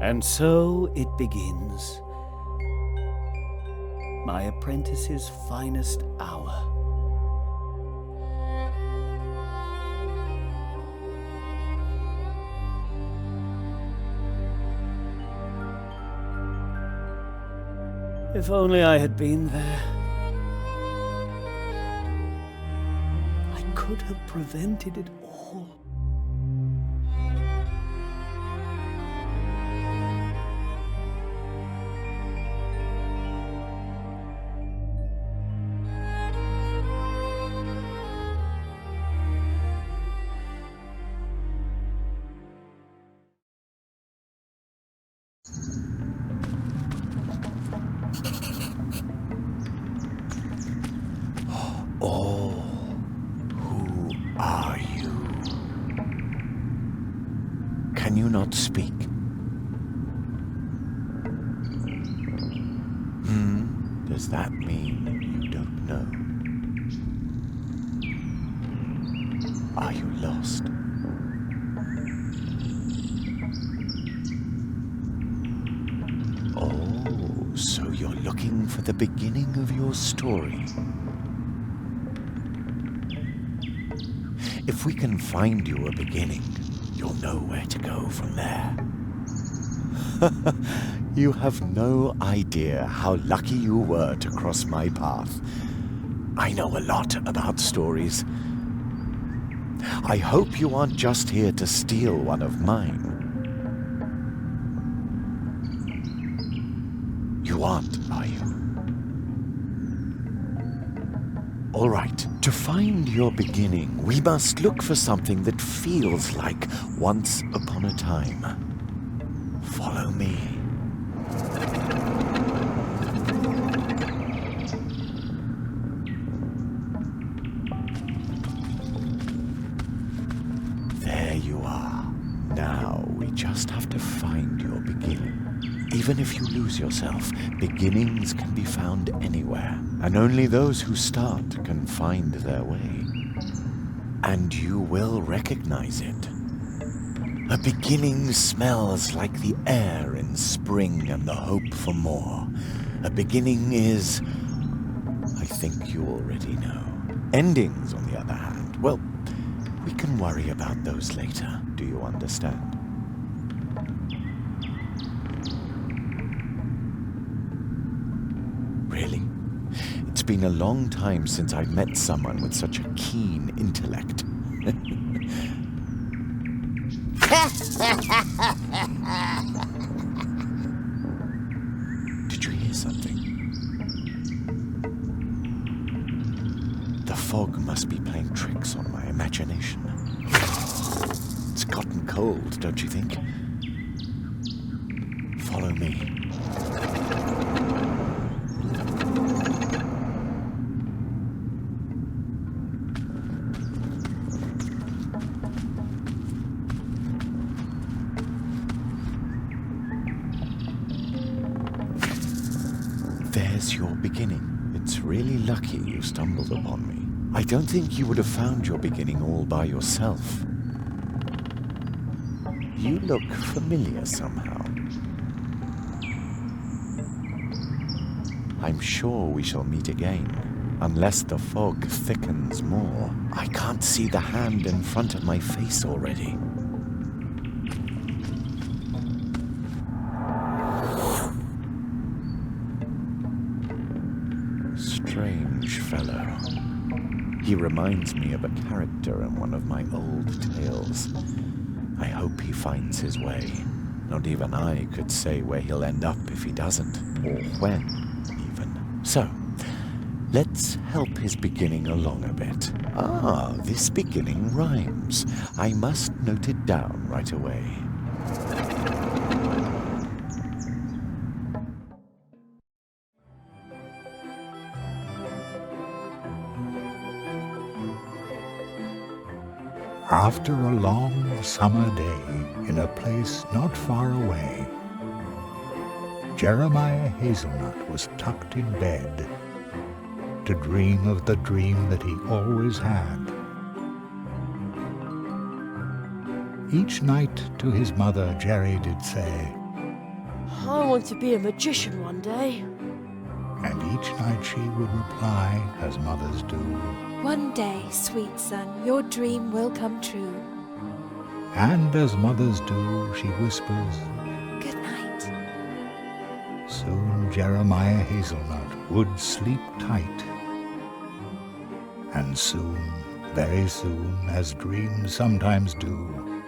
And so it begins. My apprentice's finest hour. If only I had been there. I could have prevented it all. Oh, who are you? Can you not speak? Does that mean you don't know? Are you lost? Oh, so you're looking for the beginning of your story. If we can find you a beginning, you'll know where to go from there. You have no idea how lucky you were to cross my path. I know a lot about stories. I hope you aren't just here to steal one of mine. You aren't, are you? All right, to find your beginning, we must look for something that feels like once upon a time. Follow me. There you are. Now we just have to find your beginning. Even if you lose yourself, beginnings can be found anywhere, and only those who start can find their way. And you will recognize it. A beginning smells like the air in spring and the hope for more. A beginning is, I think you already know. Endings, on the other hand, well, we can worry about those later. Do you understand? Really? It's been a long time since I've met someone with such a keen intellect. Did you hear something? The fog must be playing tricks on my imagination. It's gotten cold, don't you think? Follow me. There's your beginning. It's really lucky you stumbled upon me. I don't think you would have found your beginning all by yourself. You look familiar somehow. I'm sure we shall meet again, unless the fog thickens more. I can't see the hand in front of my face already. Strange fellow. He reminds me of a character in one of my old tales. I hope he finds his way. Not even I could say where he'll end up if he doesn't, or when, even. So, let's help his beginning along a bit. Ah, this beginning rhymes. I must note it down right away. After a long summer day in a place not far away, Jeremiah Hazelnut was tucked in bed to dream of the dream that he always had. Each night to his mother Jerry did say, I want to be a magician one day. And each night she would reply, as mothers do, One day, sweet son, your dream will come true. and as mothers do, she whispers, Good night. soon Jeremiah Hazelnut would sleep tight. And soon, very soon, as dreams sometimes do,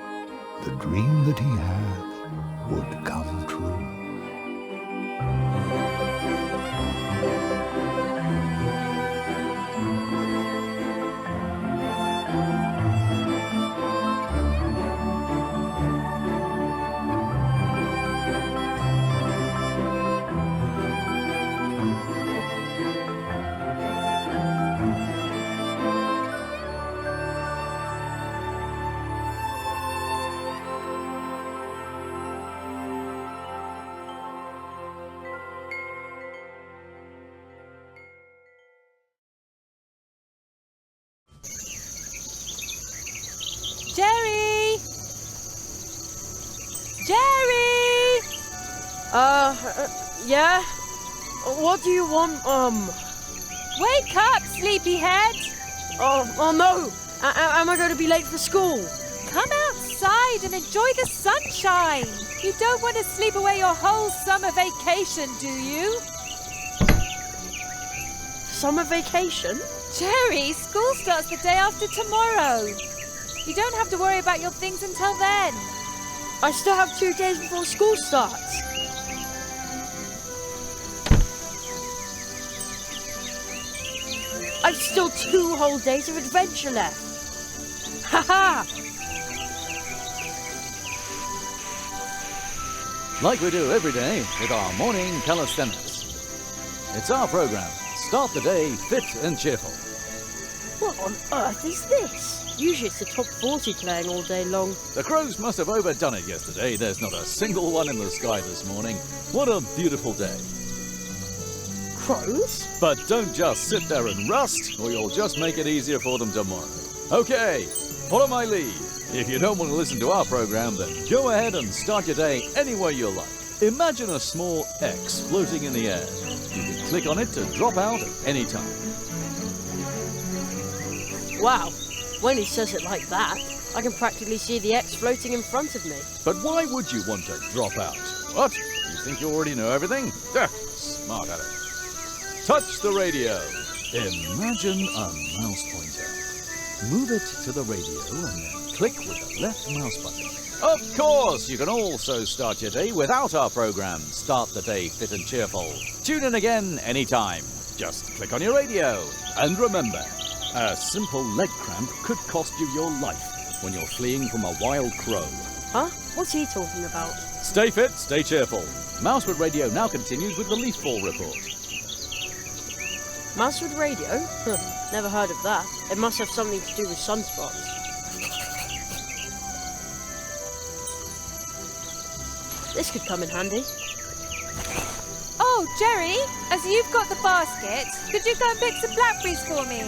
the dream that he had would come true. Jerry! Jerry! Yeah? What do you want, Wake up, sleepyhead! Oh no! Am I going to be late for school? Come outside and enjoy the sunshine. You don't want to sleep away your whole summer vacation, do you? Summer vacation? Jerry, school starts the day after tomorrow. You don't have to worry about your things until then. I still have 2 days before school starts. I've still 2 whole days of adventure left. Ha-ha! Like we do every day with our morning calisthenics. It's our program. Start the day fit and cheerful. What on earth is this? Usually it's the top 40 playing all day long. The crows must have overdone it yesterday. There's not a single one in the sky this morning. What a beautiful day. Crows? But don't just sit there and rust, or you'll just make it easier for them tomorrow. Okay, follow my lead. If you don't want to listen to our program, then go ahead and start your day any way you like. Imagine a small X floating in the air. You can click on it to drop out at any time. Wow, when he says it like that, I can practically see the X floating in front of me. But why would you want to drop out? What? You think you already know everything? Smart at it. Touch the radio. Imagine a mouse pointer. Move it to the radio and then click with the left mouse button. Of course, you can also start your day without our program, Start the Day Fit and Cheerful. Tune in again anytime. Just click on your radio. And remember, a simple leg cramp could cost you your life when you're fleeing from a wild crow. Huh? What's he talking about? Stay fit, stay cheerful. Mousewood Radio now continues with the leaf fall report. Mousewood Radio? Huh, never heard of that. It must have something to do with sunspots. This could come in handy. Oh, Jerry, as you've got the basket, could you go and pick some blackberries for me?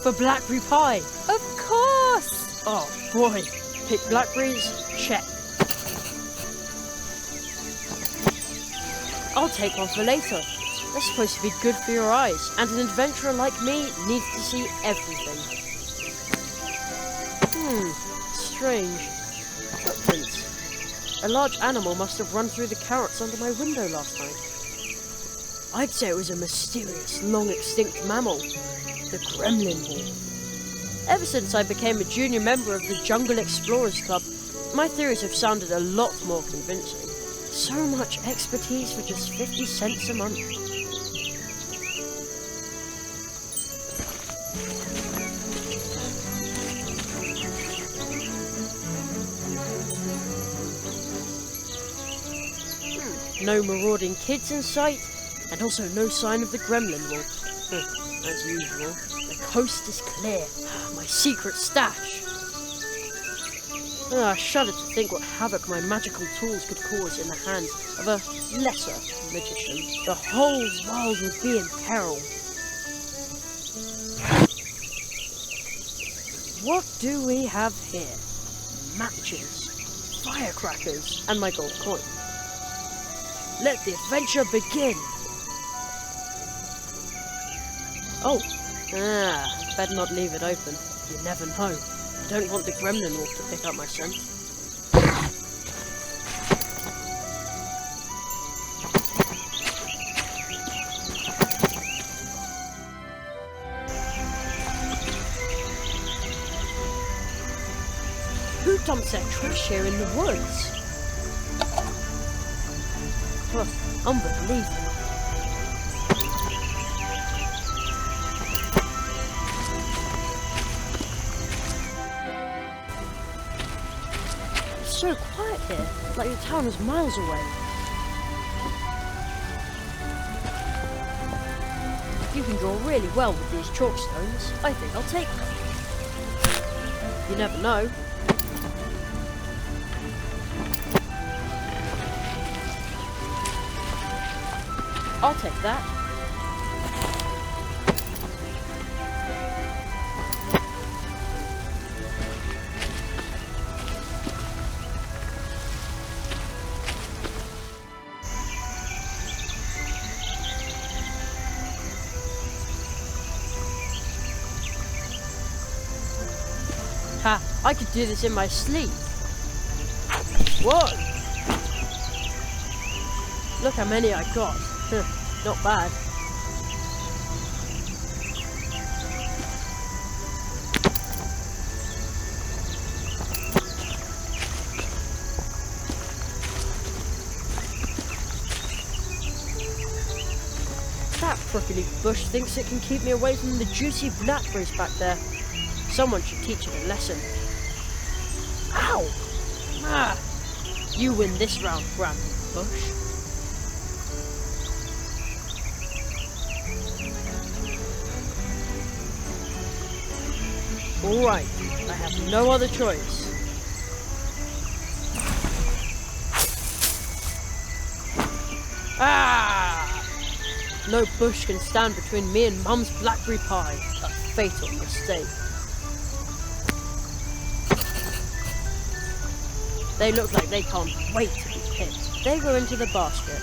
For blackberry pie. Of course! Oh boy, pick blackberries, check. I'll take one for later. They're supposed to be good for your eyes, and an adventurer like me needs to see everything. Strange. Footprints. A large animal must have run through the carrots under my window last night. I'd say it was a mysterious, long-extinct mammal. The gremlin wolf. Ever since I became a junior member of the Jungle Explorers Club, my theories have sounded a lot more convincing. So much expertise for just 50 cents a month. No marauding kids in sight, and also no sign of the gremlin wolf. As usual, the coast is clear. My secret stash. I shudder to think what havoc my magical tools could cause in the hands of a lesser magician. The whole world would be in peril. What do we have here? Matches, firecrackers, and my gold coin. Let the adventure begin. Oh, better not leave it open. You never know. I don't want the gremlin wolf to pick up my scent. Who dumps their trash here in the woods? Huh, unbelievable. It's so quiet here, like the town is miles away. You can draw really well with these chalk stones. I think I'll take them. You never know. I'll take that. Ha! I could do this in my sleep. Whoa! Look how many I got. Not bad. That prickly bush thinks it can keep me away from the juicy blackberries back there. Someone should teach it a lesson. Ow! Ah! You win this round, Bramble Bush. Alright, I have no other choice. Ah! No bush can stand between me and Mum's blackberry pie. A fatal mistake. They look like they can't wait to be picked. They go into the basket.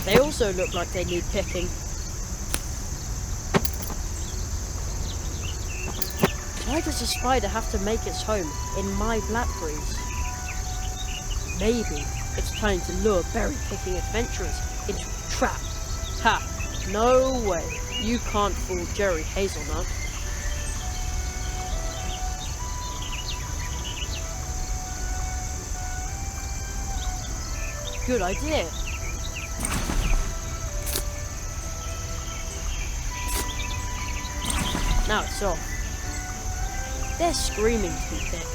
They also look like they need picking. Why does a spider have to make its home in my blackberries? Maybe it's trying to lure berry-picking adventurers into a trap. Ha! No way. You can't fool Jerry Hazelnut. Good idea. Now it's off. They're screaming to be picked.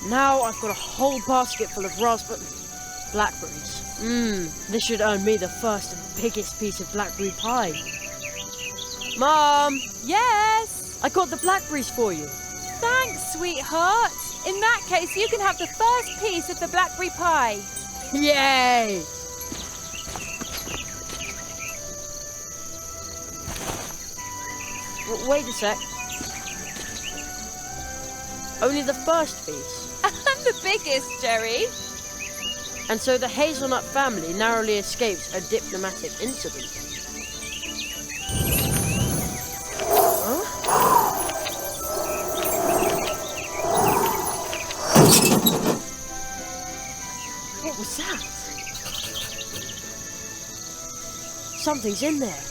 Now I've got a whole basket full of blackberries. This should earn me the first and biggest piece of blackberry pie. Mom! Yes? I got the blackberries for you. Thanks, sweetheart. In that case, you can have the first piece of the blackberry pie. Yay! Wait a sec. Only the first piece. And the biggest, Jerry. And so the Hazelnut family narrowly escapes a diplomatic incident. Huh? What was that? Something's in there.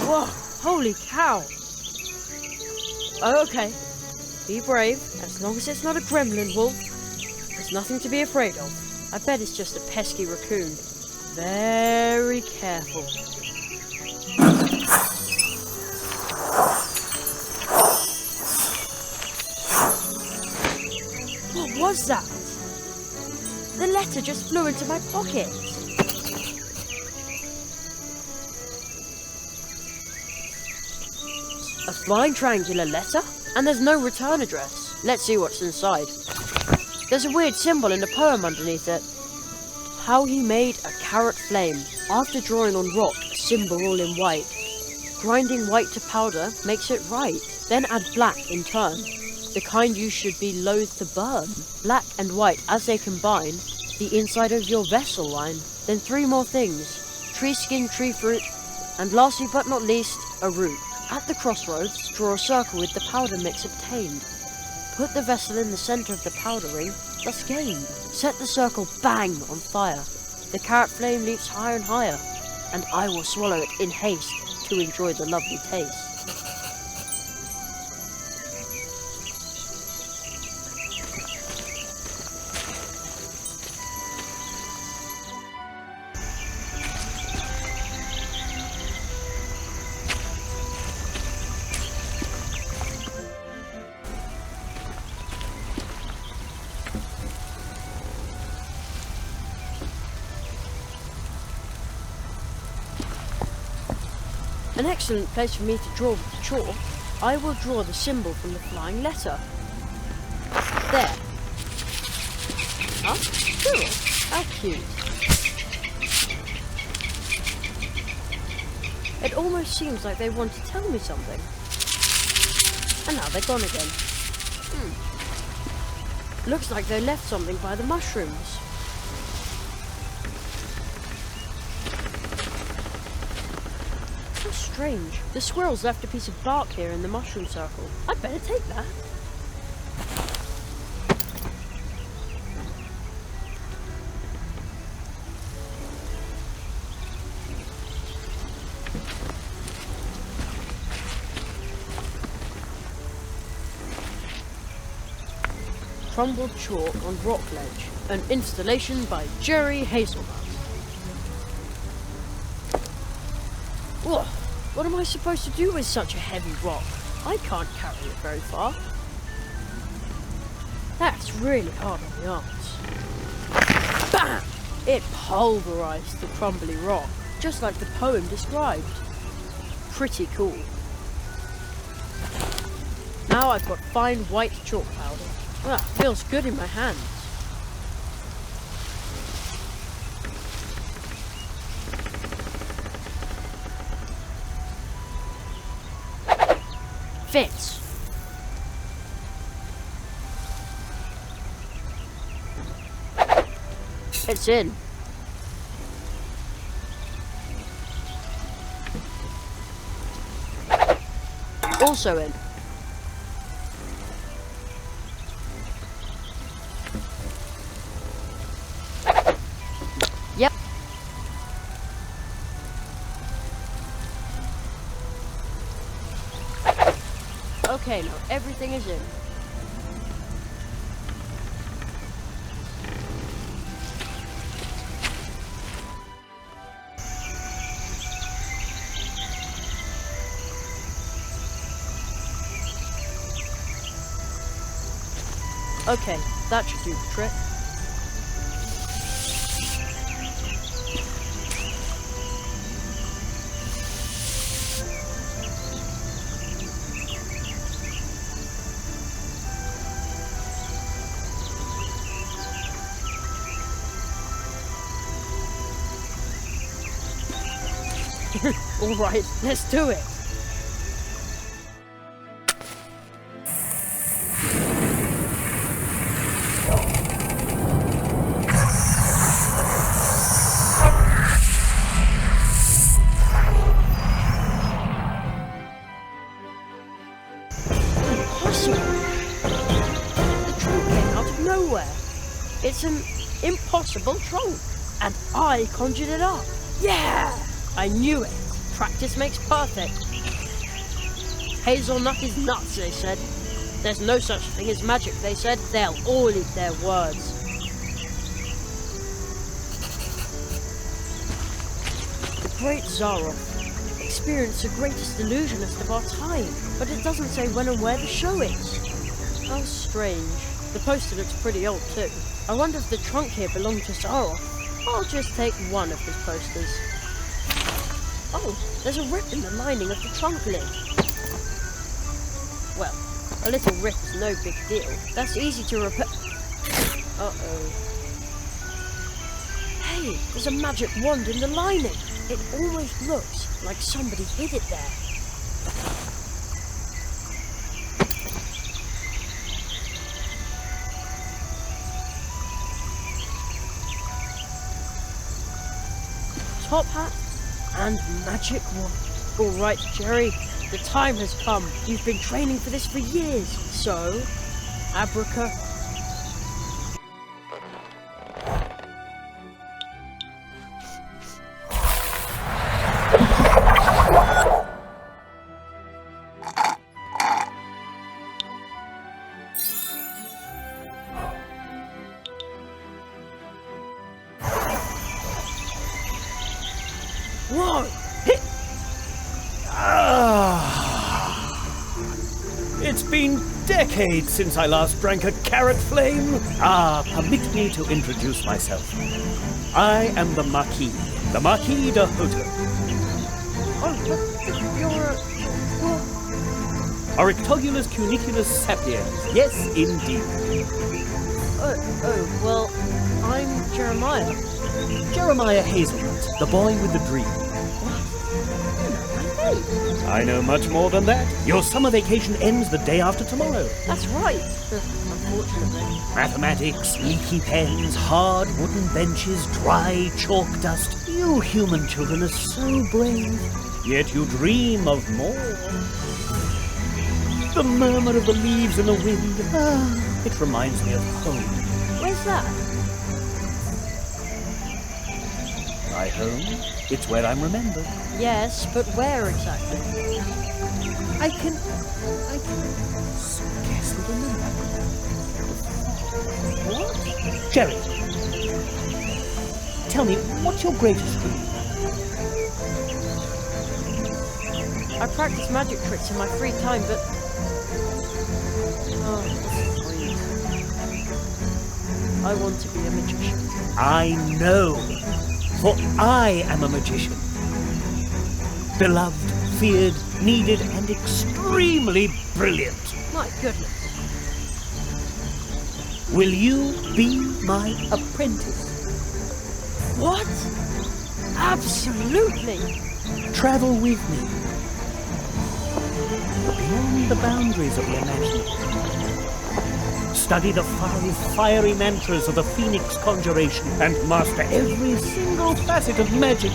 Whoa, holy cow. Okay, be brave, as long as it's not a gremlin wolf. There's nothing to be afraid of. I bet it's just a pesky raccoon. Very careful. What was that? The letter just flew into my pocket. A flying triangular letter? And there's no return address. Let's see what's inside. There's a weird symbol in the poem underneath it. How he made a carrot flame after drawing on rock a symbol all in white. Grinding white to powder makes it right. Then add black in turn, the kind you should be loath to burn. Black and white as they combine, the inside of your vessel line. Then 3 more things, tree skin, tree fruit, and lastly but not least, a root. At the crossroads, draw a circle with the powder mix obtained. Put the vessel in the centre of the powdering, thus gained. Set the circle bang on fire. The carrot flame leaps higher and higher, and I will swallow it in haste to enjoy the lovely taste. An excellent place for me to draw with the chalk. I will draw the symbol from the flying letter. There. Ah, squirrel. How cute. It almost seems like they want to tell me something. And now they're gone again. Looks like they left something by the mushrooms. Strange. The squirrels left a piece of bark here in the mushroom circle. I'd better take that. Crumbled chalk on rock ledge. An installation by Jerry Hazelnut. Whoa. What am I supposed to do with such a heavy rock? I can't carry it very far. That's really hard on the arms. Bam! It pulverized the crumbly rock, just like the poem described. Pretty cool. Now I've got fine white chalk powder. Well, that feels good in my hands. Fits. It's in. Also in. Yep. Okay, now everything is in. Okay, that should do the trick. Alright, let's do it. Impossible. The trunk came out of nowhere. It's an impossible trunk. And I conjured it up. Yeah! I knew it. Practice makes perfect. Hazelnut is nuts, they said. There's no such thing as magic, they said. They'll all eat their words. The great Zaroff experienced the greatest illusionist of our time, but it doesn't say when and where the show is. How strange. The poster looks pretty old too. I wonder if the trunk here belonged to Zaroff. I'll just take one of his posters. Oh, there's a rip in the lining of the trunk lid. Well, a little rip is no big deal. That's easy to repair. Uh-oh. Hey, there's a magic wand in the lining. It almost looks like somebody hid it there. Top hat and magic wand. All right, Jerry, the time has come. You've been training for this for years. So, abraca. Whoa! Hit! It's been decades since I last drank a carrot flame. Permit me to introduce myself. I am the Marquis de Hotel. Oh, but you're Orictogulus cuniculus sapiens. Yes, indeed. well, I'm Jeremiah. Jeremiah Hazelnut, the boy with the dream. I know much more than that. Your summer vacation ends the day after tomorrow. That's right. Unfortunately. Mathematics, leaky pens, hard wooden benches, dry chalk dust. You human children are so brave. Yet you dream of more. The murmur of the leaves in the wind. It reminds me of home. Where's that? My home? It's where I'm remembered. Yes, but where exactly? I can scarcely remember. What? Jerry, tell me, what's your greatest dream? I practice magic tricks in my free time, but... Oh, please. I want to be a magician. I know, for I am a magician. Beloved, feared, needed, and extremely brilliant. My goodness. Will you be my apprentice? What? Absolutely. Travel with me. Beyond the boundaries of the imagination. Study the 5 fiery mantras of the Phoenix Conjuration and master every single facet of magic.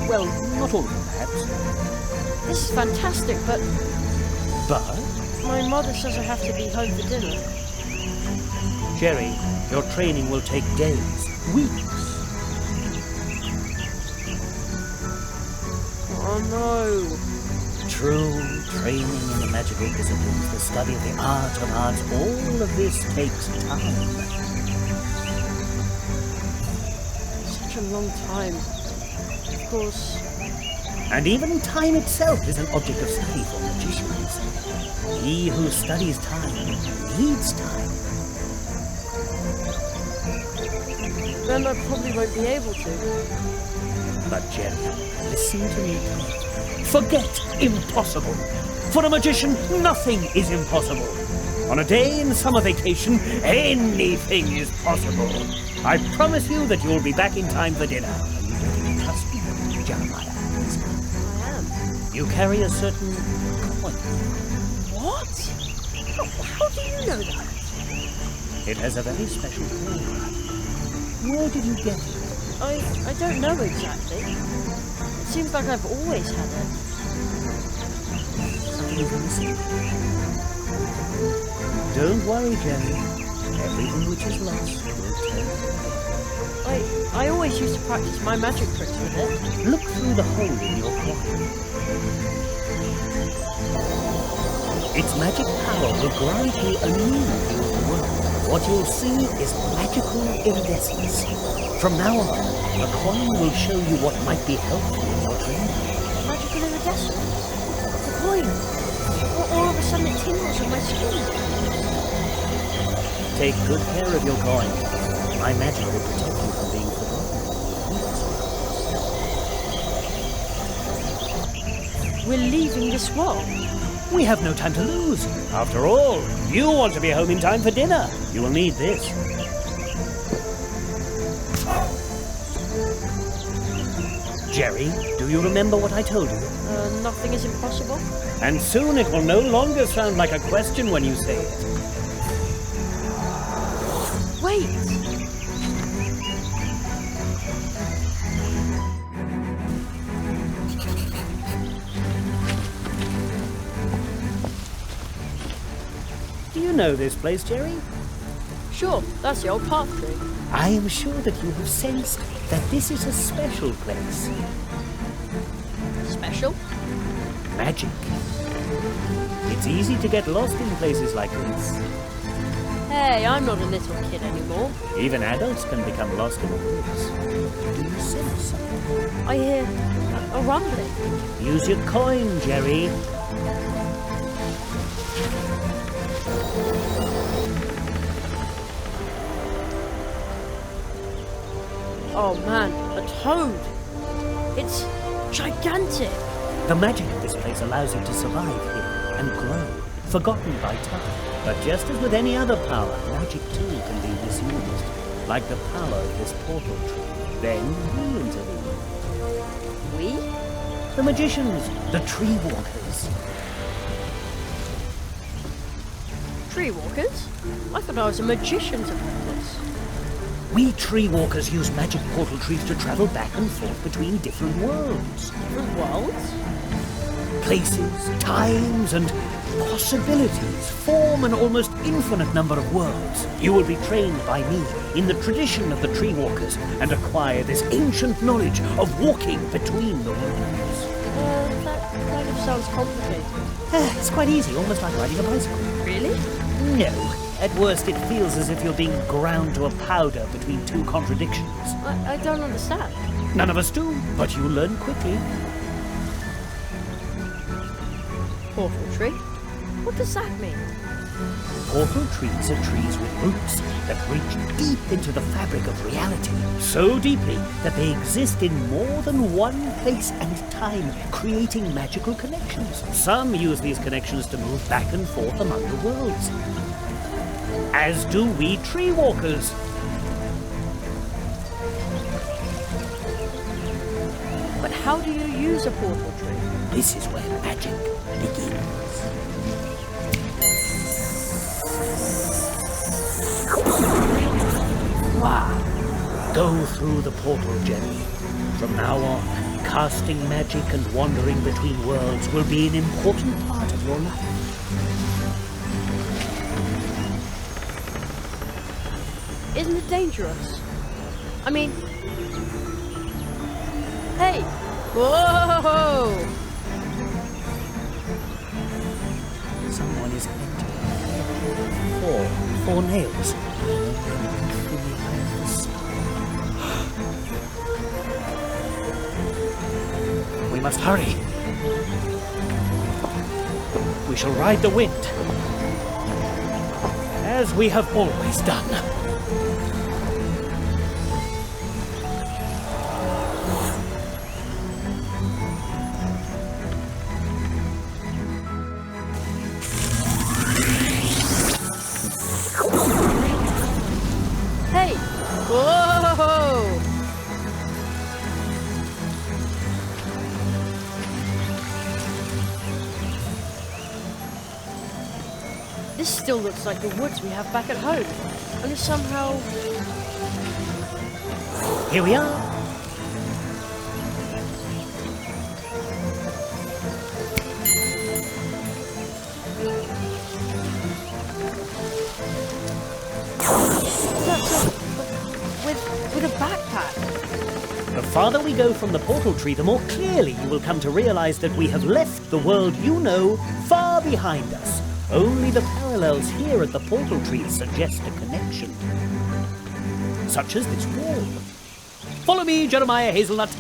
Well, not all of them, perhaps. This is fantastic, but But, my mother says I have to be home for dinner. Jerry, your training will take days, weeks. Oh no. True training in the magical disciplines, the study of the art of arts, all of this takes time. Such a long time. Of course. And even time itself is an object of study for magicians. He who studies time needs time. Then I probably won't be able to. But Jerry, listen to me. Forget impossible. For a magician, nothing is impossible. On a day in summer vacation, anything is possible. I promise you that you'll be back in time for dinner. Are you ready to trust me, Jeremiah? I am. You carry a certain coin. What? How do you know that? It has a very special name. Where did you get it? I don't know exactly. It seems like I've always had it. Something is missing. Don't worry, Jerry. Everything which is lost will turn. I always used to practice my magic tricks with it. Look through the hole in your coin. Its magic power will grant you a new view of the world. What you'll see is magical iridescence. From now on, a coin will show you what might be helpful in your training. Magical iridescence? The coin? All of a sudden it tingles on my skin. Take good care of your coin. My magic will protect you from being forgotten. we're leaving this world. We have no time to lose. After all, you want to be home in time for dinner. You will need this. Jerry, do you remember what I told you? Nothing is impossible. And soon it will no longer sound like a question when you say it. Wait! Do you know this place, Jerry? Sure, that's the old path tree. I am sure that you have sensed that this is a special place. Special? Magic. It's easy to get lost in places like this. Hey, I'm not a little kid anymore. Even adults can become lost in the woods. Do you sense something? I hear a rumbling. Use your coin, Jerry. Oh man, a toad! It's gigantic! The magic of this place allows it to survive here and grow, forgotten by time. But just as with any other power, magic too can be misused, like the power of this portal tree. Then we intervene. We? The magicians, the tree walkers. Tree walkers? I thought I was a magician to this. We tree walkers use magic portal trees to travel back and forth between different worlds. Different worlds? Places, times, and possibilities form an almost infinite number of worlds. You will be trained by me in the tradition of the tree walkers and acquire this ancient knowledge of walking between the worlds. That kind of sounds complicated. It's quite easy, almost like riding a bicycle. Really? No. At worst, it feels as if you're being ground to a powder between two contradictions. I don't understand. None of us do, but you learn quickly. Portal tree? What does that mean? Portal trees are trees with roots that reach deep into the fabric of reality. So deeply that they exist in more than one place and time, creating magical connections. Some use these connections to move back and forth among the worlds. As do we tree walkers. But how do you use a portal tree? This is where magic begins. Wow! Go through the portal, Jenny. From now on, casting magic and wandering between worlds will be an important part of your life. Isn't it dangerous? I mean... Hey! Whoa! Someone is entering. Four nails. We must hurry. We shall ride the wind, as we have always done. Hey! Whoa! This still looks like the woods we have back at home. Only somehow... Here we are. With a backpack. The farther we go from the portal tree, the more clearly you will come to realize that we have left the world you know far behind us. Only the parallels here at the portal tree suggest a connection. Such as this wall. Follow me, Jeremiah Hazelnut.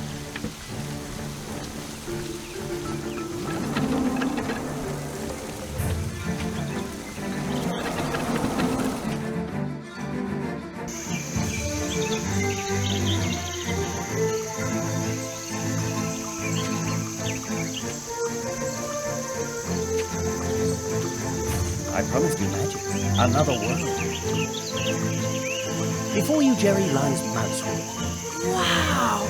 promised you magic. Another world. Before you, Jerry, lies Mousewood. Wow!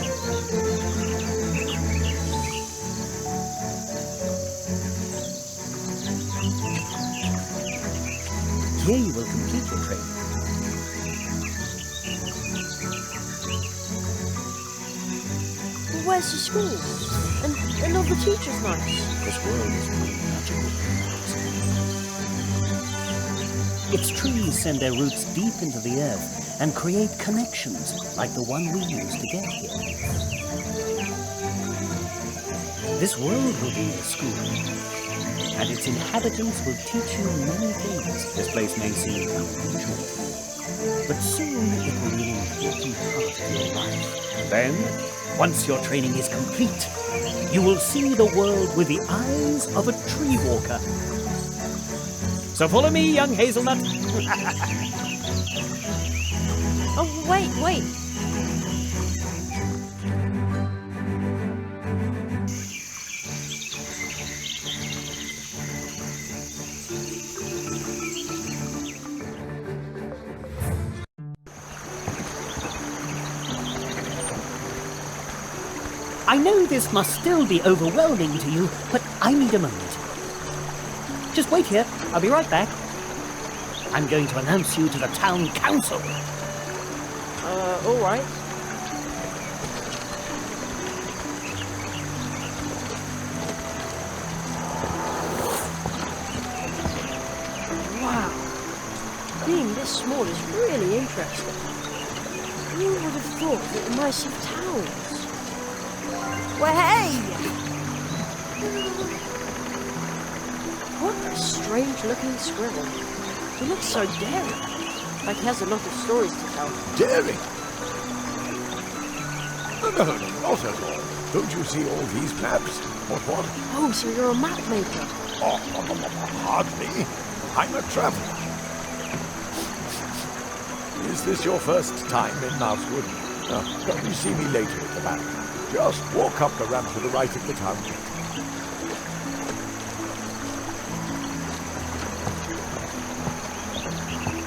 Here you will complete your training. Where's the school? And all the teachers nice? This world is really magical. Its trees send their roots deep into the earth and create connections like the one we used to get here. This world will be your school, and its inhabitants will teach you many things. This place may seem unusual, but soon it will be an important part of your life. Then, once your training is complete, you will see the world with the eyes of a tree walker. So follow me, young hazelnut. Oh, wait. I know this must still be overwhelming to you, but I need a moment. Just wait here. I'll be right back. I'm going to announce you to the town council. All right. Wow. Being this small is really interesting. Who would have thought that the mice have towels? Well, hey! What a strange-looking squirrel. He looks so daring. Like he has a lot of stories to tell. Daring? No, not at all. Don't you see all these maps? What? Oh, so you're a map maker. Oh, hardly. I'm a traveler. Is this your first time in Mousewood? Come you see me later at the back. Just walk up the ramp to the right of the town gate.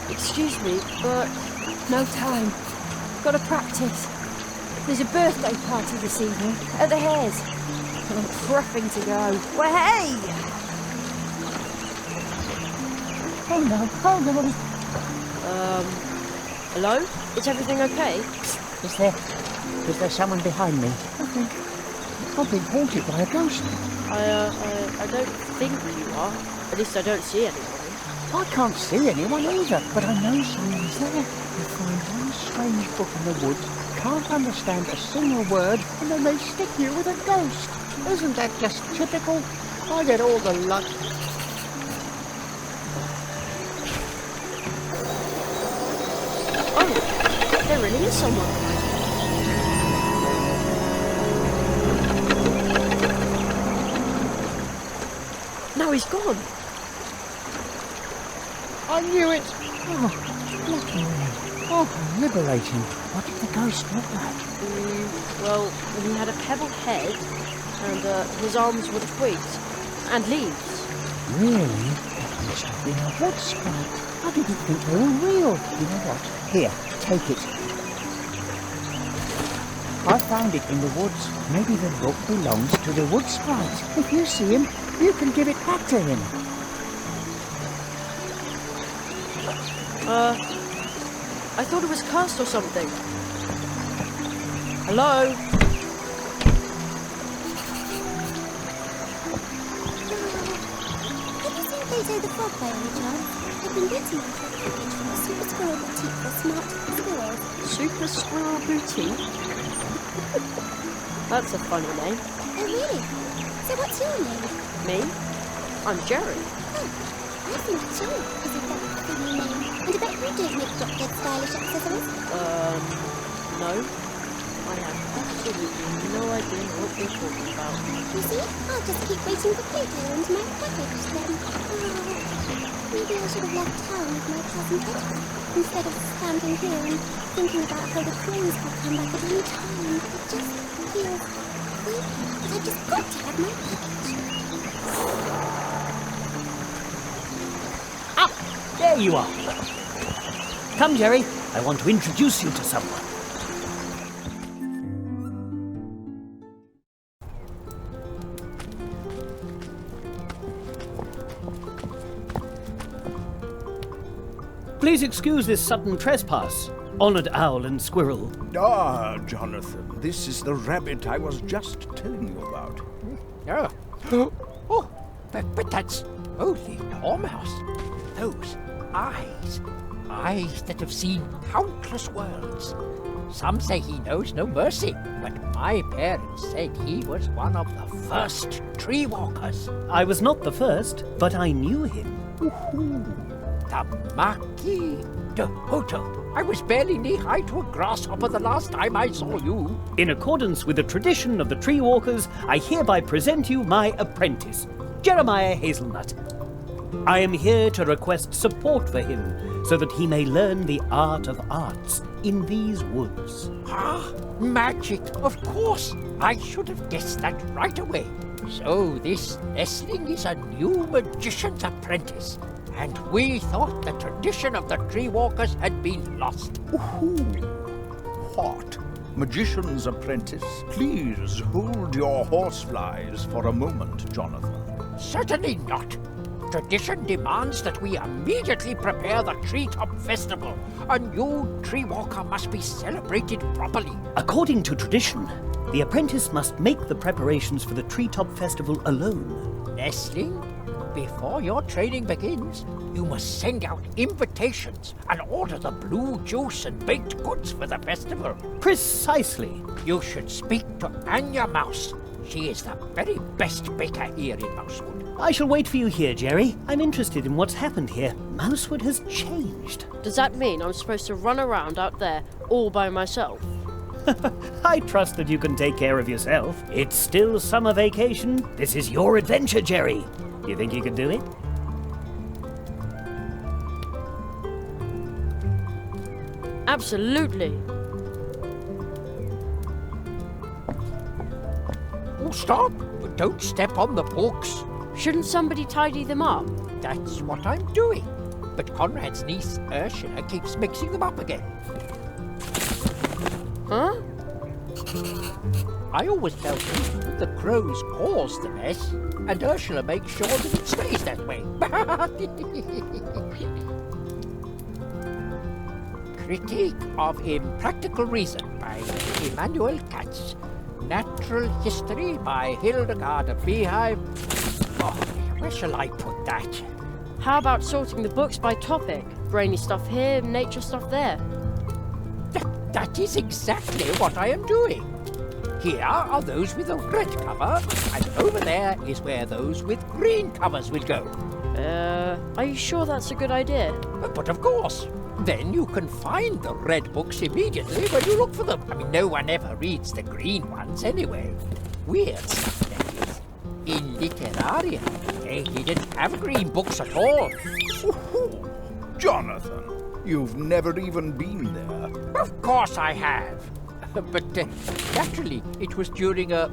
Excuse me, but No time. Gotta practice. There's a birthday party this evening at the Hares. And I'm prepping to go. Well, hey! Oh no. hello? Is everything okay? Is there someone behind me? Nothing. I've been haunted by a ghost. I don't think you are. At least I don't see anyone. I can't see anyone either, but I know someone's there. You find one strange book in the woods, can't understand a single word, and then they stick you with a ghost. Isn't that just typical? I get all the luck. Oh, there really is someone. Now he's gone. I knew it! Oh, lucky me. Oh, liberating. What did the ghost look like? Well, he had a pebble head, and his arms were twigs and leaves. Really? That must have been a wood sprite. I didn't think they were real. You know what? Here, take it. I found it in the woods. Maybe the book belongs to the wood sprite. If you see him, you can give it back to him. I thought it was cursed or something. Hello? Have you seen Plato the Frog by any chance? I've been getting my package from a Super Squirrel Boutique for smart squirrels. Super Squirrel Boutique? That's a funny name. Oh, really? So what's your name? Me? I'm Jerry. Oh, I think Joe is a very funny name. And I bet you don't make drop-dead stylish accessories. No. I have absolutely no idea what you're talking about. You see, I'll just keep waiting for Plato and my package then. Maybe I should have left town with my cousin Petra, instead of standing here and thinking about how the crows could come back at any time. It just feels weird, but I've just got to have my package. There you are. Come, Jerry. I want to introduce you to someone. Please excuse this sudden trespass, honoured owl and squirrel. Ah, Jonathan, this is the rabbit I was just telling you about. Oh, but that's only Dormouse. Those eyes that have seen countless worlds. Some say he knows no mercy, but my parents said he was one of the first tree walkers. I was not the first, but I knew him. The Marquis de Hoto. I was barely knee-high to a grasshopper the last time I saw you. In accordance with the tradition of the tree walkers, I hereby present you my apprentice, Jeremiah Hazelnut. I am here to request support for him, so that he may learn the art of arts in these woods. Ah, magic, of course. I should have guessed that right away. So this nestling is a new magician's apprentice. And we thought the tradition of the tree walkers had been lost. What? Magician's apprentice? Please hold your horseflies for a moment, Jonathan. Certainly not. Tradition demands that we immediately prepare the Treetop Festival. A new tree walker must be celebrated properly. According to tradition, the apprentice must make the preparations for the Treetop Festival alone. Nestling, before your training begins, you must send out invitations and order the blue juice and baked goods for the festival. Precisely. You should speak to Anya Mouse. She is the very best baker here in Mousewood. I shall wait for you here, Jerry. I'm interested in what's happened here. Mousewood has changed. Does that mean I'm supposed to run around out there all by myself? I trust that you can take care of yourself. It's still summer vacation. This is your adventure, Jerry. You think you can do it? Absolutely. Oh, stop! Don't step on the books. Shouldn't somebody tidy them up? That's what I'm doing. But Conrad's niece, Ursula, keeps mixing them up again. Huh? I always tell you the crows cause the mess, and Ursula makes sure that it stays that way. Critique of Impractical Reason by Immanuel Katz. Natural History by Hildegard of Beehive. Oh, where shall I put that? How about sorting the books by topic? Brainy stuff here, nature stuff there. That is exactly what I am doing. Here are those with a red cover, and over there is where those with green covers will go. Are you sure that's a good idea? But of course. Then you can find the red books immediately when you look for them. I mean, no one ever reads the green ones anyway. Weird stuff, that is. In Literaria, they didn't have green books at all. Ooh, Jonathan, you've never even been there. Of course I have. But naturally, it was during a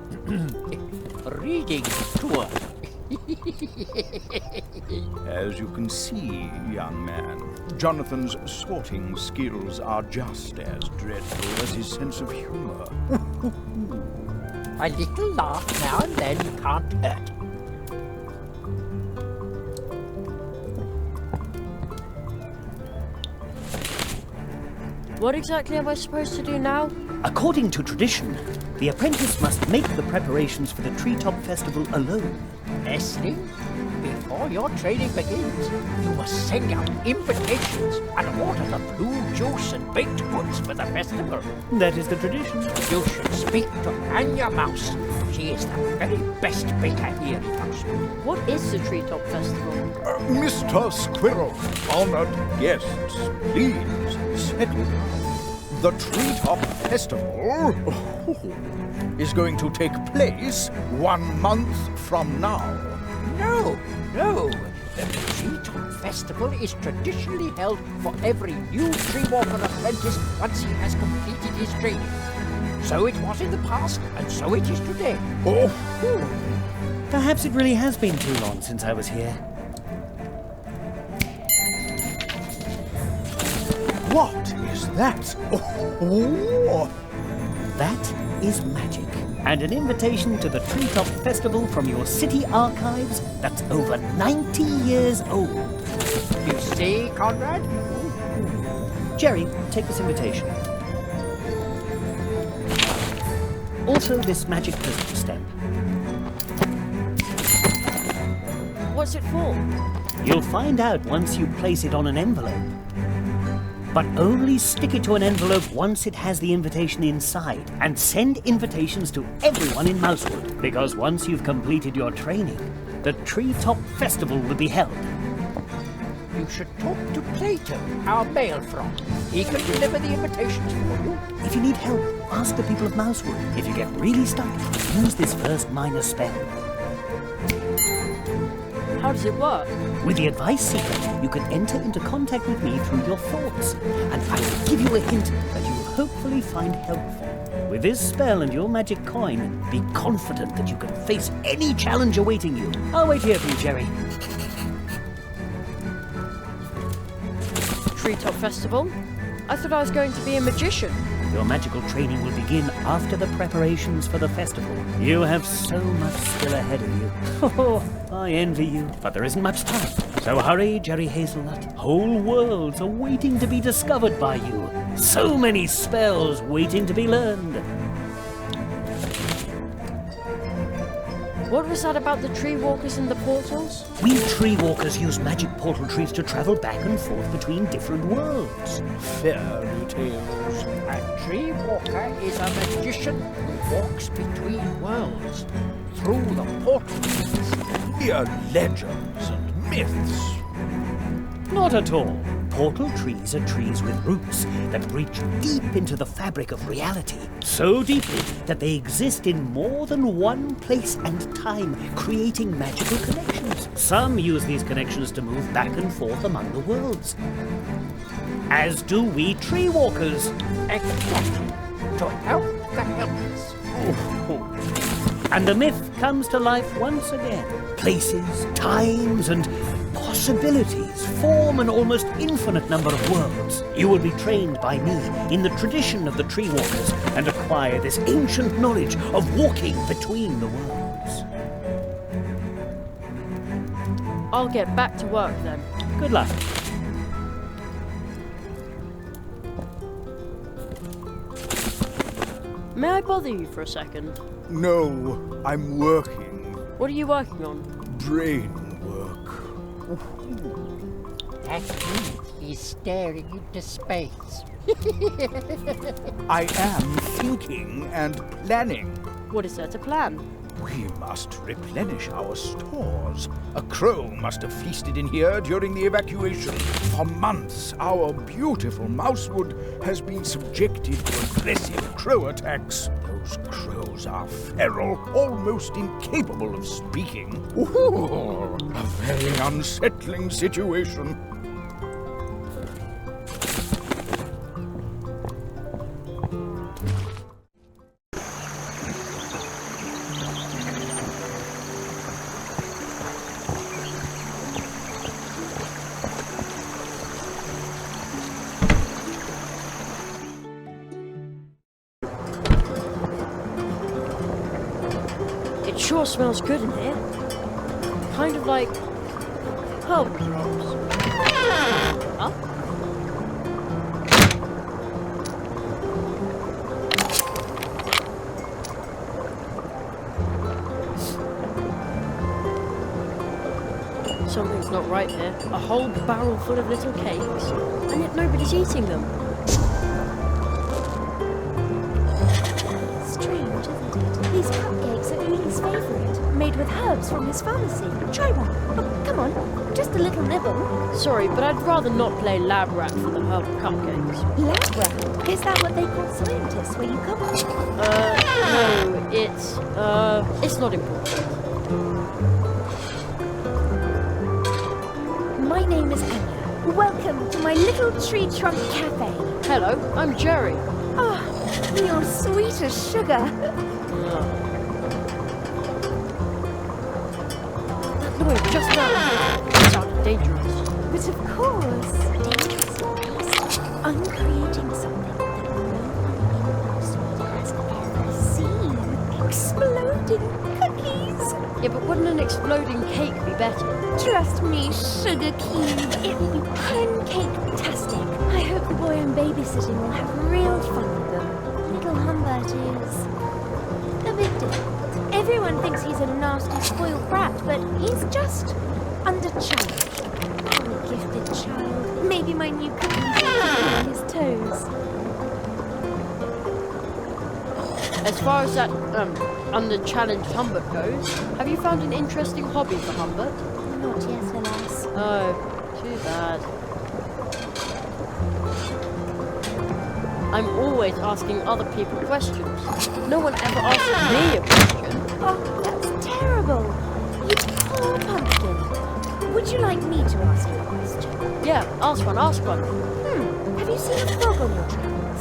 reading tour. As you can see, young man, Jonathan's sorting skills are just as dreadful as his sense of humor. A little laugh now and then can't hurt. What exactly am I supposed to do now? According to tradition, the apprentice must make the preparations for the Treetop Festival alone. Nestling, before your training begins, you must send out invitations and order the blue juice and baked goods for the festival. That is the tradition. You should speak to Anya Mouse. She is the very best baker here in Mousewood. What is the Treetop Festival? Mr. Squirrel, honored guests, please settle down. The Treetop Festival is going to take place 1 month from now. No. The Treetop Festival is traditionally held for every new tree walker apprentice once he has completed his training. So it was in the past, and so it is today. Perhaps it really has been too long since I was here. What is that? Oh. That is magic. And an invitation to the Treetop Festival from your city archives that's over 90 years old. You see, Conrad? Jerry, take this invitation. Also this magic crystal stamp. What's it for? You'll find out once you place it on an envelope. But only stick it to an envelope once it has the invitation inside, and send invitations to everyone in Mousewood, because once you've completed your training, the Treetop Festival will be held. You should talk to Plato, our mail frog. He can deliver the invitations for you. If you need help, ask the people of Mousewood. If you get really stuck, use this first minor spell. How does it work? With the advice secret, you can enter into contact with me through your thoughts, and I will give you a hint that you will hopefully find helpful. With this spell and your magic coin, be confident that you can face any challenge awaiting you. I'll wait here for you, Jerry. Treetop Festival? I thought I was going to be a magician. Your magical training will begin after the preparations for the festival. You have so much still ahead of you. Oh, I envy you, but there isn't much time. So hurry, Jerry Hazelnut. Whole worlds are waiting to be discovered by you. So many spells waiting to be learned. What was that about the tree walkers and the portals? We tree walkers use magic portal trees to travel back and forth between different worlds. Fairy tales. A tree walker is a magician who walks between worlds through the portals. Mere legends and myths. Not at all. Portal trees are trees with roots that reach deep into the fabric of reality. So deeply that they exist in more than one place and time, creating magical connections. Some use these connections to move back and forth among the worlds. As do we tree walkers. Exactly. To help the helpless. And the myth comes to life once again. Places, times, and possibilities form an almost infinite number of worlds. You will be trained by me in the tradition of the tree walkers and acquire this ancient knowledge of walking between the worlds. I'll get back to work then. Good luck. May I bother you for a second? No, I'm working. What are you working on? Brain work. That means he's staring into space. I am thinking and planning. What is there to plan? We must replenish our stores. A crow must have feasted in here during the evacuation. For months, our beautiful Mousewood has been subjected to aggressive crow attacks. Those crows are feral, almost incapable of speaking. Ooh, a very unsettling situation. It sure smells good in here. Kind of like herb drops. Huh? Something's not right here. A whole barrel full of little cakes, and yet nobody's eating them. Strange, isn't it? These cupcakes are Uli's favourite, made with herbs from his pharmacy. Try one. Oh, come on, just a little nibble. Sorry, but I'd rather not play lab rat for the herb cupcakes. Lab rat? Is that what they call scientists where you come from? No, it's not important. My name is Anya. Welcome to my little tree trunk cafe. Hello, I'm Jerry. Oh, you're sweet as sugar. That noise just now sounded dangerous. But of course. I'm creating something that no one in Mousewood has ever seen. Exploding cookies! Yeah, but wouldn't an exploding cake be better? Trust me, Sugar Cube, it will be pancake-tastic. I hope the boy I'm babysitting will have real fun with them. Little Humbert is a bit difficult. Everyone thinks he's a nasty, spoiled brat, but he's just undercharged. A gifted child. Maybe my new cookies will keep him on his toes. As far as that, under-challenged Humbert goes, have you found an interesting hobby for Humbert? Not yet, alas. Oh, too bad. I'm always asking other people questions. No one ever asks me a question. Oh, that's terrible. You poor pumpkin. Would you like me to ask you a question? Yeah, ask one. Have you seen a frog on your travels?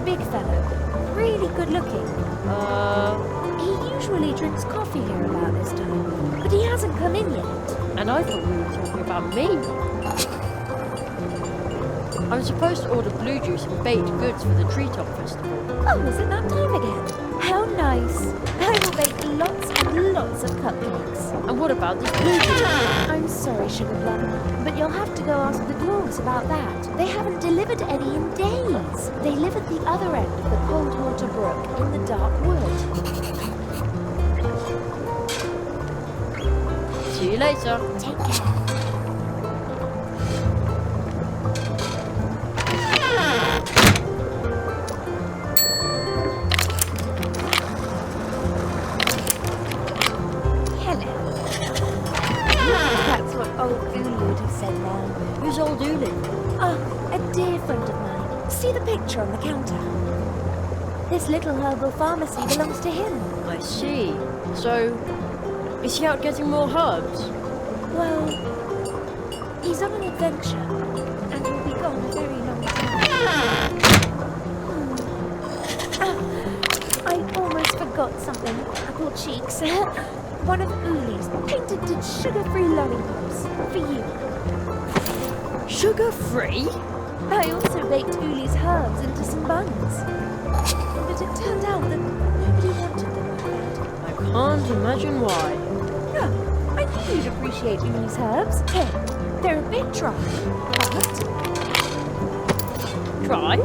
Big fellow. Really good looking. He usually drinks coffee here about this time, but he hasn't come in yet. And I thought we were talking about me. I'm supposed to order blue juice and baked goods for the Treetop Festival. Oh, is it that time again? How nice. I will bake lots and lots of cupcakes. And what about this blue juice? I'm sorry, Sugar Plum, but you'll have to go ask the dwarves about that. They haven't delivered any in days. They live at the other end of the Coldwater Brook in the dark wood. See you later. Take care. Who's old Uli? Oh, a dear friend of mine. See the picture on the counter? This little herbal pharmacy belongs to him. I see. So, is he out getting more herbs? Well, he's on an adventure, and will be gone a very long time. I almost forgot something. Apple cheeks. One of Uli's patented sugar-free lollipops for you. Sugar-free? I also baked Uli's herbs into some buns. But it turned out that nobody wanted them like that. I can't imagine why. Oh, I knew you'd appreciate Uli's herbs. Here, they're a bit dry. But... Try?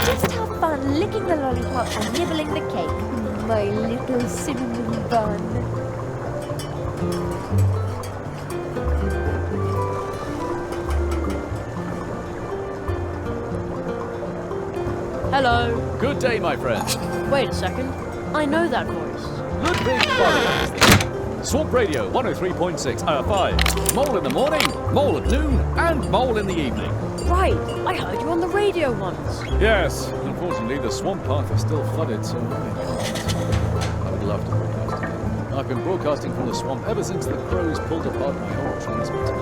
Just have fun licking the lollipop and nibbling the cake. My little cinnamon bun. Hello. Good day, my friend. Wait a second. I know that voice. Ludwig Swamp Radio 103.5. Mole in the morning, mole at noon, and mole in the evening. Right. I heard you on the radio once. Yes. Unfortunately, the swamp path is still flooded, so I would love to broadcast again. I've been broadcasting from the swamp ever since the crows pulled apart my old transmitter.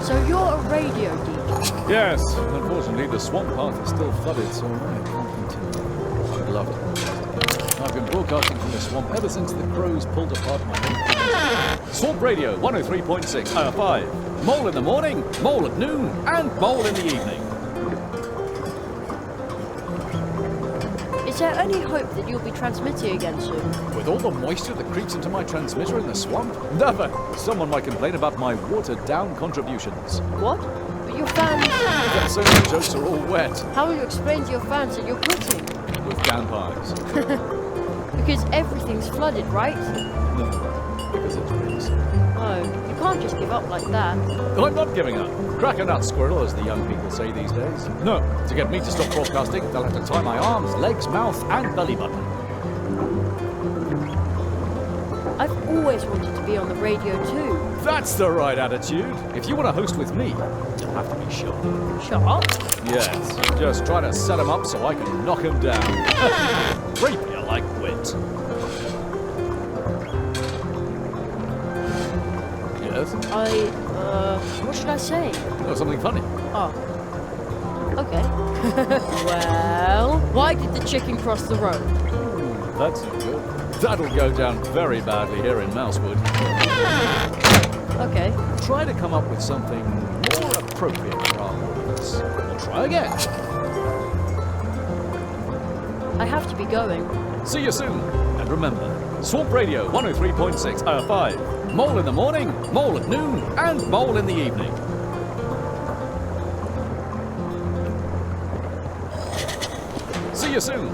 So you're a radio DJ? Yes. Unfortunately, the swamp path is still flooded, so I can't continue. I would love to broadcast again. I've been broadcasting from the swamp ever since the crows pulled apart my old transmitter. Swamp Radio 103.5. Mole in the morning, mole at noon, and mole in the evening. Is there any hope that you'll be transmitting again soon? With all the moisture that creeps into my transmitter in the swamp? Never! Someone might complain about my watered-down contributions. What? But your fans... But so many jokes are all wet. How will you explain to your fans that you're quitting? With can pies. Because everything's flooded, right? No, because it's rains. Oh, you can't just give up like that. I'm not giving up. Crack a nut, squirrel, as the young people say these days. No, to get me to stop broadcasting, they'll have to tie my arms, legs, mouth, and belly button. I've always wanted to be on the radio too. That's the right attitude. If you want to host with me, you'll have to be sharp. Sharp? Yes, just try to set him up so I can knock him down. Rapier like wit. Yes? What should I say? Oh, something funny. Oh. Okay. Well, why did the chicken cross the road? That's not good. That'll go down very badly here in Mousewood. Okay. Try to come up with something more appropriate for our audience. And try again. I have to be going. See you soon. And remember, Swamp Radio 103.6 5. Mole in the morning, mole at noon, and mole in the evening. See you soon.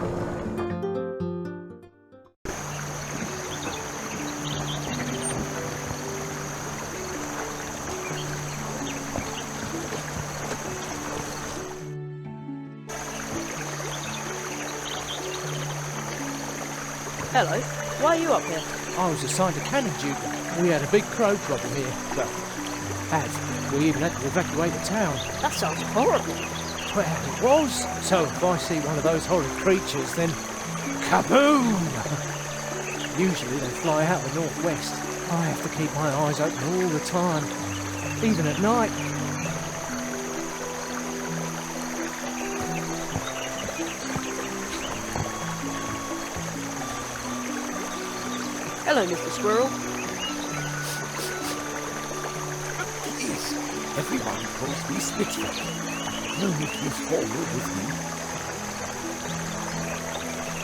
Hello. Why are you up here? I was assigned to cannon duty. We had a big crow problem here. Well, we even had to evacuate the town. That sounds horrible. Well, it was. So if I see one of those horrid creatures, then kaboom! Usually they fly out the northwest. I have to keep my eyes open all the time, even at night. Hello, Mr. Squirrel. Please, everyone calls me Spitfire. No need to move forward with me.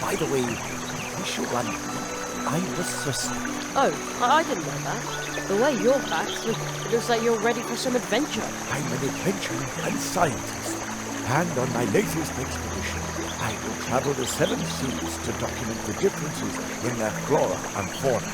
By the way, in case you're wondering, I was Swiss. Oh, I didn't know that. The way you're packed, it looks like you're ready for some adventure. I'm an adventurer and scientist, and on my latest expedition, I will travel the 7 seas to document the differences in their flora and fauna.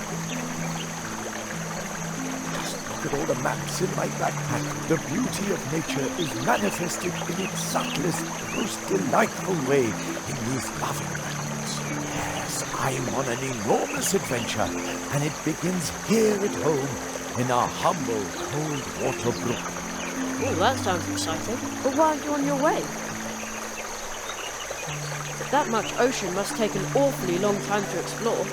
Just look at all the maps in my backpack. The beauty of nature is manifested in its subtlest, most delightful way in these loving mountains. Yes, I'm on an enormous adventure, and it begins here at home in our humble cold water brook. Oh, that sounds exciting. But why aren't you on your way? That much ocean must take an awfully long time to explore.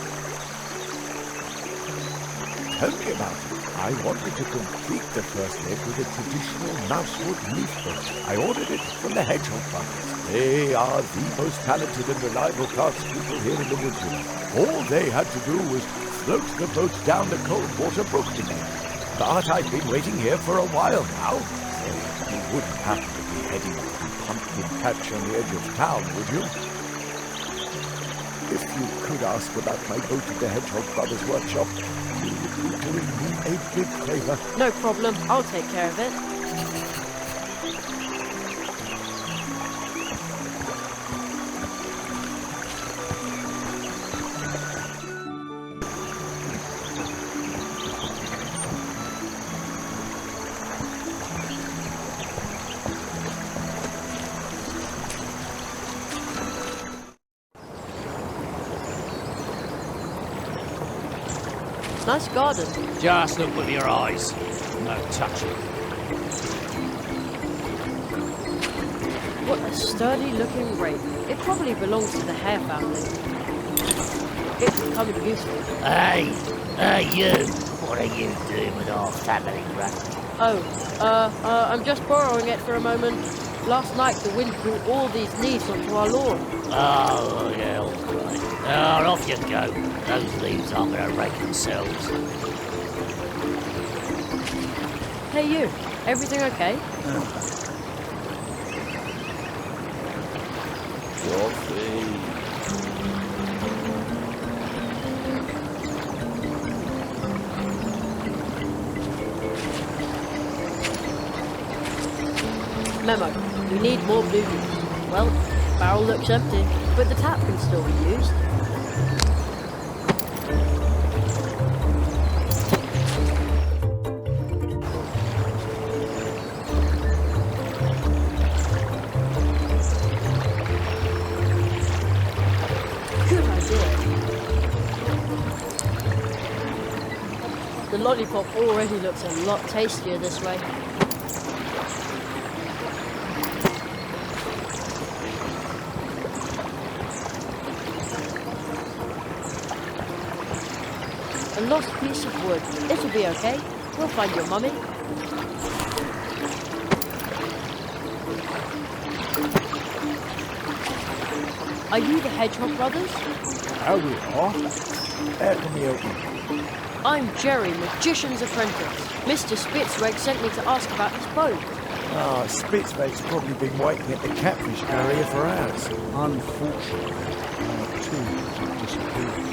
Tell me about it. I wanted to complete the first leg with a traditional mousewood leaf boat. I ordered it from the Hedgehog Brothers. They are the most talented and reliable craftspeople here in the woodland. All they had to do was float the boat down the cold water brook to me. But I've been waiting here for a while now. So you wouldn't happen to be heading to the pumpkin patch on the edge of town, would you? If you could ask about my boat at the Hedgehog Brothers workshop, you would be doing me a big favor. No problem. I'll take care of it. Nice garden. Just look with your eyes. No touching. What a sturdy-looking rake. It probably belongs to the hare family. It could come in useful. Hey, you. What are you doing with our family rat? Oh, I'm just borrowing it for a moment. Last night the wind blew all these leaves onto our lawn. Oh, yeah, all right. Oh, off you go. Those leaves aren't going to rake themselves. Hey you, everything okay? Memo, we need more blueberries. Well, the barrel looks empty, but the tap can still be used. Good idea. The lollipop already looks a lot tastier this way. A lost piece of wood. It'll be okay. We'll find your mummy. Are you the Hedgehog Brothers? How we are? There can be open. I'm Jerry, Magician's apprentice. Mr. Spitzweg sent me to ask about his boat. Ah, Spitzweg's probably been waiting at the catfish barrier for hours. Unfortunately, our tools have disappeared.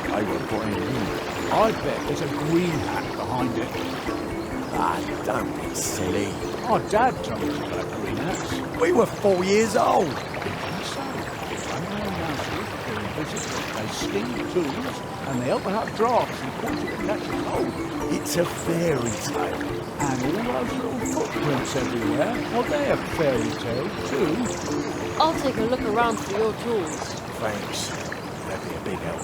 They were brand new. I bet there's a green hat behind it. Ah, don't be silly. Our dad told us about green hats. We were 4 years old. They sting tools and they open up drafts and cause you to catch a cold. It's a fairy tale. And all those little footprints everywhere, well, they're fairy tale too. I'll take a look around for your tools. Thanks. That'd be a big help.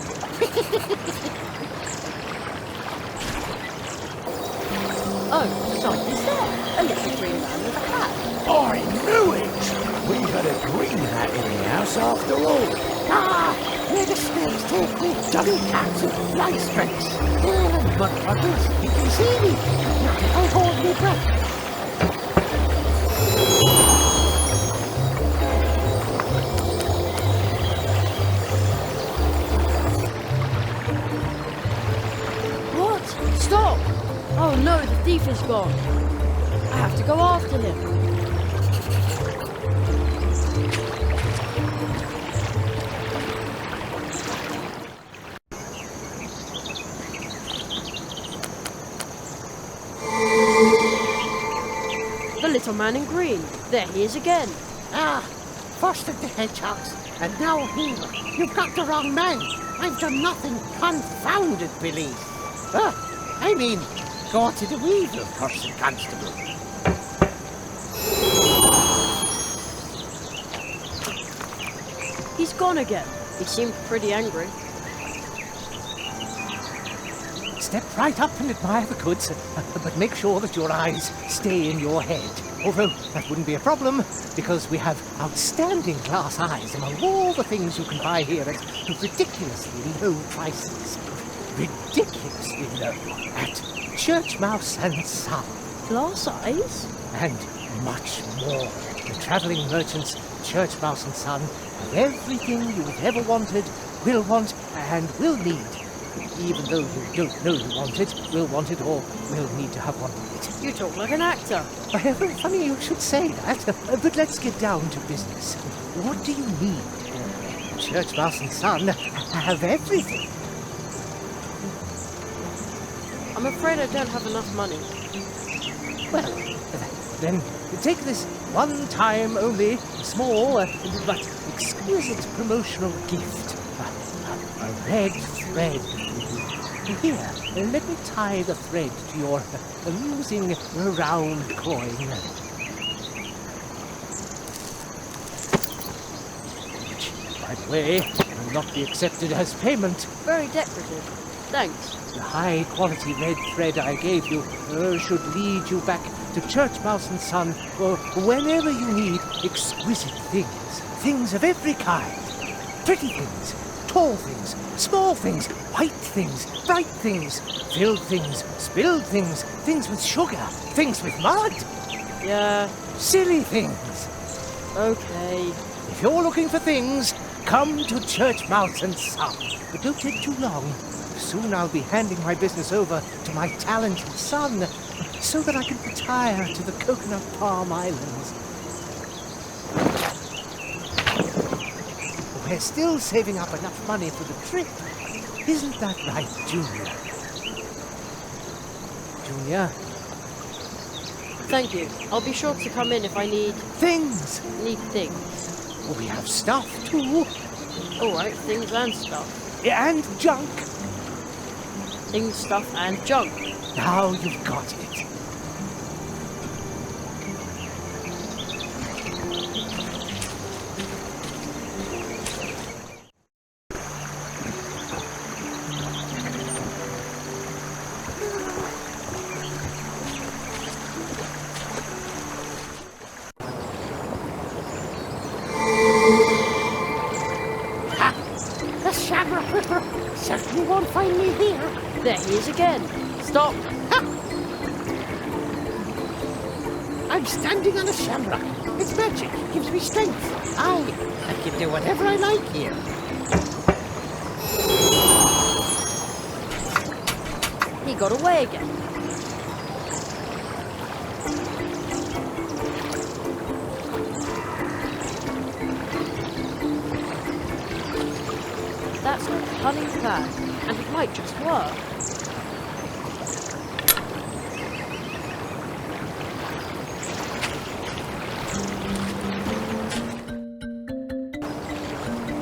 Oh, sight is there. A little green man with a hat. I knew it! We had a green hat in the house after all. Ah, where the snakes take me, double cats and fly strikes. Oh, mud puddles, you can see me. Not if I hold my breath. What? Stop! Oh no, the thief is gone. I have to go after him. The little man in green. There he is again. Ah, first of the hedgehogs, and now here. You've got the wrong man. I've done nothing. Confounded belief. I mean, go to the weevil, person constable. He's gone again. He seemed pretty angry. Step right up and admire the goods, but make sure that your eyes stay in your head. Although that wouldn't be a problem, because we have outstanding glass eyes among all the things you can buy here at ridiculously low prices. Ridiculously low at Church Mouse and Son. Glass eyes? And much more. The travelling merchants, Church Mouse and Son, have everything you've ever wanted, will want, and will need. Even though you don't know you want it, will want it, or will need to have wanted it. You talk like an actor. Funny you should say that, but let's get down to business. What do you need? Church Mouse and Son have everything. I'm afraid I don't have enough money. Well, then take this one time only, small but exquisite promotional gift. A red thread. Here, let me tie the thread to your amusing round coin. Which, by the way, will not be accepted as payment. Very decorative. Thanks. The high-quality red thread I gave you should lead you back to Church Mouse and Son whenever you need exquisite things. Things of every kind. Pretty things. Tall things, small things, white things, bright things, filled things, spilled things, things with sugar, things with mud. Yeah. Silly things. Okay. If you're looking for things, come to Church Mouse and Son. But don't take too long. Soon I'll be handing my business over to my talented son, so that I can retire to the Coconut Palm Islands. We're still saving up enough money for the trip. Isn't that right, Junior? Junior? Thank you. I'll be sure to come in if I need... Things! Need things. We have stuff, too. Alright, things and stuff. And junk. Things, stuff, and junk. Now you've got it. Certainly won't find me here. There he is again. Stop. Ha! I'm standing on a shamrock. It's magic. Gives me strength. I can do whatever I like here. got away again. That's a cunning plan, and it might just work.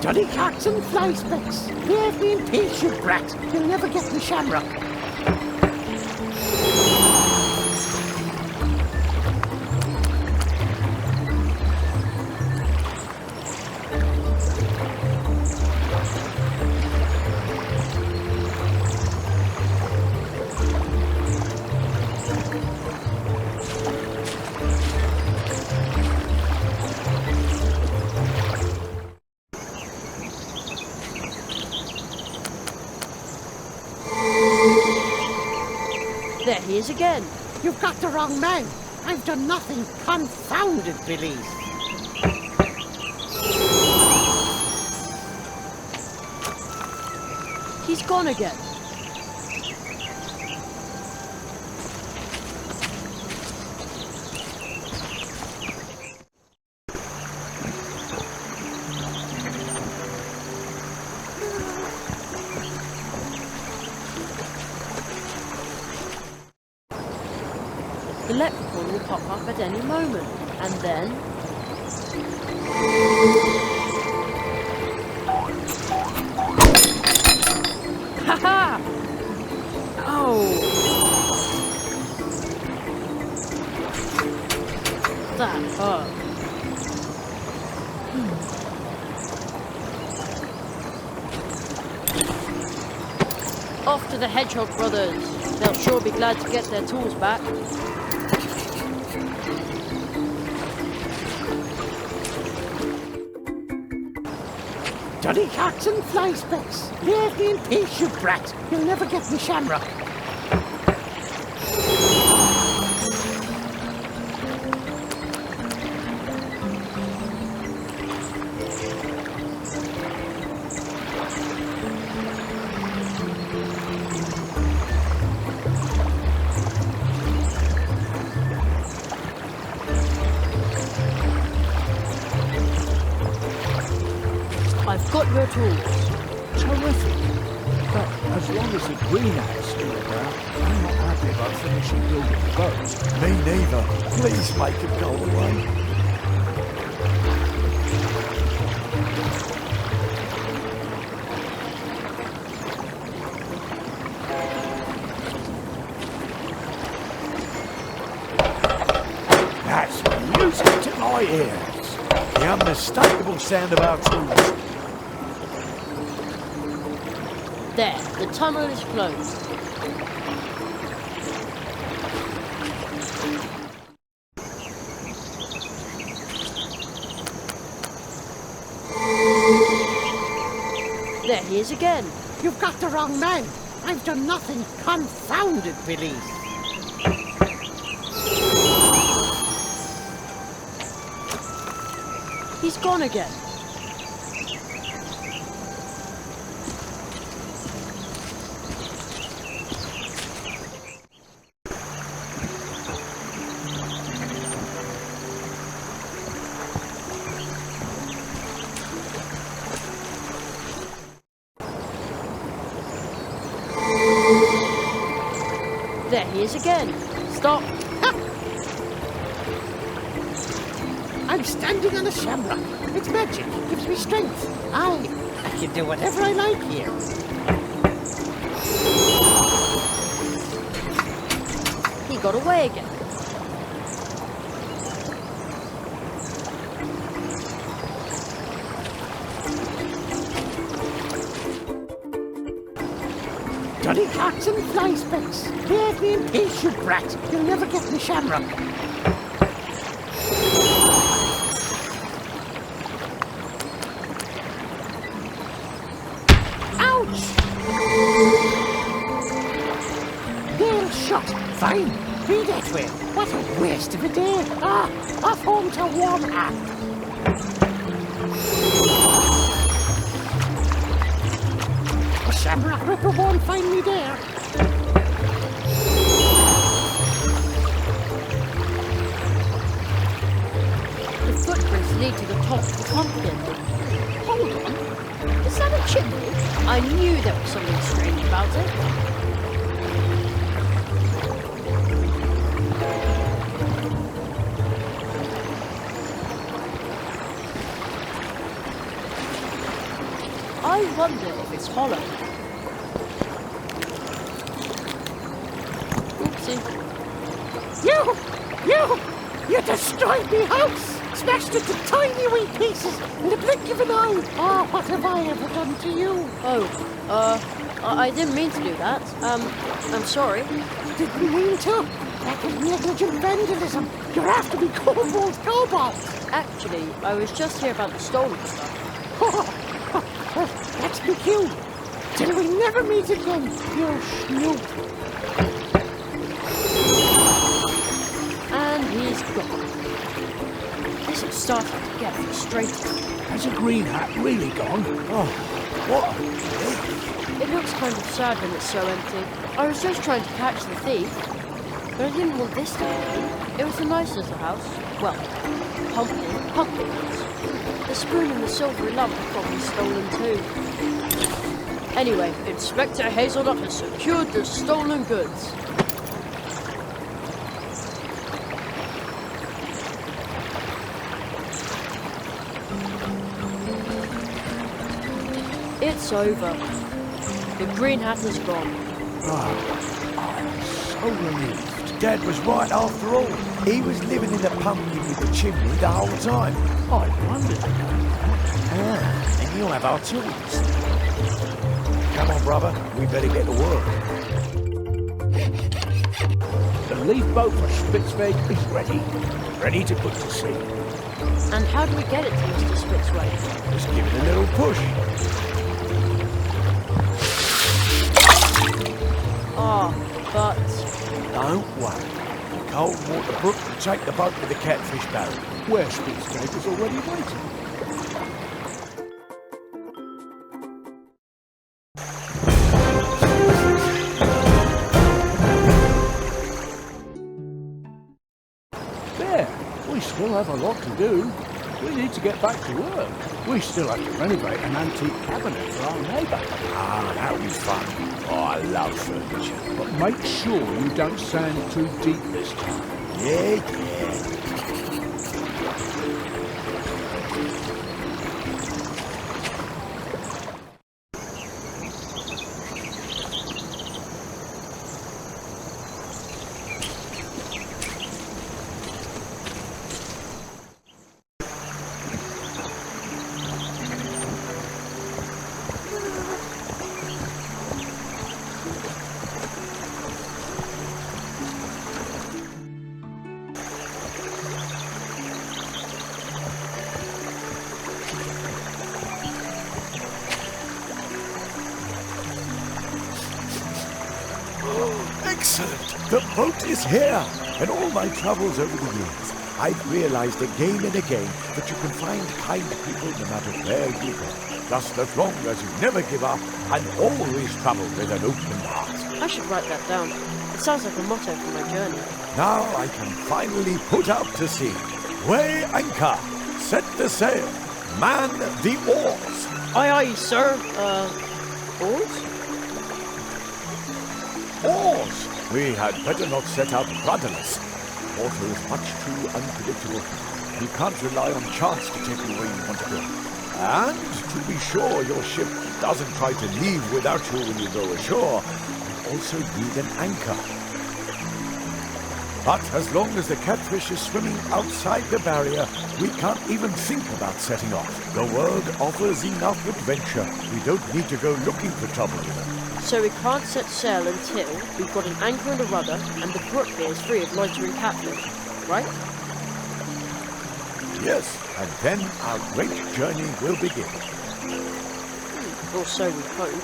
Johnny cats and fly specks. Leave me in peace, you brat. You'll never get me shamrock. There he is again. You've got the wrong man. I've done nothing. Confounded Billy. He's gone again. The leprechaun will pop up at any moment, and then... Ha-ha! Oh! That hurt. Off to the Hedgehog brothers. They'll sure be glad to get their tools back. Johnny cats and fly specks. Leave me in peace, you brat. You'll never get me shamrock. I've got your tools. Terrific. But as long as the greenhouse is still about, I'm not happy about finishing building the boat. Me neither. Please make it go away. That's music to my ears. The unmistakable sound of our tools. There, the tunnel is closed. There he is again. You've got the wrong man. I've done nothing. Confounded Billy. He's gone again. There he is again. Stop. I'm standing on a shamrock. It's magic. It gives me strength. I can do whatever I like here. He got away again. Johnny cats and fly specks. Leave me in peace, you brat. You'll never get me shamrock. Ouch! Nail shot. Fine. Be that way. What a waste of a day. Off home to warm up. The shamrock ripper won't find me there. lead to the top of the pumpkin. Hold on. Is that a chimney? I knew there was something strange about it. I wonder if it's hollow. Oopsie. You destroyed me house! Smashed it to tiny wee pieces in the blink of an eye! Oh, what have I ever done to you? I didn't mean to do that. I'm sorry. Didn't mean to? That was negligent vandalism. You're after me cold cobalt! Actually, I was just here about the stolen stuff. Well, that's me cue. Till we never meet again, you snoop. And he's gone. This is starting to get frustrating. Has a green hat really gone? Oh, what? It looks kind of sad when it's so empty. I was just trying to catch the thief, but I didn't want this to happen. It was a nice little house. Well, pumpkin house. The spoon and the silvery lamp were probably stolen too. Anyway, Inspector Hazelnut has secured the stolen goods. It's over. The green hat is gone. Oh, I'm so relieved. Dad was right after all. He was living in the pumpkin with the chimney the whole time. I wondered about that. And you have our tools. Come on, brother. We better get to work. The leaf boat for Spitzweg is ready. Ready to put to sea. And how do we get it to Mr. Spitzweg? Just give it a little push. But... Don't worry. The cold water brook will take the boat to the catfish barrel, where Spitzweg is already waiting. There. We still have a lot to do. We need to get back to work. We still have to renovate an antique cabinet for our neighbour. Ah, that'll be fun. Oh, I love furniture. But make sure you don't sand too deep this time. Yeah. Excellent! The boat is here! In all my travels over the years, I've realized again and again that you can find kind people no matter where you go. Just as long as you never give up and always travel with an open heart. I should write that down. It sounds like a motto for my journey. Now I can finally put out to sea. Weigh anchor! Set the sail! Man the oars! Aye, aye, sir. Oars? Oars! We had better not set out rudderless. Water is much too unpredictable. You can't rely on chance to take you where you want to go. And to be sure your ship doesn't try to leave without you when you go ashore, you also need an anchor. But as long as the catfish is swimming outside the barrier, we can't even think about setting off. The world offers enough adventure. We don't need to go looking for trouble with it. So we can't set sail until we've got an anchor and a rudder and the brook here is free of loitering catfish, right? Yes, and then our great journey will begin. Or so we hope.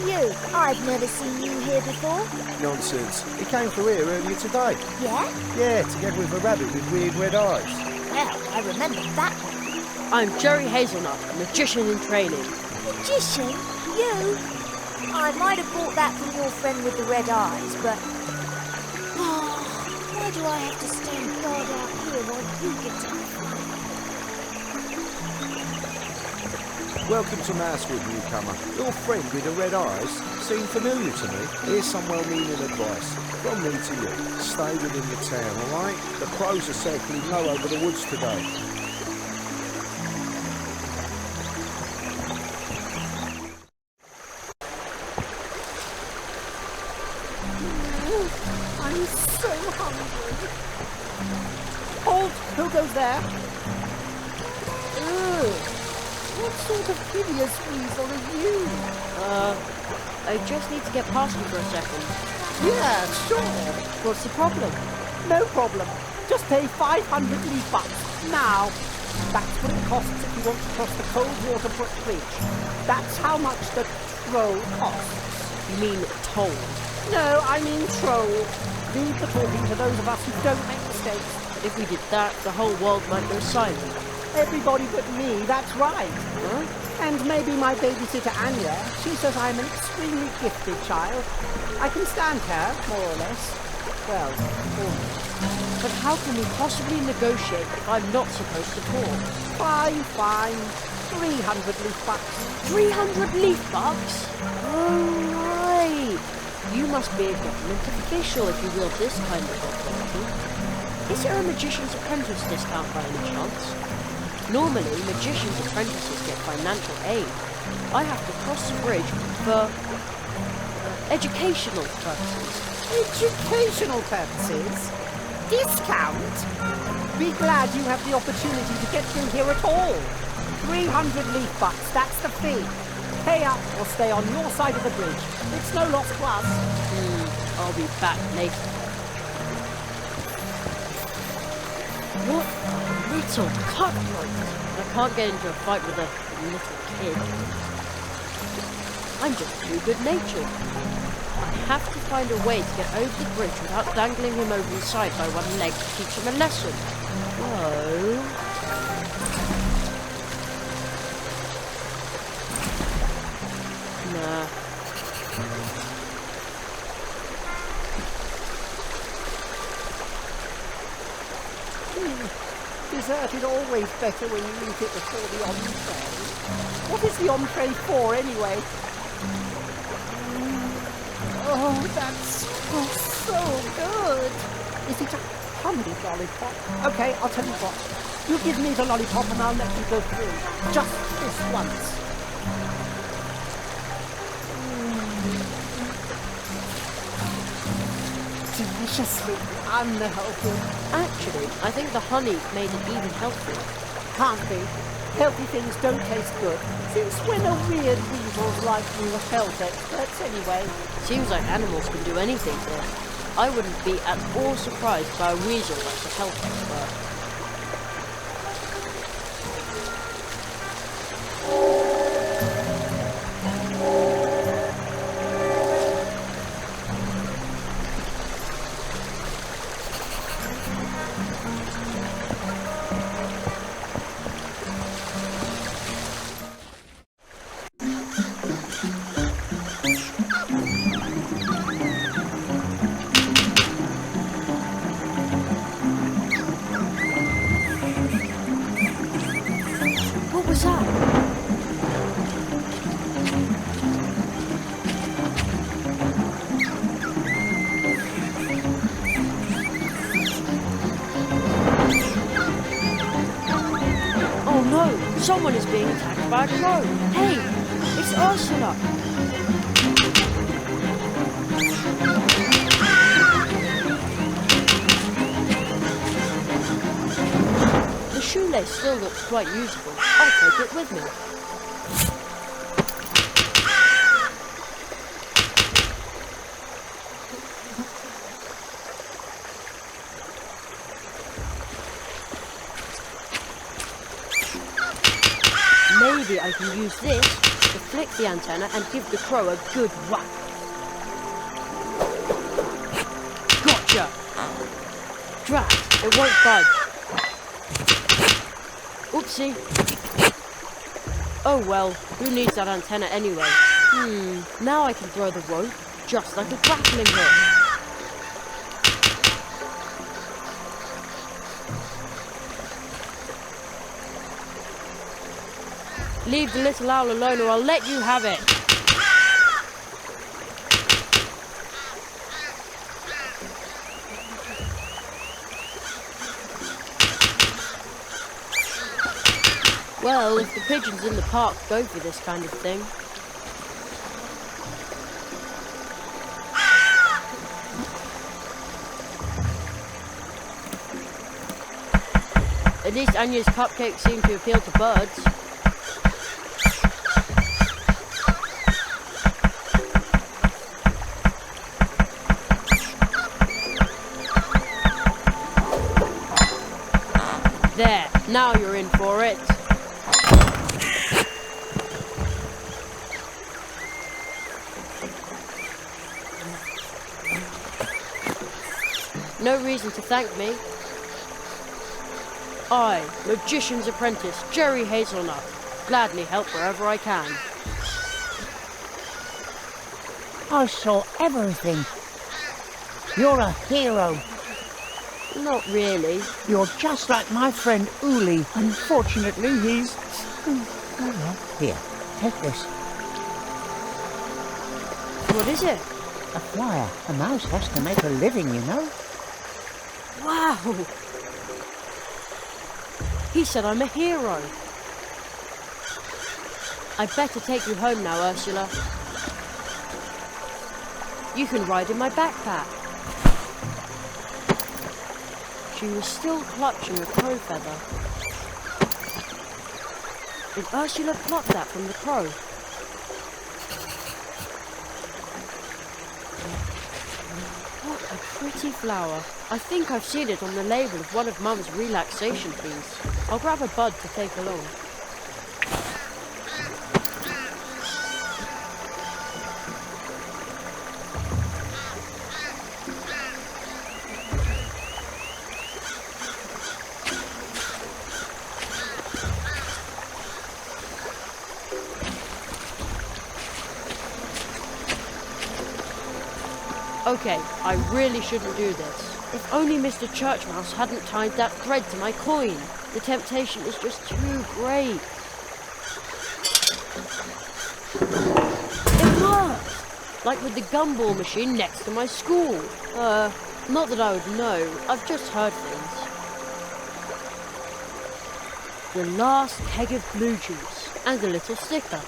you? I've never seen you here before. Nonsense. He came through here earlier today. Yeah? Yeah, together with a rabbit with weird red eyes. Well, I remember that one. I'm Jerry Hazelnut, magician in training. Magician? You? I might have bought that from your friend with the red eyes, but... why do I have to stand guard out here while you get to have fun? Welcome to Mousewood, newcomer. Your friend with the red eyes seemed familiar to me. Here's some well-meaning advice from me to you. Stay within the town, all right? The crows are circling low over the woods today. I'm so hungry. Halt! Who goes there? Ugh. What sort of hideous weasel are you? I just need to get past you for a second. Yeah, sure. What's the problem? No problem. Just pay 500 bucks now. That's what it costs if you want to cross the cold water bridge. That's how much the troll costs. You mean toll? No, I mean troll. Leave the talking to those of us who don't make mistakes. If we did that, the whole world might go silent. Everybody but me, that's right. Huh? And maybe my babysitter Anya. She says I'm an extremely gifted child. I can stand her, more or less. Well, almost. But how can we possibly negotiate if I'm not supposed to talk? Fine. 300 leaf bucks. 300 leaf bucks? Oh, right. You must be a government official if you wield this kind of authority. Is there a magician's apprentice discount by any chance? Normally, magician's apprentices get financial aid. I have to cross the bridge for educational purposes. Educational purposes? Discount? Be glad you have the opportunity to get through here at all. 300 leaf bucks, that's the fee. Pay up or stay on your side of the bridge. It's no loss to us. I'll be back later. What a little cutthroat. I can't get into a fight with a little kid. I'm just too good-natured. I have to find a way to get over the bridge without dangling him over the side by one leg to teach him a lesson. Whoa. Nah. Dessert is always better when you eat it before the entree. What is the entree for, anyway? Oh, that's so good. Is it a honey lollipop? Okay, I'll tell you what. You give me the lollipop and I'll let you go through. Just this once. Deliciously unhealthy. Actually, I think the honey made it even healthier. Can't be. Healthy things don't taste good. Since when are weird weasels like you health experts anyway? Seems like animals can do anything here. I wouldn't be at all surprised by a weasel that's a health expert. Someone is being attacked by a crow. Hey, it's Ursula. The shoelace still looks quite usable. I'll take it with me. Maybe Maybe I can use this to flick the antenna and give the crow a good whack. Gotcha! Drat, it won't budge. Oopsie. Oh well, who needs that antenna anyway? Now I can throw the rope just like a grappling hook. Leave the little owl alone or I'll let you have it. Well, if the pigeons in the park go for this kind of thing. At least Anya's cupcakes seem to appeal to birds. There, now you're in for it. No reason to thank me. I, Magician's Apprentice, Jerry Hazelnut, gladly help wherever I can. I saw everything. You're a hero. Not really. You're just like my friend Uli. Unfortunately, he's... Oh well. Here, take this. What is it? A flyer. A mouse has to make a living, you know. Wow! He said I'm a hero. I'd better take you home now, Ursula. You can ride in my backpack. She was still clutching a crow feather. Did Ursula pluck that from the crow? What a pretty flower. I think I've seen it on the label of one of Mum's relaxation teas. I'll grab a bud to take along. Okay, I really shouldn't do this. If only Mr. Churchmouse hadn't tied that thread to my coin. The temptation is just too great. It worked! Like with the gumball machine next to my school. Not that I would know. I've just heard things. The last keg of blue juice. And a little sticker.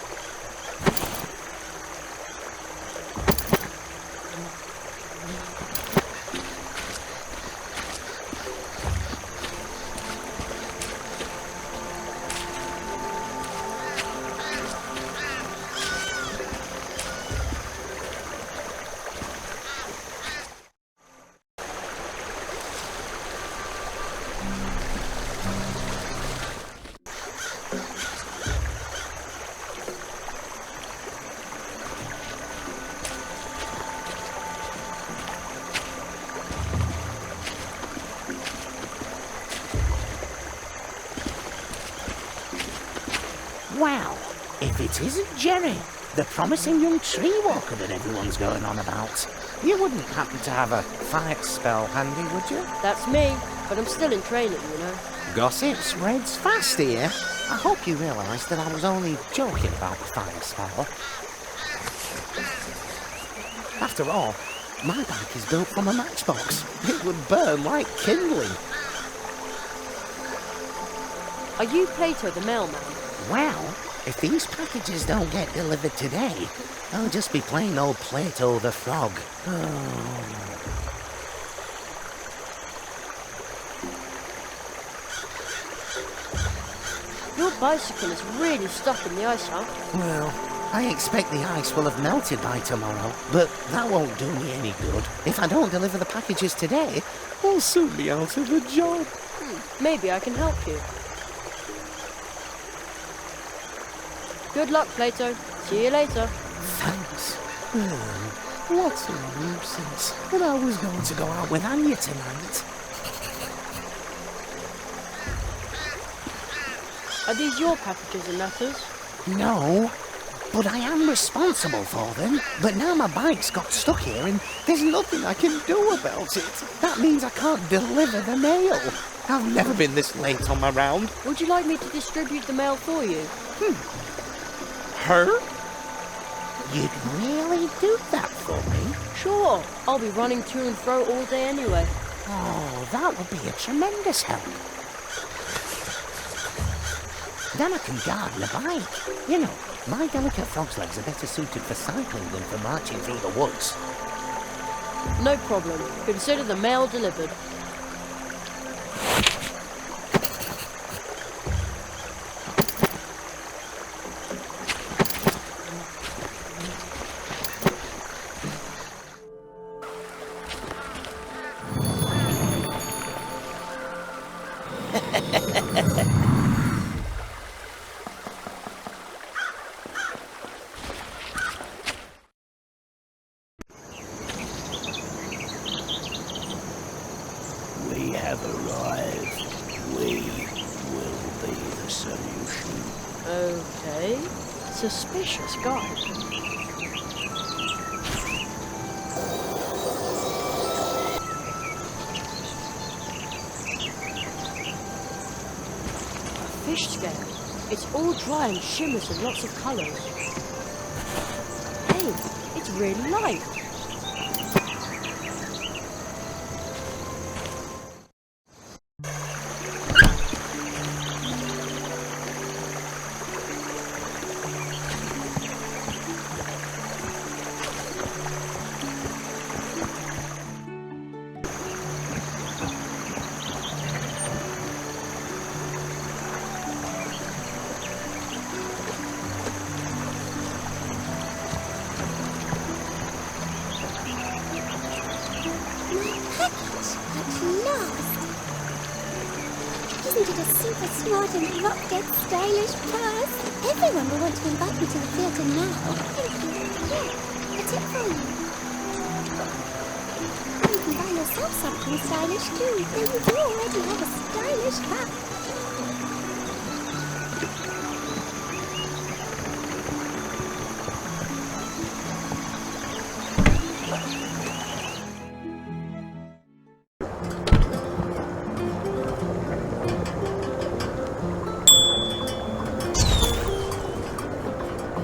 Wow, if it isn't Jerry, the promising young tree walker that everyone's going on about. You wouldn't happen to have a fire spell handy, would you? That's me, but I'm still in training, you know. Gossip spreads fast here. I hope you realise that I was only joking about the fire spell. After all, my bike is built from a matchbox. It would burn like kindling. Are you Plato the mailman? Well, if these packages don't get delivered today, I'll just be plain old Plato the frog. Your bicycle is really stuck in the ice, huh? Well, I expect the ice will have melted by tomorrow, but that won't do me any good. If I don't deliver the packages today, I'll soon be out of a job. Maybe I can help you. Good luck, Plato. See you later. Thanks. What a nuisance. And I was going to go out with Anya tonight. Are these your packages and letters? No, but I am responsible for them. But now my bike's got stuck here and there's nothing I can do about it. That means I can't deliver the mail. I've never been this late on my round. Would you like me to distribute the mail for you? Her? You'd really do that for me? Sure. I'll be running to and fro all day anyway. Oh, that would be a tremendous help. Then I can garden a bike. You know, my delicate frog's legs are better suited for cycling than for marching through the woods. No problem. Consider the mail delivered. We have arrived. We will be the solution. Okay. Suspicious guy. A fish scale. It's all dry and shimmers in lots of colours. Hey, it's really light. Isn't it a super smart and drop-dead stylish purse? Everyone will want to invite me to the theatre now. Thank you. Here, a tip for you. You can buy yourself something stylish too, though you do already have a stylish hat.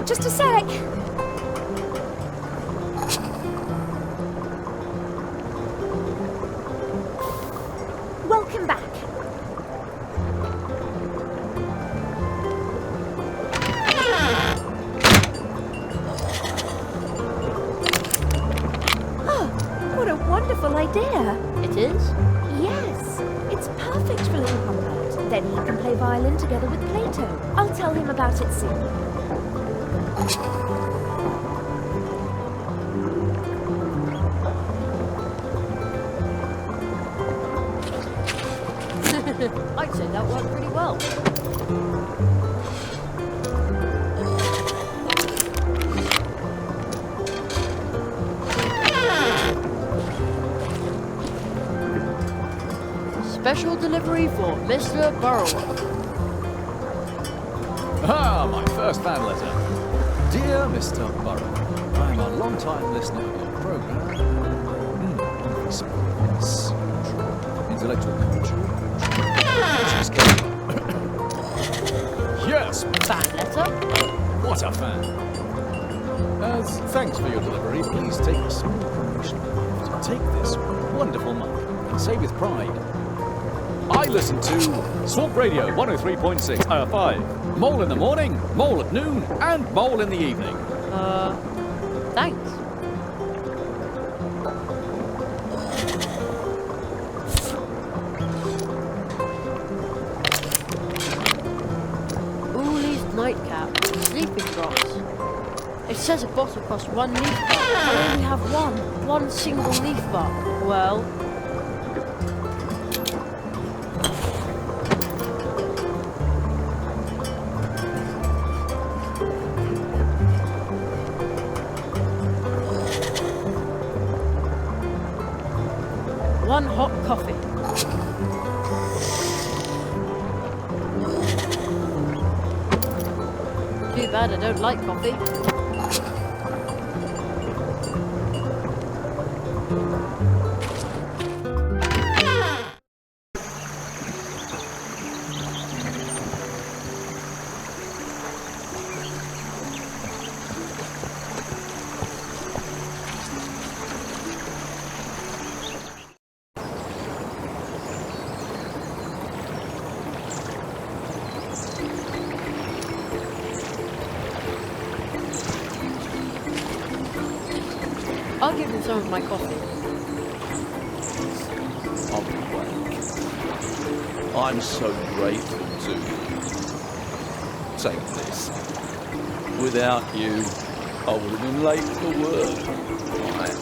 Just a sec. Welcome back. Oh, what a wonderful idea. It is? Yes, it's perfect for little Humbert. Then he can play violin together with Plato. I'll tell him about it soon. I'd say that worked pretty well. Special delivery for Mr. Burrower. Ah, my first fan letter. Dear Mr. Burrow, I am a long-time listener of your program. Experience, intellectual culture. Yes! Fan letter? What a fan! As thanks for your delivery, please take a small promotion to take this wonderful mug and say with pride, I listen to Swamp Radio 103.5. Mole in the morning, mole at noon, and mole in the evening. Thanks. Nightcap, sleeping drops. It says a bottle costs 1 leaf bar. I only have one single leaf bar. Well, one hot coffee. Too bad I don't like coffee. I'll give him some of my coffee. I'm awake. I'm so grateful to you. Take this. Without you, I would have been late for work. Right.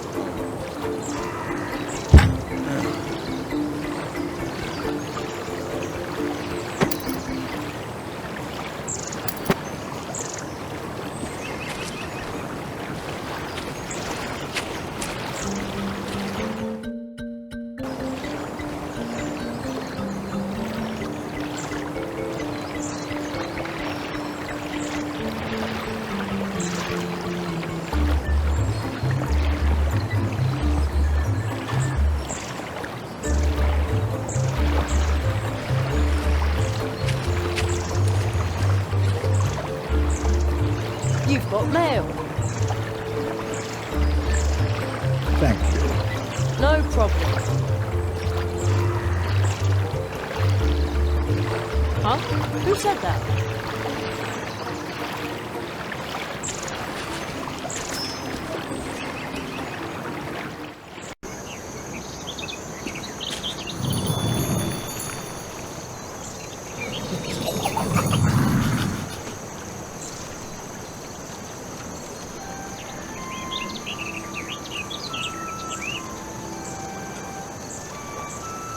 You've got mail. Thank you. No problem. Huh? Who said that?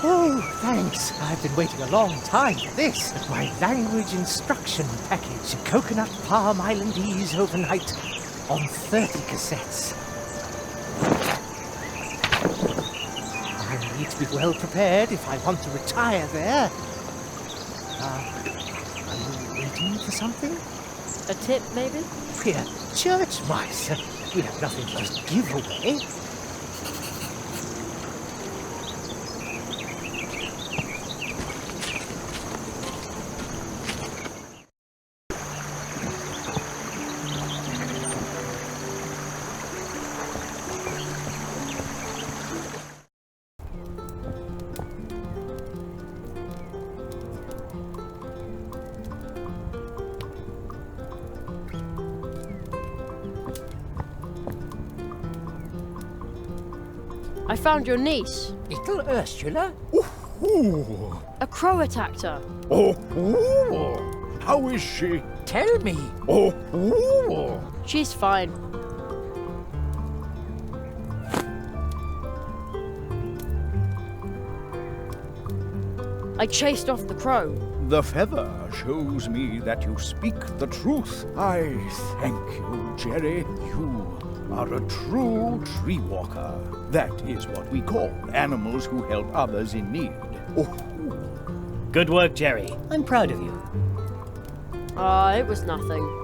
Oh, thanks. I've been waiting a long time for this. My language instruction package. Coconut Palm Islandese overnight on 30 cassettes. I need to be well prepared if I want to retire there. Are you waiting for something? A tip, maybe? We're church mice. We have nothing to give away. I found your niece. Little Ursula? Ooh. A crow attacked her. Oh, ooh. How is she? Tell me. Oh, ooh. She's fine. I chased off the crow. The feather shows me that you speak the truth. I thank you, Jerry. You are a true tree walker. That is what we call animals who help others in need. Oh. Good work, Jerry. I'm proud of you. It was nothing.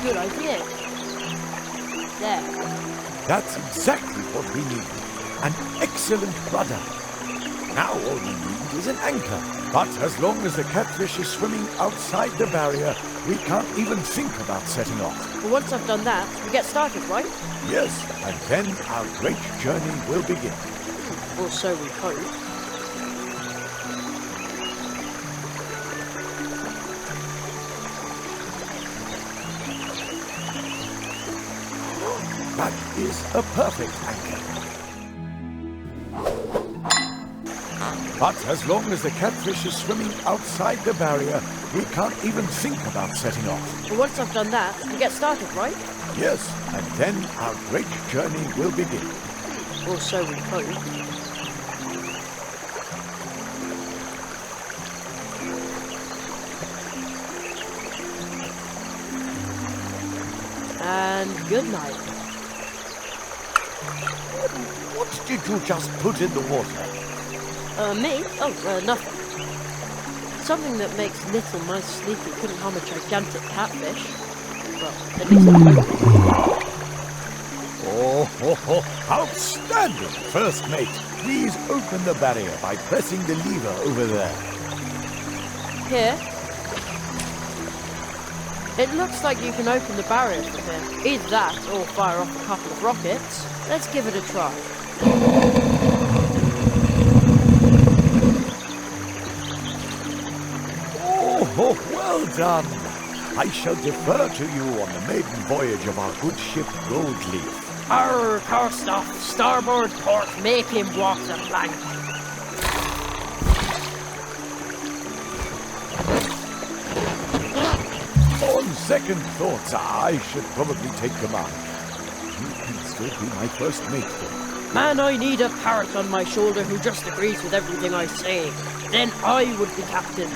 Good idea. There. That's exactly what we need. An excellent rudder. Now all we need is an anchor. But as long as the catfish is swimming outside the barrier, we can't even think about setting off. Well, once I've done that, we get started, right? Yes, and then our great journey will begin. Or so we hope. But is a perfect anchor. But as long as the catfish is swimming outside the barrier, we can't even think about setting off. But once I've done that, we get started, right? Yes, and then our great journey will begin. Or so we hope. And good night. What did you just put in the water? Me? Oh, nothing. Something that makes little Mice Sleepy couldn't harm a gigantic catfish. Well, at least I hope. Oh, outstanding! First mate, please open the barrier by pressing the lever over there. Here? It looks like you can open the barrier from here. Either that, or fire off a couple of rockets. Let's give it a try. Oh, well done! I shall defer to you on the maiden voyage of our good ship Goldleaf. Arr, cast off, starboard port, make him walk the plank. On second thoughts, I should probably take command. You can still be my first mate, though. Man, I need a parrot on my shoulder who just agrees with everything I say. Then I would be captain.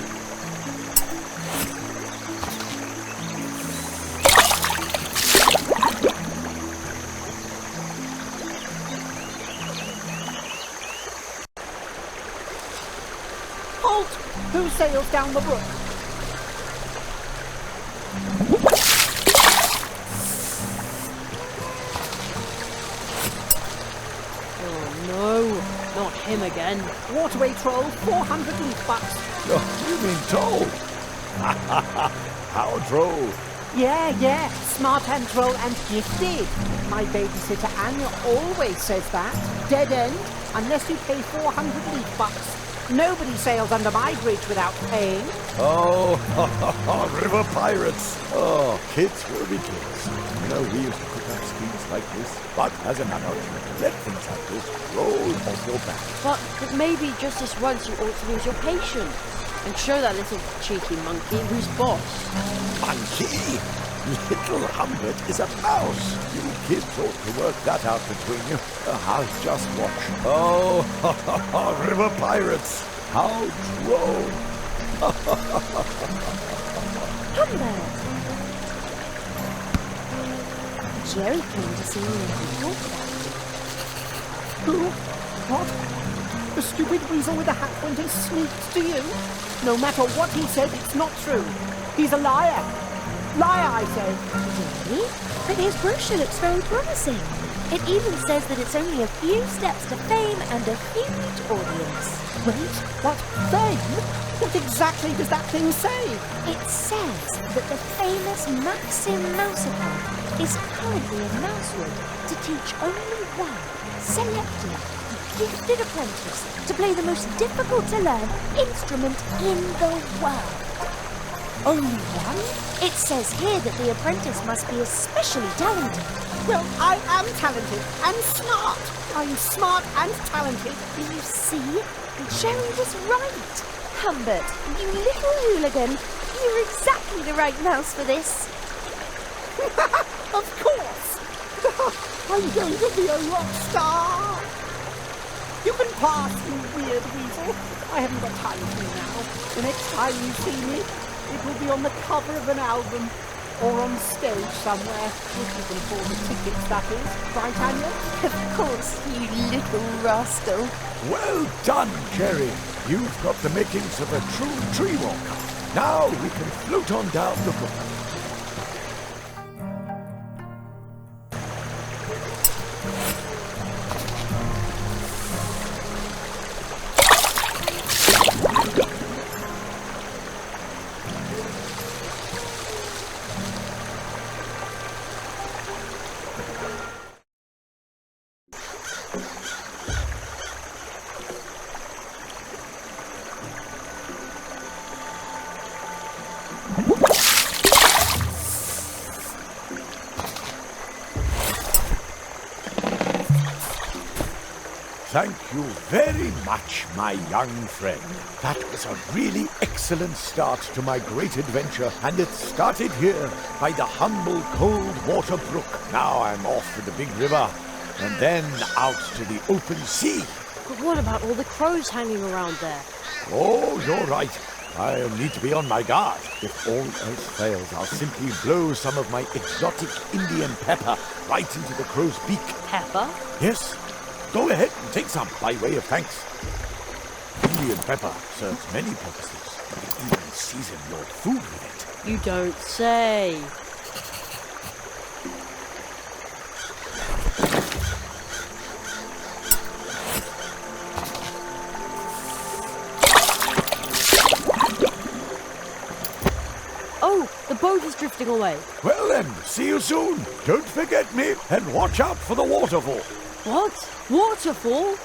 Halt! Who sails down the brook? Oh no, not him again. Waterway troll, 400 leaf bucks. Oh, you mean troll? How droll. Yeah, smart and troll and gifted. My babysitter Anya always says that. Dead end, unless you pay 400 leaf bucks. Nobody sails under my bridge without paying. Oh, river pirates. Oh, kids will be kids. You know, we used to put up schemes like this. But as an adult, let things like this roll off your back. But maybe just this once you ought to lose your patience. And show that little cheeky monkey who's boss. Monkey? Little Humbert is a mouse. You kids ought to work that out between you. I'll just watch. Oh, river pirates. How droll. Humbert! Jerry came to see me and talk about you. Who? What? The stupid weasel with the hat went and sneaked to you? No matter what he said, it's not true. He's a liar. Liar, I say. Really? But his brochure looks very promising. It even says that it's only a few steps to fame and a huge audience. Wait, what? Fame? What exactly does that thing say? It says that the famous Maxim Mouseupon is currently in Mousewood to teach only one selected, gifted apprentice to play the most difficult to learn instrument in the world. Only one? It says here that the apprentice must be especially talented. Well, I am talented and smart. I'm smart and talented. You see? Jerry was right. Humbert, you little hooligan. You're exactly the right mouse for this. Of course. I'm going to be a rock star. You can pass, you weird weasel. I haven't got time for you now. The next time you see me, it will be on the cover of an album, or on stage somewhere, if you can afford the tickets, that is. Right, Anya? Of course, you little rascal. Well done, Jerry. You've got the makings of a true tree walker. Now we can float on down the brook. Thank you very much, my young friend. That was a really excellent start to my great adventure, and it started here by the humble cold water brook. Now I'm off to the big river, and then out to the open sea. But what about all the crows hanging around there? Oh, you're right. I'll need to be on my guard. If all else fails, I'll simply blow some of my exotic Indian pepper right into the crow's beak. Pepper? Yes. Go ahead and take some by way of thanks. Indian pepper serves many purposes. You can even season your food with it. You don't say. Oh, the boat is drifting away. Well then, see you soon. Don't forget me, and watch out for the waterfall. What? Waterfall?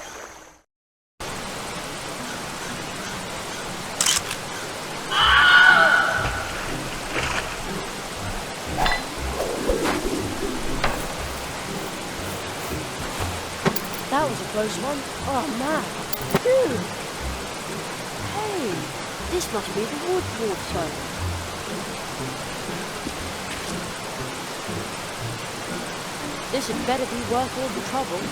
That was a close one. Oh man. Phew. Hey, this must be the wood water. This had better be worth all the trouble.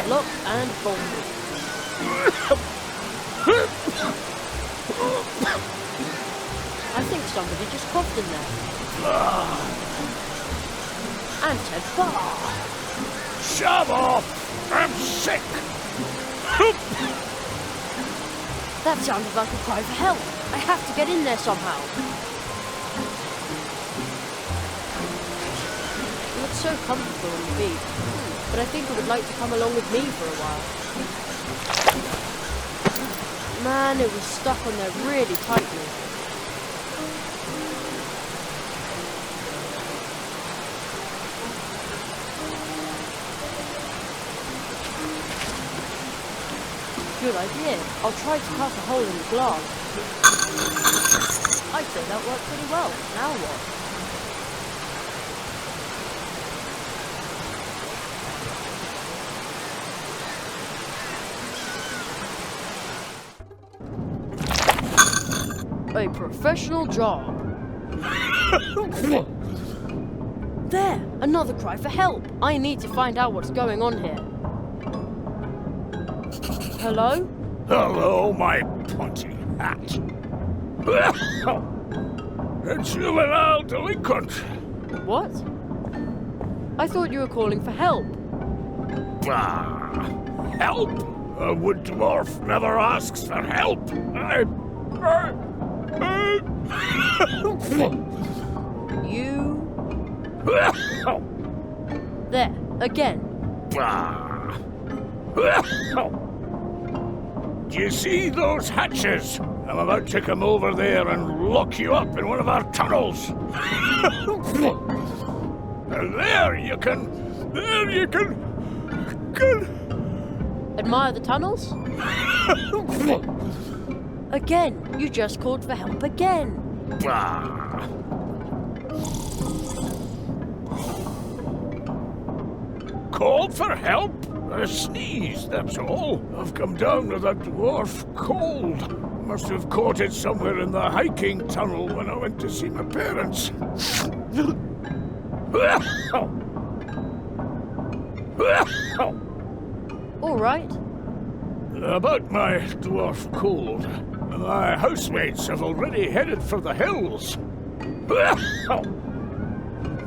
Lock and bolt. I think somebody just coughed in there. And said bah. Shove off! I'm sick! That sounded like a cry for help. I have to get in there somehow. It's so comfortable on the beach, but I think I would like to come along with me for a while. Man, it was stuck on there really tightly. Good idea. I'll try to cut a hole in the glass. I'd say that worked pretty well. Now what? A professional job. There! Another cry for help! I need to find out what's going on here. Hello? Hello, my pointy hat. A juvenile delinquent. What? I thought you were calling for help. Bah! Help? A wood dwarf never asks for help. You... There, again. Do you see those hatches? I'm about to come over there and lock you up in one of our tunnels. And there you can... Admire the tunnels? Again, you just called for help again. Called for help? A sneeze, that's all. I've come down with a dwarf cold. Must have caught it somewhere in the hiking tunnel when I went to see my parents. All right. About my dwarf cold. My housemates have already headed for the hills.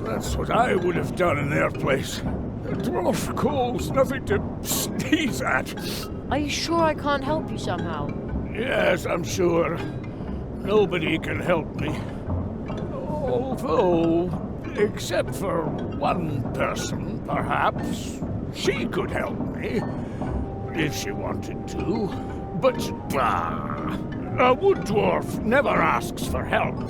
That's what I would have done in their place. A dwarf cold's nothing to sneeze at. Are you sure I can't help you somehow? Yes, I'm sure. Nobody can help me. Although, except for one person, perhaps, she could help me. If she wanted to. But, bah! A wood dwarf never asks for help.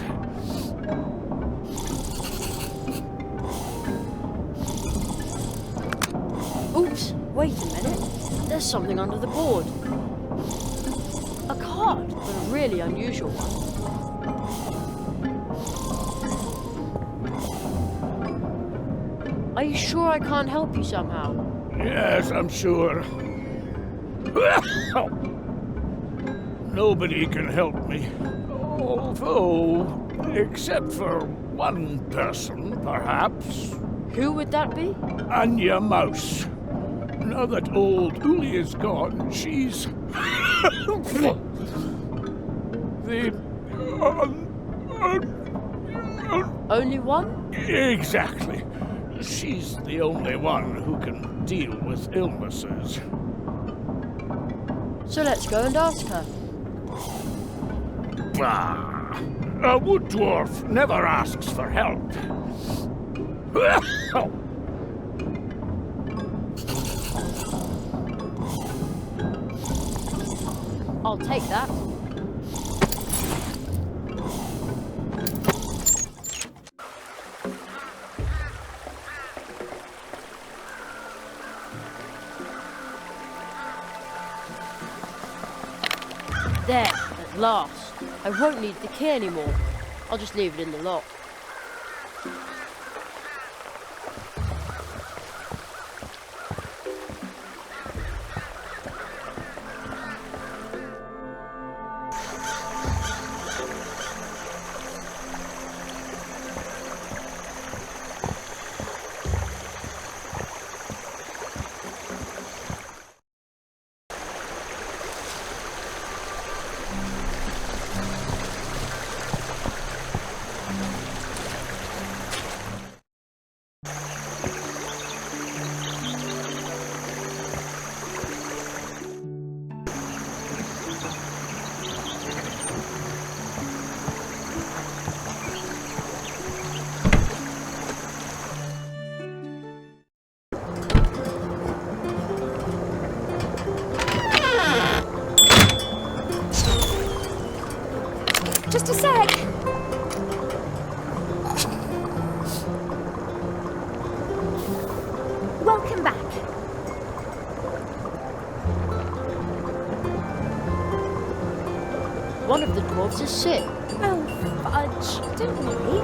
Oops, wait a minute. There's something under the board. A card, but a really unusual one. I Are you sure I can't help you somehow? Yes, I'm sure. Nobody can help me. Although, except for one person, perhaps. Who would that be? Anya Mouse. Now that old Uli is gone, she's... Only one? Exactly. She's the only one who can deal with illnesses. So let's go and ask her. Bah! A wood dwarf never asks for help. I'll take that. There, at last. I won't need the key anymore. I'll just leave it in the lock. Just a sec. Welcome back. One of the dwarves is sick. Oh, fudge. Don't worry.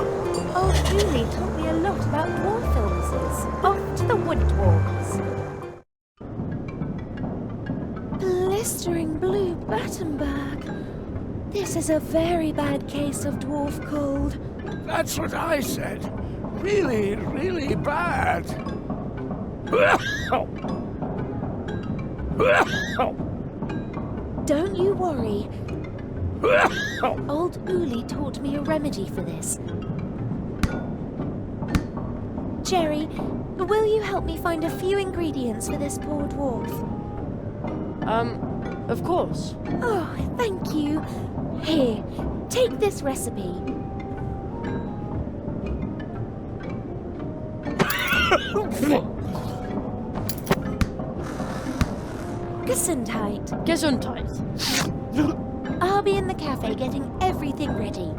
Old Uli taught me a lot about dwarf illnesses. Off to the wood dwarves. Blistering blue Battenberg. This is a very bad case of dwarf cold. That's what I said. Really, really bad. Don't you worry. Old Uli taught me a remedy for this. Jerry, will you help me find a few ingredients for this poor dwarf? Of course. Oh, thank you. Here, take this recipe. Gesundheit. Gesundheit. I'll be in the cafe getting everything ready.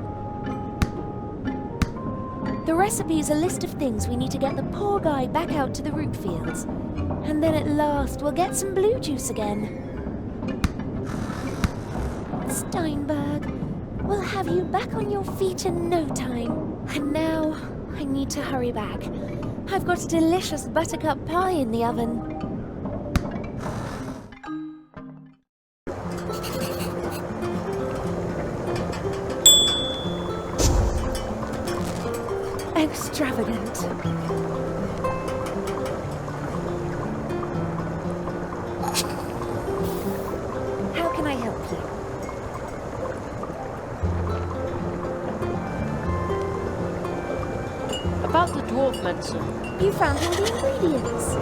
The recipe is a list of things we need to get the poor guy back out to the root fields. And then at last we'll get some blue juice again. Steinberg, we'll have you back on your feet in no time. And now, I need to hurry back. I've got a delicious buttercup pie in the oven. Extravagant. How can I help you? About the dwarf medicine. You found all the ingredients.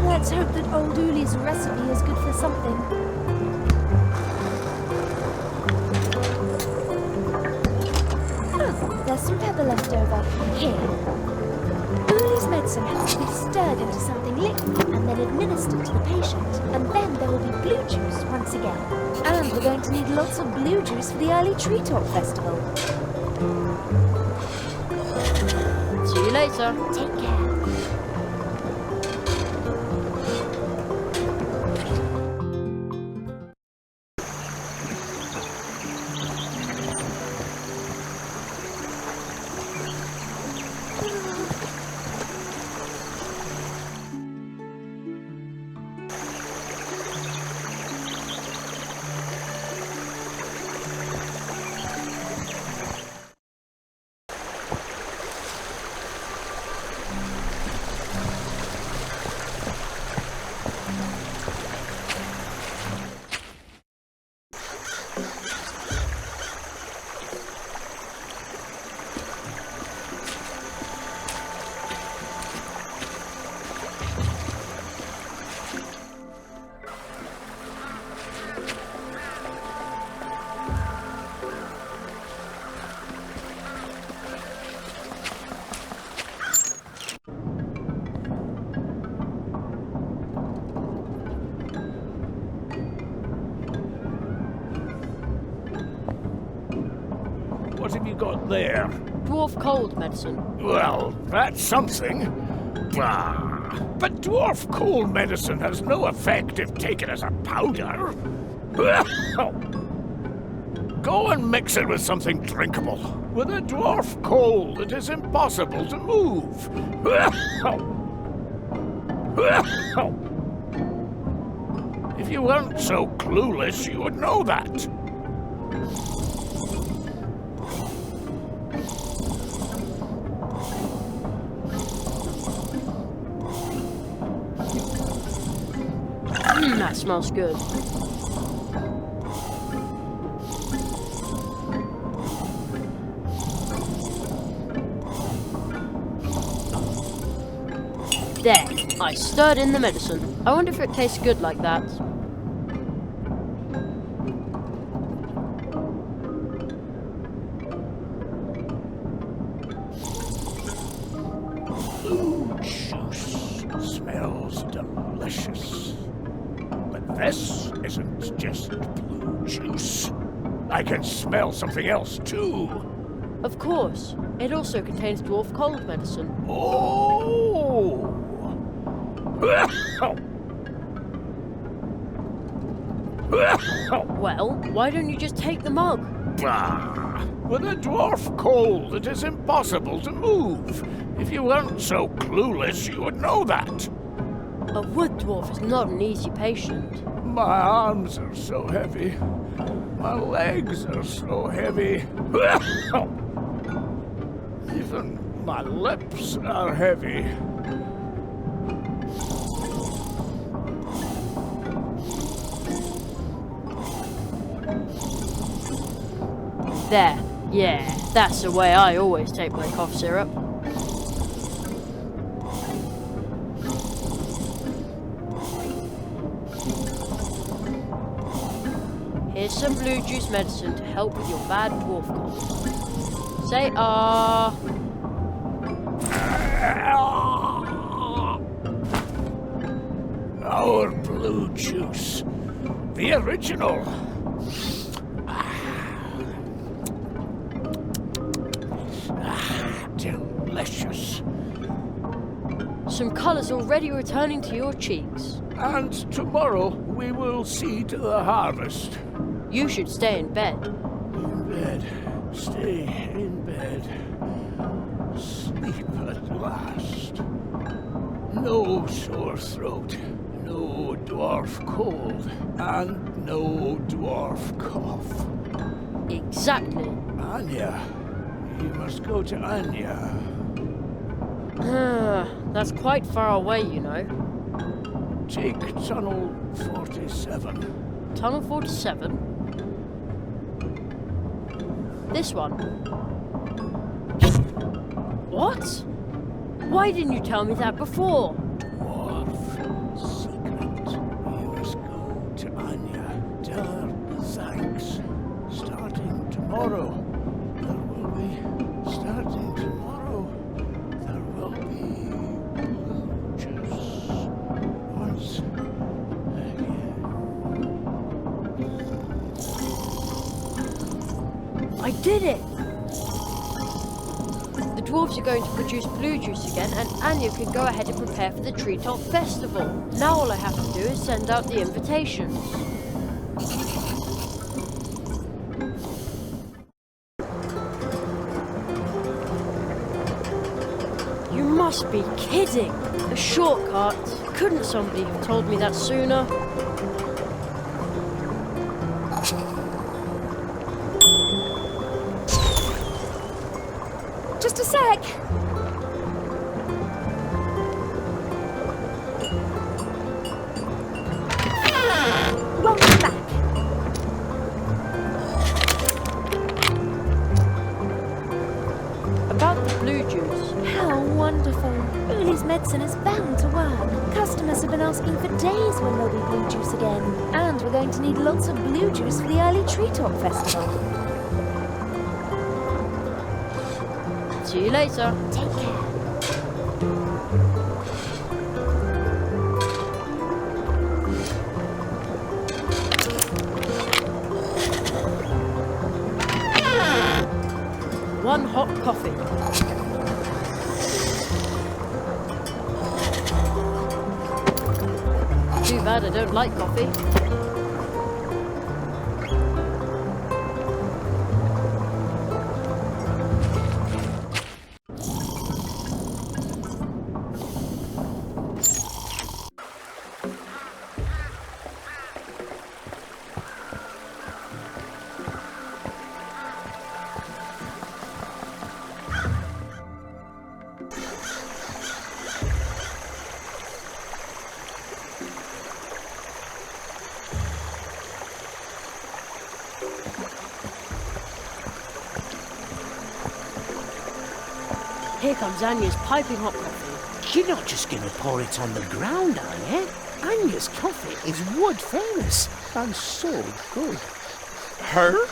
Let's hope that old Uli's recipe is good for something. Oh, there's some pepper left over. Here. Uli's medicine has to be stirred into something liquid and then administered to the patient. And then there will be blue juice once again. And we're going to need lots of blue juice for the early treetop festival. See you later. Take care. What have you got there? Dwarf cold medicine. Well, that's something. But dwarf cold medicine has no effect if taken as a powder. Go and mix it with something drinkable. With a dwarf cold, it is impossible to move. If you weren't so clueless, you would know that. That smells good. There, I stirred in the medicine. I wonder if it tastes good like that. Blue juice smells delicious. But this isn't just blue juice. I can smell something else too. Of course. It also contains dwarf cold medicine. Oh! Well, why don't you just take the mug? With a dwarf cold, it is impossible to move. If you weren't so clueless, you would know that. A wood dwarf is not an easy patient. My arms are so heavy. My legs are so heavy. Even my lips are heavy. There. Yeah, that's the way I always take my cough syrup. Here's some blue juice medicine to help with your bad dwarf cold. Say ah. Our blue juice. The original. Delicious. Some colours already returning to your cheeks. And tomorrow we will see to the harvest. You should stay in bed. In bed. Stay in bed. Sleep at last. No sore throat. No dwarf cold. And no dwarf cough. Exactly. Anya. You must go to Anya. That's quite far away, you know. Take Tunnel 47. Tunnel 47? This one. What? Why didn't you tell me that before? Dwarf secret. You must go to Anya. Tell her thanks. Starting tomorrow. Starting tomorrow, there will be blue juice once again. I did it! The dwarves are going to produce blue juice again, and Anya can go ahead and prepare for the Treetop Festival. Now all I have to do is send out the invitations. You must be kidding! A shortcut! Couldn't somebody have told me that sooner? Just a sec. Welcome back. About the blue juice. How wonderful. Uli's medicine is bound to work. Customers have been asking for days when there'll be blue juice again. And we're going to need lots of blue juice for the early Treetop Festival. See you later. Take care. one hot coffee. Too bad I don't like coffee. Here comes Anya's piping hot coffee. You're not just going to pour it on the ground, are you? Anya's coffee is wood famous and so good. Her?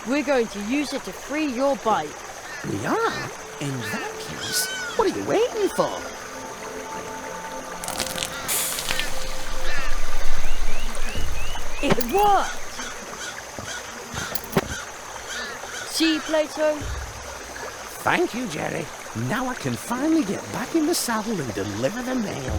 We're going to use it to free your bike. We are? In that case, what are you waiting for? It worked! See, Plato? Thank you, Jerry. Now I can finally get back in the saddle and deliver the mail.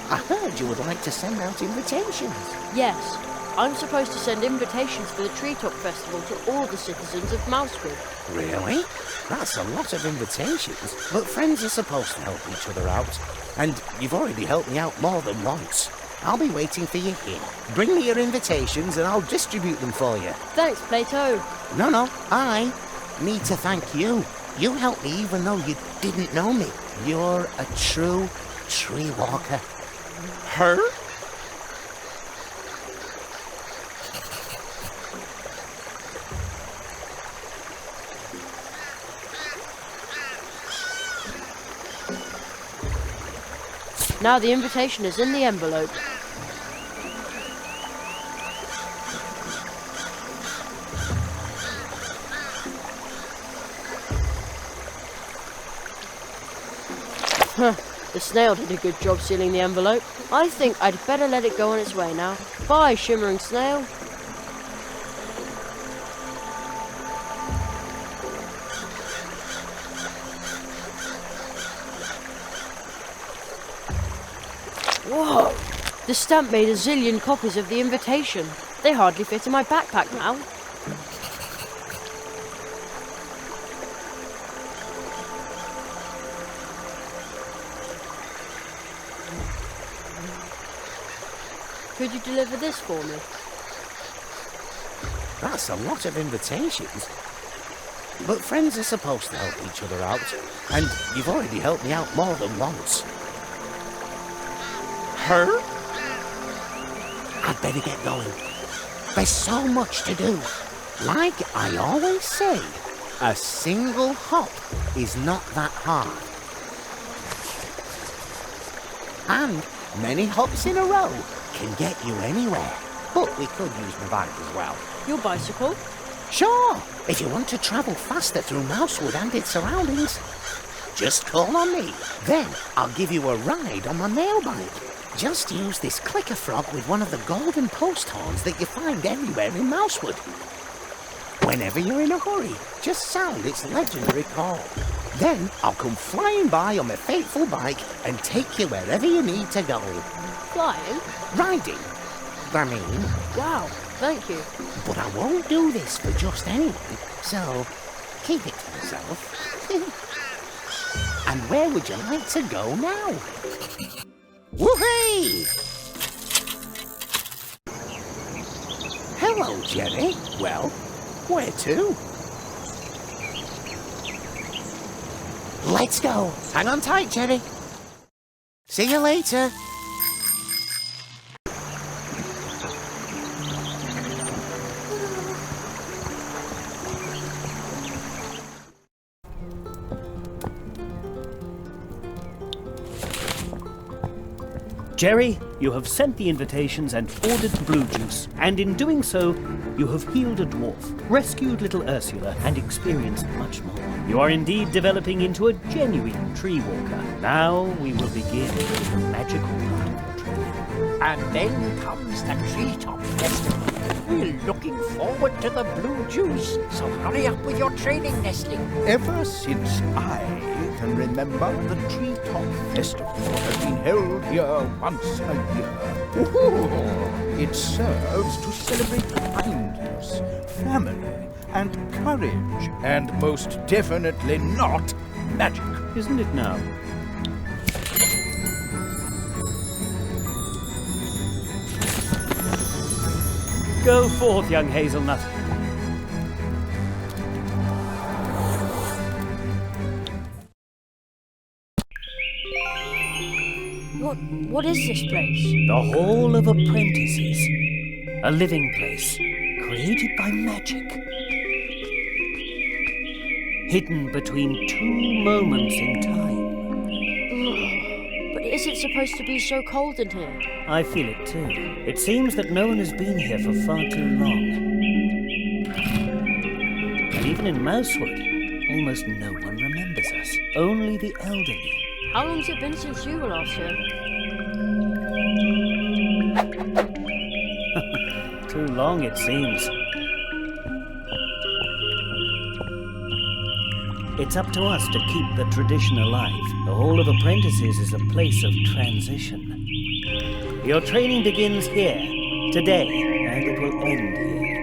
I heard you would like to send out invitations. Yes. I'm supposed to send invitations for the Treetop Festival to all the citizens of Mousewood. Really? That's a lot of invitations. But friends are supposed to help each other out. And you've already helped me out more than once. I'll be waiting for you here. Bring me your invitations and I'll distribute them for you. Thanks, Plato. No, I need to thank you. You helped me even though you didn't know me. You're a true tree walker. Her? Now the invitation is in the envelope. The snail did a good job sealing the envelope. I think I'd better let it go on its way now. Bye, shimmering snail. Whoa! The stamp made a zillion copies of the invitation. They hardly fit in my backpack now. Could you deliver this for me? That's a lot of invitations. But friends are supposed to help each other out. And you've already helped me out more than once. Her? I'd better get going. There's so much to do. Like I always say, a single hop is not that hard. And many hops in a row can get you anywhere. But we could use my bike as well. Your bicycle? Sure, if you want to travel faster through Mousewood and its surroundings. Just call on me. Then I'll give you a ride on my mail bike. Just use this clicker frog with one of the golden post horns that you find everywhere in Mousewood. Whenever you're in a hurry, just sound its legendary call. Then I'll come flying by on my fateful bike and take you wherever you need to go. Flying? Riding, I mean. Wow, thank you. But I won't do this for just anyone, so keep it to yourself. And where would you like to go now? Woohoo! Hello, Jenny. Well, where to? Let's go. Hang on tight, Jenny. See you later. Jerry, you have sent the invitations and ordered blue juice, and in doing so, you have healed a dwarf, rescued little Ursula, and experienced much more. You are indeed developing into a genuine tree walker. Now we will begin the magical part of your training. And then comes the Treetop Festival. We're looking forward to the blue juice, so hurry up with your training, Nestling. Ever since I can remember, the treetop festival has been held here once a year. Ooh, it serves to celebrate kindness, family, and courage, and most definitely not magic. Isn't it now? Go forth, young hazelnut. What is this place? The Hall of Apprentices. A living place, created by magic. Hidden between two moments in time. But is it supposed to be so cold in here? I feel it too. It seems that no one has been here for far too long. And even in Mousewood, almost no one remembers us. Only the elderly. How long's it been since you were last here? Too long, it seems. It's up to us to keep the tradition alive. The Hall of Apprentices is a place of transition. Your training begins here, today, and it will end here.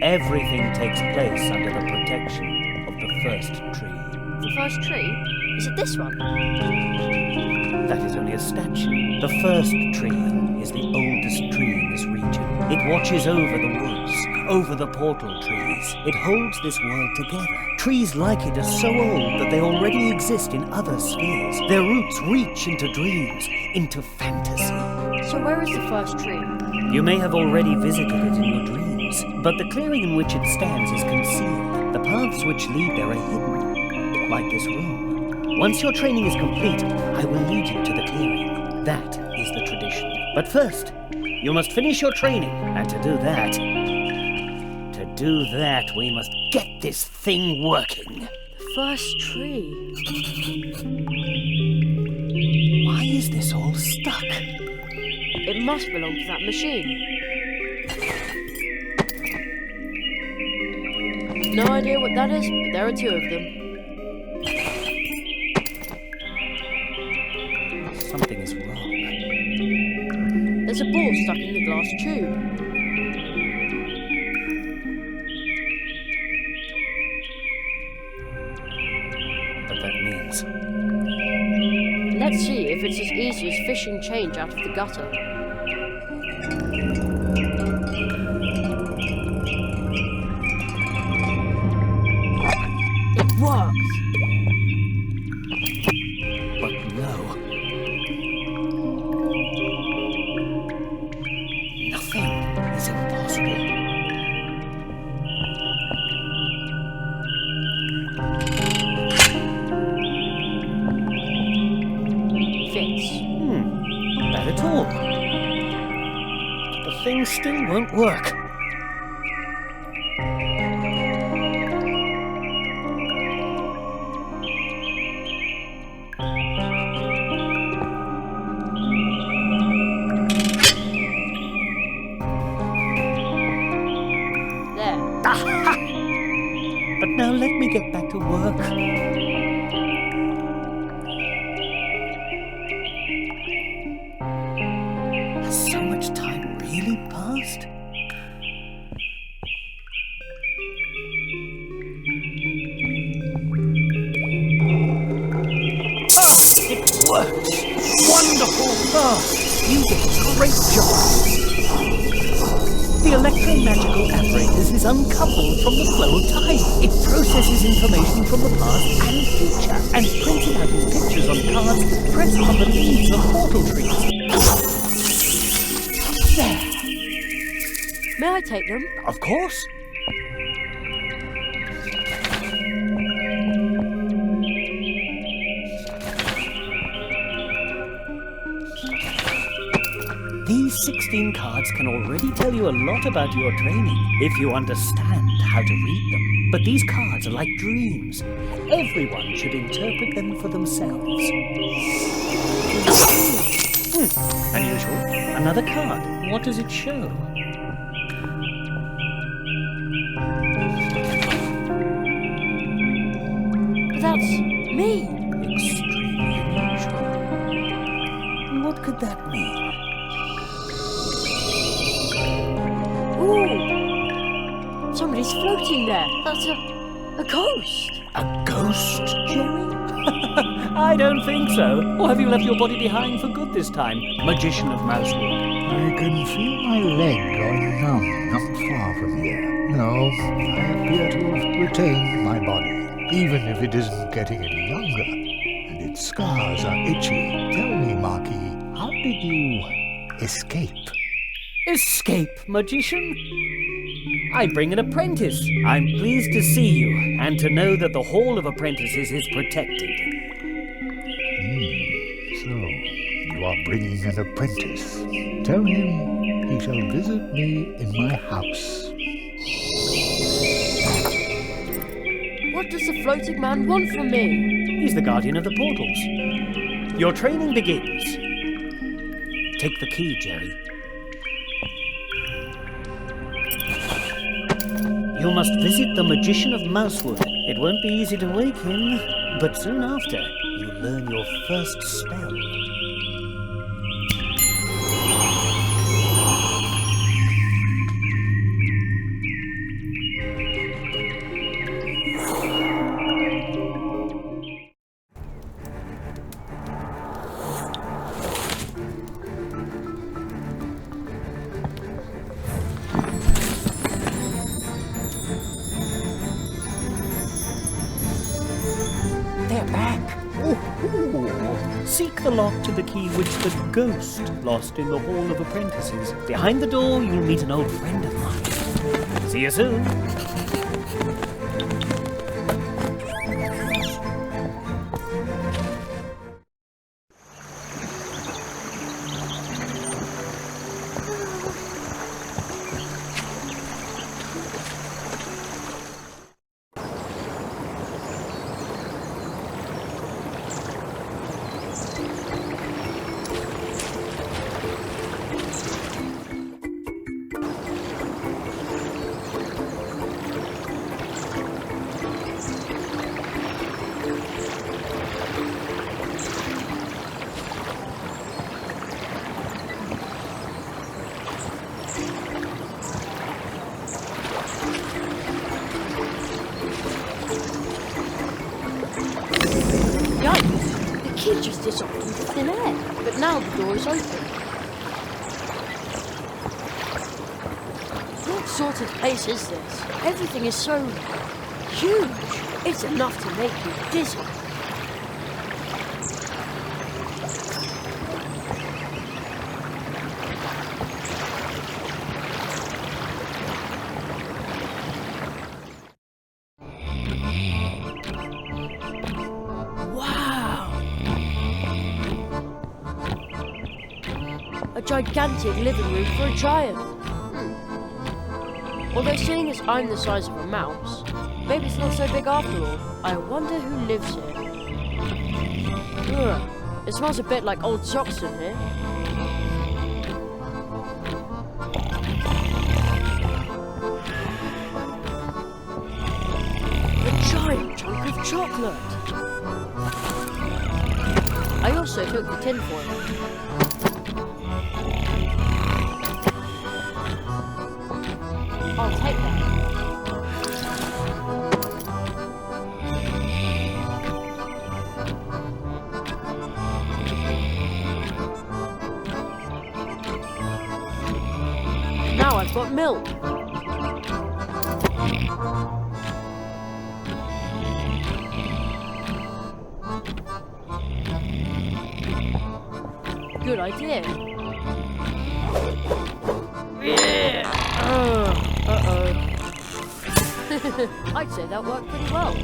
Everything takes place under the protection of the first tree. The first tree? Is it this one? That is only a statue. The first tree is the oldest tree in this region. It watches over the woods, over the portal trees. It holds this world together. Trees like it are so old that they already exist in other spheres. Their roots reach into dreams, into fantasy. So where is the first tree? You may have already visited it in your dreams, but the clearing in which it stands is concealed. The paths which lead there are hidden, like this room. Once your training is complete, I will lead you to the clearing. That is the tradition. But first, you must finish your training, and to do that, we must get this thing working. First tree. Why is this all stuck? It must belong to that machine. No idea what that is, but there are two of them. Something is wrong. There's a ball stuck in the glass tube. But that means... Let's see if it's as easy as fishing change out of the gutter. It worked! But no. Nothing is impossible. Fits. Not bad at all. But the thing still won't work. But now let me get back to work. Has so much time really passed? It worked! Wonderful! You did a great job! The electromagical apparatus is uncoupled from the flow of time. It processes information from the past and future and prints it out in pictures on cards pressed on the leaves of portal trees. There. May I take them? Of course. These 16 cards can already tell you a lot about your training, if you understand how to read them. But these cards are like dreams. Everyone should interpret them for themselves. Unusual. Another card. What does it show? That's me. Extremely unusual. What could that mean? Ooh! Somebody's floating there. That's a ghost. A ghost, Jerry? I don't think so. Or have you left your body behind for good this time, magician of Mousewood? I can feel my leg going numb not far from here. No, I appear to have retained my body, even if it isn't getting any younger, and its scars are itchy. Tell me, Marquis, how did you escape? Escape, magician? I bring an apprentice. I'm pleased to see you, and to know that the Hall of Apprentices is protected. So, you are bringing an apprentice. Tell him he shall visit me in my house. What does the floating man want from me? He's the guardian of the portals. Your training begins. Take the key, Jerry. You must visit the magician of Mousewood. It won't be easy to wake him, but soon after, you learn your first spell. They're back. Seek the lock to the key which the ghost lost in the Hall of Apprentices. Behind the door, you'll meet an old friend of mine. See you soon. Yikes! The key just disappeared into thin air, but now the door is open. What sort of place is this? Everything is so huge. It's enough to make you dizzy. A gigantic living room for a giant. Although seeing as I'm the size of a mouse, maybe it's not so big after all. I wonder who lives here. Ugh, it smells a bit like old socks in here. A giant chunk of chocolate. I also took the tin foil. I'll take that. Now I've got milk. Good idea. Yeah. Uh-oh. I'd say that worked pretty well.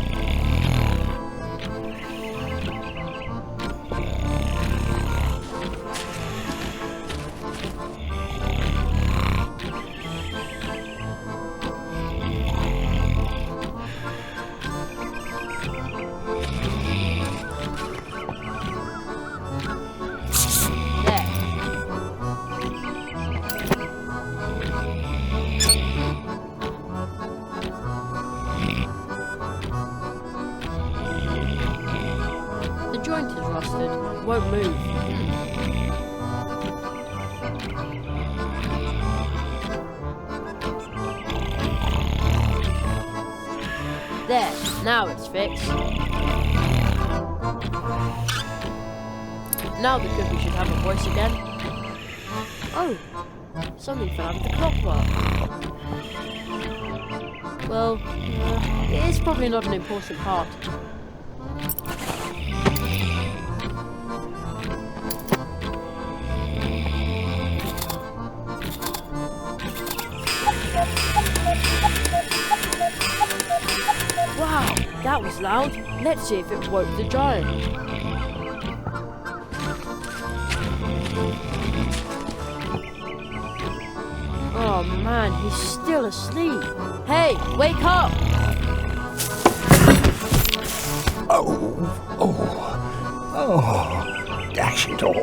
joint is rusted. Won't move. There, now it's fixed. Now the cookie should have a voice again. Oh, something fell out of the clockwork. Well, it is probably not an important part. Wow, that was loud. Let's see if it woke the giant. Oh man, he's still asleep. Hey, wake up! Oh, dash it all.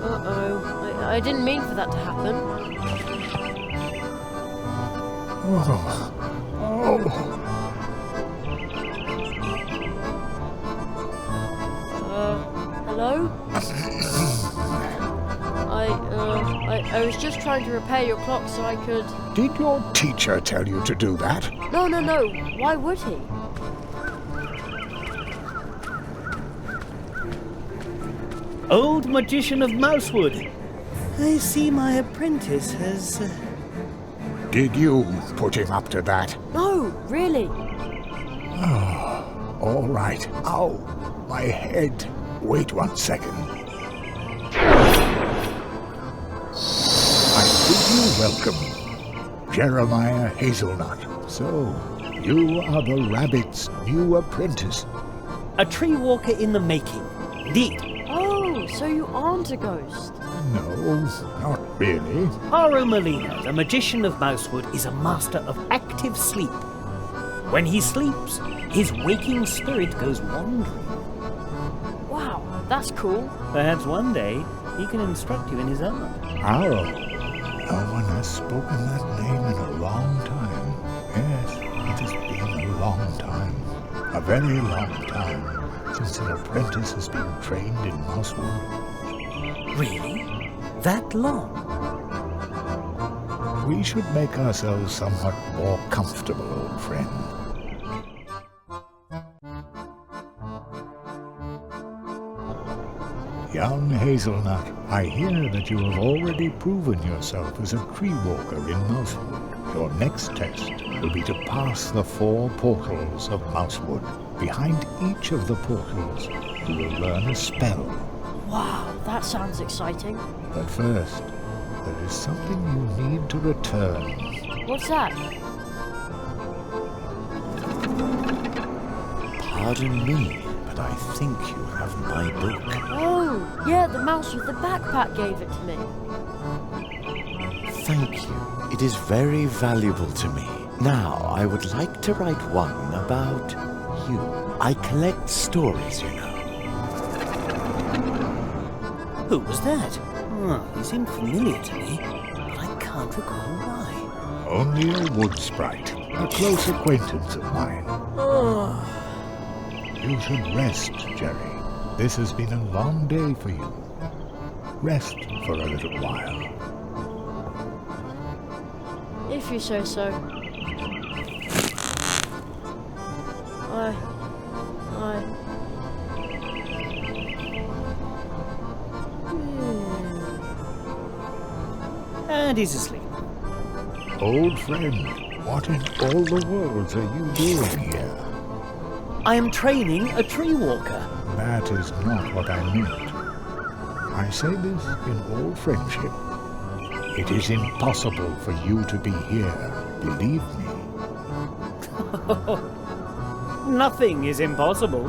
Uh-oh, I didn't mean for that to happen. Hello? I was just trying to repair your clock so I could... Did your teacher tell you to do that? No. Why would he? Old magician of Mousewood. I see my apprentice has... Did you put him up to that? No, really. Oh, all right. Ow, my head. Wait 1 second. I bid you welcome, Jeremiah Hazelnut. So, you are the rabbit's new apprentice. A tree walker in the making. Indeed. Oh, so you aren't a ghost. No, not really. Haro Molina, the magician of Mousewood, is a master of active sleep. When he sleeps, his waking spirit goes wandering. Wow, that's cool. Perhaps one day he can instruct you in his art. Haro. No one has spoken that name in a long time. Yes, it has been a long time. A very long time since an apprentice has been trained in Mousewood. Really? That long? We should make ourselves somewhat more comfortable, old friend. Young Hazelnut, I hear that you have already proven yourself as a tree walker in Mousewood. Your next test will be to pass the 4 portals of Mousewood. Behind each of the portals, you will learn a spell. Wow, that sounds exciting. But first, there is something you need to return. What's that? Pardon me, but I think you have my book. Oh, yeah, the mouse with the backpack gave it to me. Thank you. It is very valuable to me. Now, I would like to write one about you. I collect stories, you know. Who was that? Oh, he seemed familiar to me, but I can't recall why. Only a wood sprite, a close acquaintance of mine. You should rest, Jerry. This has been a long day for you. Rest for a little while. If you say so. And he's asleep. Old friend, what in all the world are you doing here? I am training a tree walker. That is not what I meant. I say this in all friendship. It is impossible for you to be here, believe me. Nothing is impossible.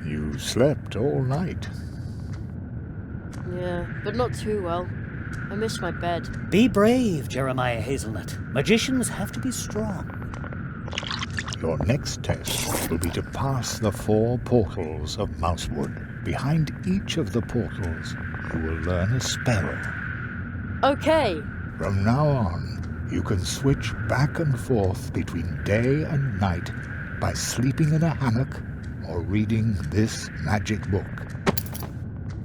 You slept all night. Yeah, but not too well. I miss my bed. Be brave, Jeremiah Hazelnut. Magicians have to be strong. Your next test will be to pass the 4 portals of Mousewood. Behind each of the portals, you will learn a spell. Okay. From now on, you can switch back and forth between day and night by sleeping in a hammock or reading this magic book.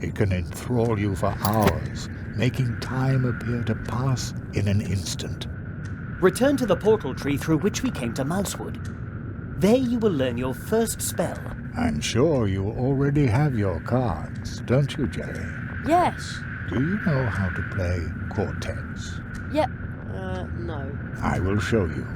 It can enthrall you for hours, making time appear to pass in an instant. Return to the portal tree through which we came to Mousewood. There you will learn your first spell. I'm sure you already have your cards, don't you, Jerry? Yes. Do you know how to play quartets? Yep. No. I will show you.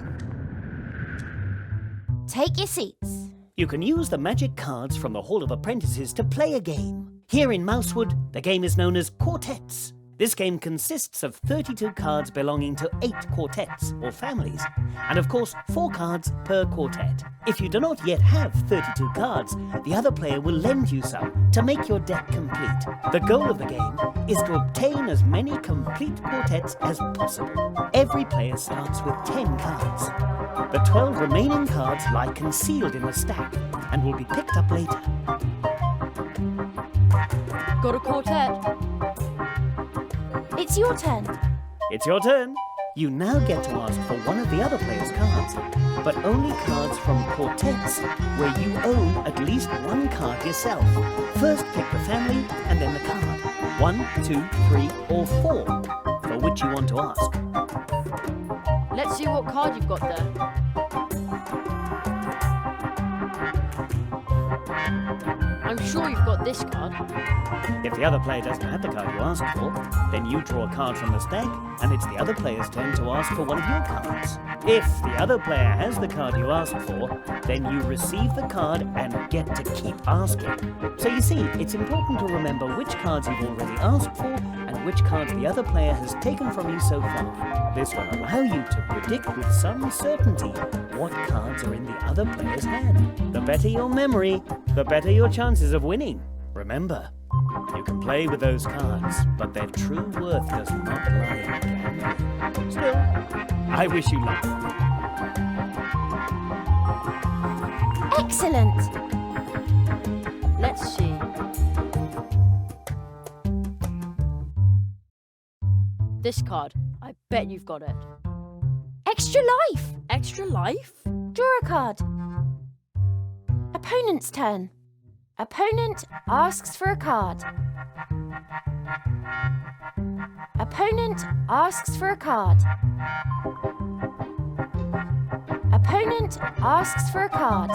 Take your seats. You can use the magic cards from the Hall of Apprentices to play a game. Here in Mousewood, the game is known as quartets. This game consists of 32 cards belonging to 8 quartets, or families, and of course 4 cards per quartet. If you do not yet have 32 cards, the other player will lend you some to make your deck complete. The goal of the game is to obtain as many complete quartets as possible. Every player starts with 10 cards. The 12 remaining cards lie concealed in the stack and will be picked up later. Got a quartet? It's your turn. It's your turn. You now get to ask for one of the other player's cards, but only cards from quartets where you own at least one card yourself. First pick the family and then the card. 1, 2, 3, or 4 for which you want to ask. Let's see what card you've got there. I'm sure you've got this card. If the other player doesn't have the card you asked for, then you draw a card from the stack, and it's the other player's turn to ask for one of your cards. If the other player has the card you asked for, then you receive the card and get to keep asking. So you see, it's important to remember which cards you've already asked for and which cards the other player has taken from you so far. This will allow you to predict with some certainty what cards are in the other player's hand. The better your memory, the better your chances of winning. Remember, you can play with those cards, but their true worth does not lie in gambling. Still, I wish you luck. Excellent. Let's see. This card. I bet you've got it. Extra life. Extra life? Draw a card. Opponent's turn. Opponent asks for a card. Opponent asks for a card. Opponent asks for a card.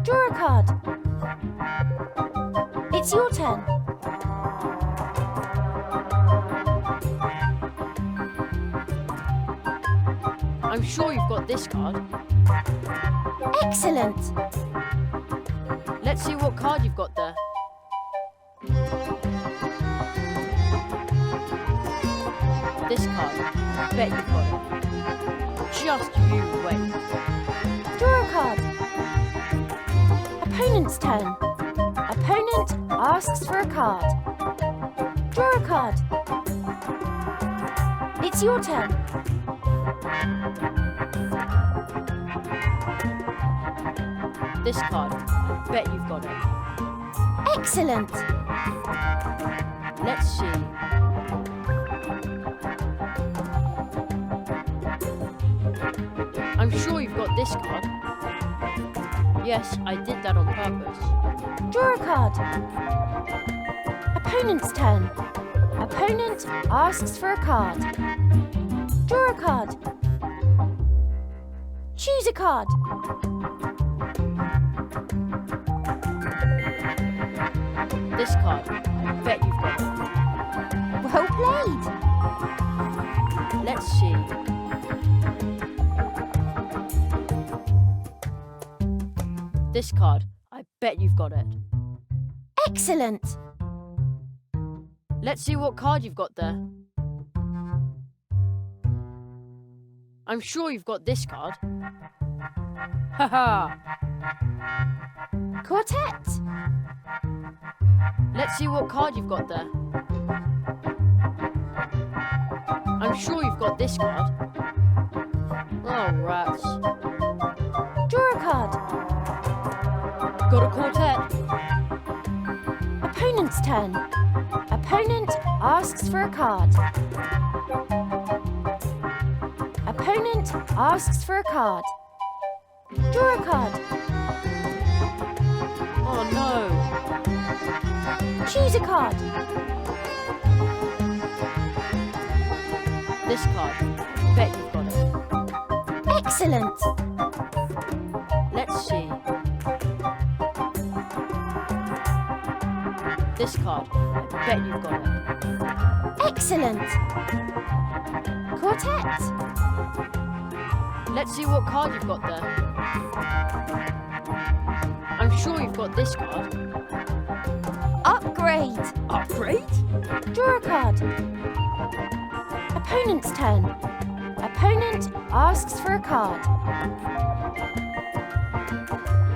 Draw a card. It's your turn. I'm sure you've got this card. Excellent. Let's see what card you've got there. This card. I bet you've got it. Just you wait. Draw a card. Opponent's turn. Opponent asks for a card. Draw a card. It's your turn. This card. I bet you've got it. Excellent. Let's see. I'm sure you've got this card. Yes, I did that on purpose. Draw a card. Opponent's turn. Opponent asks for a card. Draw a card. Choose a card. This card. I bet you've got it. Well played. Let's see. This card. I bet you've got it. Excellent. Let's see what card you've got there. I'm sure you've got this card. Haha! Quartet. Let's see what card you've got there. I'm sure you've got this card. Oh, rats. Draw a card. Got a quartet. Opponent's Opponent's turn. Opponent asks for a card. Opponent asks for a card. Draw a card. Oh no. Choose a card. This card. Bet you've got it. Excellent. Let's see. This card. Bet you've got it. Excellent. Quartet. Let's see what card you've got there. I'm sure you've got this card. Upgrade. Upgrade? Draw a card. Opponent's turn. Opponent asks for a card.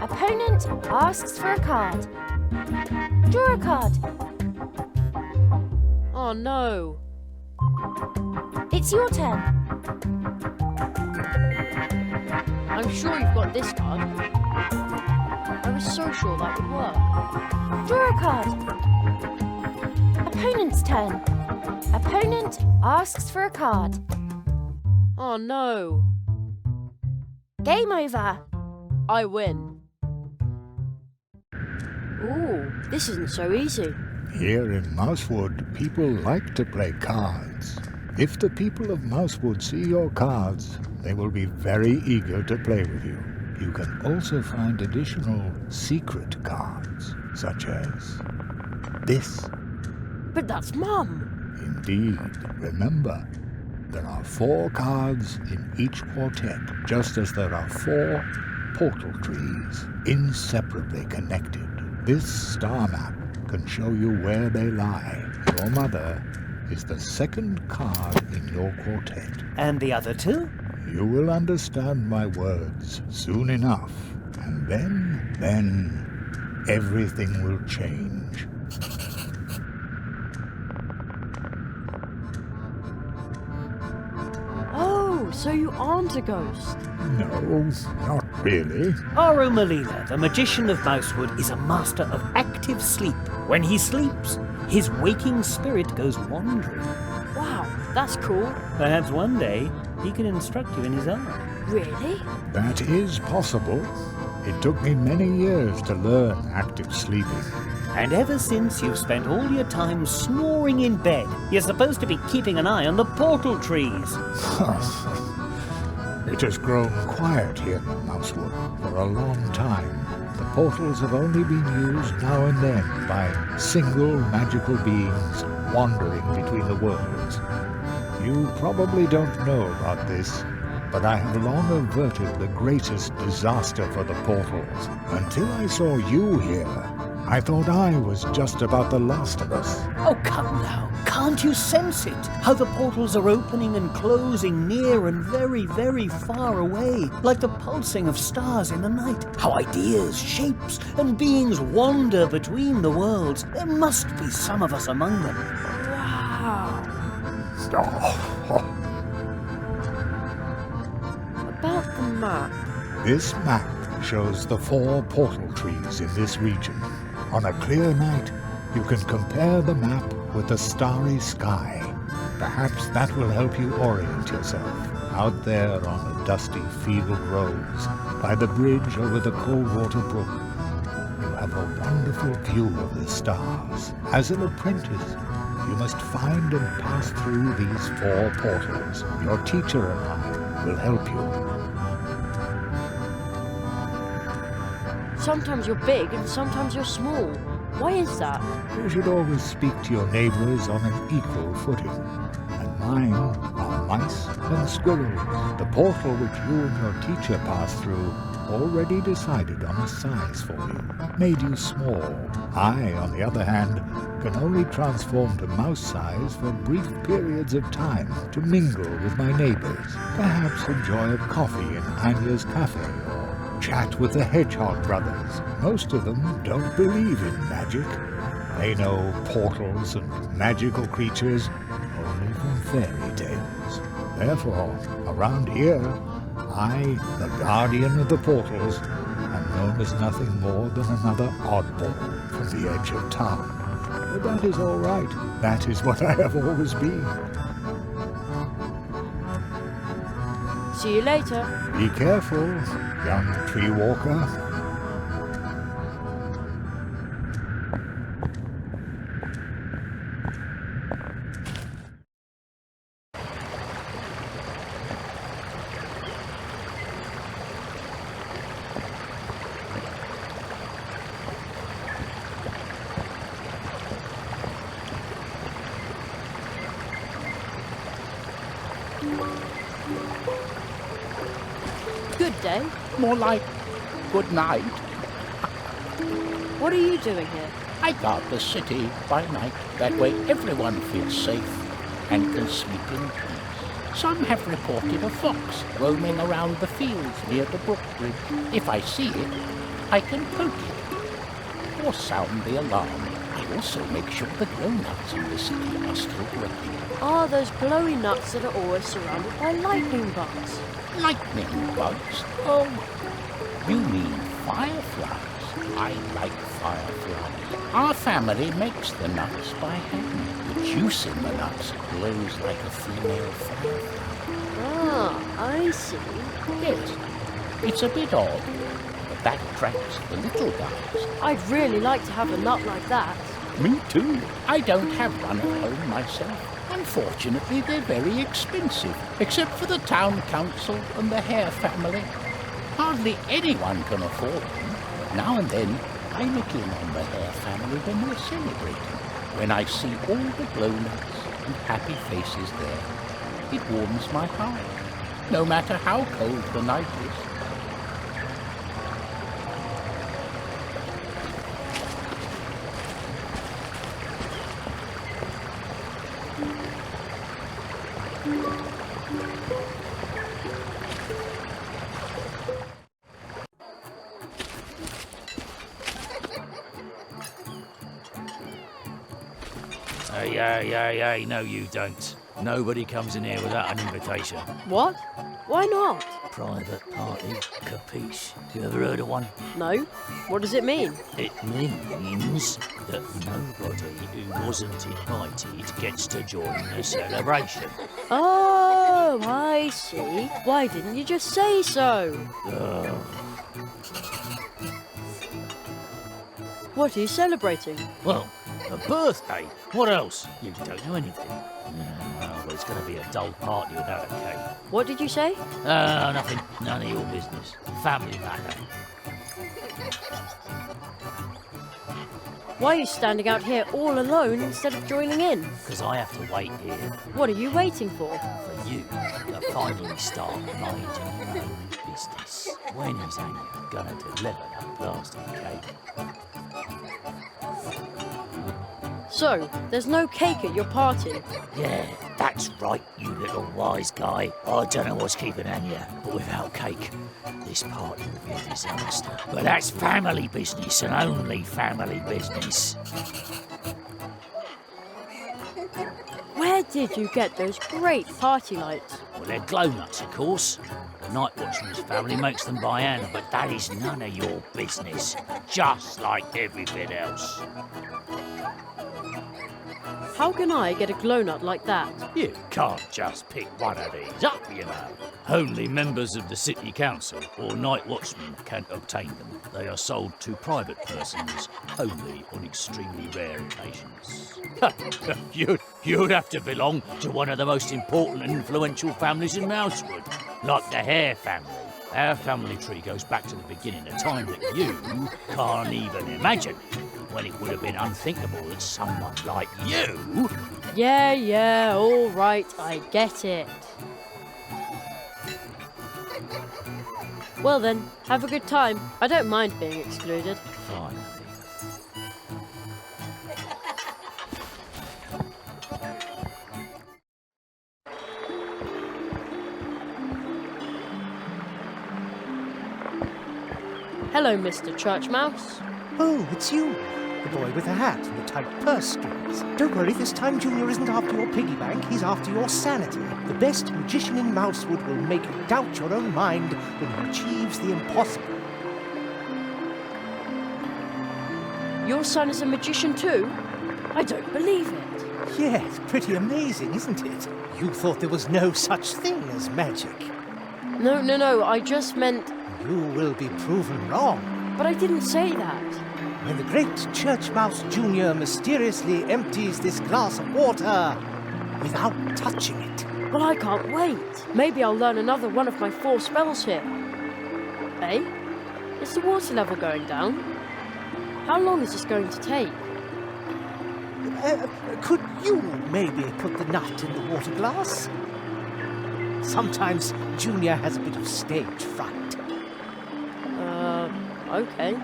Opponent asks for a card. Draw a card. Oh no. It's your turn. I'm sure you've got this card. I was so sure that would work. Draw a card. Opponent's turn. Opponent asks for a card. Oh no. Game over. I win. Ooh, this isn't so easy. Here in Mousewood, people like to play cards. If the people of Mousewood see your cards, they will be very eager to play with you. You can also find additional secret cards, such as this. But that's Mum. Indeed. Remember, there are 4 cards in each quartet, just as there are 4 portal trees, inseparably connected. This star map can show you where they lie. Your mother is the 2nd card in your quartet. And the other 2? You will understand my words soon enough, and then everything will change. Oh, so you aren't a ghost. No, not really. Aru Malina, the magician of Mousewood, is a master of active sleep. When he sleeps, his waking spirit goes wandering. Wow, that's cool. Perhaps one day he can instruct you in his art. Really? That is possible. It took me many years to learn active sleeping. And ever since you've spent all your time snoring in bed, you're supposed to be keeping an eye on the portal trees. It has grown quiet here in Mousewood for a long time. The portals have only been used now and then by single magical beings wandering between the worlds. You probably don't know about this, but I have long averted the greatest disaster for the portals. Until I saw you here, I thought I was just about the last of us. Oh, come now. Can't you sense it? How the portals are opening and closing near and very, very far away, like the pulsing of stars in the night. How ideas, shapes, and beings wander between the worlds. There must be some of us among them. Wow. About the map. This map shows the 4 portal trees in this region. On a clear night, you can compare the map with the starry sky. Perhaps that will help you orient yourself out there on the dusty field roads, by the bridge over the Coldwater Brook. You have a wonderful view of the stars. As an apprentice, you must find and pass through these 4 portals. Your teacher and I will help you. Sometimes you're big and sometimes you're small. Why is that? You should always speak to your neighbors on an equal footing. And mine are mice and squirrels. The portal which you and your teacher passed through already decided on a size for you, made you small. I, on the other hand, can only transform to mouse size for brief periods of time to mingle with my neighbors. Perhaps enjoy a coffee in Anya's cafe or chat with the Hedgehog brothers. Most of them don't believe in magic. They know portals and magical creatures only from fairy tales. Therefore, around here, I, the guardian of the portals, am known as nothing more than another oddball from the edge of town. But that is all right. That is what I have always been. See you later. Be careful, young tree walker. Good day. More like good night. What are you doing here? I guard the city by night. That way everyone feels safe and can sleep in peace. Some have reported a fox roaming around the fields near the brook bridge. If I see it, I can poke it or sound the alarm. I also make sure the grown-ups in the city are still working. Ah, those glowy nuts that are always surrounded by lightning bugs. Lightning bugs? Oh, you mean fireflies? I like fireflies. Our family makes the nuts by hand. The juice in the nuts glows like a female firefly. Ah, I see. Yes, it's a bit odd, but that attracts the little guys. I'd really like to have a nut like that. Me too. I don't have one at home myself. Unfortunately, they're very expensive, except for the town council and the hare family. Hardly anyone can afford them. Now and then, I look in on the hare family when they're celebrating. When I see all the glow-nuts and happy faces there, it warms my heart, no matter how cold the night is. Hey, no you don't. Nobody comes in here without an invitation. What? Why not? Private party, capiche? You ever heard of one? No. What does it mean? It means that nobody who wasn't invited gets to join the celebration. Oh, I see. Why didn't you just say so? What are you celebrating? Well, a birthday. What else? You don't know anything. Well, it's going to be a dull party without a cake. What did you say? Nothing. None of your business. Family matter. Why are you standing out here all alone instead of joining in? Because I have to wait here. What are you waiting for? For you to finally start minding your own business. When is Anya going to deliver that blasted cake? So, there's no cake at your party? Yeah, that's right, you little wise guy. I don't know what's keeping Anya, but without cake, this party will be a disaster. But that's family business and only family business. Where did you get those great party lights? Well, they're glow nuts, of course. The night watchman's family makes them by hand, but that is none of your business. Just like everything else. How can I get a glow nut like that? You can't just pick one of these up, you know. Only members of the city council or night watchmen can obtain them. They are sold to private persons only on extremely rare occasions. You'd have to belong to one of the most important and influential families in Mousewood, like the Hare family. Our family tree goes back to the beginning, a time that you can't even imagine, when it would have been unthinkable that someone like you... Yeah, all right, I get it. Well then, have a good time. I don't mind being excluded. Fine. Hello, Mr. Church Mouse. Oh, it's you. The boy with the hat and the tight purse strings. Don't worry, this time Junior isn't after your piggy bank, he's after your sanity. The best magician in Mousewood will make you doubt your own mind when he achieves the impossible. Your son is a magician too? I don't believe it. Yeah, it's pretty amazing, isn't it? You thought there was no such thing as magic. No, I just meant... You will be proven wrong. But I didn't say that. When the great Church Mouse Jr. mysteriously empties this glass of water without touching it. Well, I can't wait. Maybe I'll learn another one of my 4 spells here. Hey, is the water level going down? How long is this going to take? Could you maybe put the nut in the water glass? Sometimes Junior has a bit of stage fright. Okay.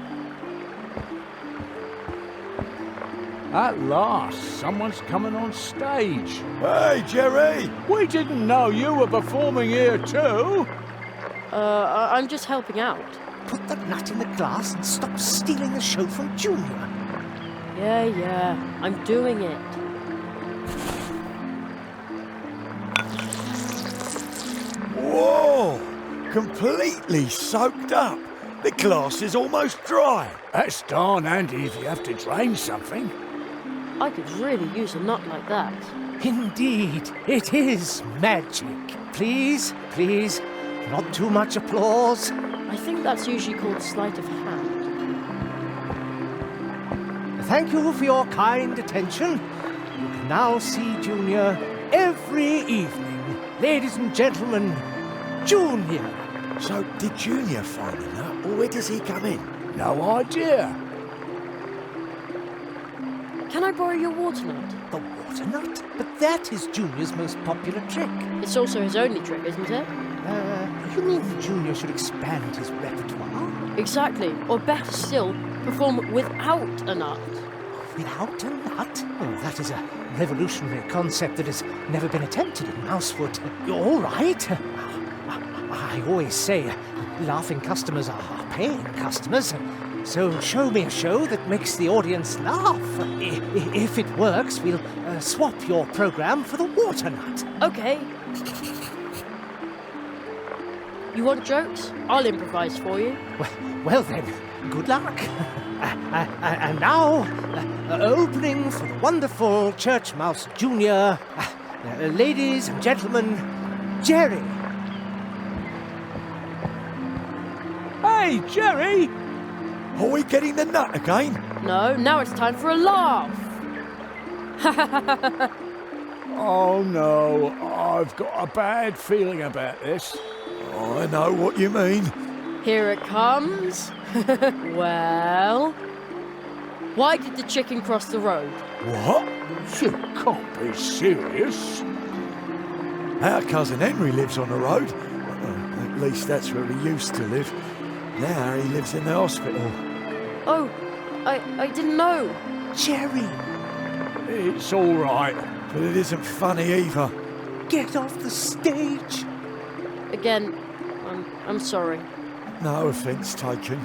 At last, someone's coming on stage. Hey, Jerry! We didn't know you were performing here too. I'm just helping out. Put the nut in the glass and stop stealing the show from Junior. Yeah, I'm doing it. Whoa! Completely soaked up. The glass is almost dry. That's darn handy if you have to drain something. I could really use a nut like that. Indeed, it is magic. Please, not too much applause. I think that's usually called sleight of hand. Thank you for your kind attention. You can now see Junior every evening. Ladies and gentlemen, Junior. So, did Junior find the nut, or where does he come in? No idea. Can I borrow your water nut? The water nut? But that is Junior's most popular trick. It's also his only trick, isn't it? You mean Junior should expand his repertoire? Exactly. Or better still, perform without a nut. Without a nut? Oh, that is a revolutionary concept that has never been attempted in Mousewood. All right. I always say laughing customers are paying customers. So show me a show that makes the audience laugh. If it works, we'll swap your program for the water nut. Okay. You want jokes? I'll improvise for you. Well then, good luck. And now, opening for the wonderful Church Mouse Jr., ladies and gentlemen, Jerry. Hey, Jerry! Are we getting the nut again? No, now it's time for a laugh. Oh no, I've got a bad feeling about this. I know what you mean. Here it comes. Well, why did the chicken cross the road? What? You can't be serious. Our cousin Henry lives on the road. At least that's where he used to live. Now he lives in the hospital. Oh, I didn't know. Jerry! It's all right. But it isn't funny either. Get off the stage! Again, I'm sorry. No offence taken.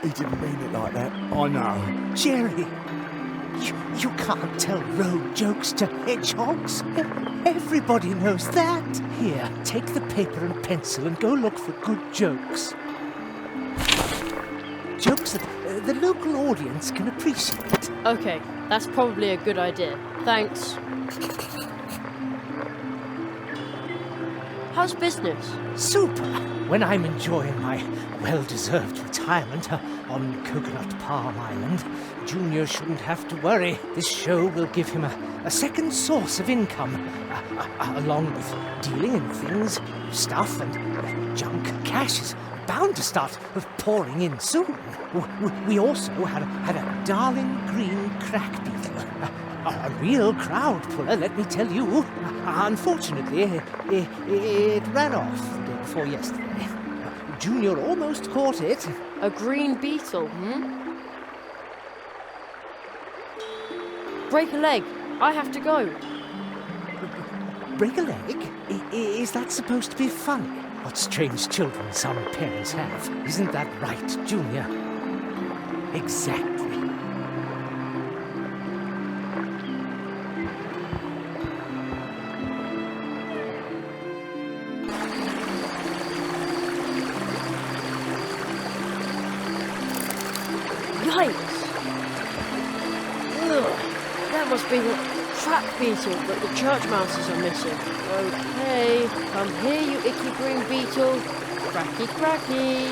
He didn't mean it like that. I know. Jerry! You can't tell road jokes to hedgehogs. Everybody knows that. Here, take the paper and pencil and go look for good jokes. Jokes that the local audience can appreciate. Okay, that's probably a good idea. Thanks. How's business? Super! When I'm enjoying my well-deserved retirement on Coconut Palm Island, Junior shouldn't have to worry. This show will give him a second source of income, along with dealing in things, stuff and junk. Cash is bound to start pouring in soon. We also had a darling green crack beetle. A real crowd puller, let me tell you. Unfortunately, it ran off the day before yesterday. Junior almost caught it. A green beetle, Break a leg. I have to go. Break a leg? Is that supposed to be funny? What strange children some parents have. Isn't that right, Junior? Exactly. Yikes! Ugh. must be the trap beetle that the church mouses are missing. Okay, come here, you icky green beetle. Cracky, cracky.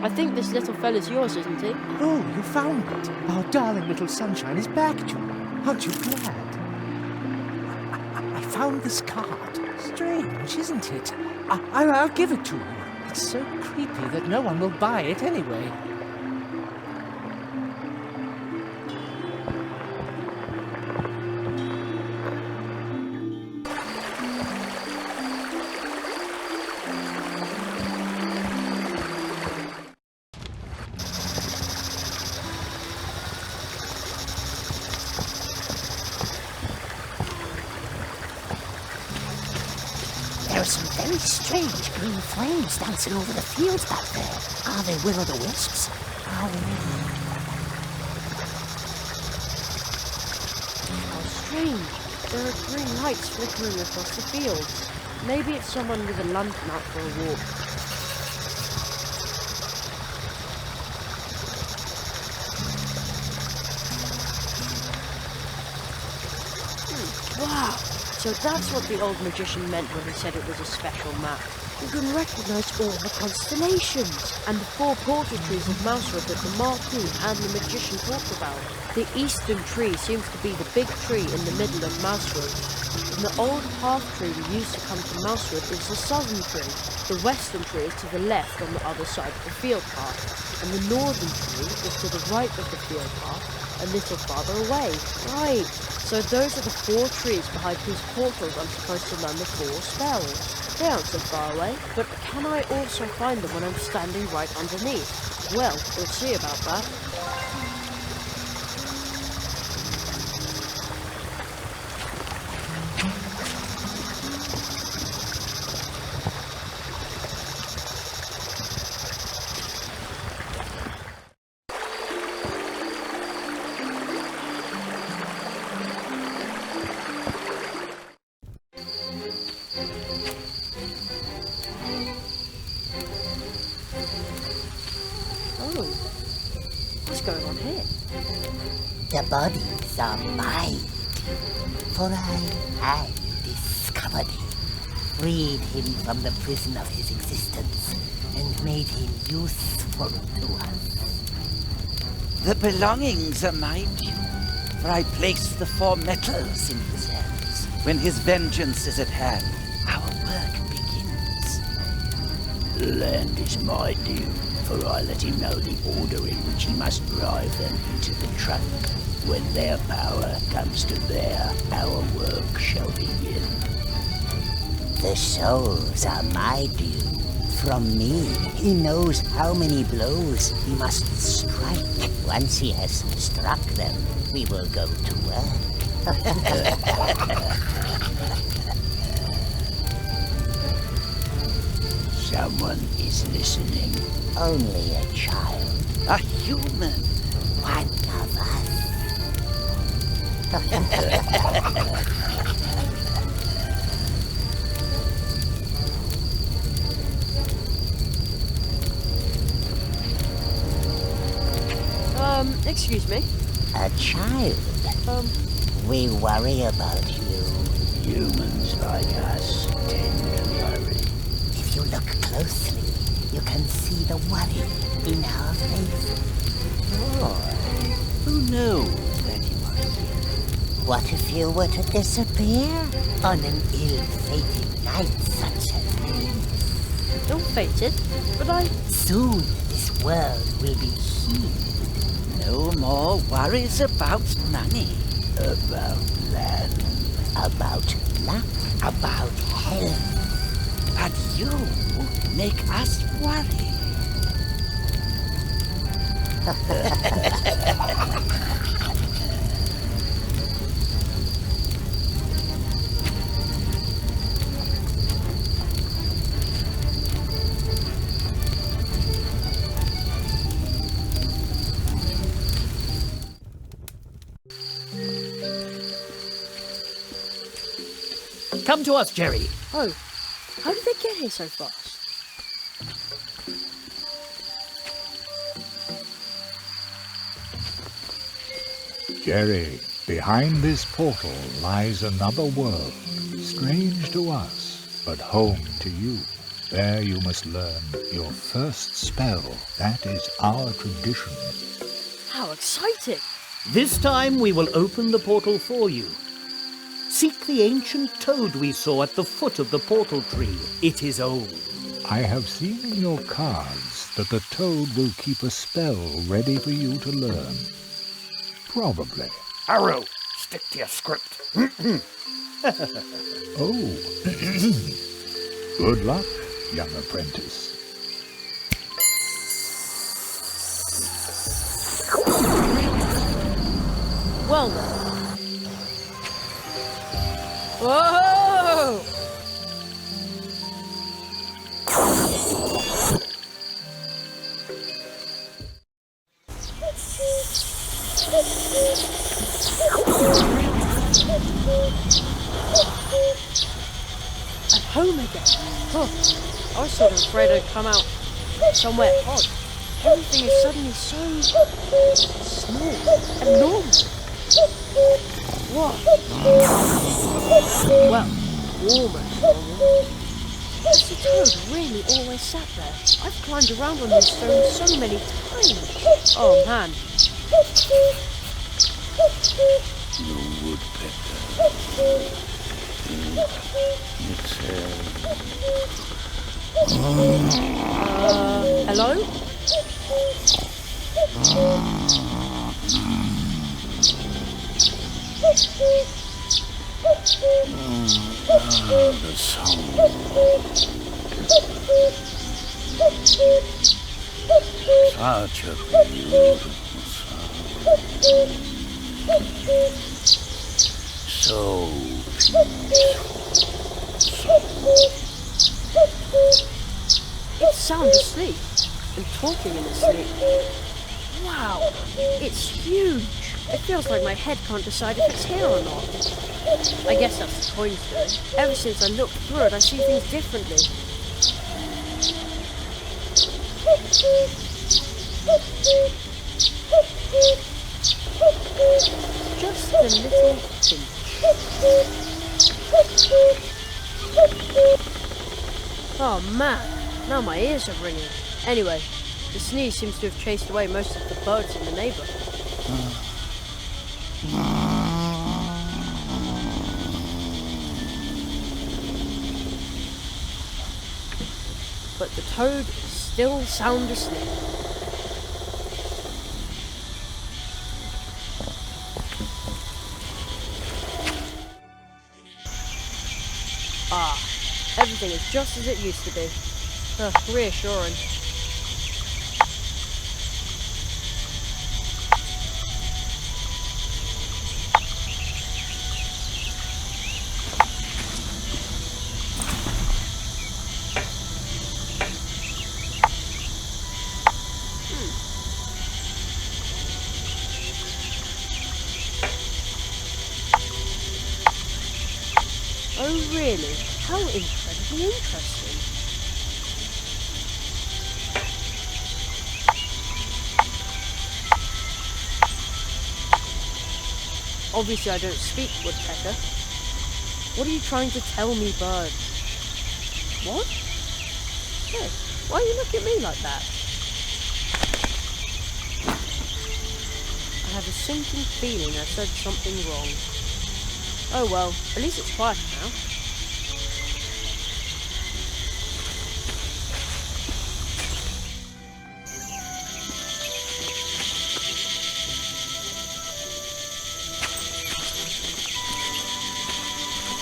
I think this little fella's yours, isn't he? Oh, you found it. Our darling little sunshine is back, John. Aren't you glad? I found this card. Strange, isn't it? I'll give it to you. It's so creepy that no one will buy it anyway. There are some very strange green flames dancing over the fields back there. Are they will-o'-the-wisps? Are they... How strange. There are green lights flickering across the fields. Maybe it's someone with a lantern out for a walk. Wow! So that's what the old magician meant when he said it was a special map. You can recognise all the constellations and the 4 portal trees of Mousewood that the Marquis and the magician talked about. The eastern tree seems to be the big tree in the middle of Mousewood. And the old half tree we used to come to Mousewood is the southern tree. The western tree is to the left on the other side of the field path. And the northern tree is to the right of the field path, a little farther away. Right. So those are the 4 trees behind whose portals I'm supposed to learn the 4 spells. They aren't so far away, but can I also find them when I'm standing right underneath? Well, we'll see about that. What's going on here? The bodies are mine, for I discovered him, freed him from the prison of his existence, and made him useful to us. The belongings are mine, for I placed the 4 metals in his hands. When his vengeance is at hand, our work begins. The land is my due, for I let him know the order in which he must drive them into the trunk. When their power comes to bear, our work shall begin. The souls are my due. From me, he knows how many blows he must strike. Once he has struck them, we will go to work. Someone is listening. Only a child. A human. One of us. Excuse me? A child. We worry about you. Humans like us tend to worry. If you look closely, you can see the worry in our faces. Oh, who knew that you were here? What if you were to disappear on an ill-fated night such as this? Ill-fated? But Soon this world will be healed. No more worries about money. About land. About luck. About health. But you make us worry. Come to us, Jerry. Oh, how did they get here so fast? Jerry, behind this portal lies another world, strange to us, but home to you. There you must learn your first spell. That is our tradition. How exciting! This time we will open the portal for you. Seek the ancient toad we saw at the foot of the portal tree. It is old. I have seen in your cards that the toad will keep a spell ready for you to learn. Probably. Arrow, stick to your script. Oh. Good luck, young apprentice. Well then. Whoa! I'm home again. Huh. I was sort of afraid I'd come out somewhere odd. Everything is suddenly so small and normal. What? Well, almost normal. Has the toad really always sat there? I've climbed around on these stones so many times. Oh man. The woodpecker. Hello? The song. Such a beautiful song. So It's sound asleep and talking in its sleep. Wow, it's huge. It feels like my head can't decide if it's here or not. I guess that's the coin's doing. Ever since I looked through it, I see things differently. Just a little pinch. Oh man, now my ears are ringing. Anyway, the sneeze seems to have chased away most of the birds in the neighbourhood. But the toad is still sound asleep. Ah, everything is just as it used to be. Reassuring. Oh really? How incredibly interesting. Obviously I don't speak woodpecker. What are you trying to tell me, bird? What? Hey, why are you looking at me like that? I have a sinking feeling I said something wrong. Oh well, at least it's quiet now.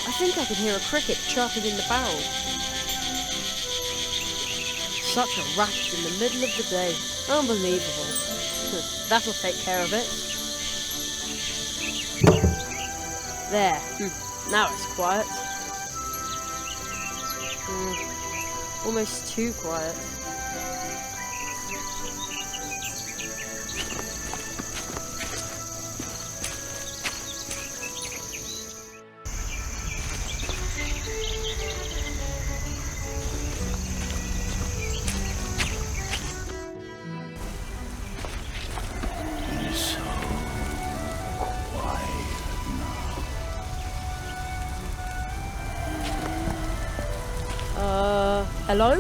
I think I can hear a cricket chirping in the barrel. Such a racket in the middle of the day. Unbelievable. That'll take care of it. There. Now it's quiet. Almost too quiet. Hello?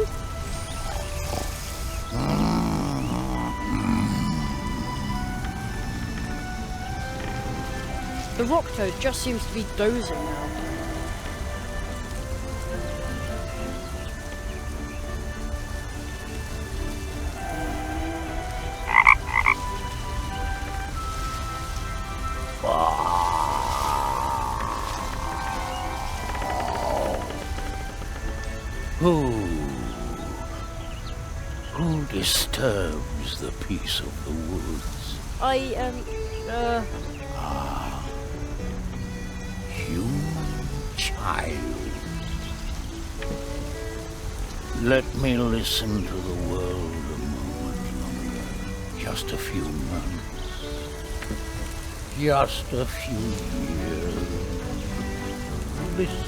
The rock toad just seems to be dozing now. Who disturbs the peace of the woods? Human child. Let me listen to the world a moment longer. Just a few months. Just a few years. Listen.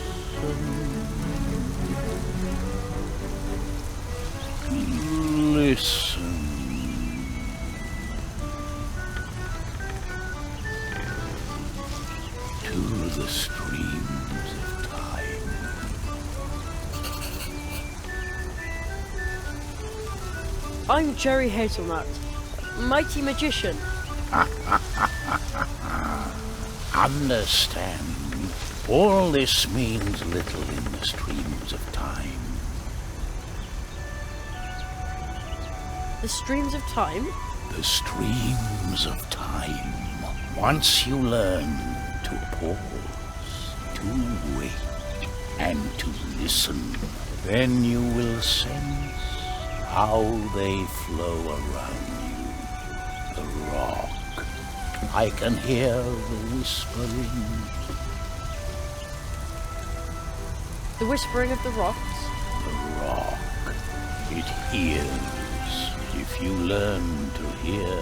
Listen. To the streams of time. I'm Jerry Hazelnut, mighty magician. Understand, all this means little in the streams of time. The streams of time? The streams of time. Once you learn to pause, to wait, and to listen, then you will sense how they flow around you. The rock. I can hear the whispering. The whispering of the rocks? The rock. It hears. If you learn to hear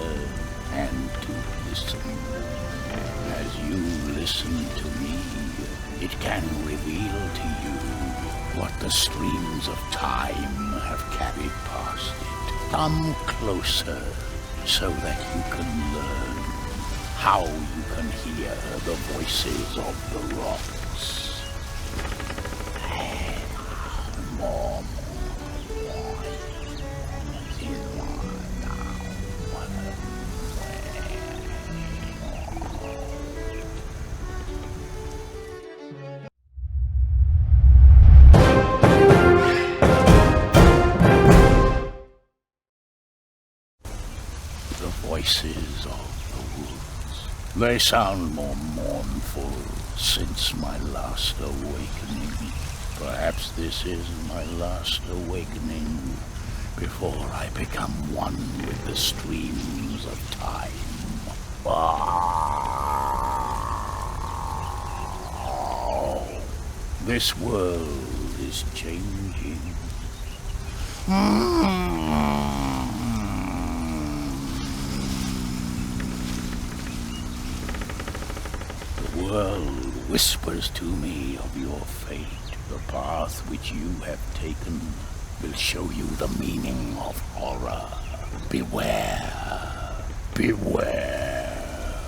and to listen, as you listen to me, it can reveal to you what the streams of time have carried past it. Come closer so that you can learn how you can hear the voices of the rocks. More. Voices of the woods. They sound more mournful since my last awakening. Perhaps this is my last awakening before I become one with the streams of time. Oh, this world is changing. The world whispers to me of your fate. The path which you have taken will show you the meaning of horror. Beware, beware.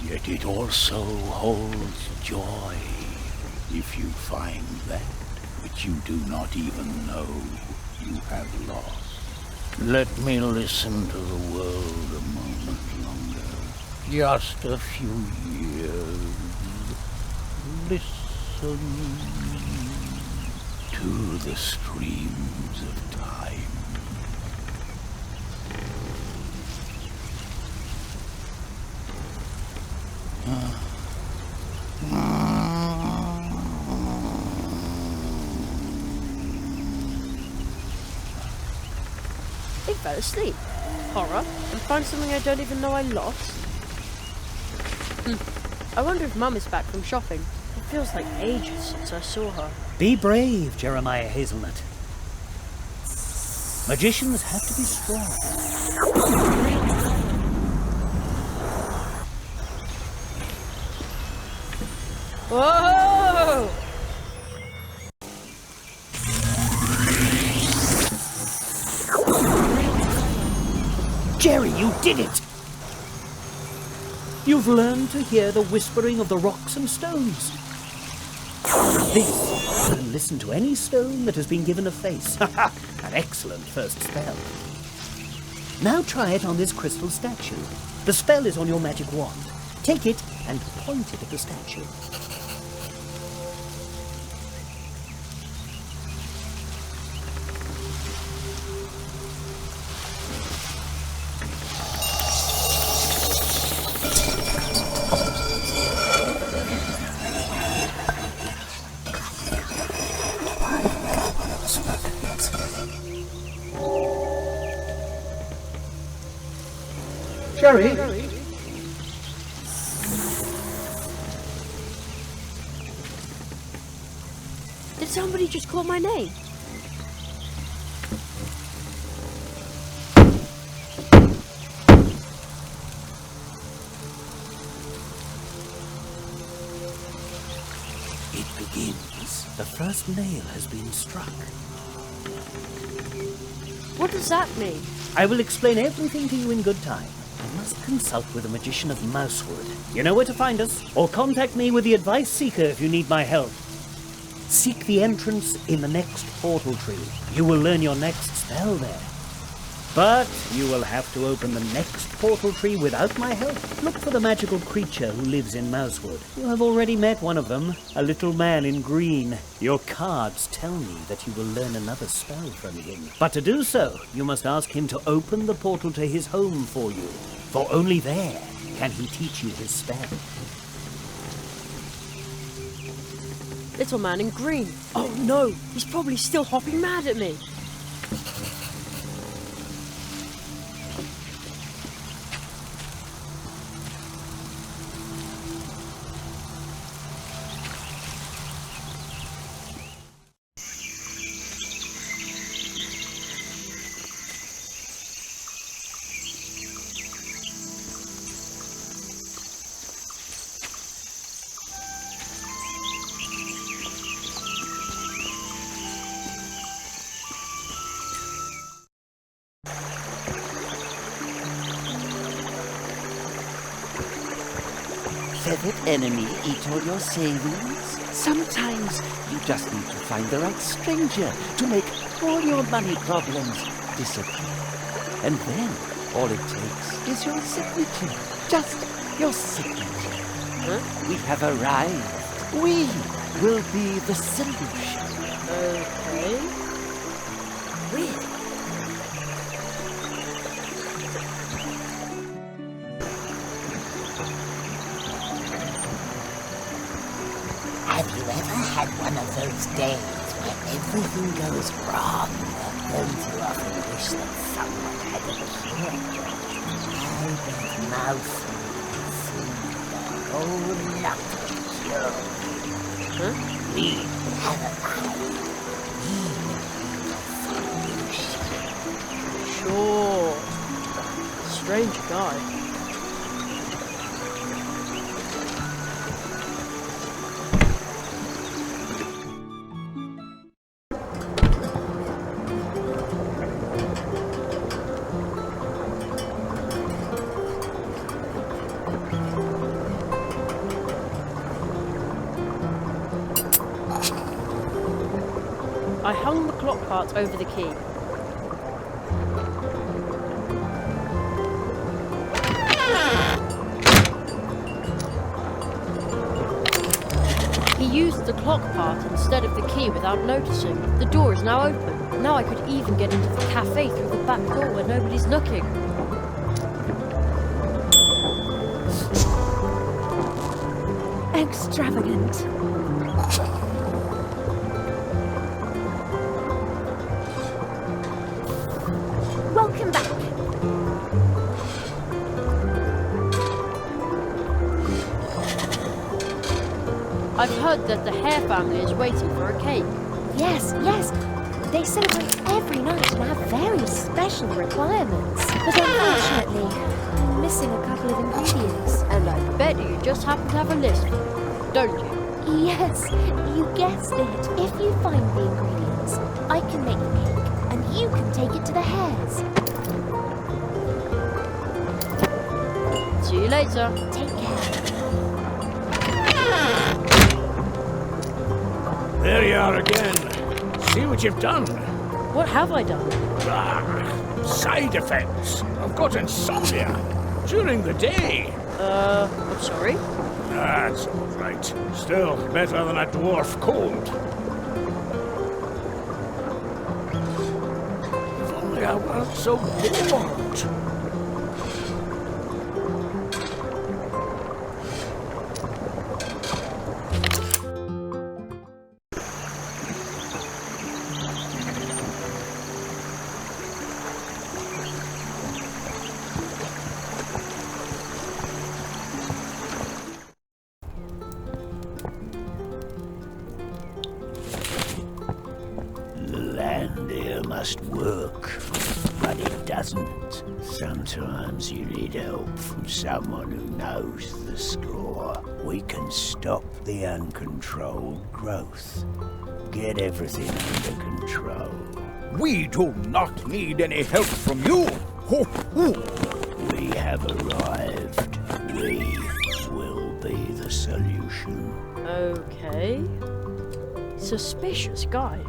Yet it also holds joy if you find that which you do not even know you have lost. Let me listen to the world a moment longer. Just a few years. Listen to the streams of time. He fell asleep. Horror? And find something I don't even know I lost? I wonder if Mum is back from shopping. It feels like ages since I saw her. Be brave, Jeremiah Hazelnut. Magicians have to be strong. Whoa! Jerry, you did it! You've learned to hear the whispering of the rocks and stones. This listen to any stone that has been given a face. Ha! An excellent first spell. Now try it on this crystal statue. The spell is on your magic wand. Take it and point it at the statue. Sherry? Did somebody just call my name? It begins. The first nail has been struck. What does that mean? I will explain everything to you in good time. I must consult with a magician of Mousewood. You know where to find us, or contact me with the Advice Seeker if you need my help. Seek the entrance in the next portal tree. You will learn your next spell there. But you will have to open the next portal tree without my help. Look for the magical creature who lives in Mousewood. You have already met one of them, a little man in green. Your cards tell me that you will learn another spell from him. But to do so, you must ask him to open the portal to his home for you. For only there can he teach you his spell. Little man in green. Oh no, he's probably still hopping mad at me. Feathered enemy eat all your savings? Sometimes you just need to find the right stranger to make all your money problems disappear. And then all it takes is your signature. Just your signature. Huh? We have arrived. We will be the solution. Okay. Weird. Have you ever had one of those days where everything goes wrong? Don't you often wish that someone had a cure? I bet mouse would see the whole lot of cure. Huh? We have arrived. We will be the solution. Sure. Strange guy. I hung the clock part over the key. He used the clock part instead of the key without noticing. The door is now open. Now I could even get into the cafe through the back door where nobody's looking. Extravagant. Welcome back. I've heard that the Hare family is waiting for a cake. Yes, yes. They celebrate every night and have very special requirements. But unfortunately, I'm missing a couple of ingredients. And I bet you just happen to have a list, don't you? Yes, you guessed it. If you find the ingredients, I can make the cake, and you can take it to the hares. See you later. Take care. There you are again. See what you've done. What have I done? Side effects. I've got insomnia. During the day. I'm sorry? That's all right. Still better than a dwarf cold. If only I weren't so bored. Must work, but it doesn't. Sometimes you need help from someone who knows the score. We can stop the uncontrolled growth. Get everything under control. We do not need any help from you. Ho, ho. We have arrived. We will be the solution. Okay. Suspicious guy.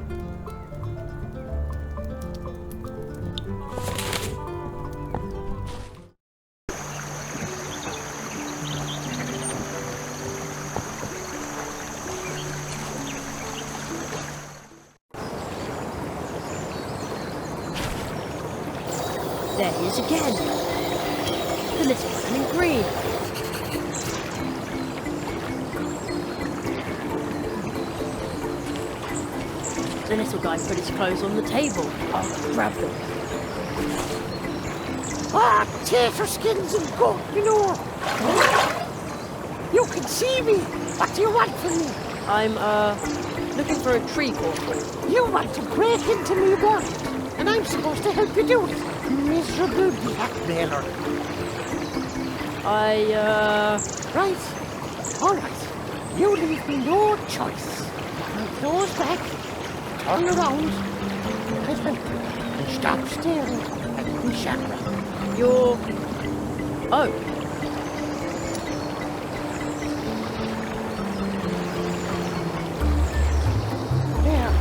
There he is again. The little man in green. The little guy put his clothes on the table. I'll grab them. Ah, tater skins and goat manure. You can see me. What do you want from me? I'm, looking for a tree portal. You want to break into me world, and I'm supposed to help you do it. Miserable blackmailer. Right. All right. You leave me no choice. Now close back, turn around, and stop staring at me chakra. You're... Oh. There.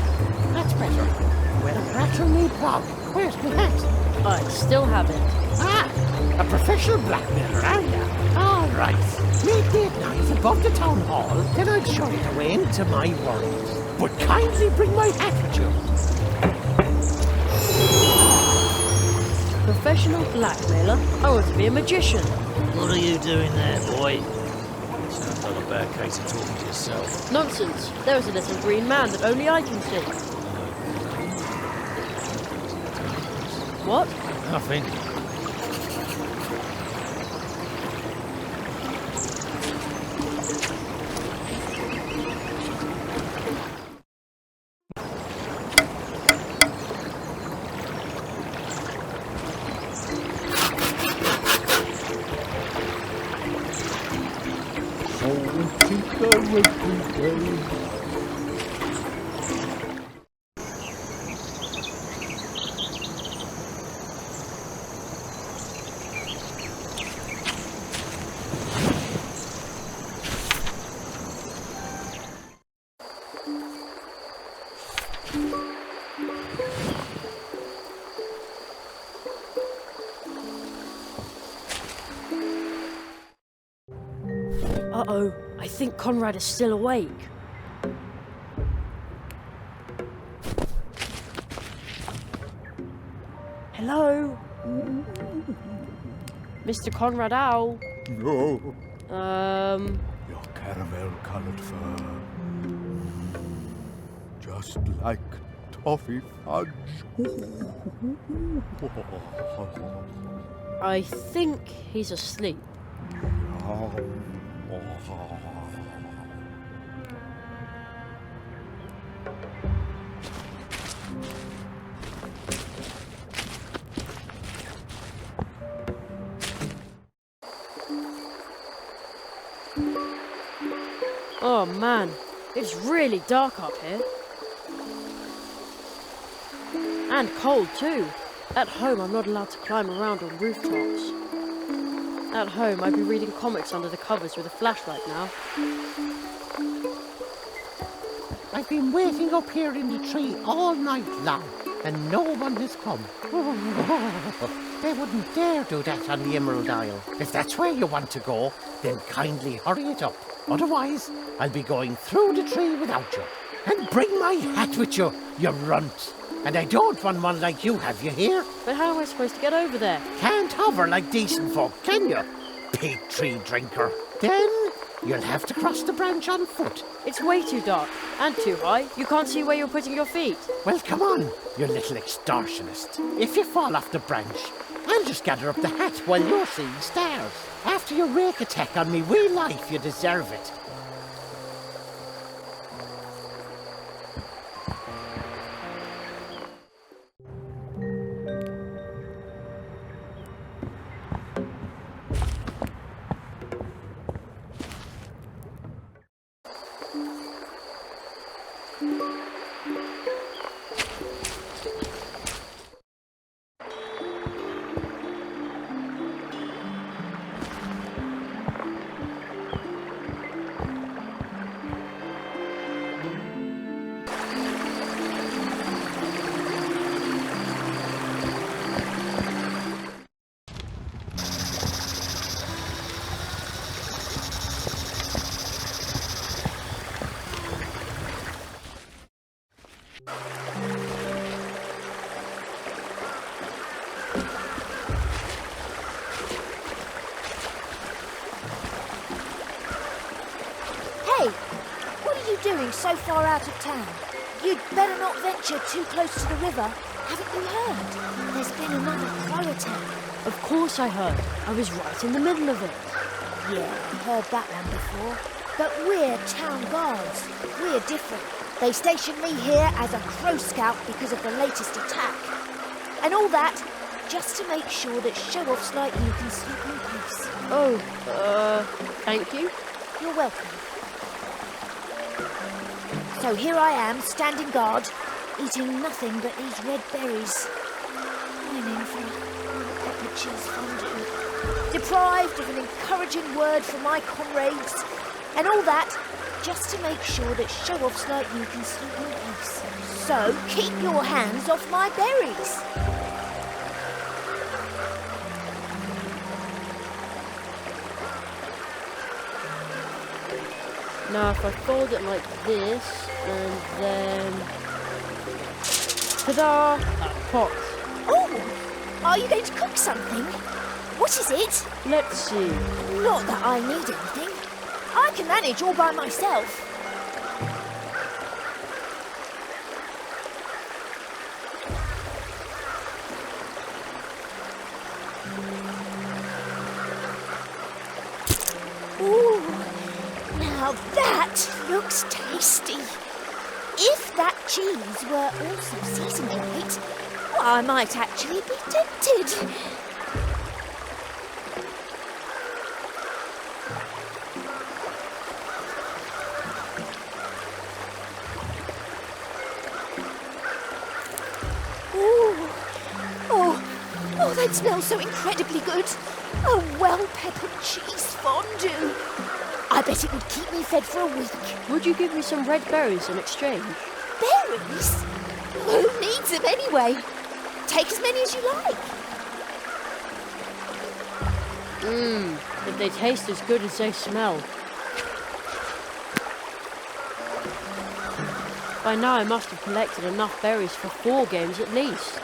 That's better. Well, rattle me plug. Where's my hat? I still have it. Ah! A professional blackmailer, are you? All right. Meet me at night above the town hall, then I'll show you the way into my world. But kindly bring my hat with you. Professional blackmailer? I want to be a magician. What are you doing there, boy? Sounds like a bad case of talking to yourself. Nonsense. There is a little green man that only I can see. What? Nothing. Uh-oh, I think Conrad is still awake. Hello? Mr. Conrad Owl? No. Your caramel-colored fur. Just like toffee fudge. I think he's asleep. Oh man, it's really dark up here. And cold too. At home I'm not allowed to climb around on rooftops. At home I'd be reading comics under the covers with a flashlight now. I I've been waiting up here in the tree all night long, and no one has come. They wouldn't dare do that on the Emerald Isle. If that's where you want to go, then kindly hurry it up. Otherwise, I'll be going through the tree without you. And bring my hat with you, you runt. And I don't want one like you, have you here? But how am I supposed to get over there? Can't hover like decent folk, can you? Pig tree drinker. Then you'll have to cross the branch on foot. It's way too dark and too high. You can't see where you're putting your feet. Well, come on, you little extortionist. If you fall off the branch, I'll just gather up the hat while you're seeing stars. After your rake attack on me real life, you deserve it. Doing so far out of town? You'd better not venture too close to the river. Haven't you heard? There's been another crow attack. Of course I heard. I was right in the middle of it. Yeah, I've heard that one before. But we're town guards. We're different. They stationed me here as a crow scout because of the latest attack. And all that just to make sure that show-offs like you can sleep in peace. Oh, thank you. You're welcome. So here I am, standing guard, eating nothing but these red berries. Pining for a pepper cheese fondue. Deprived of an encouraging word from my comrades. And all that just to make sure that show-offs like you can sleep in peace. So keep your hands off my berries. Now if I fold it like this, and then... ta-da! A pot. Oh! Are you going to cook something? What is it? Let's see. Not that I need anything. I can manage all by myself. Ooh! Now that looks tasty. If that cheese were also seasoned right, well, I might actually be tempted. Ooh. Oh, that smells so incredibly good. A well-peppered cheese fondue. I bet it would keep me fed for a week. Would you give me some red berries in exchange? Berries? Who needs them anyway? Take as many as you like. If they taste as good as they smell. By now I must have collected enough berries for 4 games at least.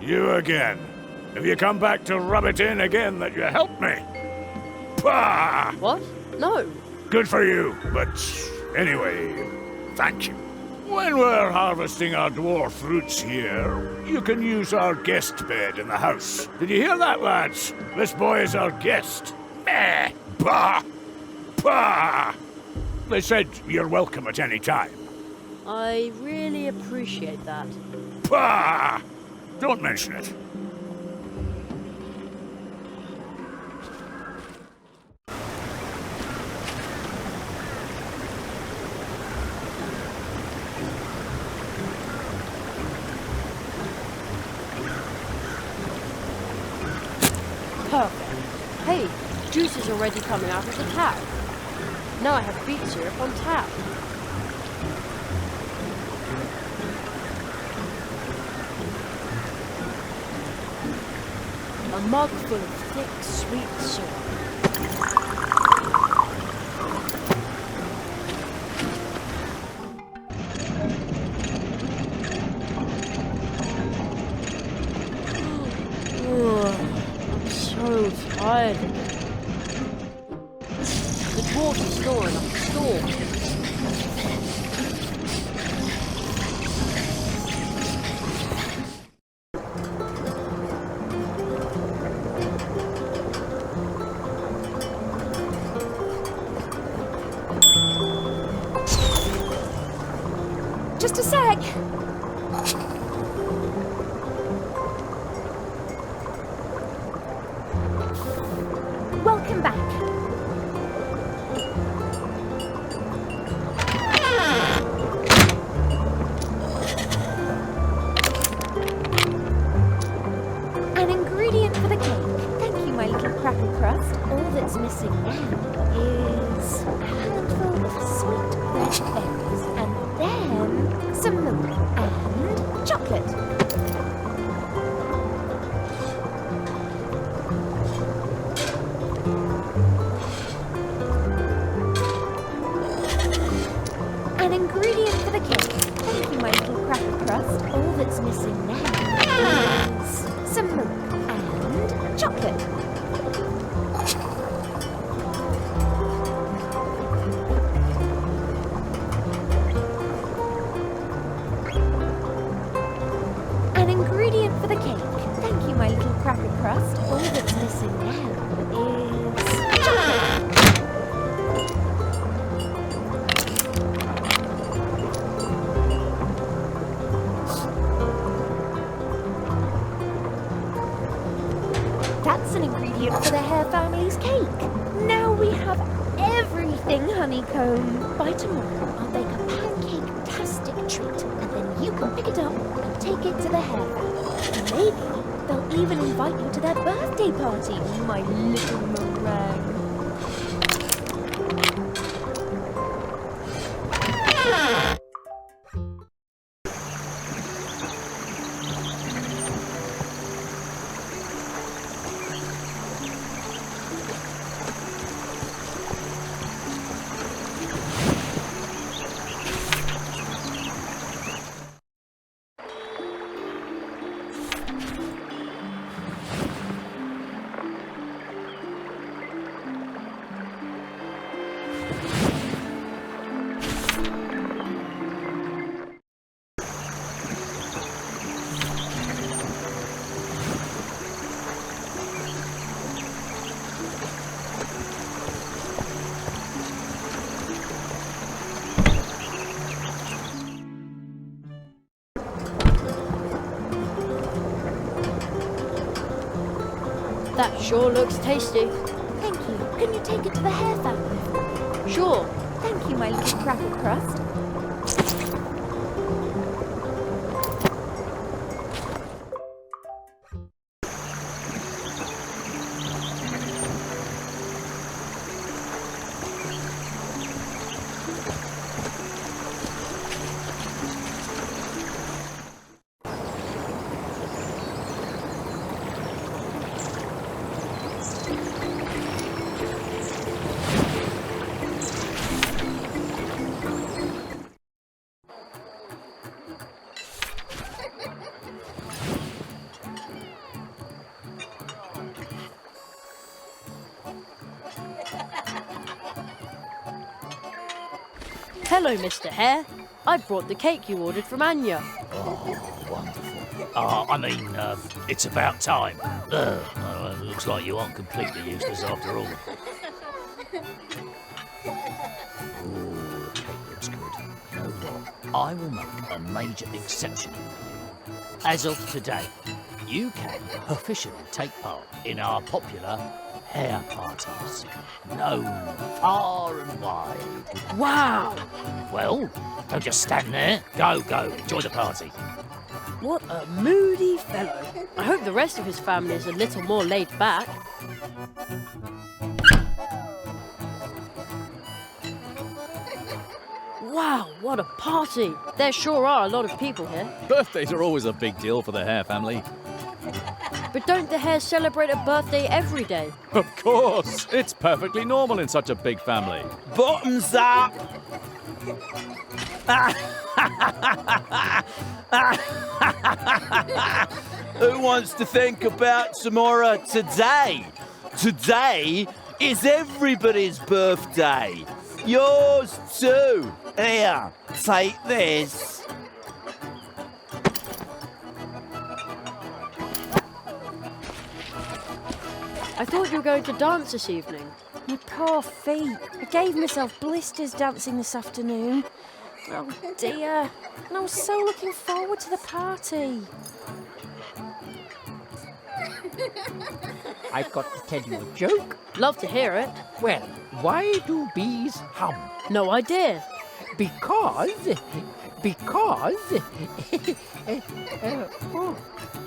You again. Have you come back to rub it in again that you helped me? Pah! What? No. Good for you, but anyway, thank you. When we're harvesting our dwarf roots here, you can use our guest bed in the house. Did you hear that, lads? This boy is our guest. Meh! Bah! Bah! They said you're welcome at any time. I really appreciate that. Bah! Don't mention it. Perfect. Hey, juice is already coming out of the tap. Now I have beet syrup on tap. A mug full of thick, sweet syrup. I'm so tired. The dwarf is snoring up a storm. Just a sec. Welcome back. An ingredient for the cake. Thank you, my little cracker crust. All that's missing now is a handful of sweet red berries, and then some milk and chocolate. An ingredient for the cake. Thank you, my little cracker crust. All that's missing now is some milk and chocolate. An ingredient for the cake. Thank you, my little cracker crust. All that's missing now is chocolate. That's an ingredient for the Hare family's cake. Now we have everything honeycomb. By tomorrow, I'll bake a pancake-tastic treat, and then you can pick it up and take it to the Hare family. Maybe they'll even invite you to their birthday party, my little meringue. That sure looks tasty. Thank you. Can you take it to the Hare family? Sure. Thank you, my little cracker crust. Hello, Mr. Hare. I've brought the cake you ordered from Anya. Oh, wonderful. It's about time. Looks like you aren't completely useless after all. Ooh, the cake looks good. You know what? I will make a major exception. As of today, you can officially take part in our popular hare parties, known far and wide. Wow! Well, don't just stand there. Go, enjoy the party. What a moody fellow. I hope the rest of his family is a little more laid back. Wow, what a party! There sure are a lot of people here. Birthdays are always a big deal for the Hare family. But don't the Hares celebrate a birthday every day? Of course! It's perfectly normal in such a big family. Bottoms up! Who wants to think about tomorrow today? Today is everybody's birthday. Yours too. Here, take this. I thought you were going to dance this evening. My poor feet. I gave myself blisters dancing this afternoon. Oh dear. And I was so looking forward to the party. I've got to tell you a joke. Love to hear it. Well, why do bees hum? No idea. Because... oh,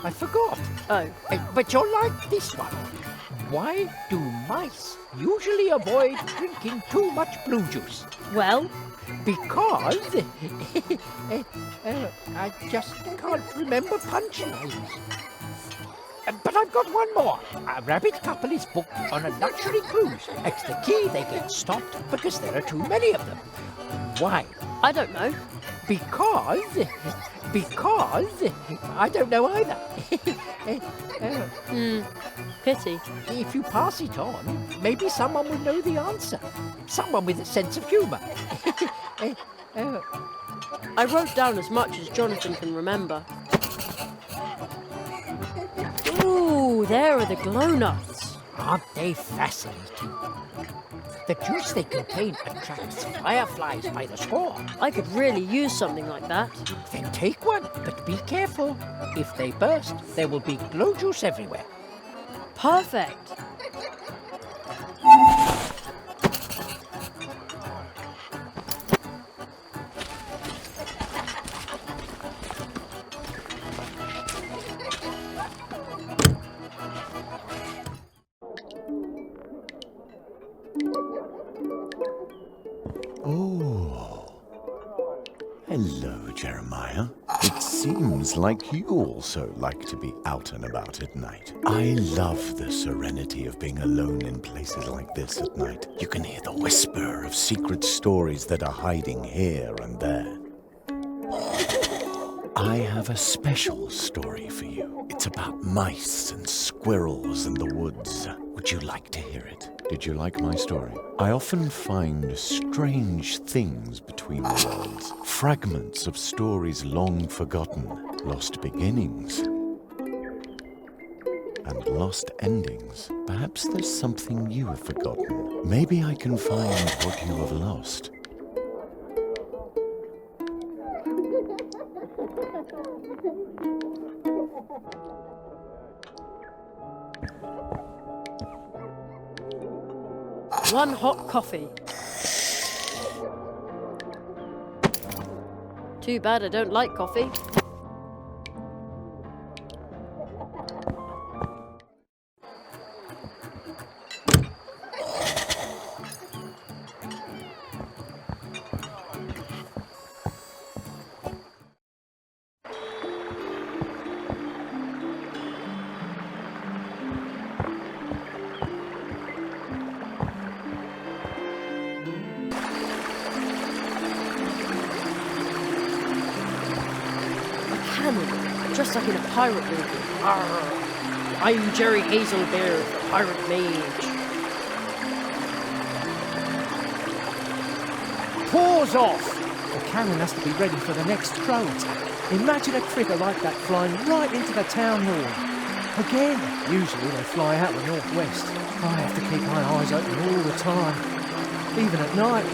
I forgot. Oh. But you'll like this one. Why do mice usually avoid drinking too much blue juice? Well? Because... I just can't remember punchlines. But I've got one more. A rabbit couple is booked on a luxury cruise. It's the key they get stopped because there are too many of them. Why? I don't know. Because I don't know either. Pity. If you pass it on, maybe someone will know the answer. Someone with a sense of humour. I wrote down as much as Jonathan can remember. Ooh, there are the glow nuts. Aren't they fascinating? The juice they contain attracts fireflies by the score. I could really use something like that. Then take one, but be careful. If they burst, there will be glow juice everywhere. Perfect. Hello, Jeremiah. It seems like you also like to be out and about at night. I love the serenity of being alone in places like this at night. You can hear the whisper of secret stories that are hiding here and there. I have a special story for you. It's about mice and squirrels in the woods. Would you like to hear it? Did you like my story? I often find strange things between the worlds. Fragments of stories long forgotten. Lost beginnings. And lost endings. Perhaps there's something you have forgotten. Maybe I can find what you have lost. One hot coffee. Too bad I don't like coffee. Dressed like in a pirate movie. Arr. I'm Jerry Hazelbeard, pirate mage. Paws off! The cannon has to be ready for the next crow attack. Imagine a critter like that flying right into the town hall. Again, usually they fly out the northwest. I have to keep my eyes open all the time, even at night.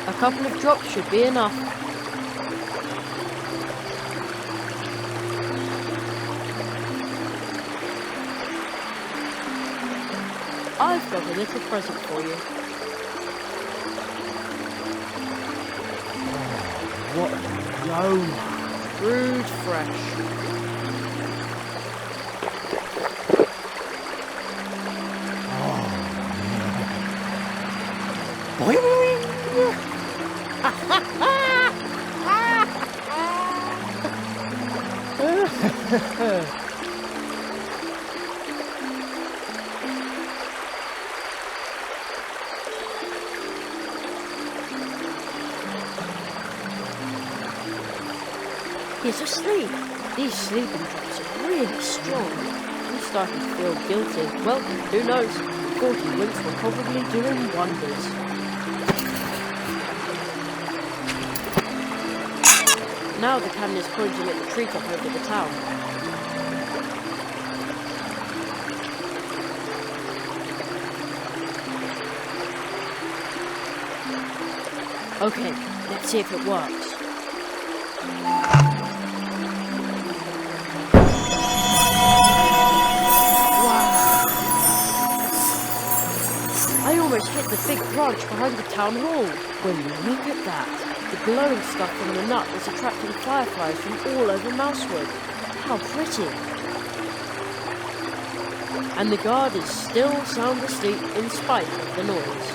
A couple of drops should be enough. I've got a little present for you. What an aroma! Brewed fresh. He's asleep. These sleeping drops are really strong. I'm starting to feel guilty. Well, who knows? 40 winks will probably do him wonders. Now the cannon is pointing at the treetop over the town. Okay, let's see if it works. I almost hit the big branch behind the town hall. When you look at that, the glowing stuff from the nut is attracting fireflies from all over Mousewood. How pretty! And the guard is still sound asleep in spite of the noise.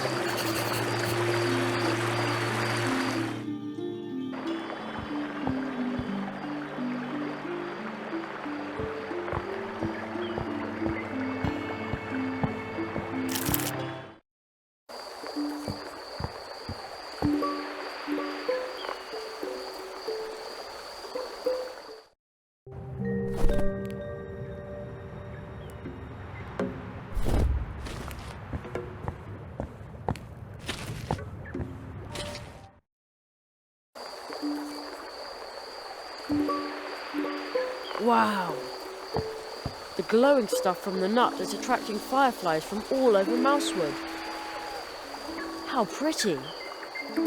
Wow! The glowing stuff from the nut is attracting fireflies from all over Mousewood. How pretty! Do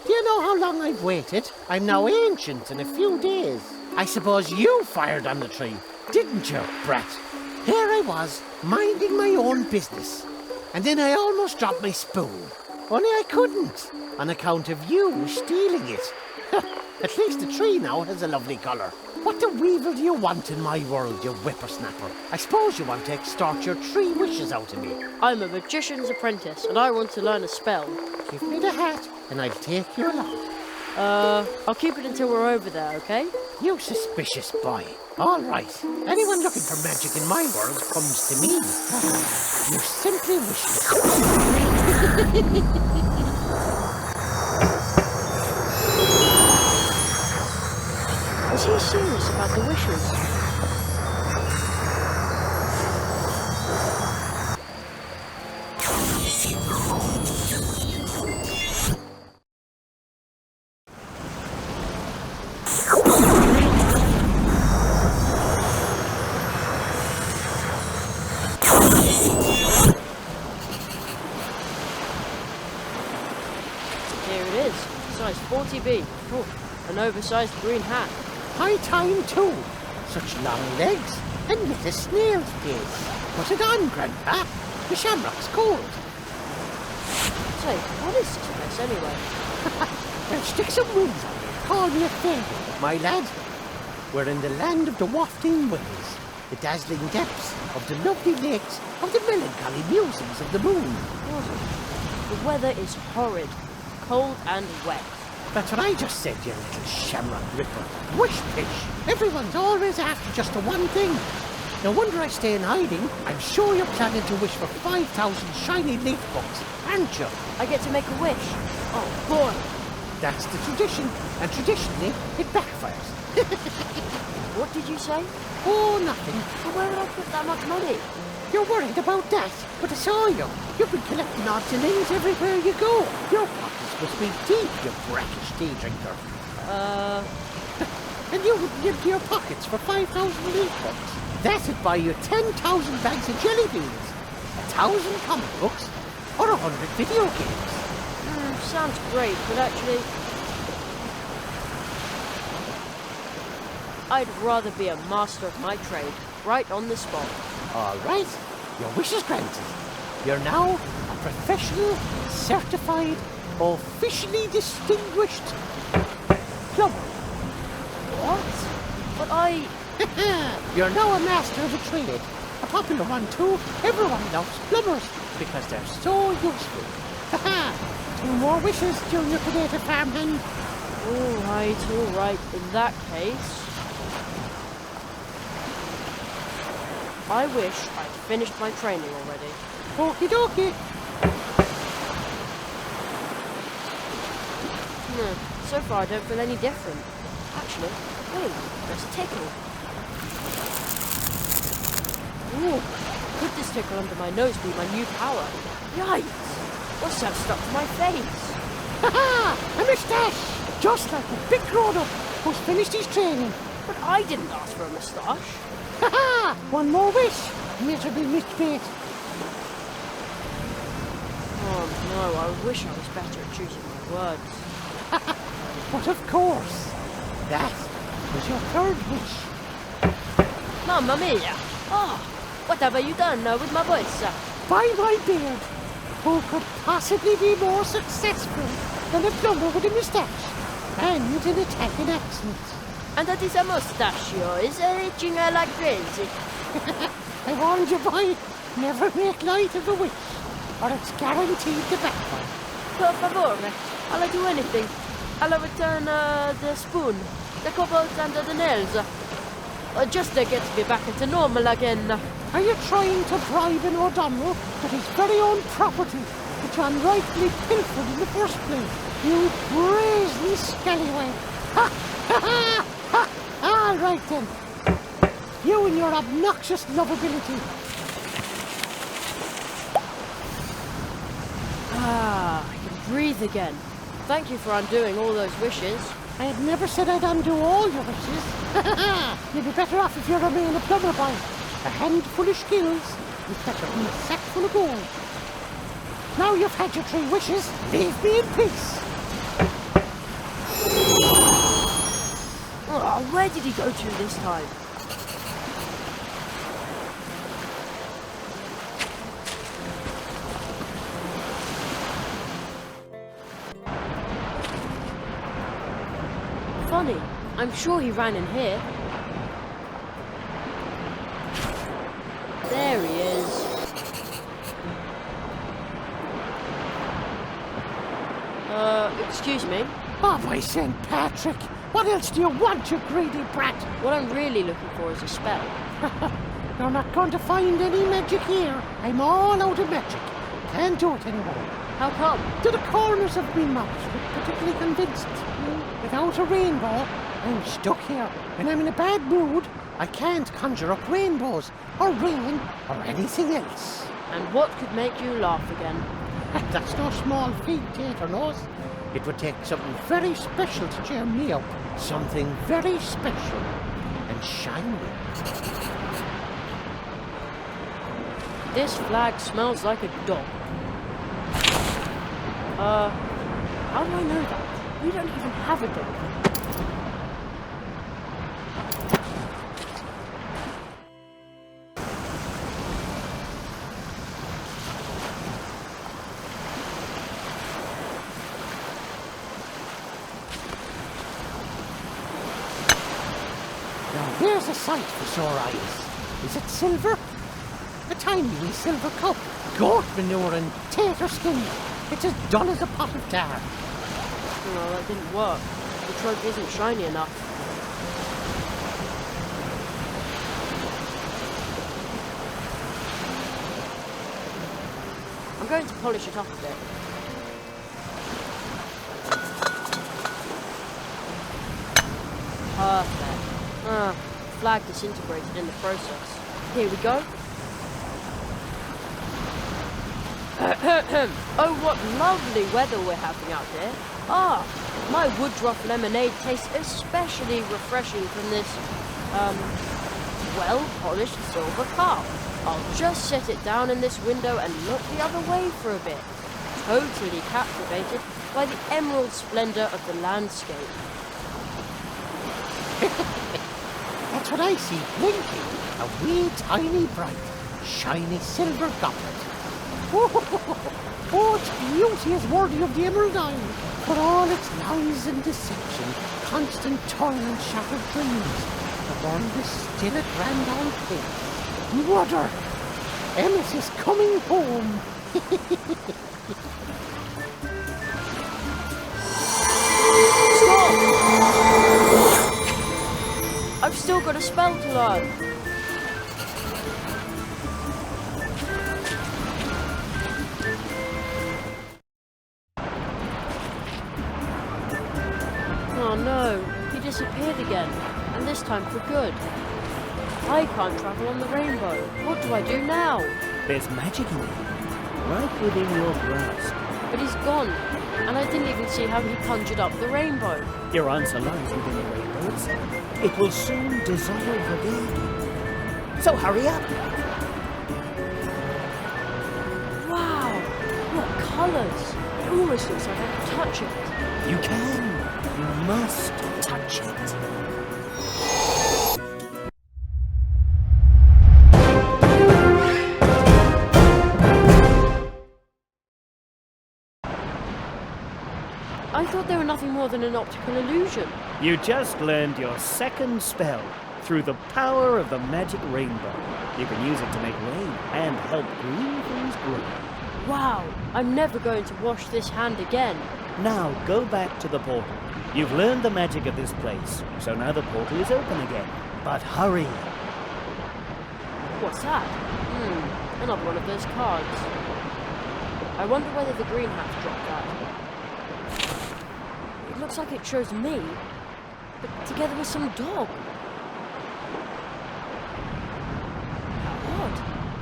you know how long I've waited? I'm now ancient in a few days. I suppose you fired on the tree, didn't you, brat? Here I was, minding my own business. And then I almost dropped my spoon. Only I couldn't, on account of you stealing it. At least the tree now has a lovely colour. What the weevil do you want in my world, you whippersnapper? I suppose you want to extort your 3 wishes out of me. I'm a magician's apprentice, and I want to learn a spell. Give me the hat, and I'll take you along. I'll keep it until we're over there, okay? You suspicious boy. All right. Anyone looking for magic in my world comes to me. You simply wish Is he serious about the wishes? Here it is, size 40B. Oh, an oversized green hat. high time too. Such long legs and with a snail's pace. Put it on, Grandpa. The shamrock's cold. Say, what is this place anyway? Well, stick some wings on it. Call me a fairy, my lad. We're in the land of the wafting winds, the dazzling depths of the lovely lakes, of the melancholy musings of the moon. The weather is horrid, cold and wet. That's what I just said, you little shamrock ripper. Wish-pish. Everyone's always after just the one thing. No wonder I stay in hiding. I'm sure you're planning to wish for 5,000 shiny leaf books, aren't you? I get to make a wish. Oh, boy. That's the tradition, and traditionally, it backfires. What did you say? Oh, nothing. Well, where did I put that much money? You're worried about that, but I saw you. You've been collecting odds and ends everywhere you go. Your pockets must be deep, you brackish tea drinker. And you wouldn't empty your pockets for 5,000 leaf books. That'd buy you 10,000 bags of jelly beans, 1,000 comic books, or 100 video games. Sounds great, but actually... I'd rather be a master of my trade, right on the spot. All right, your wish is granted. You're now a professional, certified, officially distinguished plumber. What? But I... You're now a master of a trade. A popular one too. Everyone loves plumbers because they're so useful. Two more wishes, Junior Potato Farmhand. All right. In that case... I wish I'd finished my training already. Okie dokie. So far I don't feel any different. Actually, wait, there's a tickle. Ooh, could this tickle under my nose be my new power? Yikes! What's that stuck to my face? A moustache! Just like a big grown-up who's finished his training. But I didn't ask for a moustache. One more wish. Miserable misfit. Oh no, I wish I was better at choosing my words. But of course, that was your third wish. Mamma mia! Oh, what have you done with my voice? By my beard, who could possibly be more successful than a plumber with a moustache and an Italian accent? And that is a mustachio, is itching like crazy. I warned you, boy, never make light of a wish, or it's guaranteed to backfire. Per favore, I'll do anything. I'll return the spoon, the cobalt and the nails. Just to get me back into normal again. Are you trying to bribe an O'Donnell with his very own property, which unrightfully pilfered in the first place? You brazen scallywag! Ha! Ha! Ha! Ha! All right then. You and your obnoxious lovability. I can breathe again. Thank you for undoing all those wishes. I had never said I'd undo all your wishes. You'd be better off if you remain a plumber, boy. A handful of skills is better than a sack full of gold. Now you've had your 3 wishes, leave me in peace. Oh, where did he go to this time? Funny, I'm sure he ran in here. There he is. Excuse me? Oh, by St. Patrick! What else do you want, you greedy brat? What I'm really looking for is a spell. You're not going to find any magic here. I'm all out of magic. Can't do it anymore. How come? To the corners of me mouth, particularly convinced. Without a rainbow, I'm stuck here. When I'm in a bad mood, I can't conjure up rainbows, or rain, or anything else. And what could make you laugh again? That's no small feat, Tater knows. It would take something very special to cheer me up. Something very special and shiny. This flag smells like a dog. How do I know that? We don't even have a dog. Now here's a sight for sore eyes. Is it silver? A tiny wee silver cup, goat manure and tater skin. It's as dull as a pot of tar. No, that didn't work. The trophy isn't shiny enough. I'm going to polish it up a bit. Perfect. Flag disintegrated in the process. Here we go. Oh, what lovely weather we're having out here. My Woodruff lemonade tastes especially refreshing from this, well-polished silver cup. I'll just set it down in this window and look the other way for a bit. Totally captivated by the emerald splendor of the landscape. that's what I see blinking. A wee tiny bright, shiny silver goblet. Oh, its beauty is worthy of the Emerald Isle. For all its lies and deception, constant toil and shattered dreams, the world is still a grand old thing. Water! Emmet is coming home. I've still got a spell to learn. Oh no, he disappeared again, and this time for good. I can't travel on the rainbow. What do I do now? There's magic in it, right within your grasp. But he's gone, and I didn't even see how he conjured up the rainbow. Your answer lies within the rainbow itself. It will soon dissolve again. So hurry up. Wow, what colours! It almost looks like I can touch it. You can. You must touch it. I thought they were nothing more than an optical illusion. You just learned your second spell through the power of the magic rainbow. You can use it to make rain and help green things grow. Wow, I'm never going to wash this hand again. Now go back to the portal. You've learned the magic of this place, so now the portal is open again. But hurry! What's that? Another one of those cards. I wonder whether the green hat dropped that. It looks like it shows me, but together with some dog. How odd.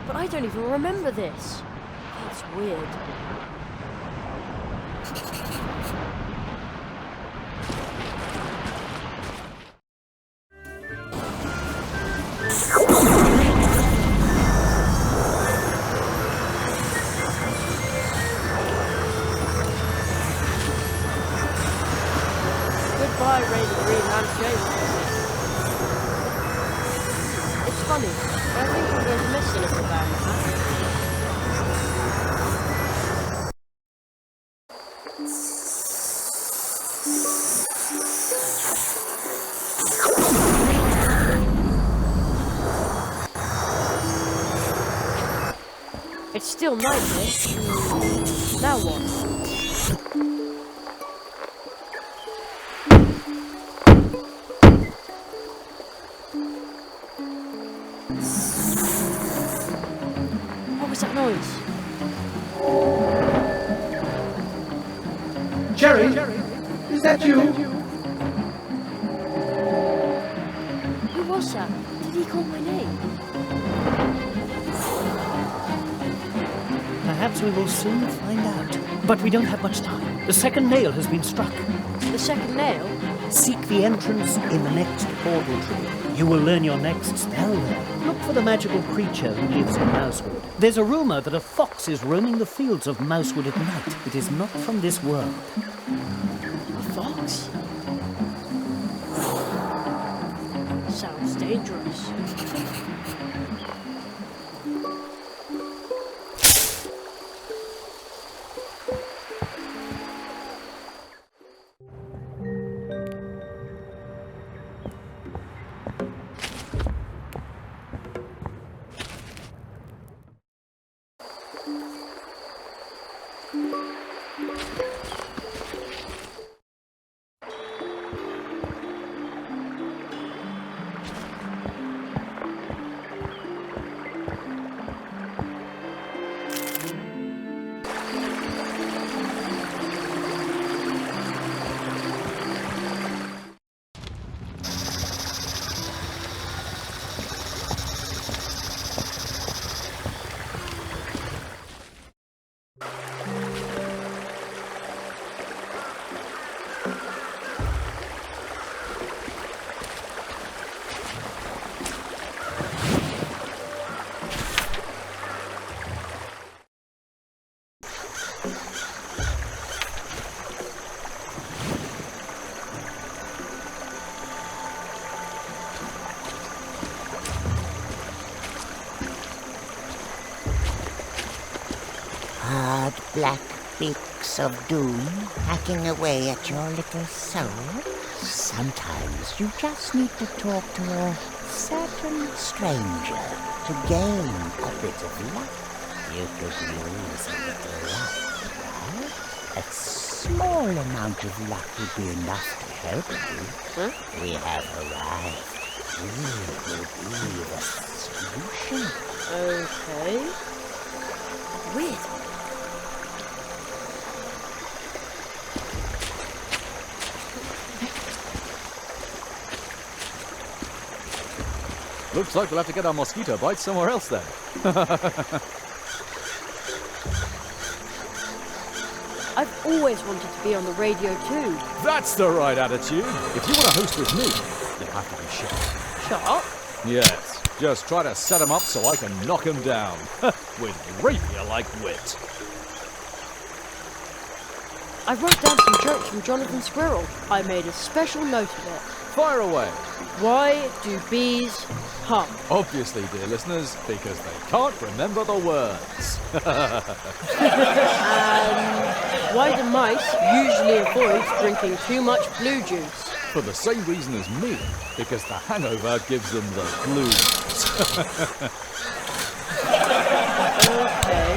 But I don't even remember this. That's weird. Goodbye, Rainy Green Handshake. It's funny, but I think I'm going to miss the little band hat. It's still night here. Now what? What was that noise? Jerry, is that you? Who was that? Did he call my name? Perhaps we will soon find out. But we don't have much time. The second nail has been struck. The second nail? Seek the entrance in the next portal tree. You will learn your next spell there. Look for the magical creature who lives in Mousewood. There's a rumor that a fox is roaming the fields of Mousewood at night. It is not from this world. A fox? Sounds dangerous. Speaks of doom hacking away at your little soul. Sometimes you just need to talk to a certain stranger to gain a bit of luck. You could use a little luck, right? A small amount of luck would be enough to help you. Huh? We have arrived. We will be the solution. Okay. Weird. Looks like we'll have to get our mosquito bites somewhere else then. I've always wanted to be on the radio too. That's the right attitude. If you want to host with me, you'll have to be sharp. Sharp? Yes. Just try to set him up so I can knock him down. With rapier-like wit. I wrote down some jokes from Jonathan Squirrel. I made a special note of it. Fire away. Why do bees hum? Obviously, dear listeners, because they can't remember the words. And why do mice usually avoid drinking too much blue juice? For the same reason as me, because the hangover gives them the blues. Okay.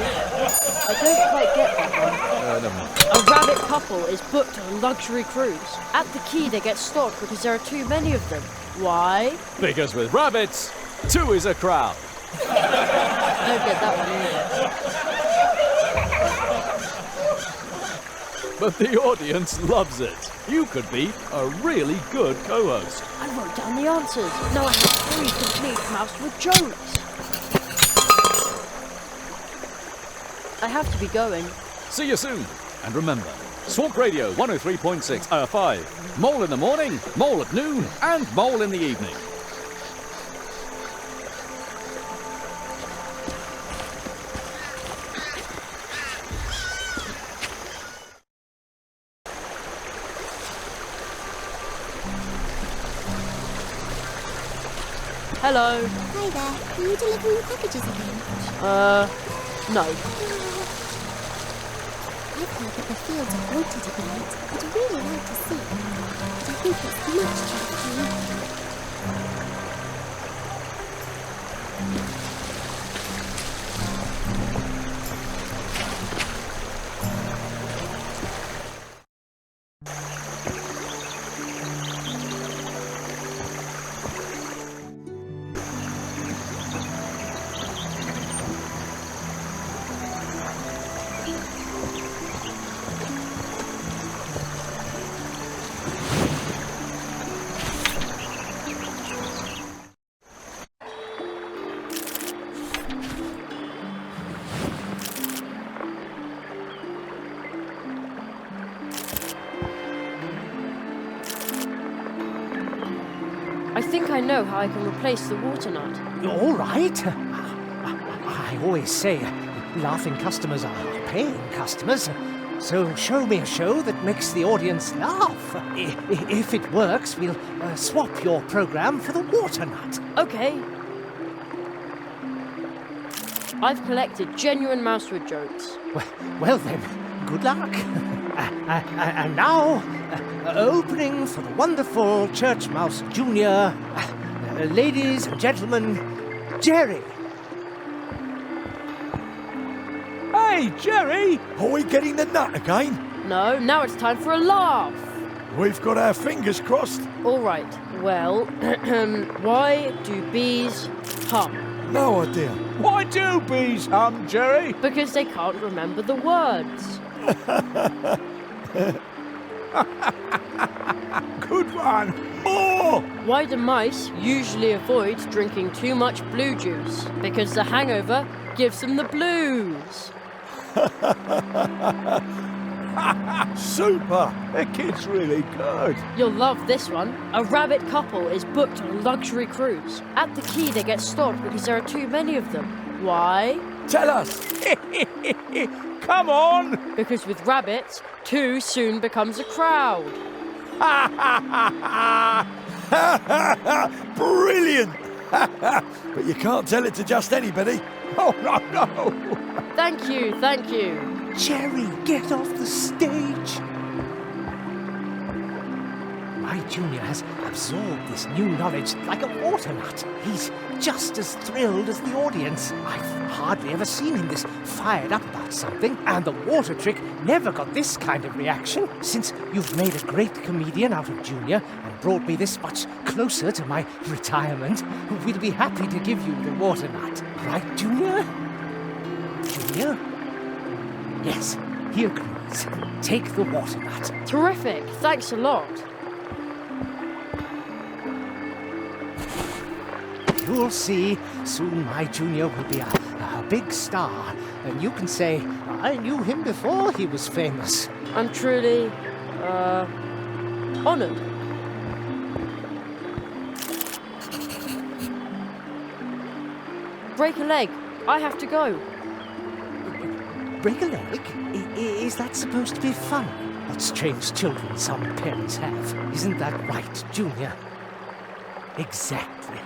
I don't quite get that one. Never mind. A rabbit couple is booked on a luxury cruise. At the quay they get stopped because there are too many of them. Why? Because with rabbits, 2 is a crowd. I don't get that one either. But the audience loves it. You could be a really good co-host. I wrote down the answers. Now I have 3 complete mouse with jokes. I have to be going. See you soon. And remember, Swamp Radio 103.6 5. Mole in the morning, mole at noon, and mole in the evening. Hello. Hi there. Are you delivering packages again? No. I've heard that the fields are haunted at night. I'd really like to see it. But I think it's much too cold. I think I know how I can replace the water nut. All right. I always say laughing customers are paying customers. So show me a show that makes the audience laugh. If it works, we'll swap your program for the water nut. Okay. I've collected genuine Mousewood jokes. Well then, good luck. And now, opening for the wonderful Church Mouse Jr., ladies and gentlemen, Jerry. Hey, Jerry! Are we getting the nut again? No, now it's time for a laugh. We've got our fingers crossed. All right. Well, why do bees hum? No idea. Why do bees hum, Jerry? Because they can't remember the words. Good one. More! Why do mice usually avoid drinking too much blue juice? Because the hangover gives them the blues. Super! The kid's really good. You'll love this one. A rabbit couple is booked on a luxury cruise. At the quay they get stopped because there are too many of them. Why? Tell us! Come on! Because with rabbits, 2 soon becomes a crowd. Brilliant! But you can't tell it to just anybody. Oh, no. Thank you, thank you. Jerry, get off the stage! My junior has absorbed this new knowledge like a water nut. He's just as thrilled as the audience. I've hardly ever seen him this fired up about something, and the water trick never got this kind of reaction. Since you've made a great comedian out of Junior and brought me this much closer to my retirement, we'll be happy to give you the water nut. Right, Junior? Junior? Yes, he agrees. Take the water nut. Terrific. Thanks a lot. You'll see, soon my junior will be a big star, and you can say, I knew him before he was famous. I'm truly, honoured. Break a leg. I have to go. Break a leg? Is that supposed to be fun? What strange children some parents have. Isn't that right, Junior? Exactly.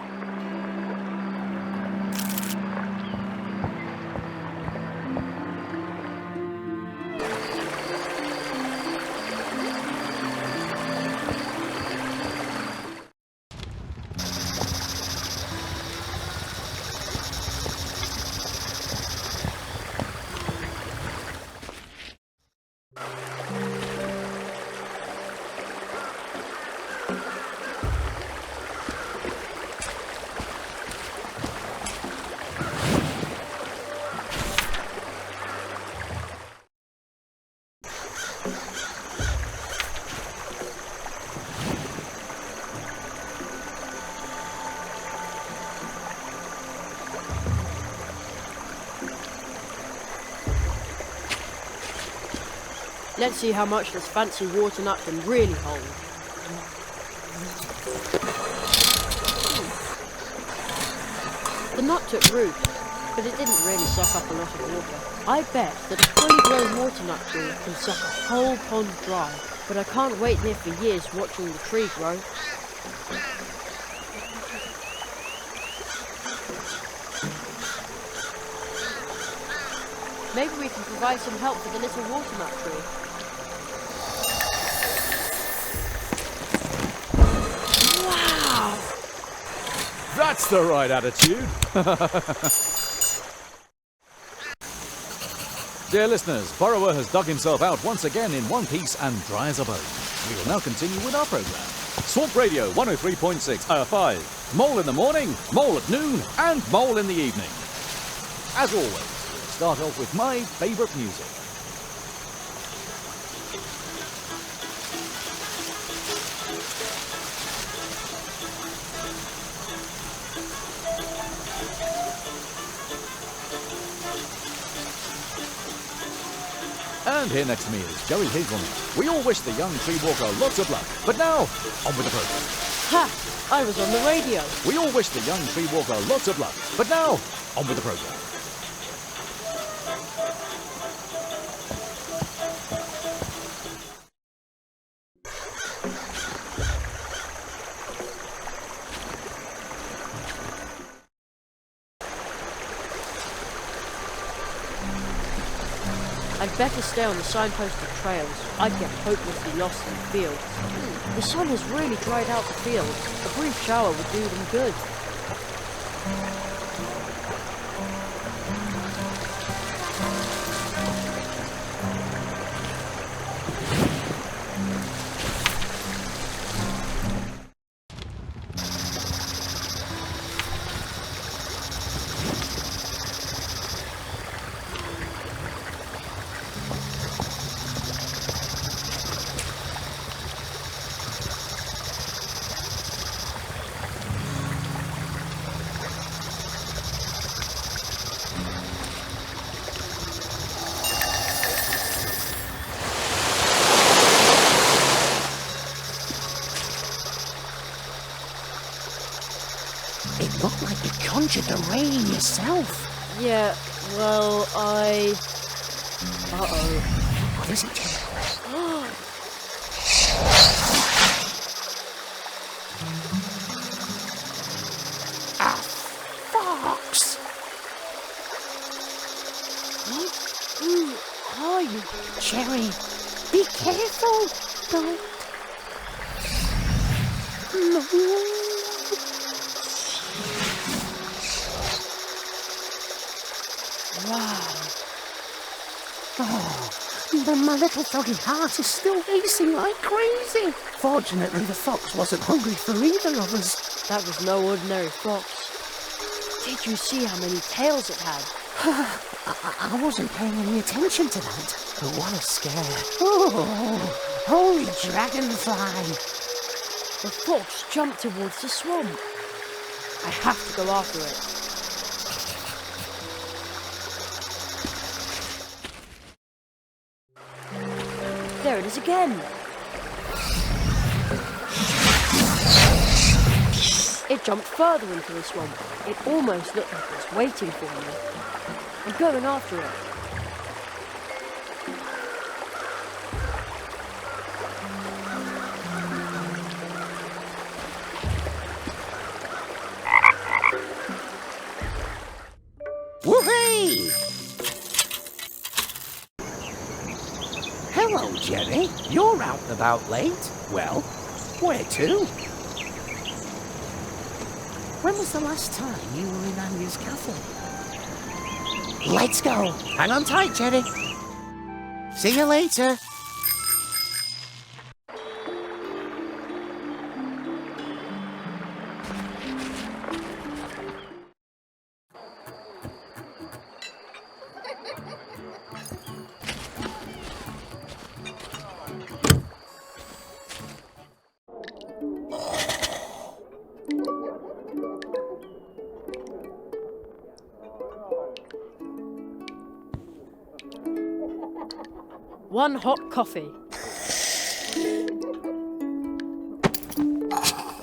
Let's see how much this fancy water nut can really hold. The nut took root, but it didn't really suck up a lot of water. I bet that a fully grown water nut tree can suck a whole pond dry, but I can't wait here for years watching the tree grow. Maybe we can provide some help for the little water nut tree. Wow! That's the right attitude. Dear listeners, Borrower has dug himself out once again in one piece and dry as a bone. We will now continue with our programme. Swamp Radio 103.6, 5. Mole in the morning, Mole at noon, and Mole in the evening. As always, we'll start off with my favourite music. And here next to me is Joey Hazelman. We all wish the young tree walker lots of luck. But now, on with the program. Ha! I was on the radio. We all wish the young tree walker lots of luck. But now, on with the program. I'd better stay on the signposted trails. I'd get hopelessly lost in the fields. The sun has really dried out the fields. A brief shower would do them good. It looked like you conjured the rain yourself. Yeah, well, Uh-oh. What is it? A fox! Hi, Be careful. Don't. No. Wow. Oh, but my little froggy heart is still racing like crazy. Fortunately, the fox wasn't hungry for either of us. That was no ordinary fox. Did you see how many tails it had? I wasn't paying any attention to that. But what a scare. Oh, holy dragonfly. The fox jumped towards the swamp. I have to go after it. There it is again. It jumped further into the swamp. It almost looked like it was waiting for me. I'm going after it. Whoopee! Hello, Jenny. You're out and about late. Well, where to? When was the last time you were in Andy's cafe? Let's go. Hang on tight, Jenny. See you later. One hot coffee.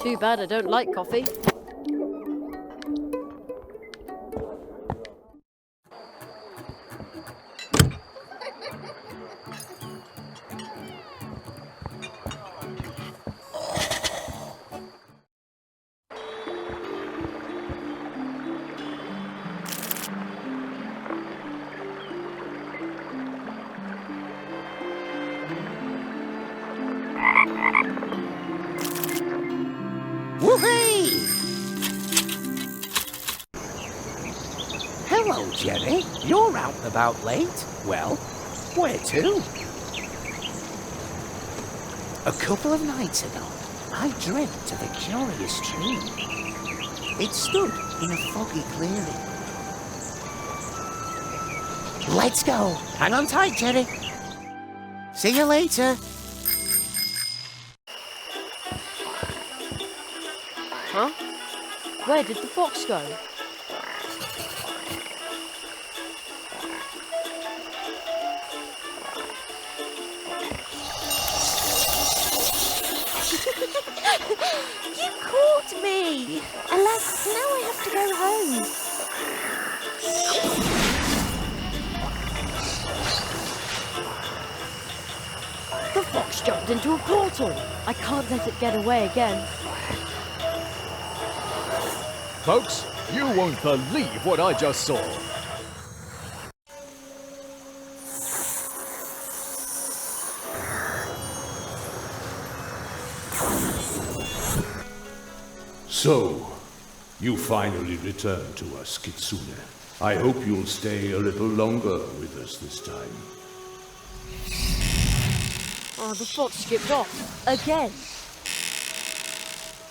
Too bad I don't like coffee. Whoopee! Hello, Jenny. You're out and about late. Well, where to? A couple of nights ago, I dreamt of a curious tree. It stood in a foggy clearing. Let's go. Hang on tight, Jenny. See you later. Huh? Where did the fox go? You caught me! Alas, now I have to go home. The fox jumped into a portal. I can't let it get away again. Folks, you won't believe what I just saw. So, you finally returned to us, Kitsune. I hope you'll stay a little longer with us this time. Oh, the fox skipped off. Again.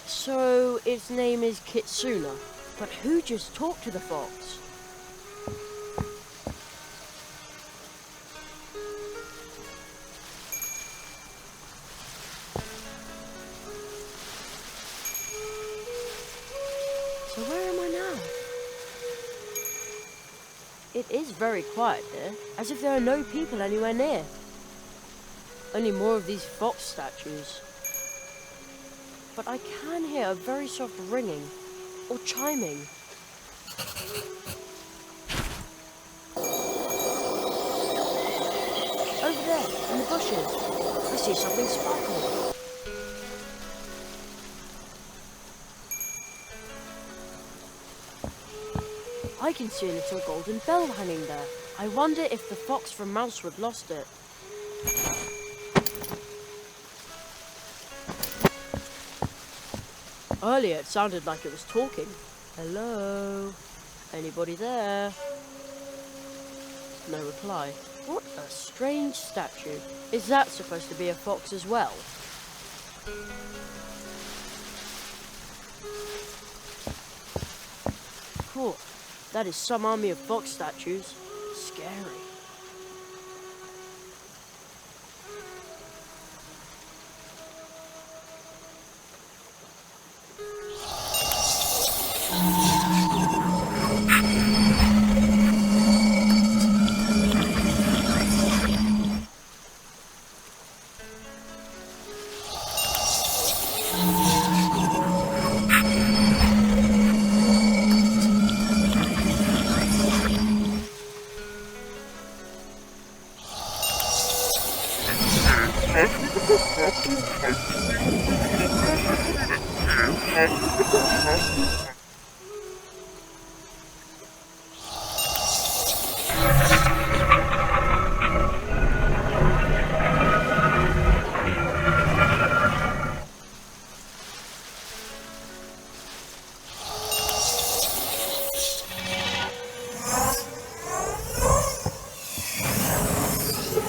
So, its name is Kitsune. But who just talked to the fox? So where am I now? It is very quiet here, as if there are no people anywhere near. Only more of these fox statues. But I can hear a very soft ringing, or chiming. Over there, in the bushes, I see something sparkle. I can see a little golden bell hanging there. I wonder if the fox from Mousewood lost it. Earlier it sounded like it was talking. Hello? Anybody there? No reply. What a strange statue. Is that supposed to be a fox as well? Cool. That is some army of fox statues. Scary.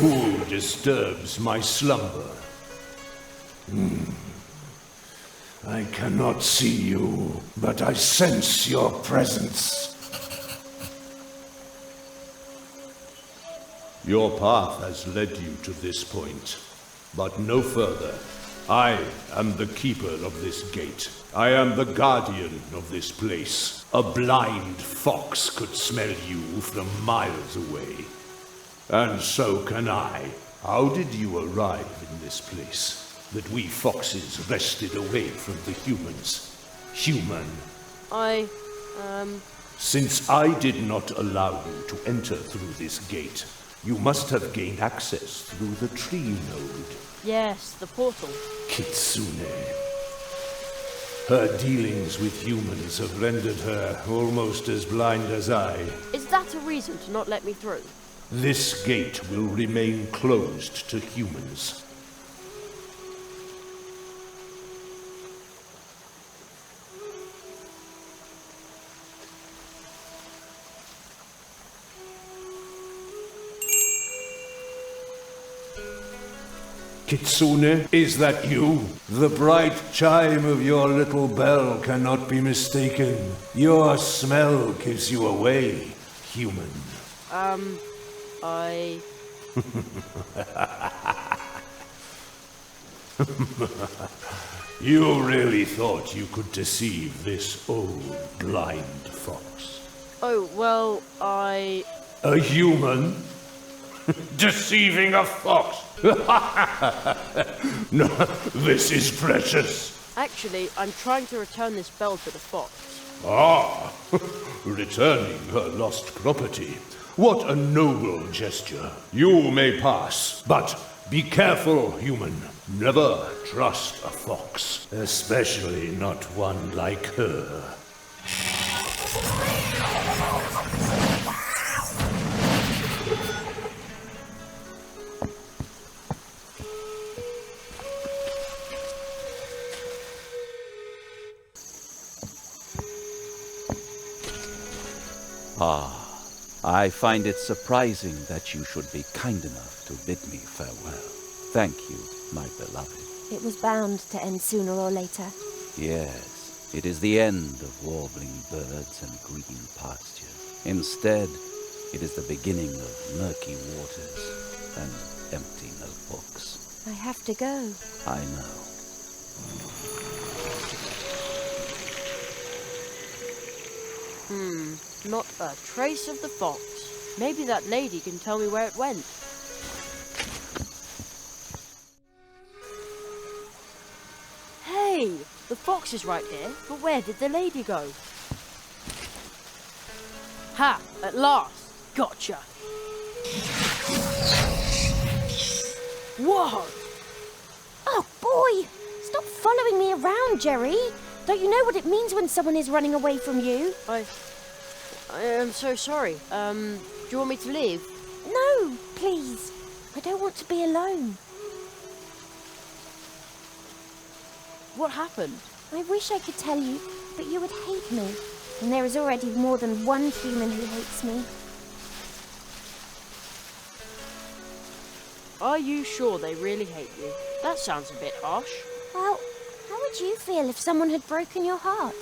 Who disturbs my slumber? I cannot see you, but I sense your presence. Your path has led you to this point, but no further. I am the keeper of this gate. I am the guardian of this place. A blind fox could smell you from miles away. And so can I. How did you arrive in this place? That we foxes wrested away from the humans. Human. Since I did not allow you to enter through this gate, you must have gained access through the tree node. Yes, the portal. Kitsune. Her dealings with humans have rendered her almost as blind as I. Is that a reason to not let me through? This gate will remain closed to humans. Kitsune, is that you? The bright chime of your little bell cannot be mistaken. Your smell gives you away, human. You really thought you could deceive this old blind fox? Oh, well, A human? Deceiving a fox? No, this is precious. Actually, I'm trying to return this bell to the fox. Ah, returning her lost property. What a noble gesture. You may pass, but be careful, human. Never trust a fox, especially not one like her. I find it surprising that you should be kind enough to bid me farewell. Thank you, my beloved. It was bound to end sooner or later. Yes, it is the end of warbling birds and green pastures. Instead, it is the beginning of murky waters and empty notebooks. I have to go. I know. Not a trace of the fox. Maybe that lady can tell me where it went. Hey, the fox is right here, but where did the lady go? Ha! At last! Gotcha! Whoa! Oh, boy! Stop following me around, Jerry! Don't you know what it means when someone is running away from you? I am so sorry. Do you want me to leave? No, please. I don't want to be alone. What happened? I wish I could tell you, but you would hate me. And there is already more than one human who hates me. Are you sure they really hate you? That sounds a bit harsh. Well, how would you feel if someone had broken your heart?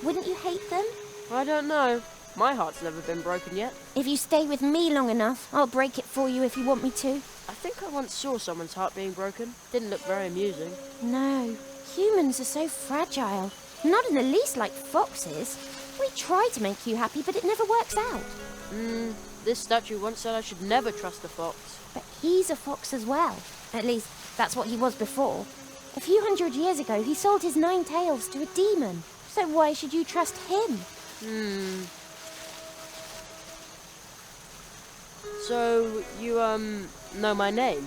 Wouldn't you hate them? I don't know. My heart's never been broken yet. If you stay with me long enough, I'll break it for you if you want me to. I think I once saw someone's heart being broken. Didn't look very amusing. No, humans are so fragile. Not in the least like foxes. We try to make you happy, but it never works out. This statue once said I should never trust a fox. But he's a fox as well. At least, that's what he was before. A few hundred years ago, he sold his 9 tails to a demon. So why should you trust him? So, you, know my name?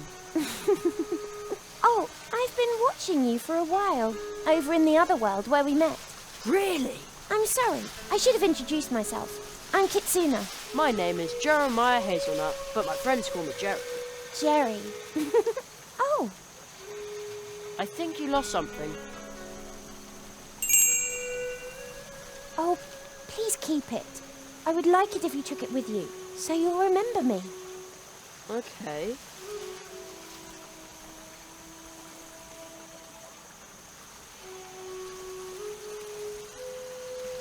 Oh, I've been watching you for a while. Over in the other world where we met. Really? I'm sorry. I should have introduced myself. I'm Kitsuna. My name is Jeremiah Hazelnut, but my friends call me Jerry. Jerry. Oh. I think you lost something. Oh, please keep it. I would like it if you took it with you, so you'll remember me. Okay.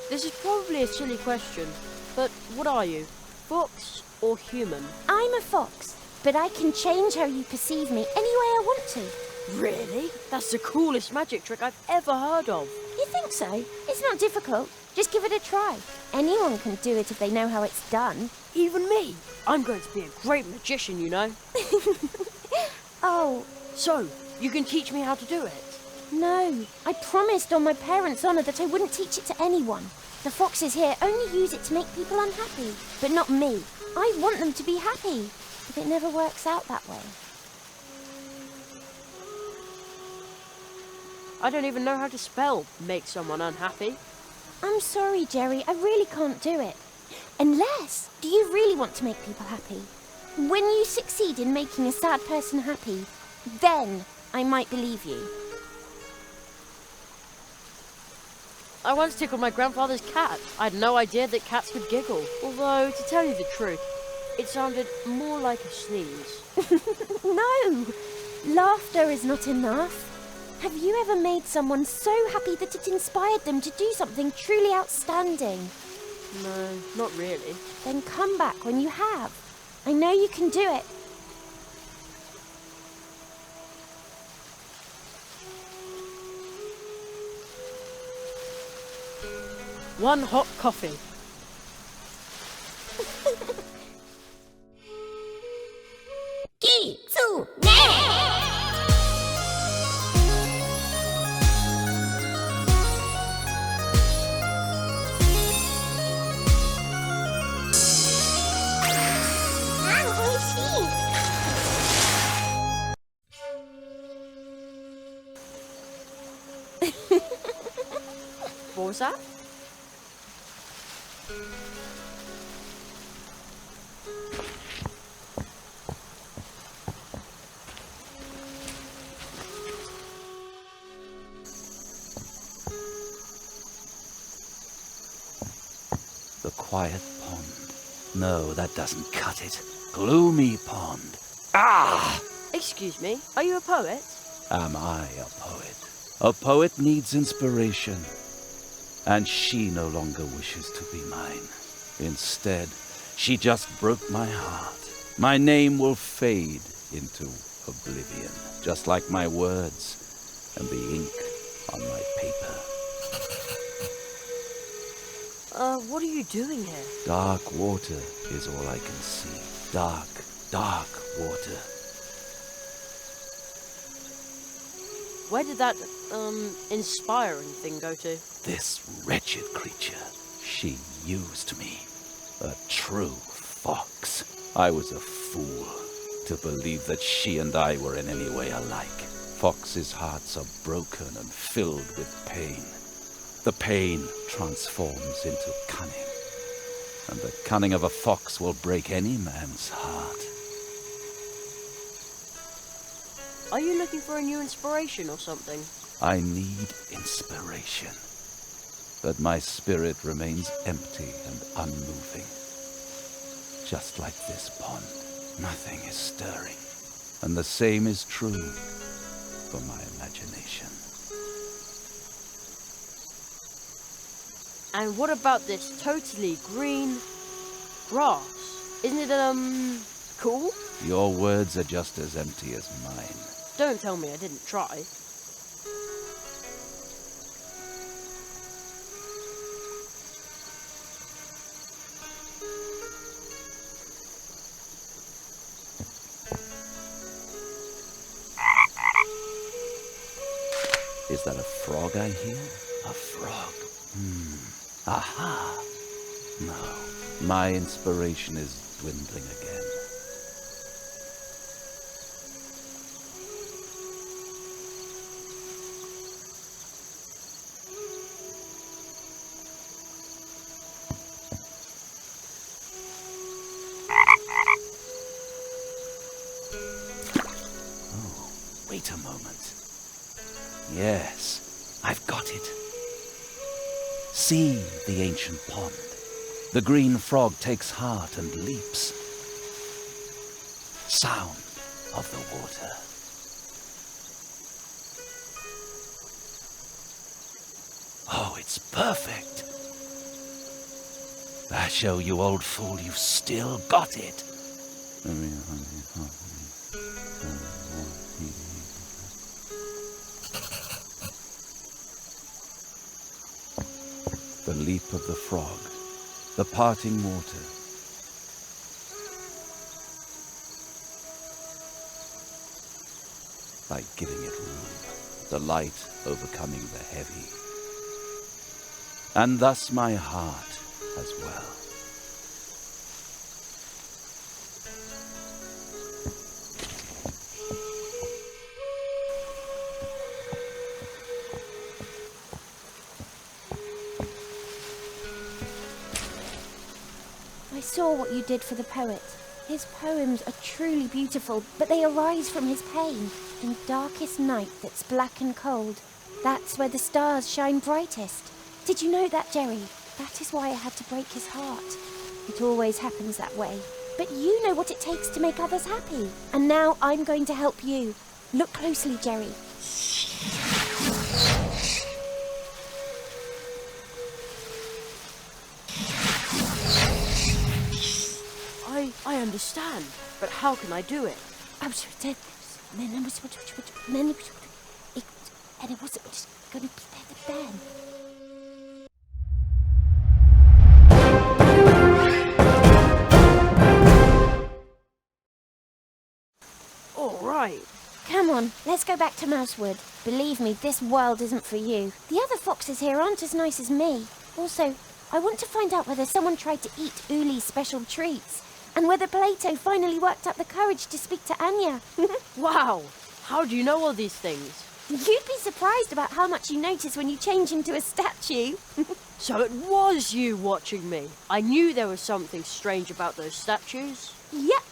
This is probably a silly question, but what are you? Fox or human? I'm a fox, but I can change how you perceive me any way I want to. Really? That's the coolest magic trick I've ever heard of. You think so? It's not difficult. Just give it a try. Anyone can do it if they know how it's done. Even me? I'm going to be a great magician, you know. Oh. So, you can teach me how to do it? No. I promised on my parents' honour that I wouldn't teach it to anyone. The foxes here only use it to make people unhappy. But not me. I want them to be happy. But it never works out that way. I don't even know how to spell make someone unhappy. I'm sorry, Jerry. I really can't do it. Unless, do you really want to make people happy? When you succeed in making a sad person happy, then I might believe you. I once tickled my grandfather's cat. I had no idea that cats could giggle. Although, to tell you the truth, it sounded more like a sneeze. No! Laughter is not enough. Have you ever made someone so happy that it inspired them to do something truly outstanding? No, not really. Then come back when you have. I know you can do it. One hot coffee. What was that? The quiet pond. No, that doesn't cut it. Gloomy pond. Ah! Excuse me, are you a poet? Am I a poet? A poet needs inspiration. And she no longer wishes to be mine. Instead, she just broke my heart. My name will fade into oblivion, just like my words and the ink on my paper. What are you doing here? Dark water is all I can see. Dark, dark water. Where did that, inspiring thing go to? This wretched creature, she used me. A true fox. I was a fool to believe that she and I were in any way alike. Foxes' hearts are broken and filled with pain. The pain transforms into cunning. And the cunning of a fox will break any man's heart. Are you looking for a new inspiration or something? I need inspiration. But my spirit remains empty and unmoving. Just like this pond, nothing is stirring. And the same is true for my imagination. And what about this totally green grass? Isn't it, cool? Your words are just as empty as mine. Don't tell me I didn't try. Is that a frog I hear? A frog. Aha! No, my inspiration is dwindling again. Oh, wait a moment. Yes, I've got it. See the ancient pond. The green frog takes heart and leaps. Sound of the water. Oh, it's perfect. I show you, old fool, you've still got it. The leap of the frog, the parting water. By giving it room, the light overcoming the heavy. And thus my heart as well. I saw what you did for the poet. His poems are truly beautiful, but they arise from his pain. In darkest night that's black and cold, that's where the stars shine brightest. Did you know that, Jerry? That is why I had to break his heart. It always happens that way. But you know what it takes to make others happy. And now I'm going to help you. Look closely, Jerry. I understand, but how can I do it? All right. Come on, let's go back to Mousewood. Believe me, this world isn't for you. The other foxes here aren't as nice as me. Also, I want to find out whether someone tried to eat Uli's special treats. And whether Plato finally worked up the courage to speak to Anya. Wow! How do you know all these things? You'd be surprised about how much you notice when you change into a statue. So it was you watching me. I knew there was something strange about those statues. Yep.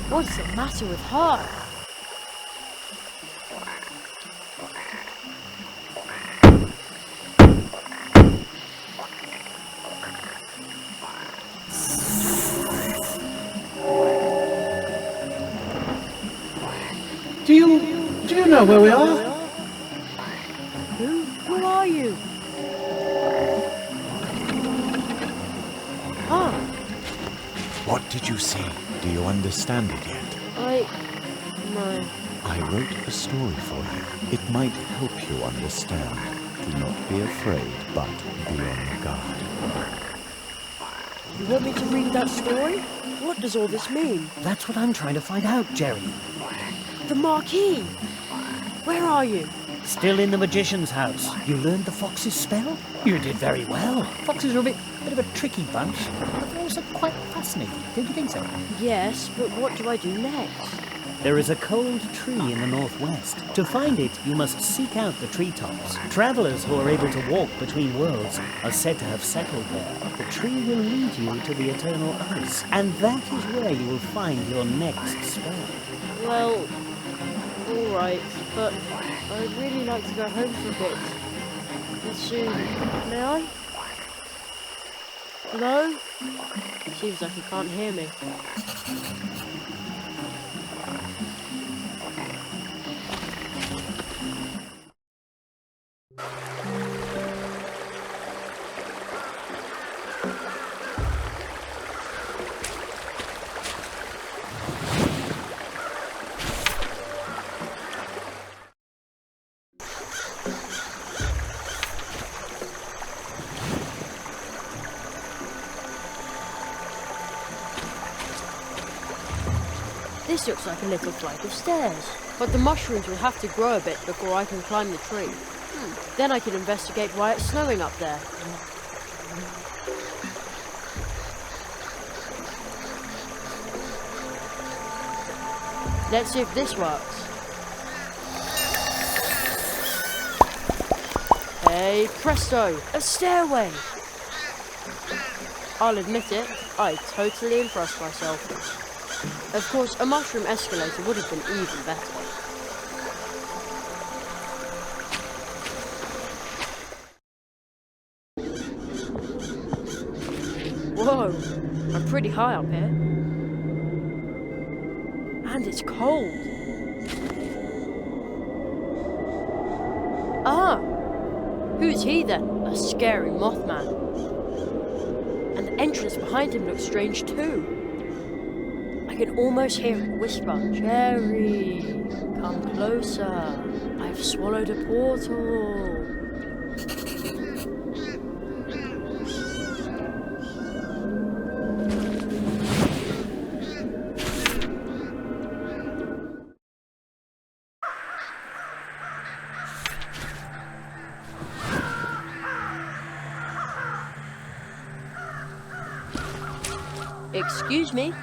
What's the matter with her? Do you know where we are? Who are you? Huh? What did you see? Do you understand it yet? No. I wrote a story for you. It might help you understand. Do not be afraid, but be on your guard. You want me to read that story? What does all this mean? That's what I'm trying to find out, Jerry. The marquee! Where are you? Still in the magician's house. You learned the fox's spell? You did very well. Foxes are a bit of a tricky bunch, but they're also quite fascinating. Don't you think so? Yes, but what do I do next? There is a cold tree in the northwest. To find it, you must seek out the treetops. Travelers who are able to walk between worlds are said to have settled there. The tree will lead you to the eternal ice, and that is where you will find your next spell. Well, alright, but I'd really like to go home for a bit. Soon. May I? Hello? Seems like he can't hear me. This looks like a little flight of stairs, but the mushrooms will have to grow a bit before I can climb the tree. Then I can investigate why it's snowing up there. Let's see if this works. Hey, presto, a stairway! I'll admit it, I totally impressed myself. Of course, a mushroom escalator would have been even better. Whoa, I'm pretty high up here. And it's cold. Ah! Who's he then? A scary Mothman. And the entrance behind him looks strange too. I can almost hear him whisper, "Jerry, come closer. I've swallowed a portal." Excuse me?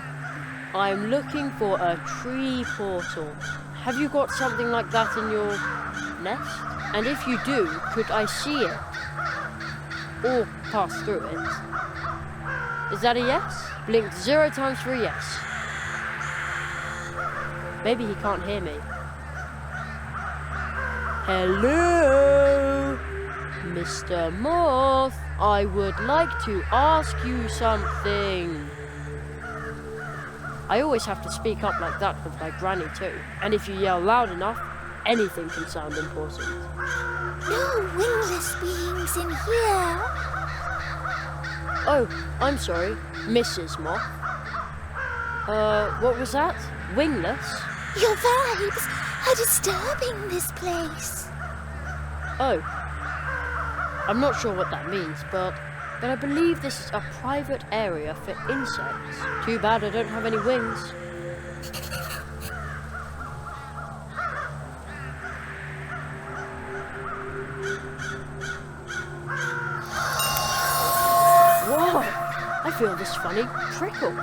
I'm looking for a tree portal. Have you got something like that in your nest? And if you do, could I see it? Or pass through it? Is that a yes? Blink 0 times for a yes. Maybe he can't hear me. Hello? Mr. Moth, I would like to ask you something. I always have to speak up like that with my granny too. And if you yell loud enough, anything can sound important. No wingless beings in here. Oh, I'm sorry, Mrs. Moth. What was that? Wingless? Your vibes are disturbing this place. Oh. I'm not sure what that means, but I believe this is a private area for insects. Too bad I don't have any wings. Whoa! I feel this funny prickle.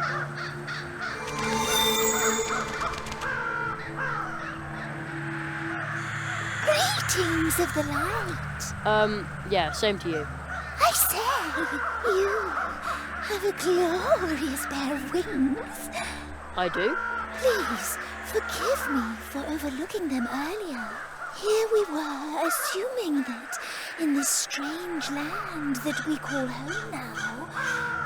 Greetings of the light. Yeah, same to you. I say, you have a glorious pair of wings. I do? Please, forgive me for overlooking them earlier. Here we were, assuming that in this strange land that we call home now,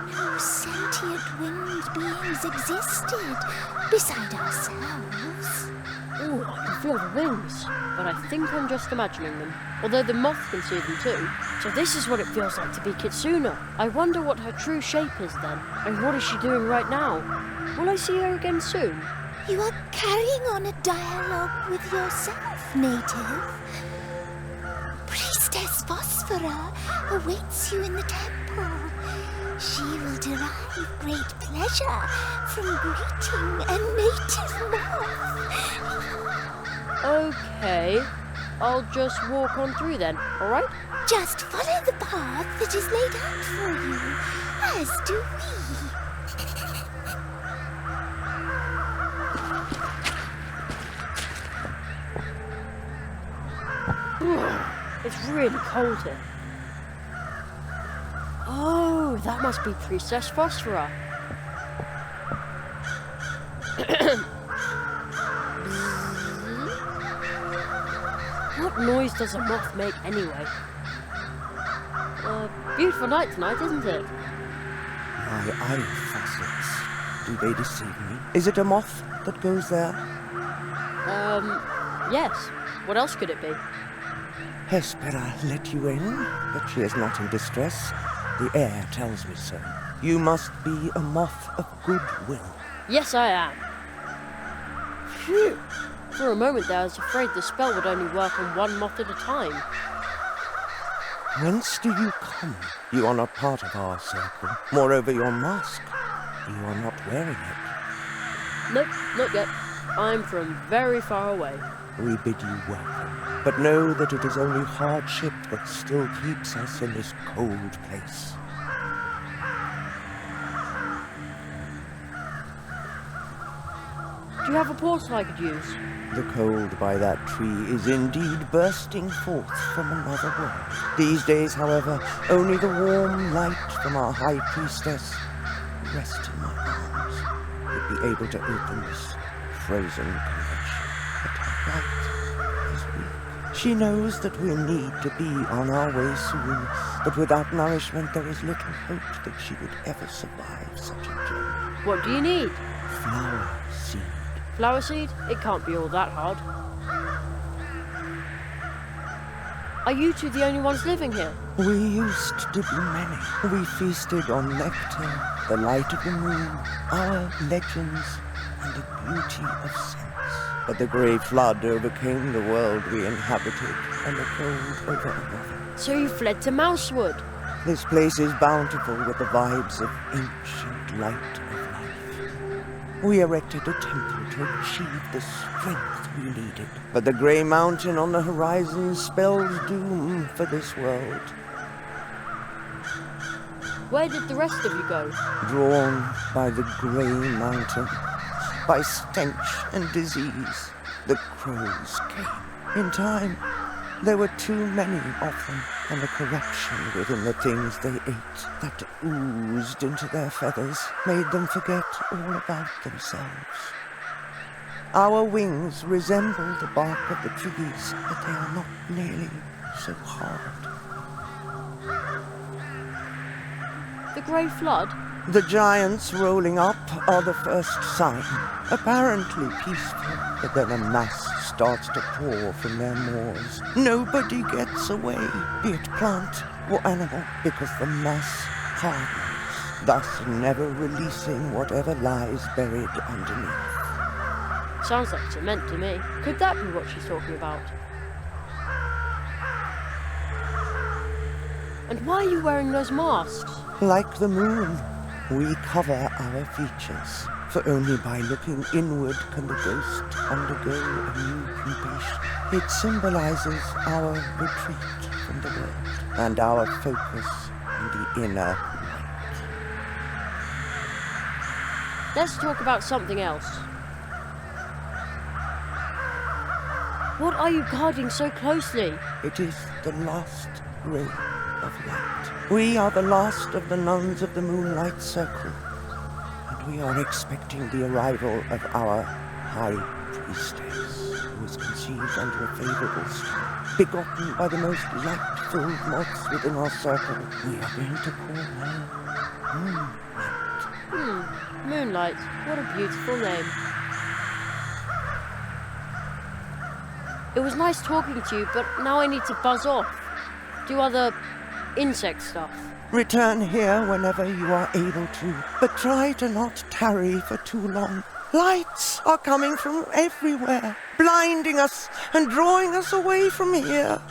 no sentient winged beings existed beside ourselves. Ooh, I can feel the wings, but I think I'm just imagining them. Although the moth can see them too. So this is what it feels like to be Kitsuna. I wonder what her true shape is then. And what is she doing right now? Will I see her again soon? You are carrying on a dialogue with yourself, native. Priestess Phosphora awaits you in the temple. She will derive great pleasure from greeting a native moth. Okay, I'll just walk on through then, alright? Just follow the path that is laid out for you, as do we. It's really cold here. Oh, that must be Princess Phosphora. What noise does a moth make anyway? Beautiful night tonight, isn't it? My eye facets. Do they deceive me? Is it a moth that goes there? Yes. What else could it be? Hespera let you in, but she is not in distress. The air tells me so. You must be a moth of goodwill. Yes, I am. Phew. For a moment there, I was afraid the spell would only work on one moth at a time. Whence do you come? You are not part of our circle. Moreover, your mask. You are not wearing it. Nope, not yet. I'm from very far away. We bid you welcome, but know that it is only hardship that still keeps us in this cold place. Do you have a portal I could use? The cold by that tree is indeed bursting forth from another world. These days, however, only the warm light from our high priestess, rest in my arms, would be able to open this frozen connection. But her light is weak. She knows that we need to be on our way soon, but without nourishment there is little hope that she would ever survive such a journey. What do you need? Flower seed. Flower seed? It can't be all that hard. Are you two the only ones living here? We used to be many. We feasted on nectar, the light of the moon, our legends, and the beauty of sense. But the grey flood overcame the world we inhabited, and the cold over another. So you fled to Mousewood? This place is bountiful with the vibes of ancient light of life. We erected a temple to achieve the strength we needed. But the grey mountain on the horizon spells doom for this world. Where did the rest of you go? Drawn by the grey mountain, by stench and disease, the crows came. In time, there were too many of them, and the corruption within the things they ate that oozed into their feathers made them forget all about themselves. Our wings resemble the bark of the trees, but they are not nearly so hard. The grey flood? The giants rolling up are the first sign, apparently peaceful, but then a mass starts to pour from their moors. Nobody gets away, be it plant or animal, because the mass hardens, thus never releasing whatever lies buried underneath. Sounds like cement to me. Could that be what she's talking about? And why are you wearing those masks? Like the moon, we cover our features, for only by looking inward can the ghost undergo a new pupation. It symbolizes our retreat from the world and our focus on the inner light. Let's talk about something else. What are you guarding so closely? It is the last ray of light. We are the last of the nuns of the Moonlight Circle, and we are expecting the arrival of our High Priestess, who was conceived under a favorable star, begotten by the most light-filled moths within our circle. We are going to call her Moonlight. Moonlight. What a beautiful name. It was nice talking to you, but now I need to buzz off. Do other insect stuff. Return here whenever you are able to, but try to not tarry for too long. Lights are coming from everywhere, blinding us and drawing us away from here.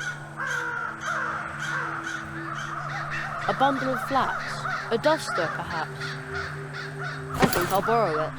A bundle of flax. A duster, perhaps. I think I'll borrow it.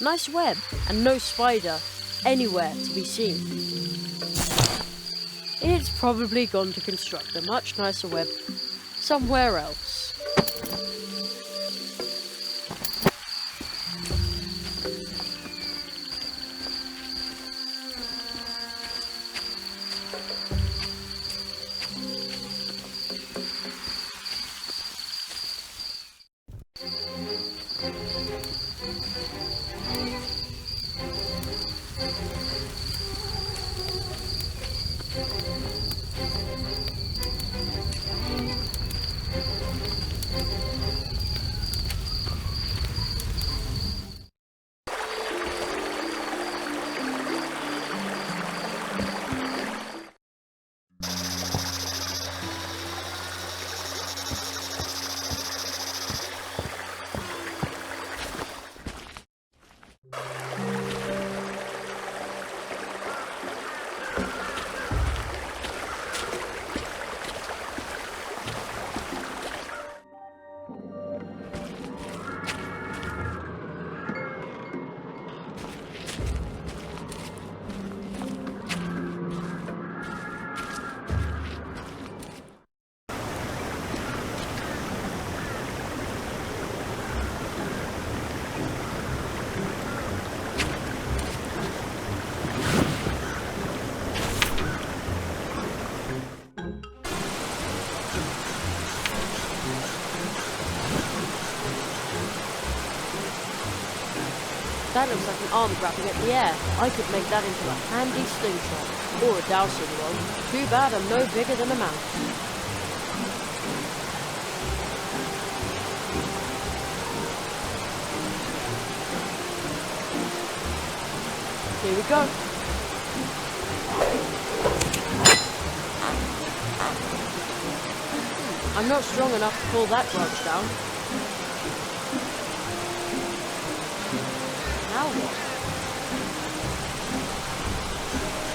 Nice web, and no spider anywhere to be seen. It's probably gone to construct a much nicer web somewhere else. That looks like an arm grabbing at the air. I could make that into a handy slingshot, or a dowsing rod. Too bad I'm no bigger than a mouse. Here we go. I'm not strong enough to pull that branch down. Now what?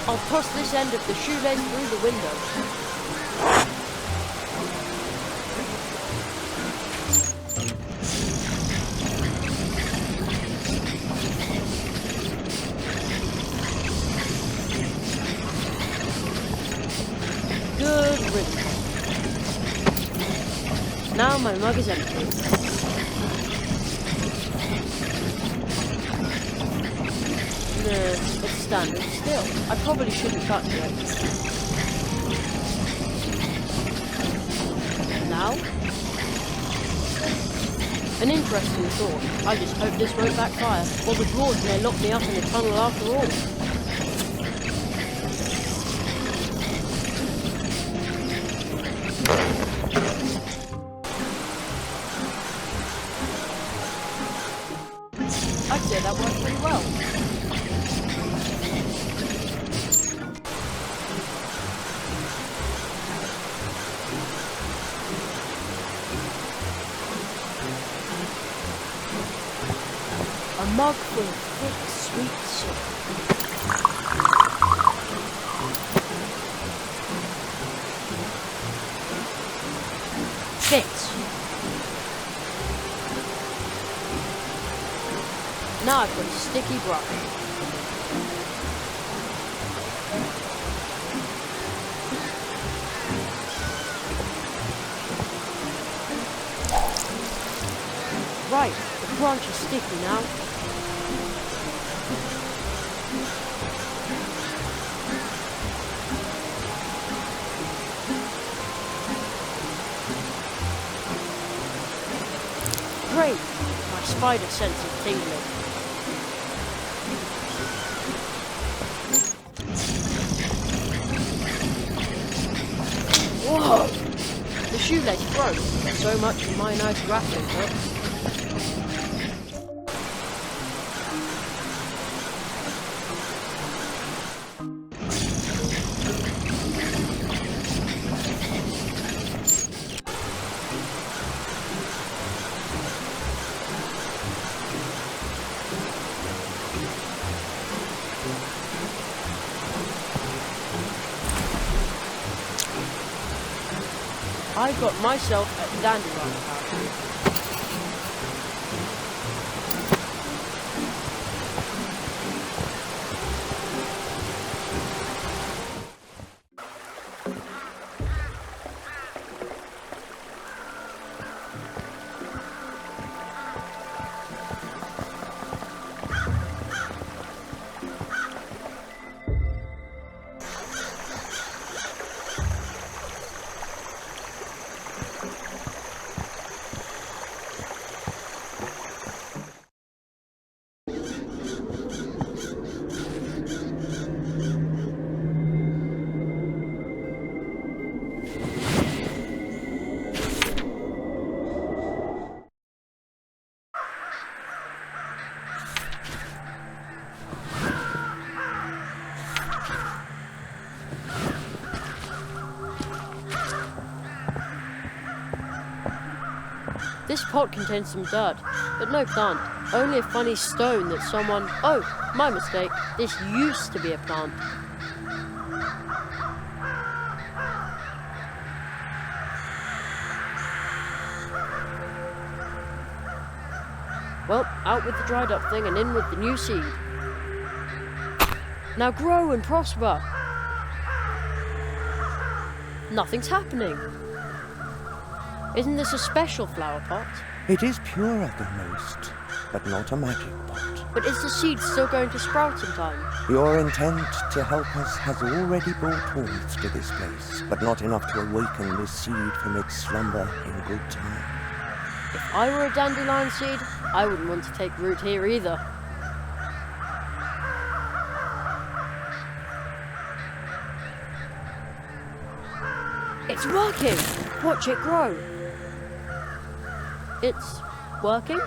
I'll toss this end of the shoelace through the window. Good riddance. Now my mug is empty. It's standing still. I probably shouldn't touch it. Now? An interesting thought. I just hope this won't backfire, or the dwarves may lock me up in a tunnel after all. I'd say that worked pretty well. A mug full of thick, sweet soup. Fits. Now I've got a sticky brush. Right, the branch is sticky now. Great! My spider sense is tingling. Whoa! The shoelace broke. So much for my nice grappling hook. I got myself a dandelion pouch. This pot contains some dirt, but no plant. Only a funny stone that someone... Oh, my mistake. This used to be a plant. Well, out with the dried up thing and in with the new seed. Now grow and prosper. Nothing's happening. Isn't this a special flower pot? It is pure at the most, but not a magic pot. But is the seed still going to sprout in time? Your intent to help us has already brought warmth to this place, but not enough to awaken this seed from its slumber in good time. If I were a dandelion seed, I wouldn't want to take root here either. It's working! Watch it grow. It's working?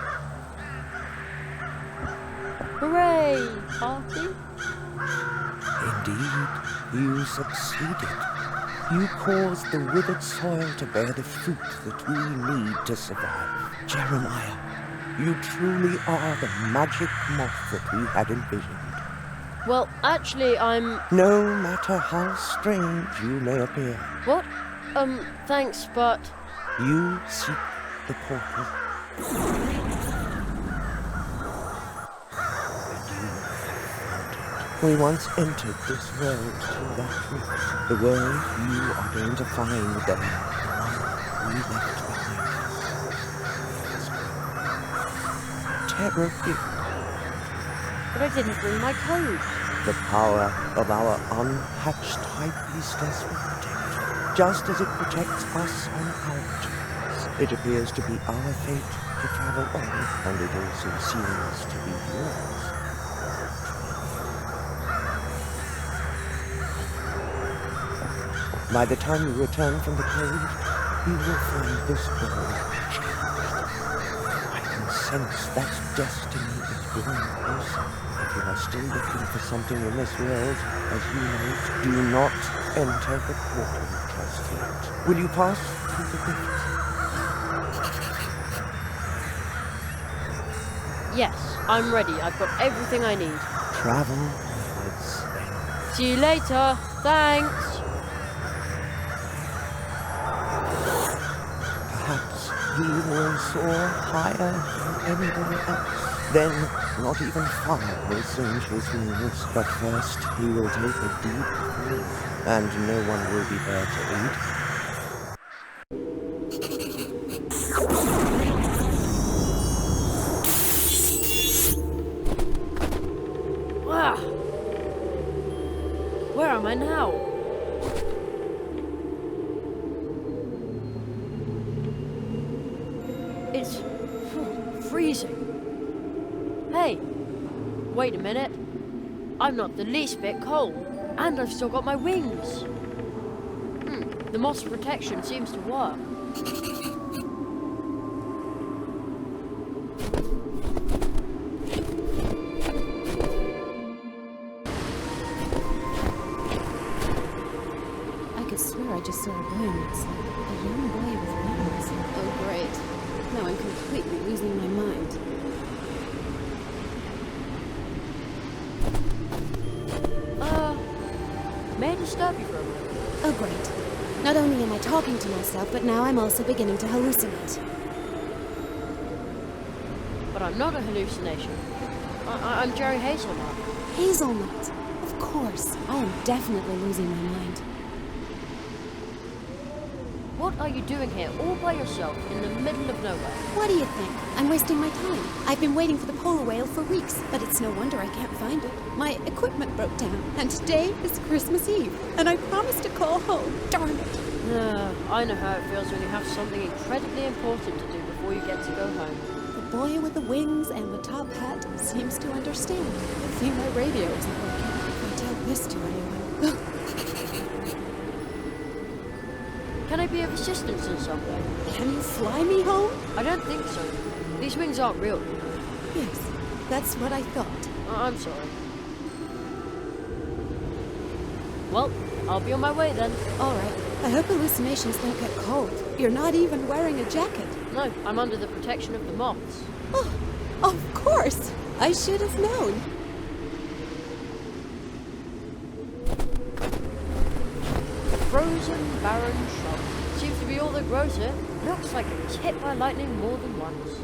Hooray! Party? Indeed, you succeeded. You caused the withered soil to bear the fruit that we need to survive. Jeremiah, you truly are the magic moth that we had envisioned. Well, actually, I'm... No matter how strange you may appear. What? Thanks, but... You seek the portal. We once entered this world through that rift. The world you are going to find there. We left behind. Terror gift. But I didn't bring my code. The power of our unhatched high priestess will protect you, just as it protects us on our journeys. It appears to be our fate to travel on, and it also seems to be yours. By the time you return from the cave, you will find this world changed. I can sense that destiny is growing closer. If you are still looking for something in this world, as you know, do not enter the portal just yet. Will you pass through the rift? Yes, I'm ready. I've got everything I need. Travel with. See you later. Thanks. Perhaps he will soar higher than anybody else. Then, not even fire will change his views, but first he will take a deep breath, and no one will be there to aid. Wow! Where am I now? It's freezing. Hey, wait a minute. I'm not the least bit cold, and I've still got my wings. The moss protection seems to work. I could swear I just saw a boy once, a young boy with wings. Oh great. Now I'm completely losing my mind. May I disturb you for a moment? Oh great. Not only am I talking to myself, but now I'm also beginning to hallucinate. But I'm not a hallucination. I'm Jerry Hazelnut. Hazelnut? Of course. I am definitely losing my mind. What are you doing here, all by yourself, in the middle of nowhere? What do you think? I'm wasting my time. I've been waiting for the polar whale for weeks, but it's no wonder I can't find it. My equipment broke down, and today is Christmas Eve, and I promised to call home. Darn it. I know how it feels when you have something incredibly important to do before you get to go home. The boy with the wings and the top hat seems to understand. Good thing my radio isn't working. If I tell this to anyone. Can I be of assistance in some way? Can you fly me home? I don't think so. These wings aren't real. Yes, that's what I thought. I'm sorry. Well, I'll be on my way then. All right. I hope hallucinations don't get cold. You're not even wearing a jacket. No, I'm under the protection of the moths. Oh, of course. I should have known. Frozen, barren shrub. Seems to be all that grows here. Looks like it was hit by lightning more than once.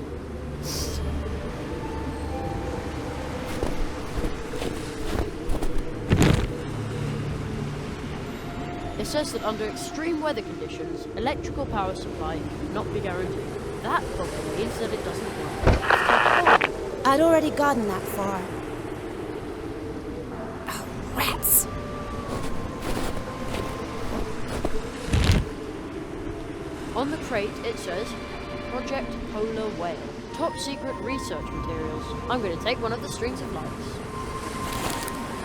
It says that under extreme weather conditions, electrical power supply cannot be guaranteed. That probably means that it doesn't work. I'd already gotten that far. Oh, rats! On the crate, it says, Project Polar Whale. Top secret research materials. I'm going to take one of the strings of lights.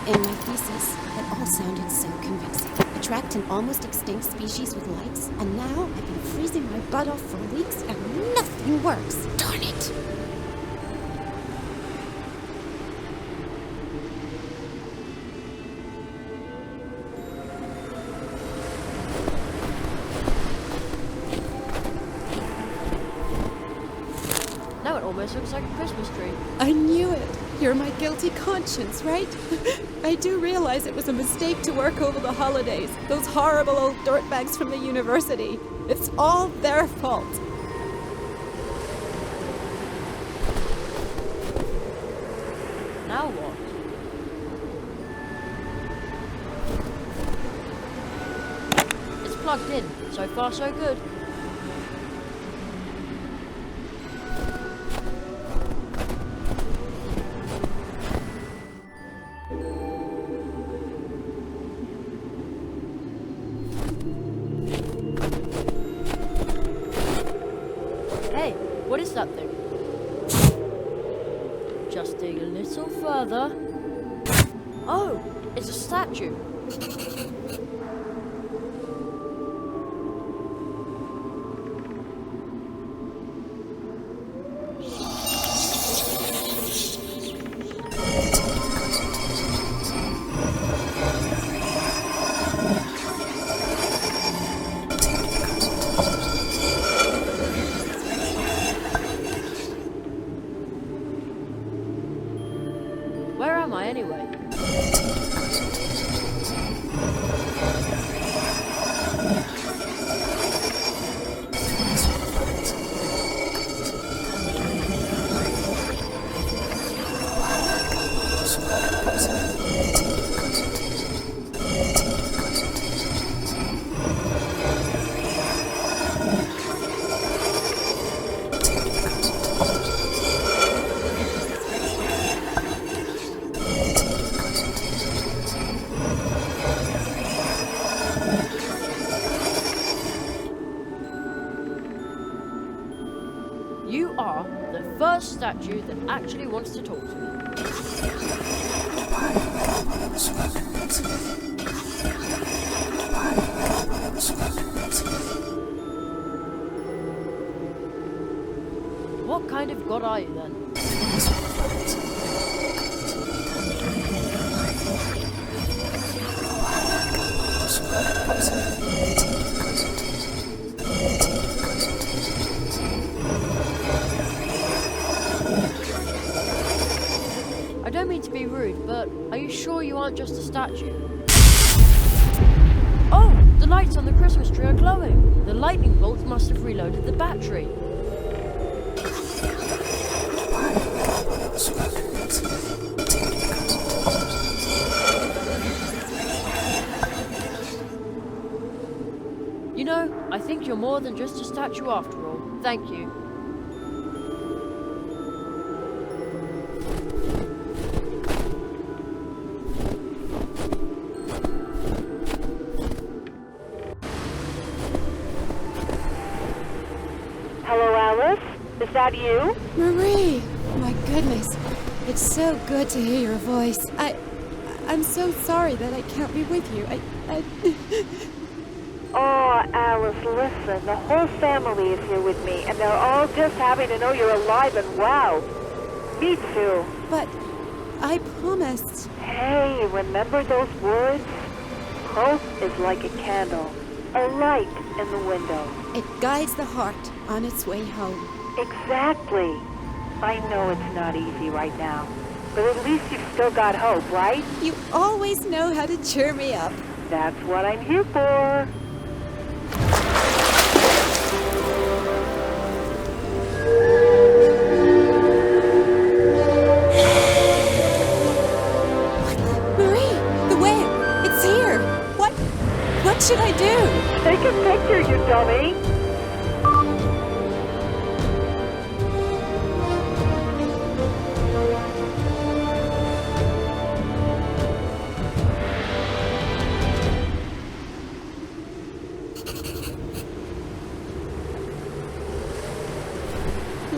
In my thesis, it all sounded so convincing. Attract an almost extinct species with lights, and now I've been freezing my butt off for weeks and nothing works. Darn it! Now it almost looks like a Christmas tree. I knew it. You're my guilty conscience, right? I do realize it was a mistake to work over the holidays. Those horrible old dirtbags from the university. It's all their fault. Now what? It's plugged in. So far, so good. Hey, what is that thing? Just dig a little further. Oh, it's a statue. Where am I anyway? first statue that actually wants to talk to me. What kind of god are you then? I don't mean to be rude, but are you sure you aren't just a statue? Oh, the lights on the Christmas tree are glowing. The lightning bolts must have reloaded the battery. You know, I think you're more than just a statue after all. Thank you. Hello, Alice? Is that you? Marie! My goodness. It's so good to hear your voice. I'm so sorry that I can't be with you. Oh, Alice, listen. The whole family is here with me, and they're all just happy to know you're alive and well. Me too. But I promised. Hey, remember those words? Hope is like a candle, a light in the window. It guides the heart on its way home. Exactly. I know it's not easy right now, but at least you've still got hope, right? You always know how to cheer me up. That's what I'm here for. Marie, the whale, it's here. What should I do? Take a picture, you dummy.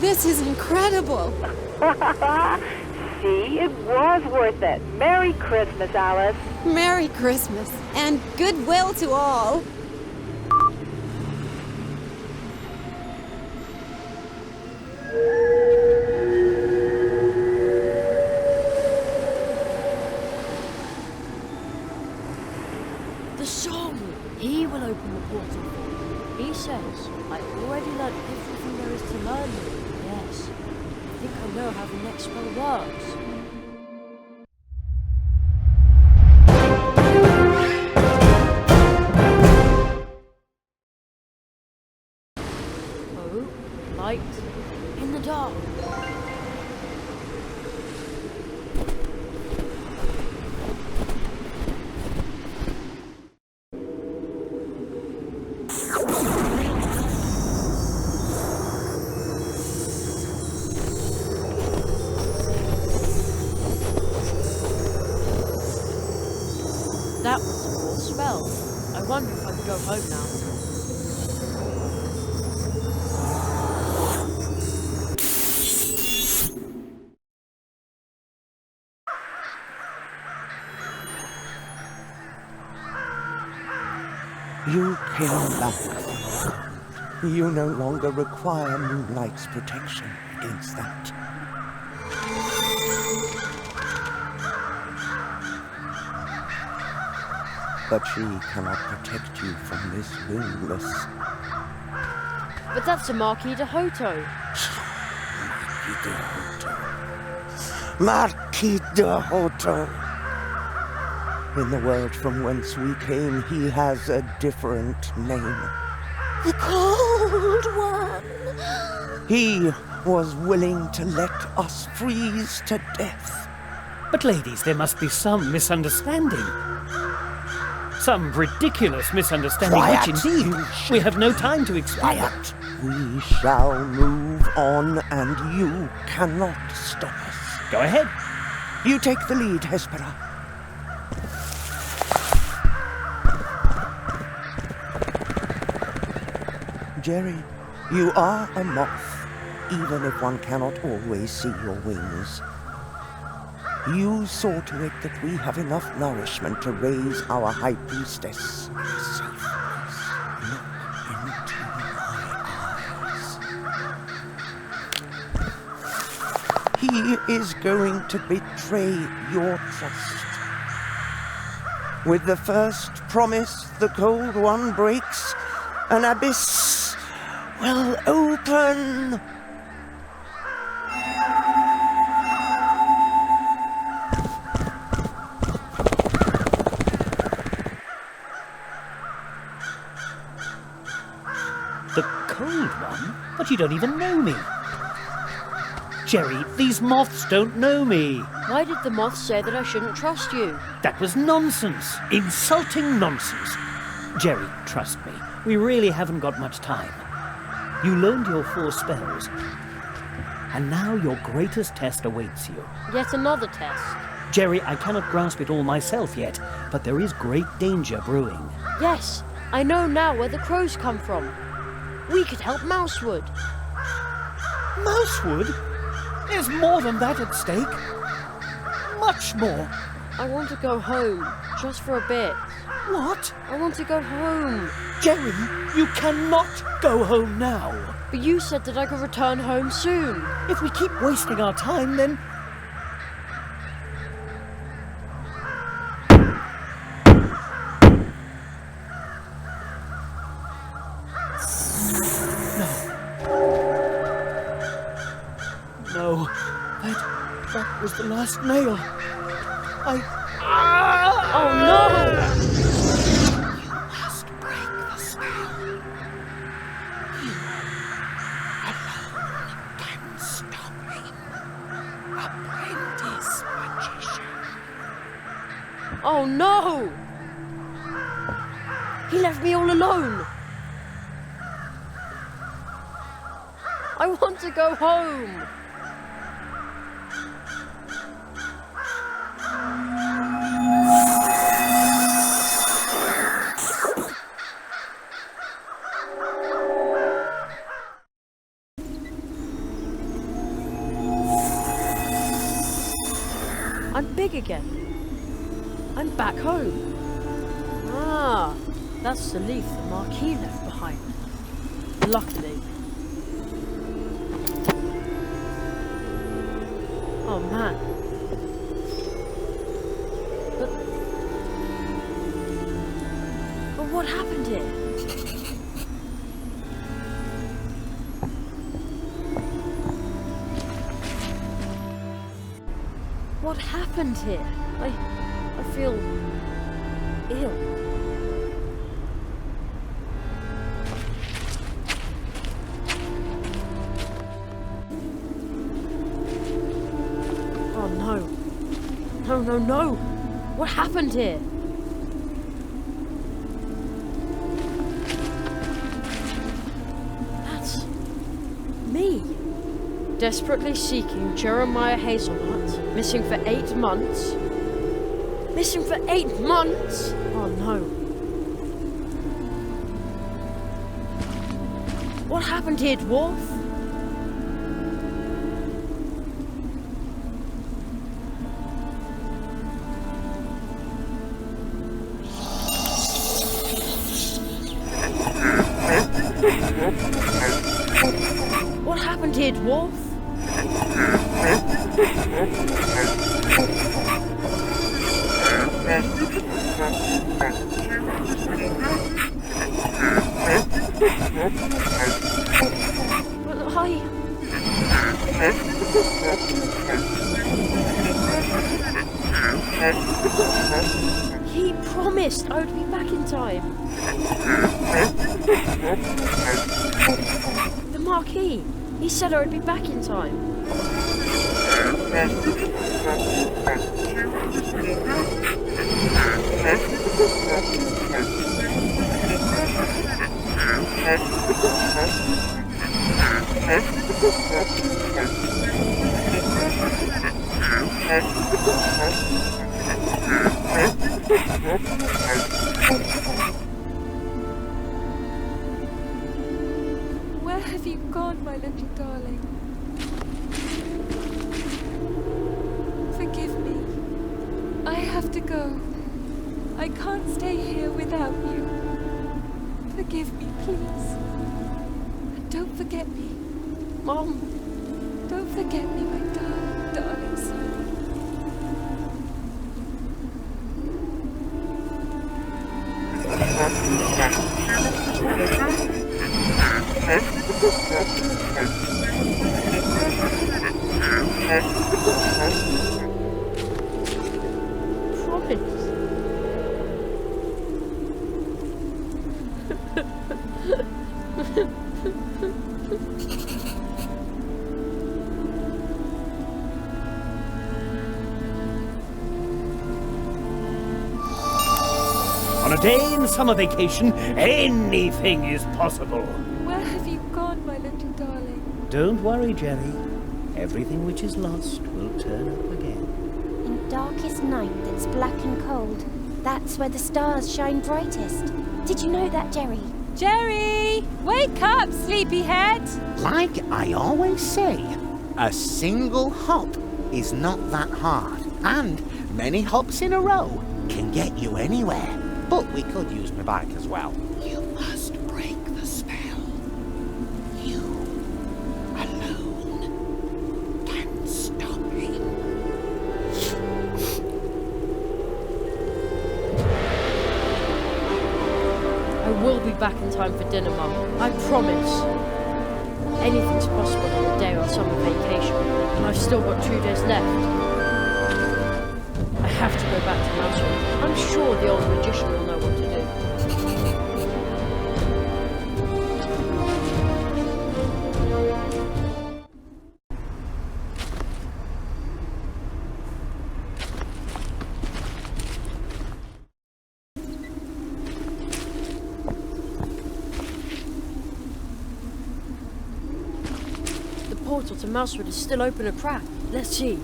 This is incredible. See, it was worth it. Merry Christmas, Alice. Merry Christmas, and goodwill to all. The song! He will open the portal. He says, I've already learned everything there is to learn here. Yes, I think I know how the next spell works. Oh, light in the dark. That was a cool spell. I wonder if I can go home now. You came back. You no longer require Moonlight's protection against that. But she cannot protect you from this windless. But that's a Marquis de Hoto. Marquis de Hoto. In the world from whence we came, he has a different name. The Cold One. He was willing to let us freeze to death. But ladies, there must be some misunderstanding. Some ridiculous misunderstanding, Quiet, which indeed we have no time to explain. Quiet. We shall move on, and you cannot stop us. Go ahead. You take the lead, Hespera. Jerry, you are a moth. even if one cannot always see your wings. You saw to it that we have enough nourishment to raise our High Priestess in a safe place. Look into my eyes. He is going to betray your trust. With the first promise the Cold One breaks, an abyss will open. The Cold One? But you don't even know me. Jerry, these moths don't know me. Why did the moth say that I shouldn't trust you? That was nonsense. Insulting nonsense. Jerry, trust me. We really haven't got much time. You learned your 4 spells. And now your greatest test awaits you. Yet another test. Jerry, I cannot grasp it all myself yet, but there is great danger brewing. Yes, I know now where the crows come from. We could help Mousewood. Mousewood? There's more than that at stake. Much more. I want to go home, just for a bit. What? I want to go home. Jerry, you cannot go home now. But you said that I could return home soon. If we keep wasting our time, then... No, that was the last nail. Oh no! You must break the spell. You alone can stop him. Apprentice magician. Oh no! He left me all alone. I want to go home. I'm big again. I'm back home. Ah, that's the leaf the Marquis left behind. Luckily. Oh man. But what happened here? What happened here? I feel ill. Oh no. No, no, no! What happened here? That's me. Desperately seeking Jeremiah Hazelnut, missing for 8 months. Missing for 8 months? Oh no. What happened here, dwarf? What happened here, dwarf? He promised I would be back in time. The Marquis, he said I would be back in time. Where have you gone, my little darling? go. I can't stay here without you. Forgive me, please. And don't forget me. Mom. Don't forget me, my darling, darling son. On a day in summer vacation, anything is possible. Where have you gone, my little darling? Don't worry, Jerry. Everything which is lost will turn up again. In darkest night that's black and cold, that's where the stars shine brightest. Did you know that, Jerry? Jerry! Wake up, sleepyhead! Like I always say, a single hop is not that hard. And many hops in a row can get you anywhere. But we could use my bike as well. You must break the spell. You alone can stop him. I will be back in time for dinner, Mum. I promise. Anything's possible on a day on summer vacation, and I've still got 2 days left. I have to go back to Mousewood. I'm sure the old magician will know what to do. The portal to Mousewood is still open a crack. Let's see.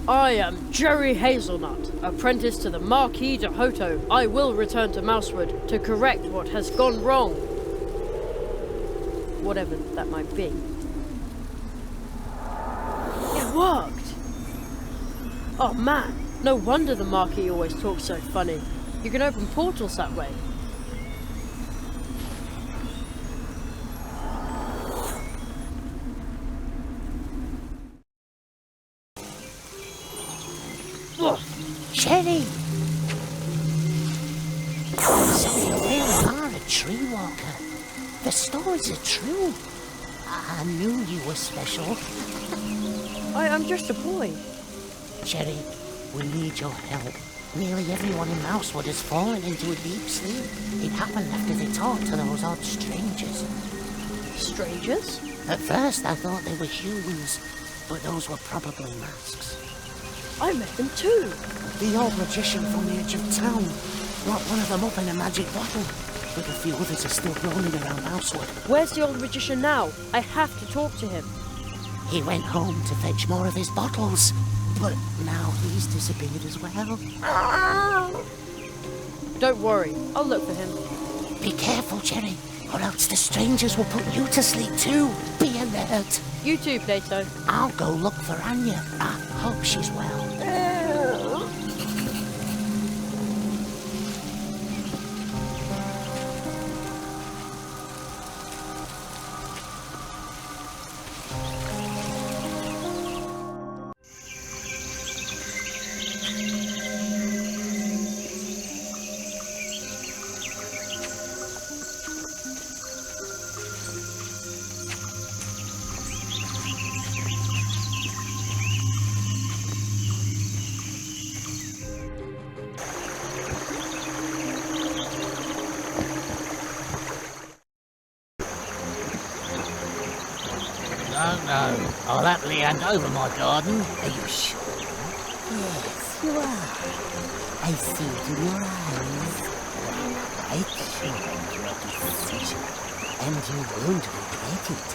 I am Jerry Hazelnut, apprentice to the Marquis de Hoto. I will return to Mousewood to correct what has gone wrong. Whatever that might be. It worked! Oh man, no wonder the Marquis always talks so funny. You can open portals that way. Jerry! So you really are a tree walker. The stories are true. I knew you were special. I'm just a boy. Jerry, we need your help. Nearly everyone in Mousewood has fallen into a deep sleep. It happened after they talked to those odd strangers. Strangers? At first I thought they were humans, but those were probably masks. I met them too. The old magician from the edge of town locked one of them up in a magic bottle. But a few others are still roaming around Mousewood. Where's the old magician now? I have to talk to him. He went home to fetch more of his bottles, but now he's disappeared as well. Don't worry, I'll look for him. Be careful, Jerry, or else the strangers will put you to sleep too. Be alert. You too, Plato. I'll go look for Anya. I hope she's well. No, I'll happily hand over my garden. Are you sure? Yes, you are. I see it in your eyes. Quite sure of your decision, and you won't regret it.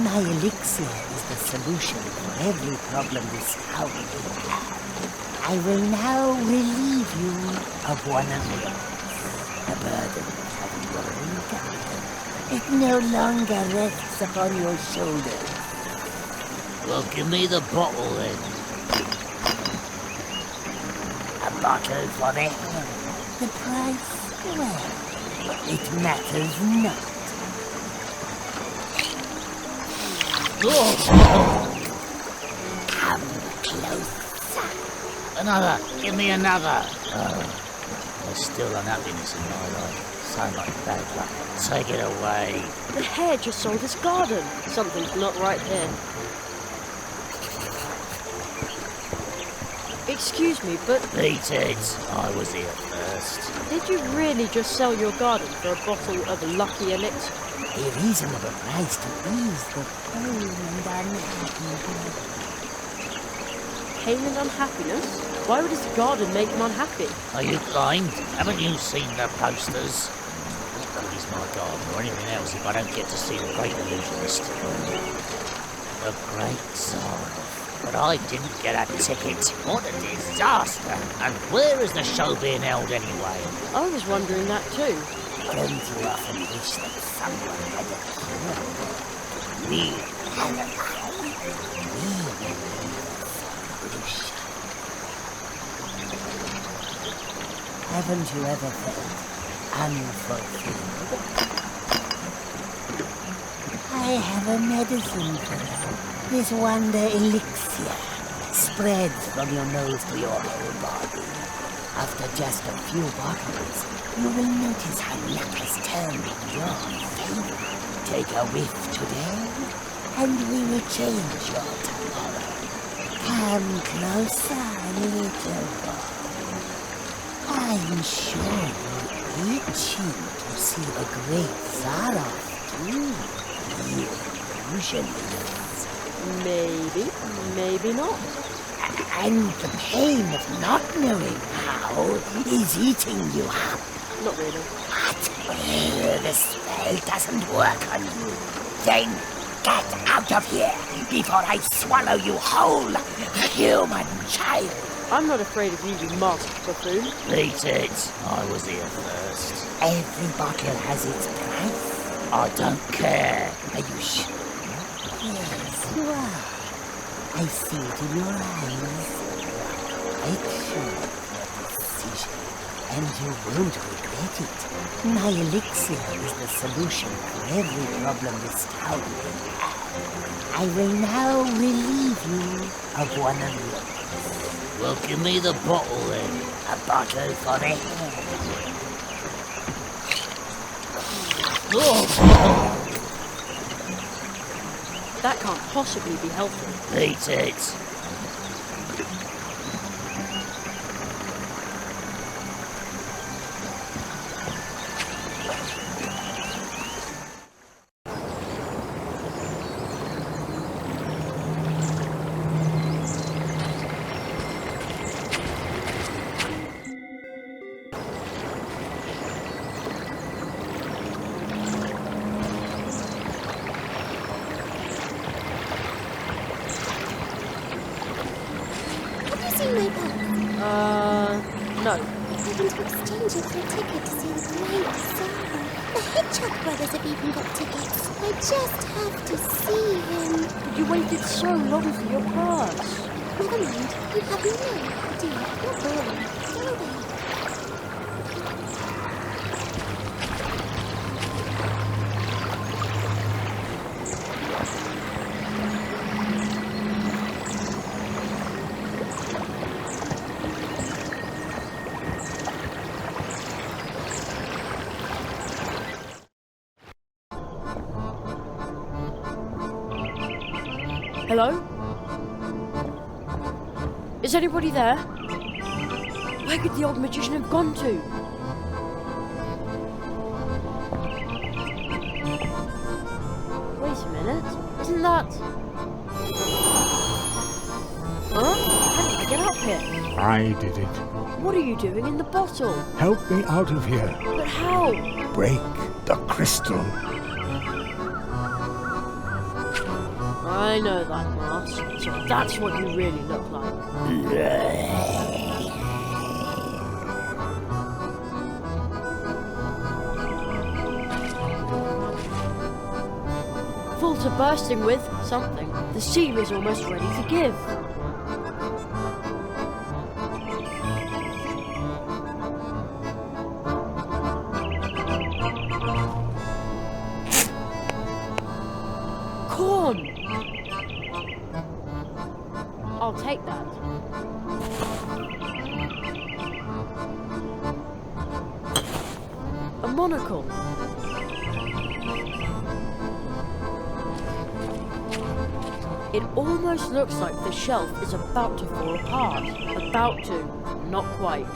My elixir is the solution for every problem this house will have. I will now relieve you of one of yours. The burden of having your own garden. It no longer rests upon your shoulders. Well, give me the bottle then. bottle for the head. The price, well, it matters not. Come closer. Another. Give me another. Oh, there's still unhappiness in my life. So much bad luck. Take it away. The hare just sold his garden. Something's not right here. Excuse me, but... Beat it. I was here first. Did you really just sell your garden for a bottle of lucky elixir? A reasonable price to ease the pain and unhappiness. Pain and unhappiness? Why would his garden make him unhappy? Are you blind? Haven't you seen the posters? Not use my garden or anything else if I don't get to see the Great Illusionist. The Great Tsar. But I didn't get a ticket. What a disaster! And where is the show being held anyway? I was wondering that too. Don't you often wish that someone had a cure? We have a solution. Haven't you ever felt unfulfilled? I have a medicine for you. This wonder elixir spreads from your nose to your whole body. After just a few bottles, you will notice how luck has turned in your favor. Take a whiff today, and we will change your tomorrow. Come closer, little boy. I'm sure you're itching to see the great Tsar too. Usually. Maybe, maybe not. And the pain of not knowing how is eating you up. Not really. What? The spell doesn't work on you. Then get out of here before I swallow you whole, human child. I'm not afraid of you, you masked buffoon. Beat it. I was here first. Every bottle has its price. I don't care. Are you sure? Yes, you are. I see it in your eyes. Quite sure of your decision, and you won't regret it. My elixir is the solution for every problem this town may have. I will now relieve you of one of yours. Well, give me the bottle then. A bottle for the head. That can't possibly be helpful. Beat it. No. I'm going to exchange it for a ticket to see the Great Tsar. The Hedgehog brothers have even got tickets. I just have to see him. You waited so long for your pass. Never mind. You have no idea. You're boring. Go away. Hello? Is anybody there? Where could the old magician have gone to? Wait a minute. Isn't that... Huh? How did I get up here? I did it. What are you doing in the bottle? Help me out of here. But how? Break the crystal. I know that, Mars. So that's what you really look like. Full to bursting with something. The seam is almost ready to give. I'll take that. A monocle. It almost looks like the shelf is about to fall apart. About to, not quite.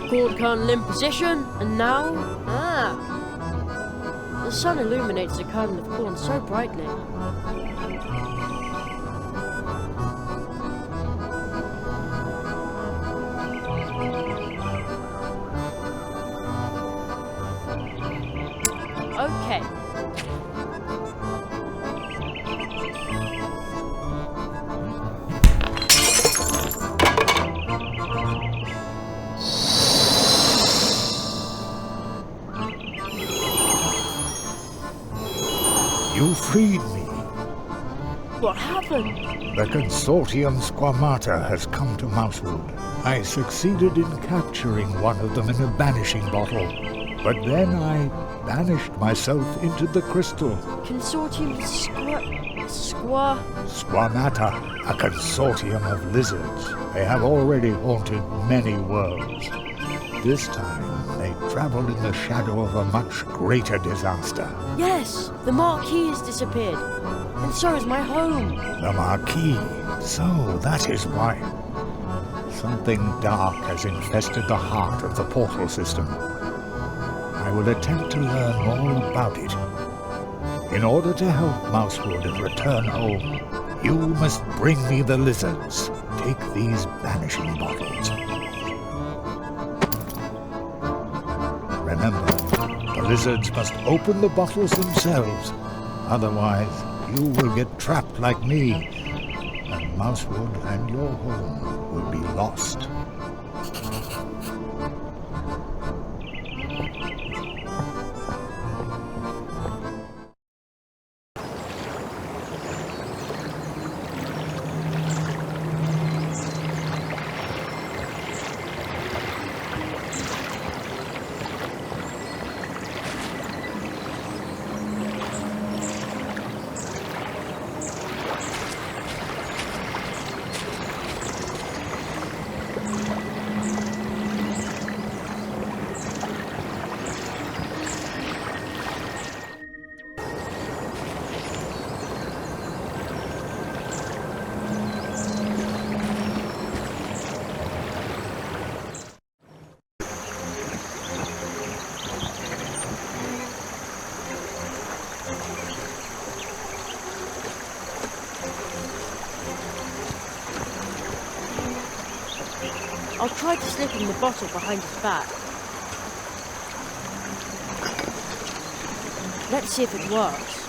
Cord kernel in position, and now... The sun illuminates the kernel of corn so brightly. Okay. You freed me. What happened? The consortium Squamata has come to Mousewood. I succeeded in capturing one of them in a banishing bottle. But then I banished myself into the crystal. Consortium Squamata, a consortium of lizards. They have already haunted many worlds. This time, they traveled in the shadow of a much greater disaster. Yes, the marquee has disappeared. And so has my home. The marquee. So that is why. Something dark has infested the heart of the portal system. I will attempt to learn all about it. In order to help Mousewood and return home, you must bring me the lizards. Take these banishing bottles. Remember, the lizards must open the bottles themselves. Otherwise, you will get trapped like me, and Mousewood and your home will be lost. I'll try to slip him the bottle behind his back. Let's see if it works.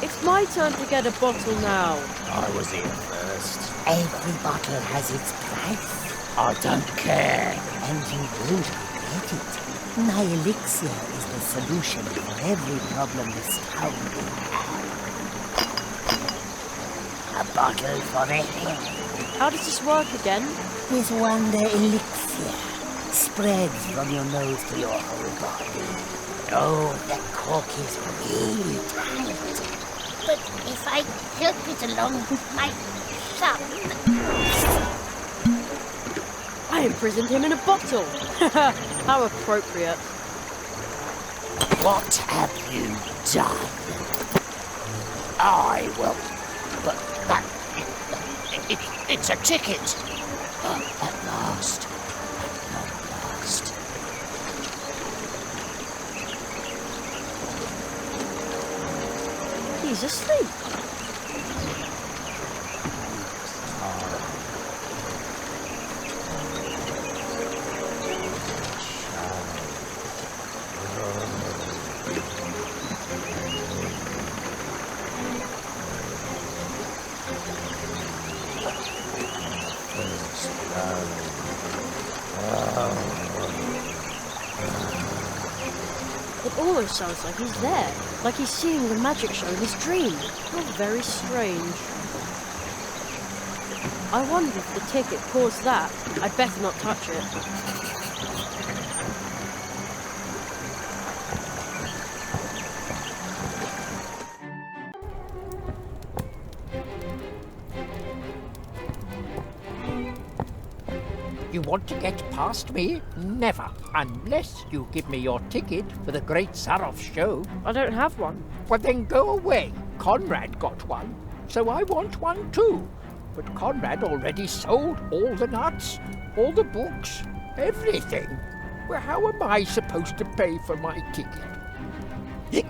It's my turn to get a bottle now. I was here first. Every bottle has its price. I don't care. And you won't regret it. My elixir is the solution for every problem this town will have. A bottle for the head. How does this work again? This wonder elixir spreads from your nose to your whole body. Oh, the cork is really tight. But if I help it along with my thumb... I imprisoned him in a bottle. How appropriate. What have you done? I will... But that... It's a ticket. At last. At last. He's asleep. It almost sounds like he's there, like he's seeing the magic show in his dream. How very strange. I wonder if the ticket caused that. I'd better not touch it. You want to get past me? Never, unless you give me your ticket for the Great Zaroff show. I don't have one. Well, then go away. Conrad got one, so I want one too. But Conrad already sold all the nuts, all the books, everything. Well, how am I supposed to pay for my ticket?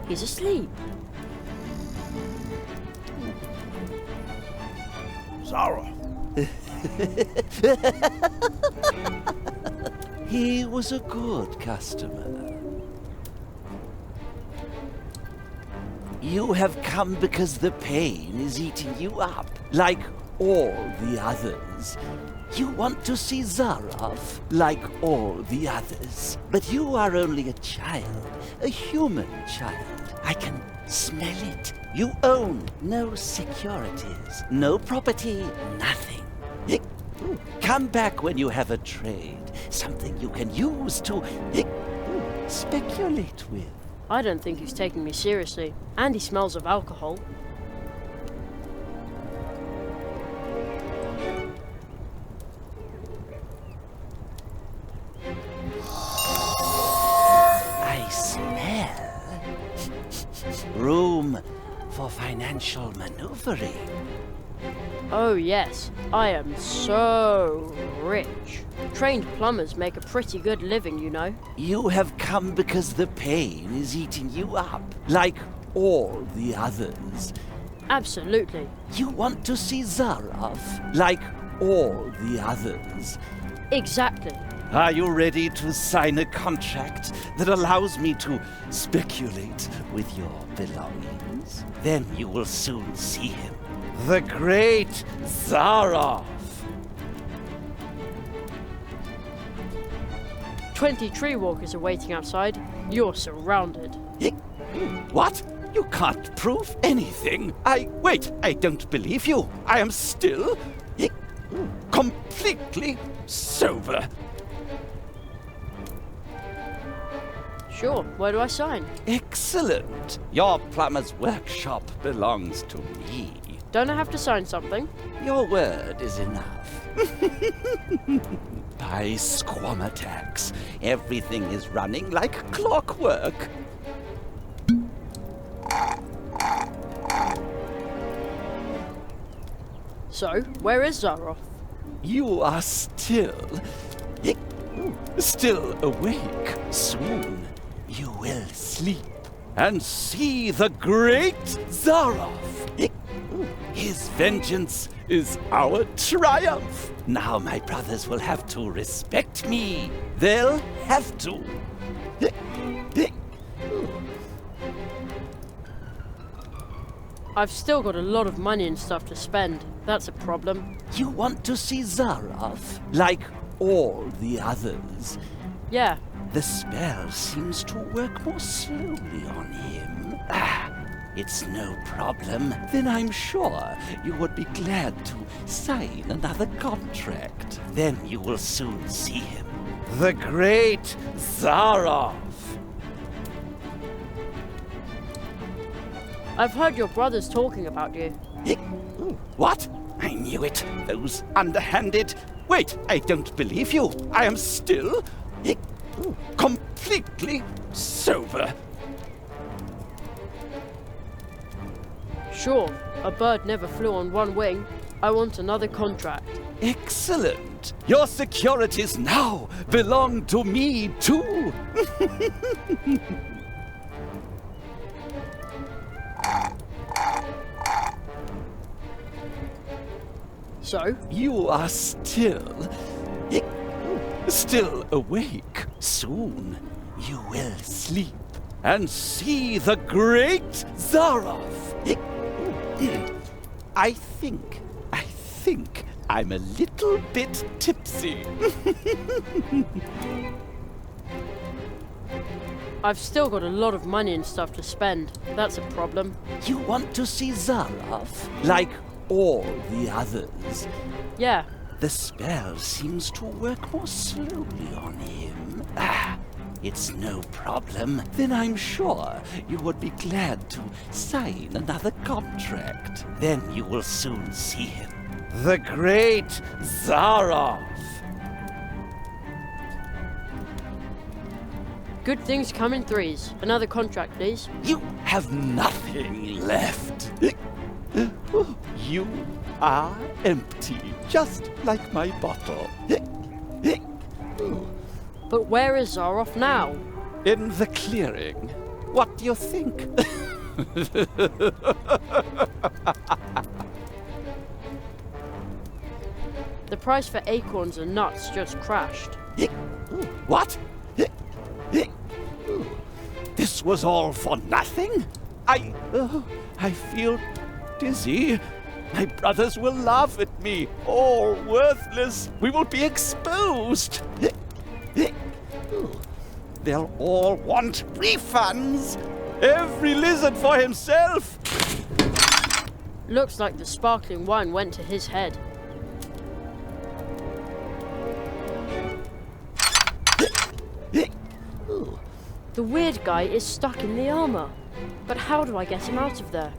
He's asleep. Zara. He was a good customer. You have come because the pain is eating you up, like all the others. You want to see Zaroff, like all the others. But you are only a child, a human child. I can smell it. You own no securities, no property, nothing. Come back when you have a trade, something you can use to speculate with. I don't think he's taking me seriously, and he smells of alcohol. I smell room for financial maneuvering. Oh yes, I am so rich. Trained plumbers make a pretty good living, you know. You have come because the pain is eating you up, like all the others. Absolutely. You want to see Zaroff, like all the others. Exactly. Are you ready to sign a contract that allows me to speculate with your belongings? Then you will soon see him. The great Zaroff! 20 tree walkers are waiting outside. You're surrounded. What? You can't prove anything. Wait, I don't believe you. I am still completely sober. Sure, where do I sign? Excellent. Your plumber's workshop belongs to me. Don't I have to sign something? Your word is enough. By Squamatax, everything is running like clockwork. So, where is Zaroff? You are still awake. Soon you will sleep and see the great Zaroff. His vengeance is our triumph. Now my brothers will have to respect me. They'll have to. I've still got a lot of money and stuff to spend. That's a problem. You want to see Zaroff, like all the others? Yeah. The spell seems to work more slowly on him. It's no problem. Then I'm sure you would be glad to sign another contract. Then you will soon see him. The great Zaroff! I've heard your brothers talking about you. What? I knew it. Those underhanded... Wait, I don't believe you. I am still... completely sober. Sure, a bird never flew on one wing. I want another contract. Excellent. Your securities now belong to me too. So? You are still awake. Soon you will sleep and see the great Zaroff. I think I'm a little bit tipsy. I've still got a lot of money and stuff to spend. That's a problem. You want to see Zaroff? Like all the others? Yeah. The spell seems to work more slowly on him. It's no problem. Then I'm sure you would be glad to sign another contract. Then you will soon see him. The great Zaroff! Good things come in threes. Another contract, please. You have nothing left. You are empty, just like my bottle. But where is Zaroff now? In the clearing. What do you think? The price for acorns and nuts just crashed. What? This was all for nothing? I feel dizzy. My brothers will laugh at me. All worthless. We will be exposed. They'll all want refunds. Every lizard for himself. Looks like the sparkling wine went to his head. The weird guy is stuck in the armor. But how do I get him out of there?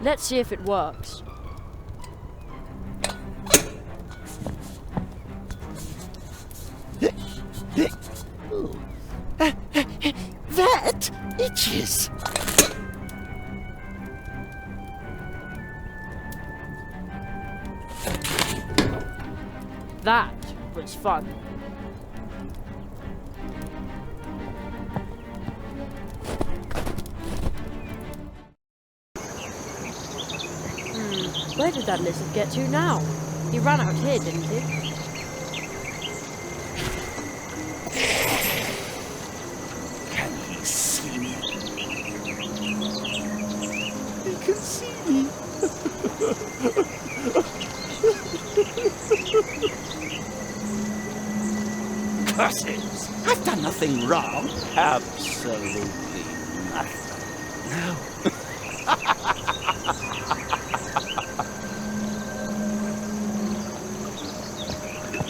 Let's see if it works. That itches. That was fun. Where did that lizard get to now? He ran out here, didn't he? Can he see me? He can see me. Curses! I've done nothing wrong. Absolutely nothing. No.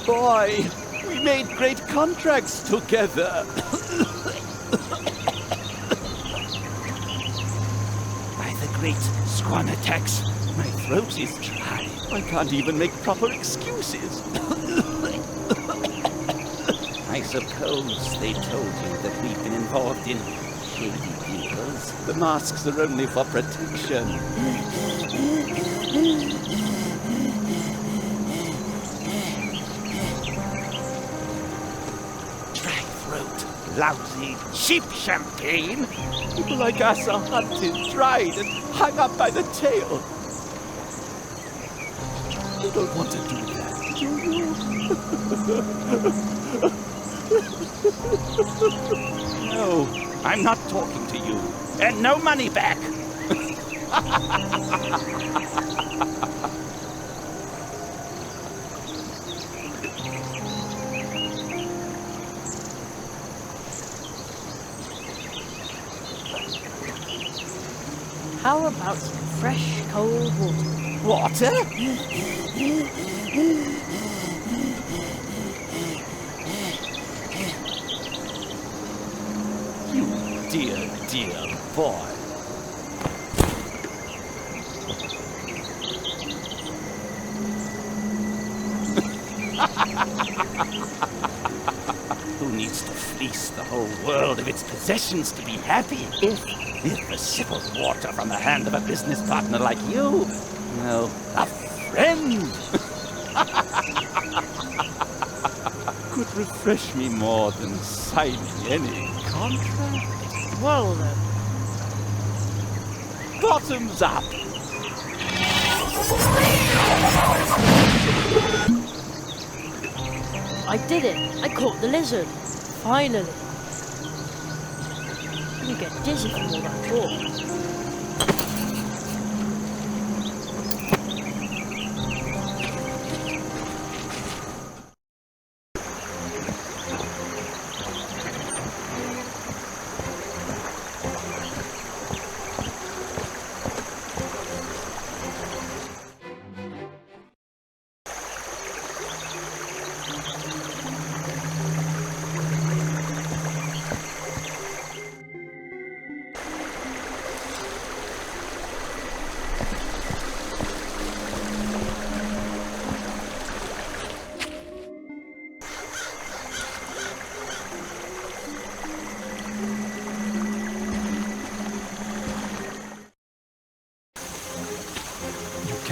Boy, we made great contracts together. By the great Squanatex, my throat is dry. I can't even make proper excuses. I suppose they told you that we've been involved in shady deals. The masks are only for protection. Lousy, cheap champagne. People like us are hunted, dried, and hung up by the tail. You don't want to do that, do you? No, I'm not talking to you. And no money back. How about some fresh, cold water? Water? You dear, dear boy. Who needs to fleece the whole world of its possessions to be happy? If a sip of water from the hand of a business partner like you, no, a friend, could refresh me more than signing any contract. Well then. Bottoms up. I did it. I caught the lizard. Finally. You get dizzy from all that talk.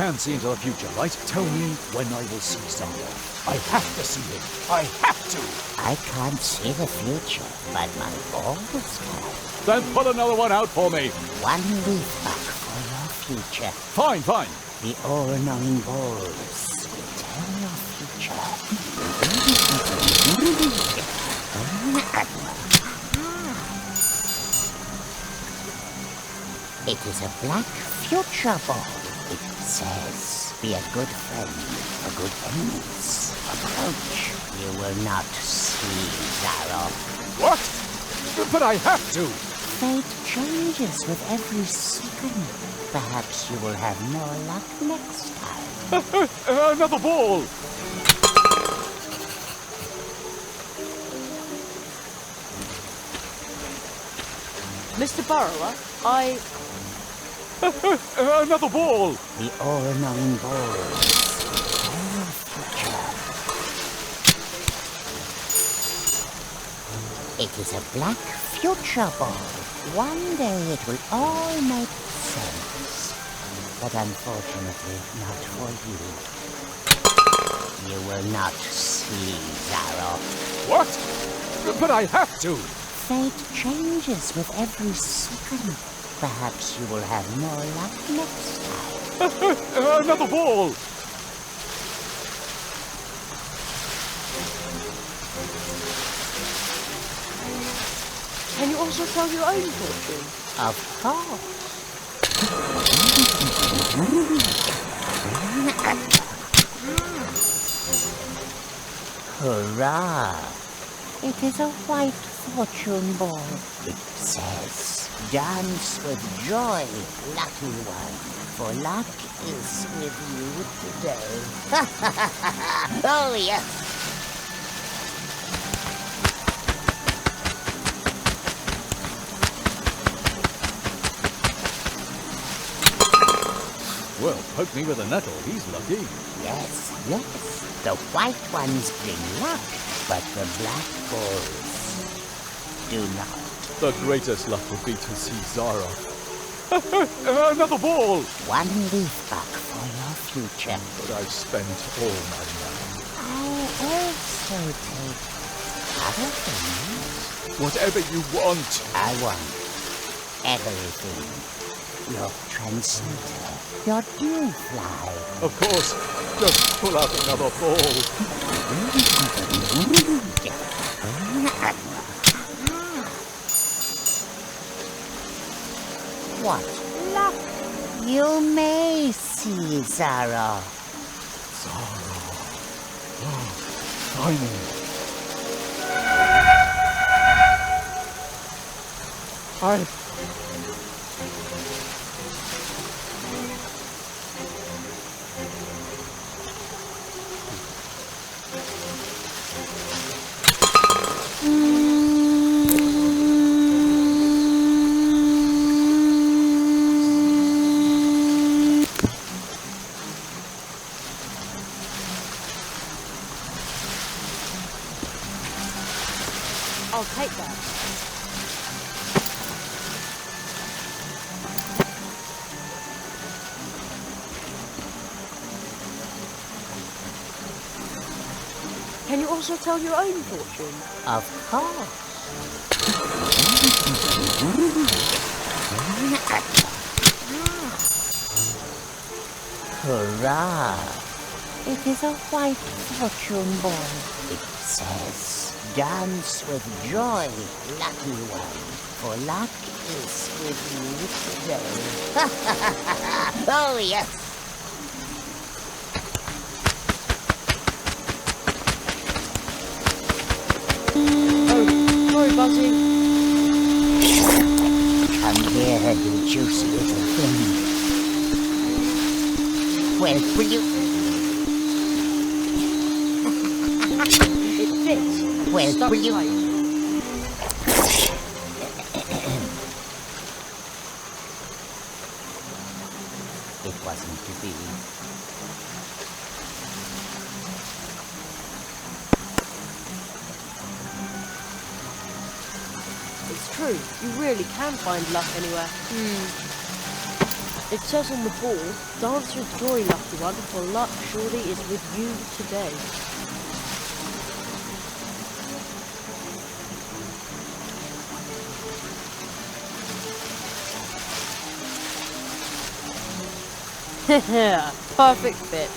can see into the future, right? Tell me when I will see Zara. I have to see him. I have to. I can't see the future, but my balls can. Then put another one out for me. One leaf back for your future. Fine, fine. The all-knowing balls will tell your future. It is a black future ball. It says, be a good friend for good enemies. Approach. You will not see Zara. What? But I have to. Fate changes with every second. Perhaps you will have more luck next time. Another ball. Mr. Burrower, Another ball. The all-knowing balls. It is a black future ball. One day it will all make sense. But unfortunately, not for you. You will not see Zara. What? But I have to. Fate changes with every second. Perhaps you will have more luck next time. Another ball. can you also tell your own fortune? Of course. Hurrah! It is a white fortune ball. It says, dance with joy, lucky one, for luck is with you today. Oh, yes. Well, poke me with a nettle. He's lucky. Yes, yes. The white ones bring luck, but the black balls do not. The greatest luck would be to see Zara. Another ball! One leaf back for your future. But I've spent all my money. I'll also take other things. Whatever you want. I want everything. Your transmitter. Your dew fly. Of course. Just pull out another ball. What luck! You may see Zara. Zara. Oh, finally. I'll take that. Can you also tell your own fortune? Of course. Hurrah! It is a white fortune ball. It says, dance with joy, lucky one, for luck is with you today. Oh, yes. Sorry, Buzzy. Come here, you juicy little thing. Well, will you? It fits. Well, Stuck will you? tight. It wasn't to be. It's true. You really can find luck anywhere. It says on the ball, dance with joy, lucky one, for luck surely is with you today. Perfect fit.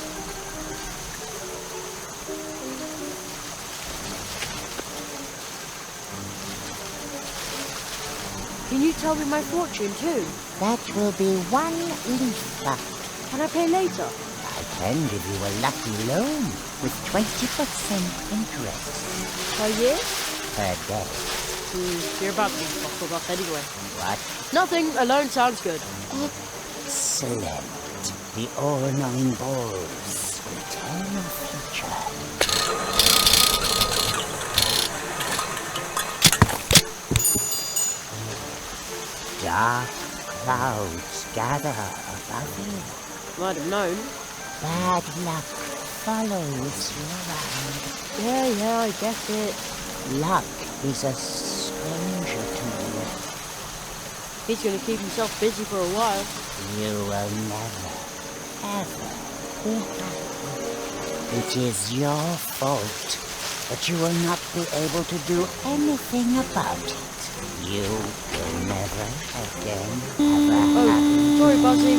Can you tell me my fortune too? That will be 1 leaf left. Can I pay later? I can give you a lucky loan with 20% interest. Per year? Per day. You're about to be buckled up anyway. What? Nothing, a loan sounds good. Excellent. The all-knowing balls will tell your future. Dark clouds gather above you. Might have known. Bad luck follows you around. Yeah, I get it. Luck is a stranger to you. He's gonna keep himself busy for a while. You will never, ever be happy. It is your fault, but you will not be able to do anything about it. You will never again have a happy... Sorry, Buzzy.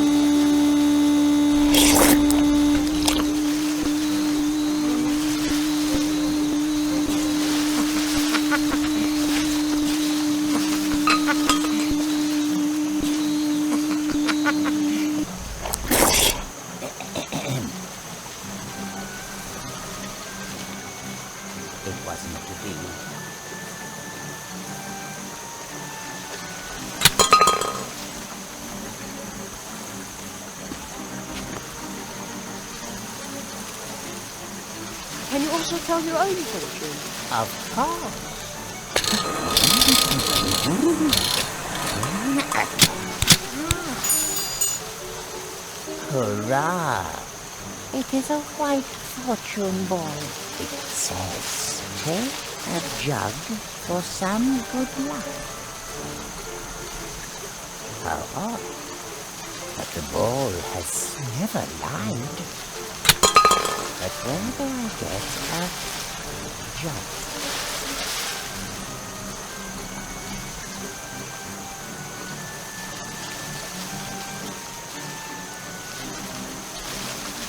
It wasn't to be. Can you also tell your own fortune? Of course. Hurrah! It is a white fortune ball. It says, take a jug for some good luck. How odd. But the ball has never lied. But where do I get a jug?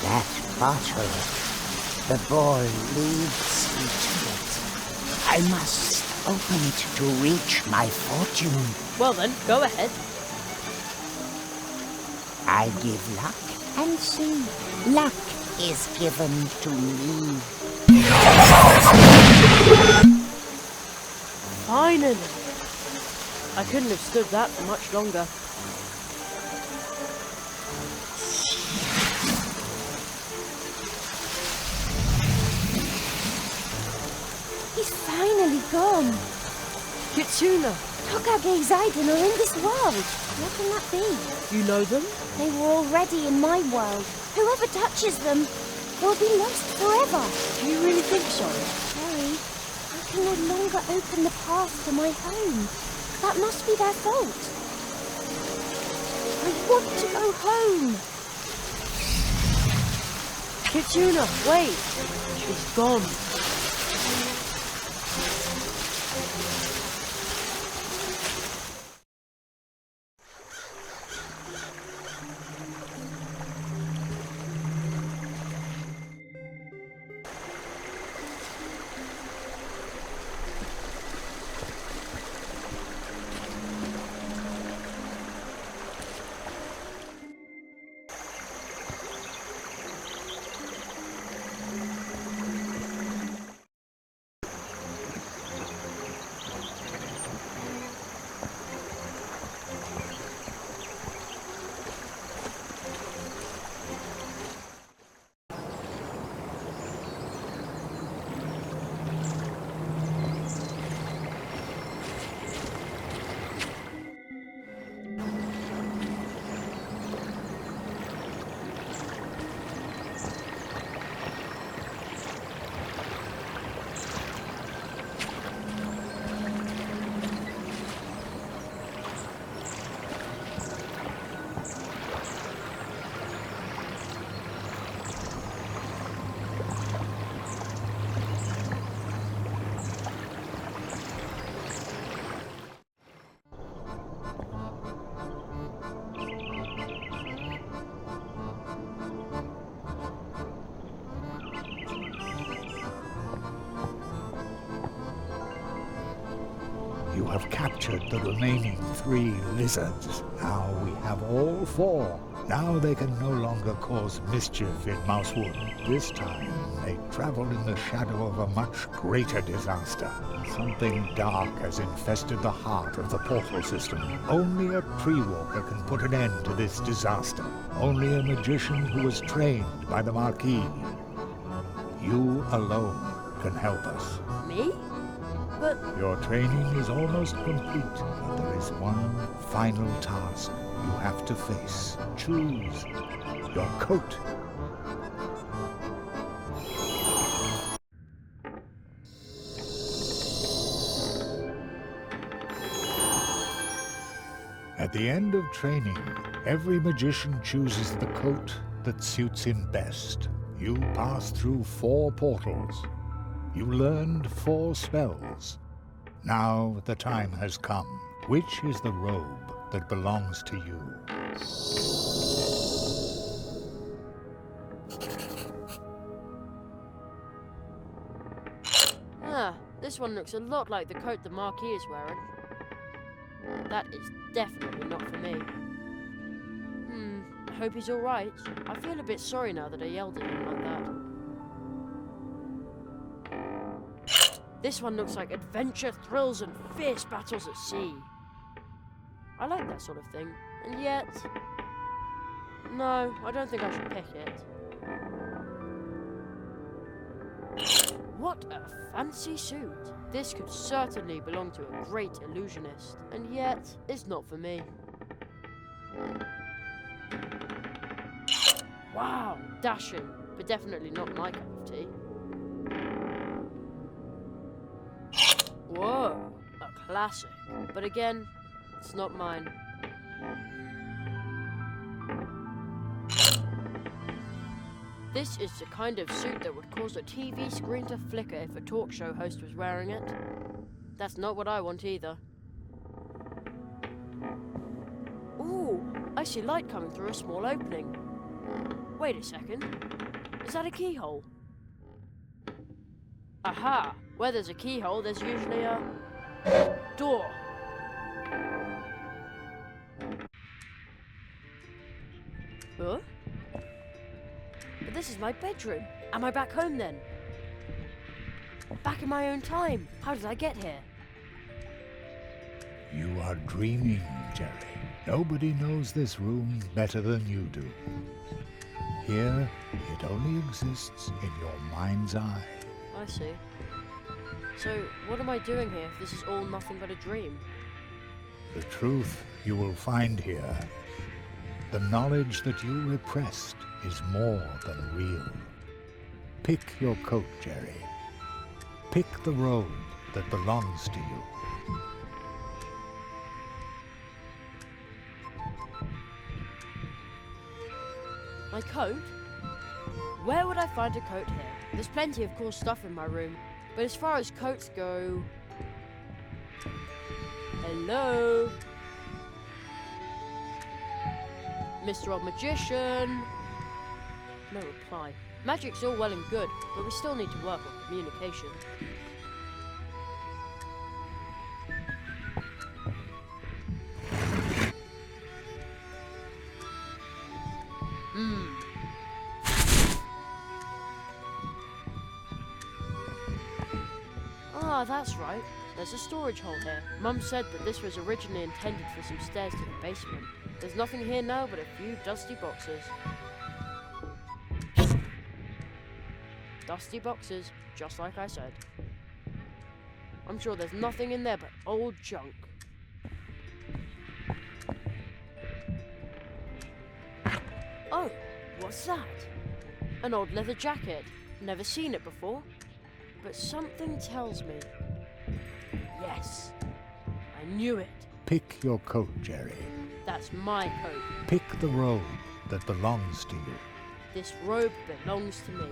That bottle, the ball leads me to it. I must open it to reach my fortune. Well then, go ahead. I give luck and see. Luck is given to me. Finally! I couldn't have stood that for much longer. He's finally gone. Kitsuna! Tokage Zaiden are in this world. What can that be? You know them? They were already in my world. Whoever touches them will be lost forever. Do you really think so? Harry, I can no longer open the path to my home. That must be their fault. I want to go home. Kitsuna, wait! She's gone. You have captured the remaining 3 lizards. Now we have all 4. Now they can no longer cause mischief in Mousewood. This time, they travel in the shadow of a much greater disaster. Something dark has infested the heart of the portal system. Only a tree walker can put an end to this disaster. Only a magician who was trained by the Marquis. You alone can help us. Me? But... Your training is almost complete, but there is one final task you have to face. Choose your coat. At the end of training, every magician chooses the coat that suits him best. You pass through 4 portals. You learned 4 spells. Now the time has come. Which is the robe that belongs to you? This one looks a lot like the coat the Marquis is wearing. That is definitely not for me. I hope he's alright. I feel a bit sorry now that I yelled at him like that. This one looks like adventure, thrills, and fierce battles at sea. I like that sort of thing, and yet... No, I don't think I should pick it. What a fancy suit. This could certainly belong to a great illusionist, and yet it's not for me. Wow, dashing, but definitely not my cup of tea. Whoa, a classic, but again, it's not mine. This is the kind of suit that would cause a TV screen to flicker if a talk show host was wearing it. That's not what I want either. Ooh, I see light coming through a small opening. Wait a second. Is that a keyhole? Aha! Where there's a keyhole, there's usually a... door. Huh? But this is my bedroom. Am I back home then? Back in my own time. How did I get here? You are dreaming, Jerry. Nobody knows this room better than you do. Here, it only exists in your mind's eye. I see. So, what am I doing here if this is all nothing but a dream? The truth you will find here. The knowledge that you repressed is more than real. Pick your coat, Jerry. Pick the robe that belongs to you. My coat? Where would I find a coat here? There's plenty of cool stuff in my room, but as far as coats go... Hello? Mr. Old Magician? No reply. Magic's all well and good, but we still need to work on communication. Ah, that's right. There's a storage hole here. Mum said that this was originally intended for some stairs to the basement. There's nothing here now but a few dusty boxes. Dusty boxes, just like I said. I'm sure there's nothing in there but old junk. Oh, what's that? An old leather jacket. Never seen it before. But something tells me... Yes, I knew it. Pick your coat, Jerry. That's my coat. Pick the robe that belongs to you. This robe belongs to me.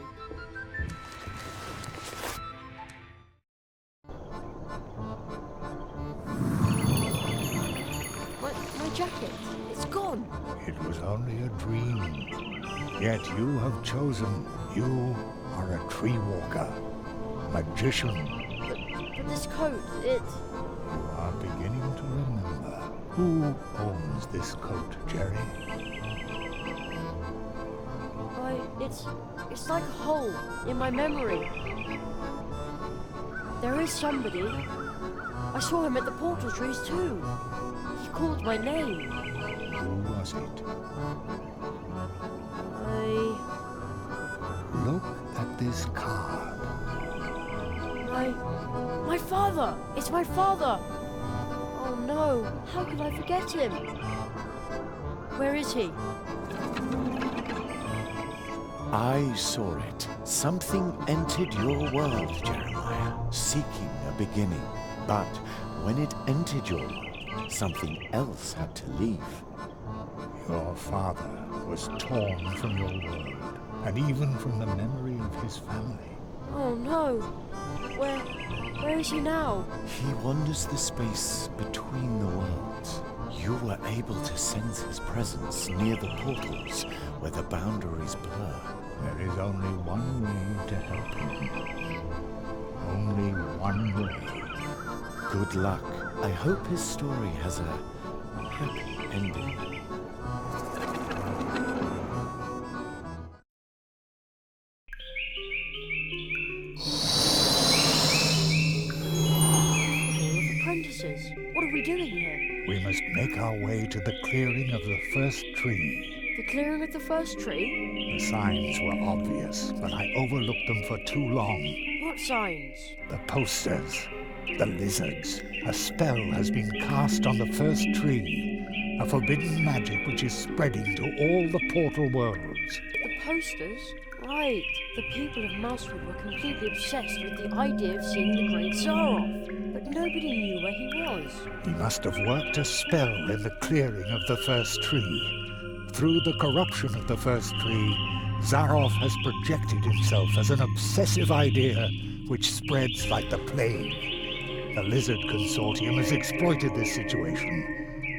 My jacket, it's gone. It was only a dream. Yet you have chosen. You are a tree walker. Magician. But this coat, it... are beginning to remember. Who owns this coat, Jerry? It's like a hole in my memory. There is somebody. I saw him at the portal trees too. He called my name. Who was it? Look at this card. My father! It's my father! Oh no, how could I forget him? Where is he? I saw it. Something entered your world, Jeremiah, seeking a beginning. But when it entered your world, something else had to leave. Your father was torn from your world, and even from the memory of his family. Oh no! Where is he now? He wanders the space between the worlds. You were able to sense his presence near the portals where the boundaries blur. There is only one way to help him. Only one way. Good luck. I hope his story has a happy ending. Apprentices, what are we doing here? We must make our way to the clearing of the first tree. The clearing of the first tree? The signs were obvious, but I overlooked them for too long. What signs? The posters. The lizards. A spell has been cast on the first tree. A forbidden magic which is spreading to all the portal worlds. The posters? Right. The people of Mousewood were completely obsessed with the idea of seeing the great Zaroff. But nobody knew where he was. He must have worked a spell in the clearing of the first tree. Through the corruption of the first tree, Zaroff has projected himself as an obsessive idea which spreads like the plague. The Lizard Consortium has exploited this situation,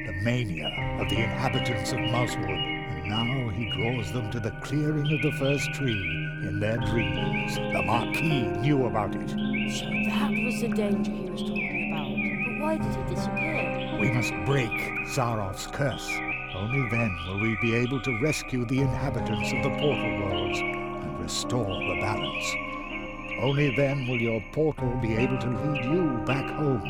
the mania of the inhabitants of Mousewood, and now he draws them to the clearing of the first tree in their dreams. The Marquis knew about it. So that was the danger he was talking about. But why did he disappear? We must break Zaroff's curse. Only then will we be able to rescue the inhabitants of the portal worlds and restore the balance. Only then will your portal be able to lead you back home.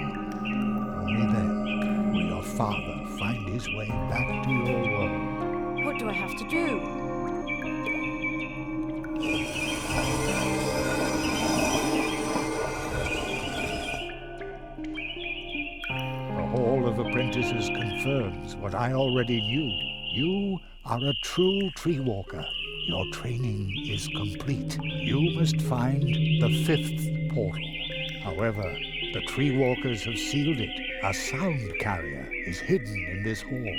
Only then will your father find his way back to your world. What do I have to do? The Hall of Apprentices confirms what I already knew. You are a true tree walker. Your training is complete. You must find the 5th portal. However, the tree walkers have sealed it. A sound carrier is hidden in this hall.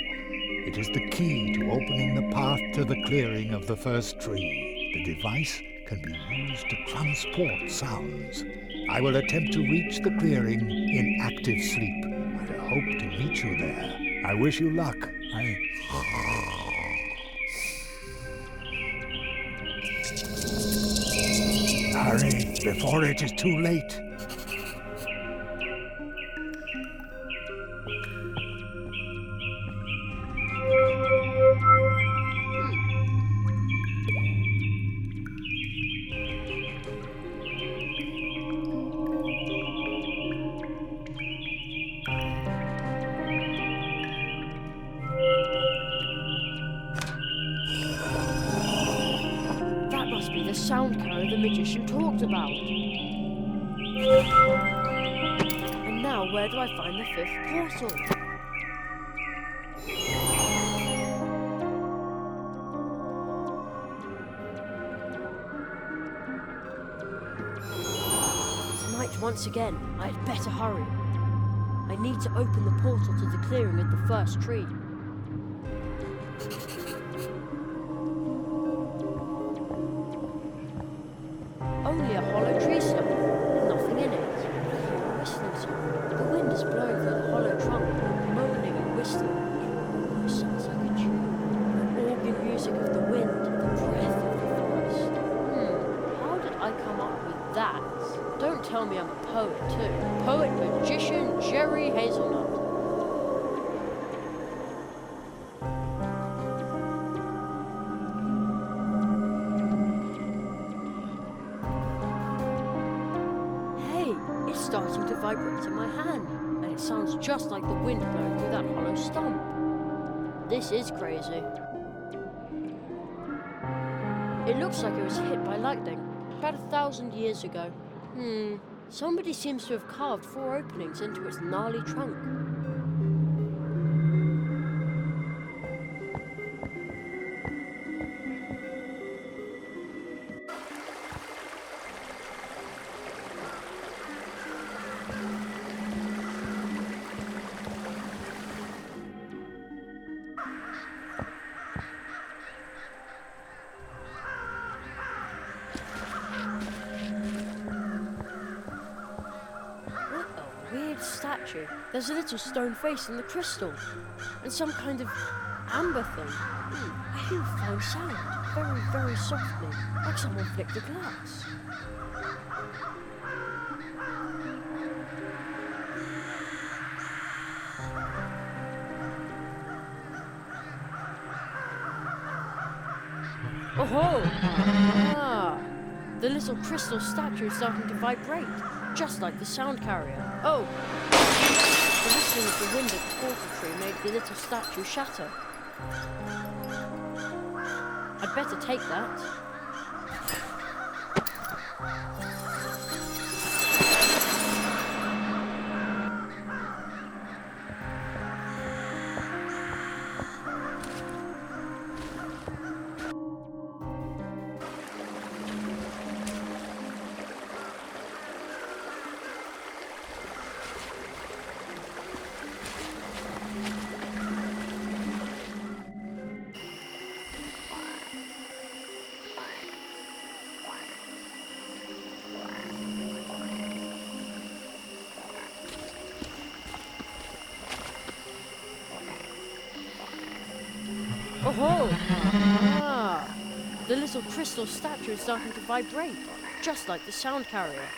It is the key to opening the path to the clearing of the first tree. The device can be used to transport sounds. I will attempt to reach the clearing in active sleep. I hope to meet you there. I wish you luck. Hurry, before it is too late. That must be the sound carrier the magician talked about. And now where do I find the 5th portal? Tonight once again, I had better hurry. I need to open the portal to the clearing of the first tree. Only a hollow tree stump, with nothing in it. I hear a whistling sound. The wind is blowing through the hollow trunk, moaning and whistling. It almost sounds like a tune. The organ music of the wind, the breath of the forest. How did I come up with that? Don't tell me I'm a poet too. Poet magician Jerry Hazelnut. Hey, it's starting to vibrate in my hand, and it sounds just like the wind blowing through that hollow stump. This is crazy. It looks like it was hit by lightning about 1,000 years ago. Somebody seems to have carved 4 openings into its gnarly trunk. Statue. There's a little stone face in the crystal, and some kind of amber thing. I hear a fine sound, very, very softly, like someone flicked a glass. Oh-ho! The little crystal statue is starting to vibrate, just like the sound carrier. Oh! The whistling of the wind at the portal tree made the little statue shatter. I'd better take that. Oh-ho! The little crystal statue is starting to vibrate, just like the sound carrier.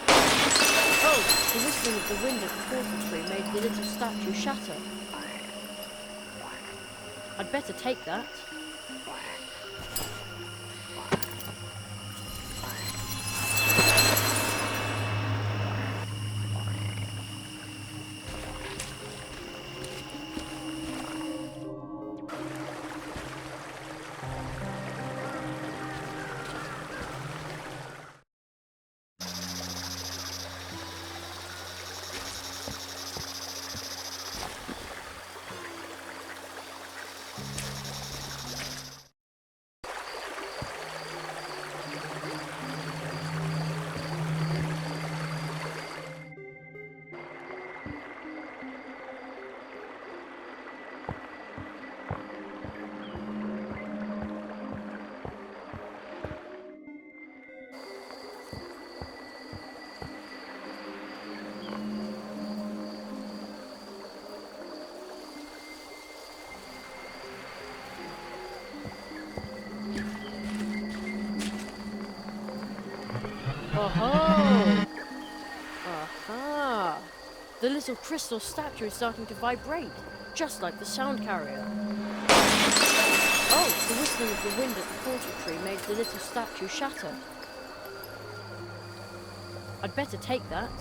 Oh! The whistling of the wind at the portal tree made the little statue shatter. I'd better take that. Oh-ho! Aha! The little crystal statue is starting to vibrate, just like the sound carrier. Oh, the whistling of the wind at the portal tree made the little statue shatter. I'd better take that.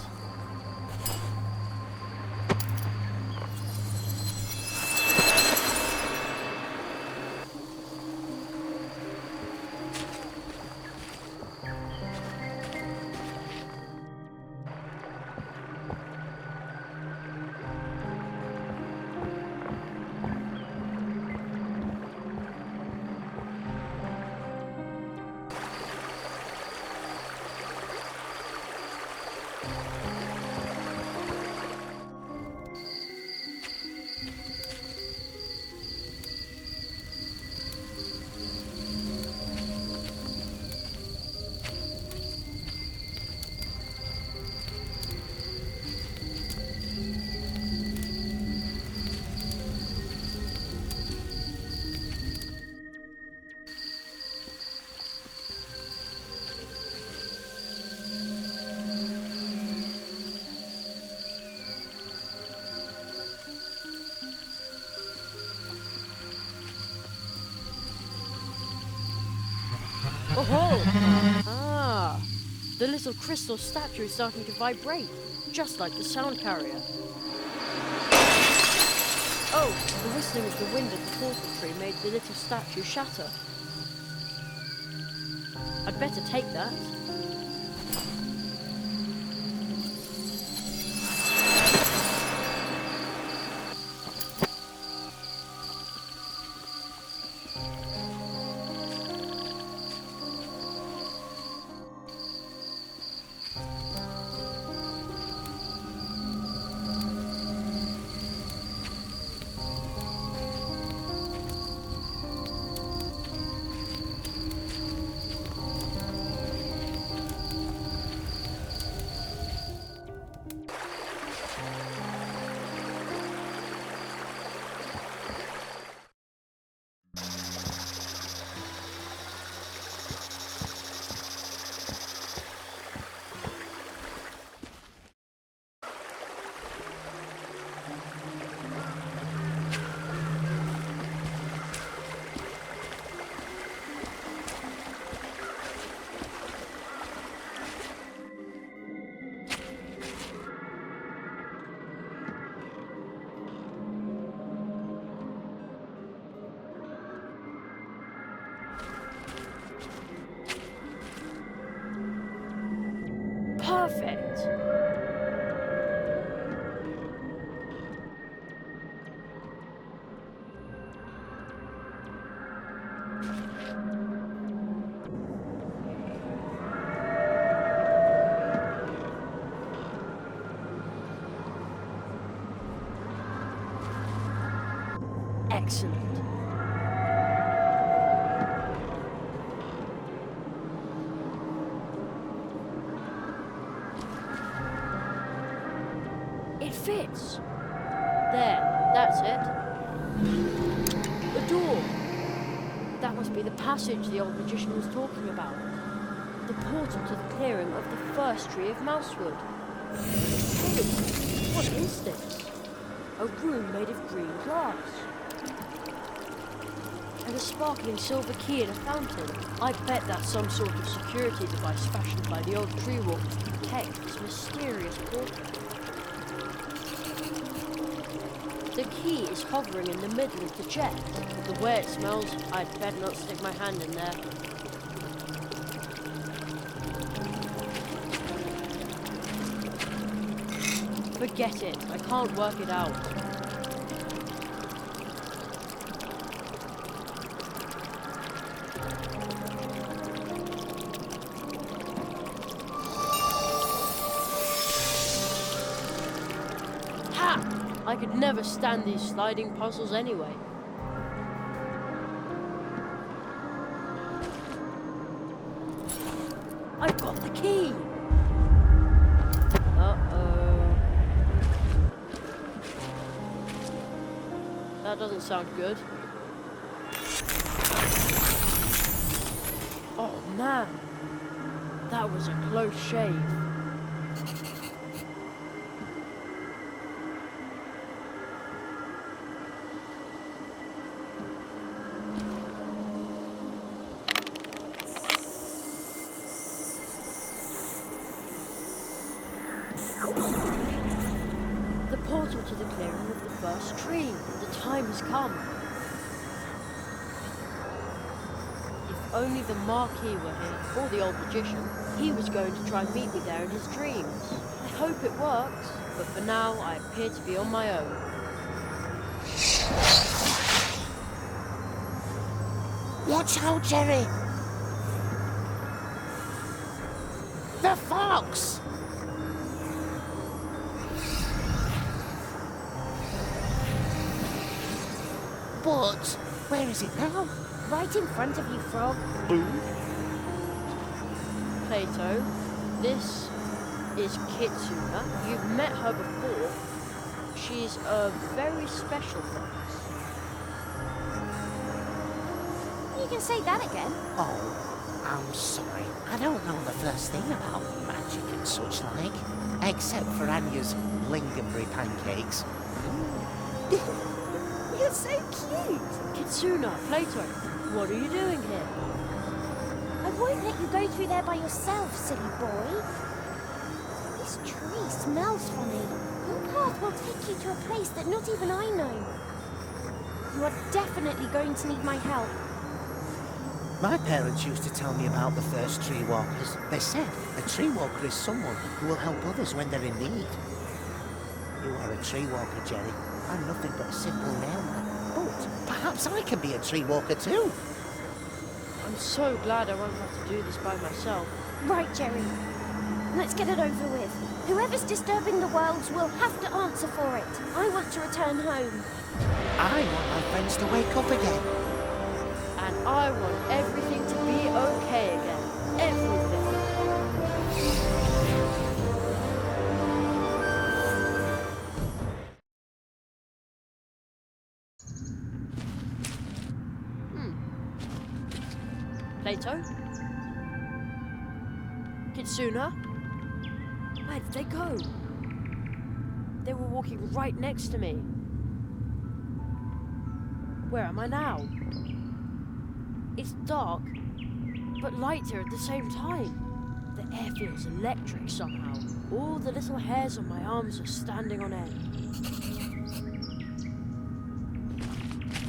Oh! Ah! The little crystal statue is starting to vibrate, just like the sound carrier. Oh, the whistling of the wind at the portal tree made the little statue shatter. I'd better take that. Perfect! Excellent. It fits. There, that's it. The door. That must be the passage the old magician was talking about. The portal to the clearing of the first tree of Mousewood. Hey, what is this? A room made of green glass. And a sparkling silver key in a fountain. I bet that's some sort of security device fashioned by the old tree walkers to protect this mysterious portal. The key is hovering in the middle of the jet. The way it smells, I'd better not stick my hand in there. Forget it, I can't work it out. I could never stand these sliding puzzles anyway. I've got the key! Uh-oh. That doesn't sound good. Oh man, that was a close shave. The portal to the clearing of the first tree. The time has come. If only the Marquis were here, or the old magician, he was going to try and meet me there in his dreams. I hope it works, but for now I appear to be on my own. Watch out, Jerry! The fox! But where is it now? Right in front of you, Frog. Plato, this is Kitsuna. You've met her before. She's a very special fox. You can say that again. Oh, I'm sorry. I don't know the first thing about magic and such like. Except for Anya's lingonberry pancakes. You're so cute. Kitsuna, Plato, what are you doing here? I'm won't let you go through there by yourself, silly boy. This tree smells funny. Your path will take you to a place that not even I know. You are definitely going to need my help. My parents used to tell me about the first tree walkers. They said a tree walker is someone who will help others when they're in need. You are a tree walker, Jerry. I'm nothing but a simple mailman. But perhaps I can be a tree walker too. I'm so glad I won't have to do this by myself. Right, Jerry. Let's get it over with. Whoever's disturbing the world will have to answer for it. I want to return home. I want my friends to wake up again. And I want everything to be okay again. Everything. Plato? Kitsuna? Where did they go? They were walking right next to me. Where am I now? It's dark, but lighter at the same time. The air feels electric somehow. All the little hairs on my arms are standing on end.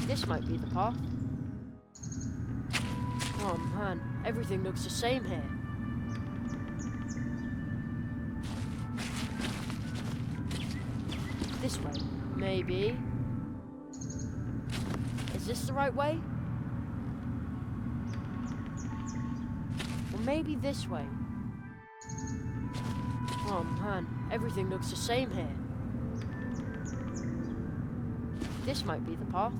This might be the path. Oh man, everything looks the same here. This way, maybe. Is this the right way? Or maybe this way. Oh man, everything looks the same here. This might be the path.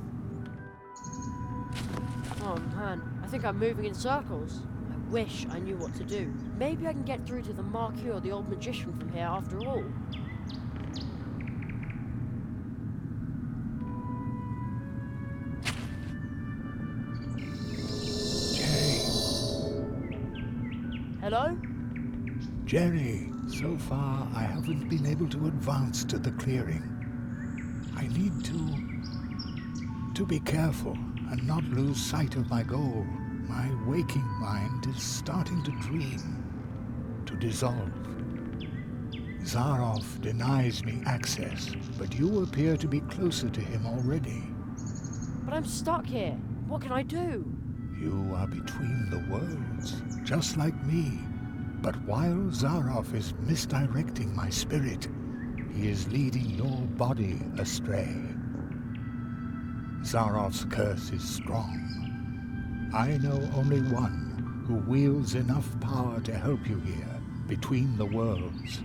Oh man, I think I'm moving in circles. I wish I knew what to do. Maybe I can get through to the Marquis or the old magician from here after all. Hello? Jerry, so far I haven't been able to advance to the clearing. I need to be careful and not lose sight of my goal. My waking mind is starting to dream, to dissolve. Zaroff denies me access, but you appear to be closer to him already. But I'm stuck here. What can I do? You are between the worlds, just like me. But while Zaroff is misdirecting my spirit, he is leading your body astray. Zaroff's curse is strong. I know only one who wields enough power to help you here, between the worlds.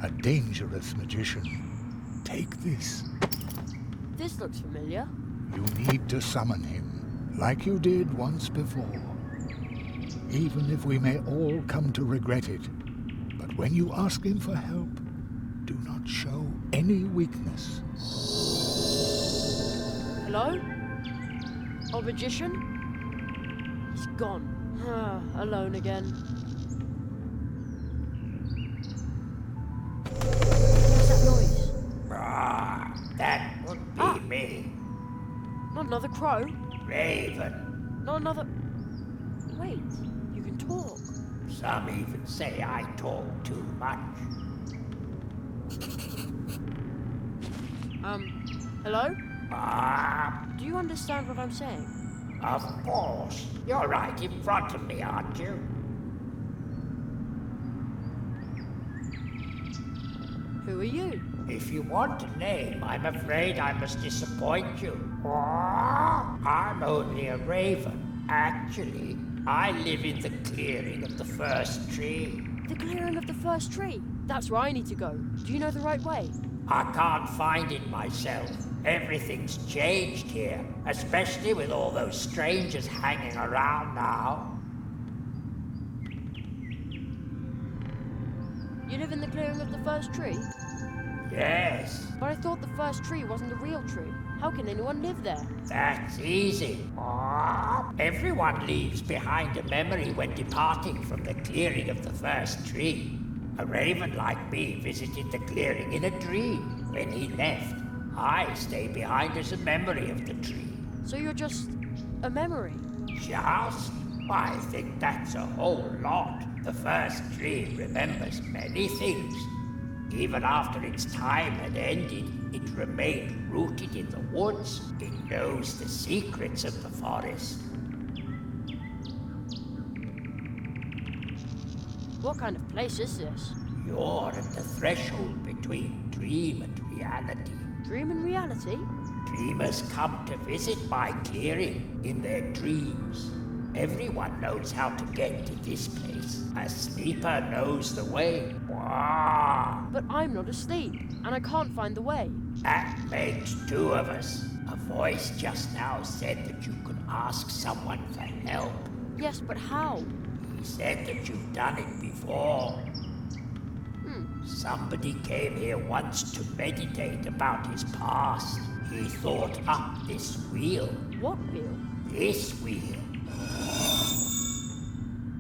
A dangerous magician. Take this. This looks familiar. You need to summon him, like you did once before. Even if we may all come to regret it, but when you ask him for help, do not show any weakness. Hello? Old magician? He's gone. Alone again. What's that noise? That would be me. Not another crow? Raven. Not another... Wait, you can talk. Some even say I talk too much. Hello? Do you understand what I'm saying? Of course. You're right in front of me, aren't you? Who are you? If you want a name, I'm afraid I must disappoint you. I'm only a raven. Actually, I live in the clearing of the first tree. The clearing of the first tree? That's where I need to go. Do you know the right way? I can't find it myself. Everything's changed here, especially with all those strangers hanging around now. You live in the clearing of the first tree? Yes. But I thought the first tree wasn't the real tree. How can anyone live there? That's easy. Everyone leaves behind a memory when departing from the clearing of the first tree. A raven like me visited the clearing in a dream. When he left, I stay behind as a memory of the tree. So you're just a memory? Just? I think that's a whole lot. The first tree remembers many things. Even after its time had ended, it remained rooted in the woods. It knows the secrets of the forest. What kind of place is this? You're at the threshold between dream and reality. Dream and reality? Dreamers come to visit my clearing in their dreams. Everyone knows how to get to this place. A sleeper knows the way. Wah! But I'm not asleep, and I can't find the way. That makes two of us. A voice just now said that you could ask someone for help. Yes, but how? He said that you've done it before. Somebody came here once to meditate about his past. He thought up this wheel. What wheel? This wheel.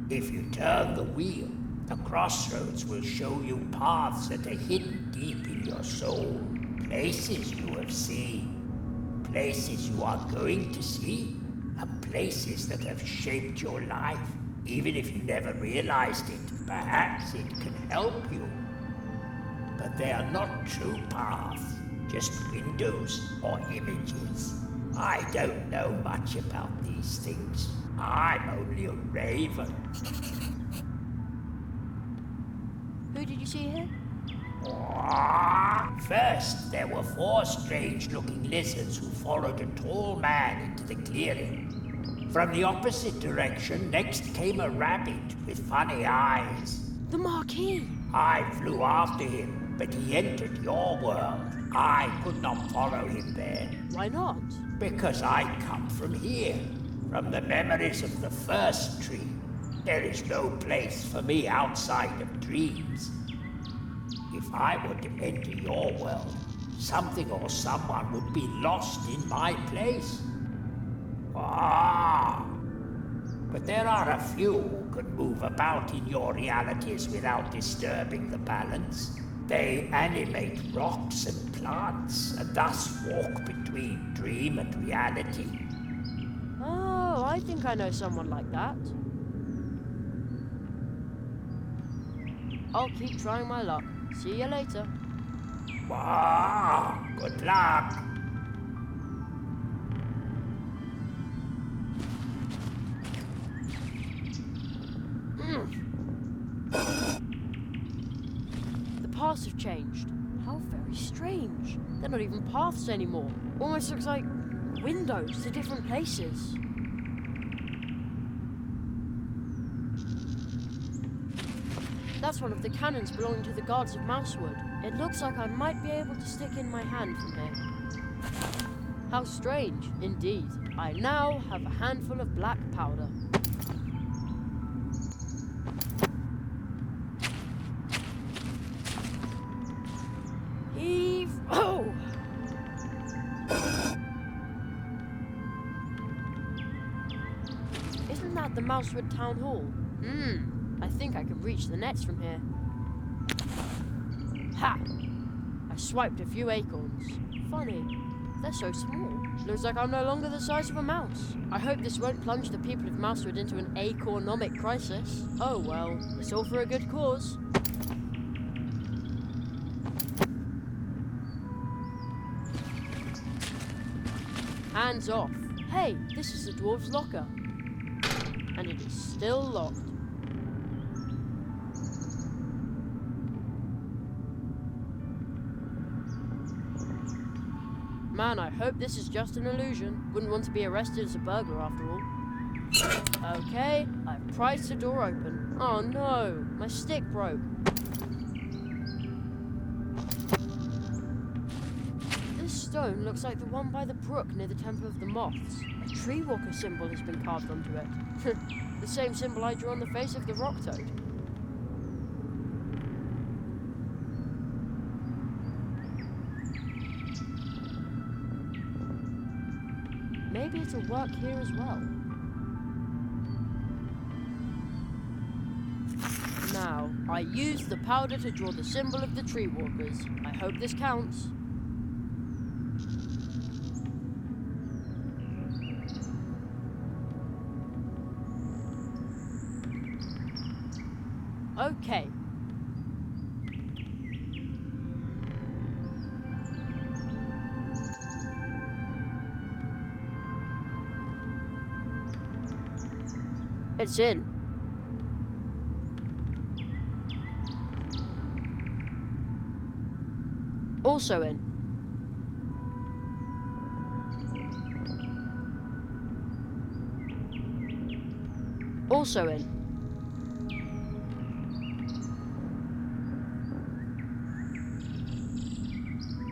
If you turn the wheel, the crossroads will show you paths that are hidden deep in your soul. Places you have seen. Places you are going to see. And places that have shaped your life. Even if you never realized it, perhaps it can help you. But they are not true paths, just windows or images. I don't know much about these things. I'm only a raven. Who did you see here? First, there were 4 strange-looking lizards who followed a tall man into the clearing. From the opposite direction, next came a rabbit with funny eyes. The Marquis! I flew after him, but he entered your world. I could not follow him there. Why not? Because I come from here, from the memories of the first tree. There is no place for me outside of dreams. If I were to enter your world, something or someone would be lost in my place. But there are a few who can move about in your realities without disturbing the balance. They animate rocks and plants, and thus walk between dream and reality. Oh, I think I know someone like that. I'll keep trying my luck. See you later. Good luck. The paths have changed. How very strange. They're not even paths anymore. Almost looks like windows to different places. That's one of the cannons belonging to the guards of Mousewood. It looks like I might be able to stick in my hand from here. How strange, indeed. I now have a handful of black powder. Heave! Oh! Isn't that the Mousewood Town Hall? I think I can reach the nets from here. Ha! I swiped a few acorns. Funny, they're so small. Looks like I'm no longer the size of a mouse. I hope this won't plunge the people of Mousewood into an acornomic crisis. Oh well, it's all for a good cause. Hands off. Hey, this is the dwarf's locker. And it is still locked. Man, I hope this is just an illusion. Wouldn't want to be arrested as a burglar after all. Okay, I've prized the door open. Oh no, my stick broke. This stone looks like the one by the brook near the Temple of the Moths. A tree walker symbol has been carved onto it. The same symbol I drew on the face of the rock toad. Maybe it'll work here as well. Now, I used the powder to draw the symbol of the tree walkers. I hope this counts. Okay. It's in. Also in. Also in.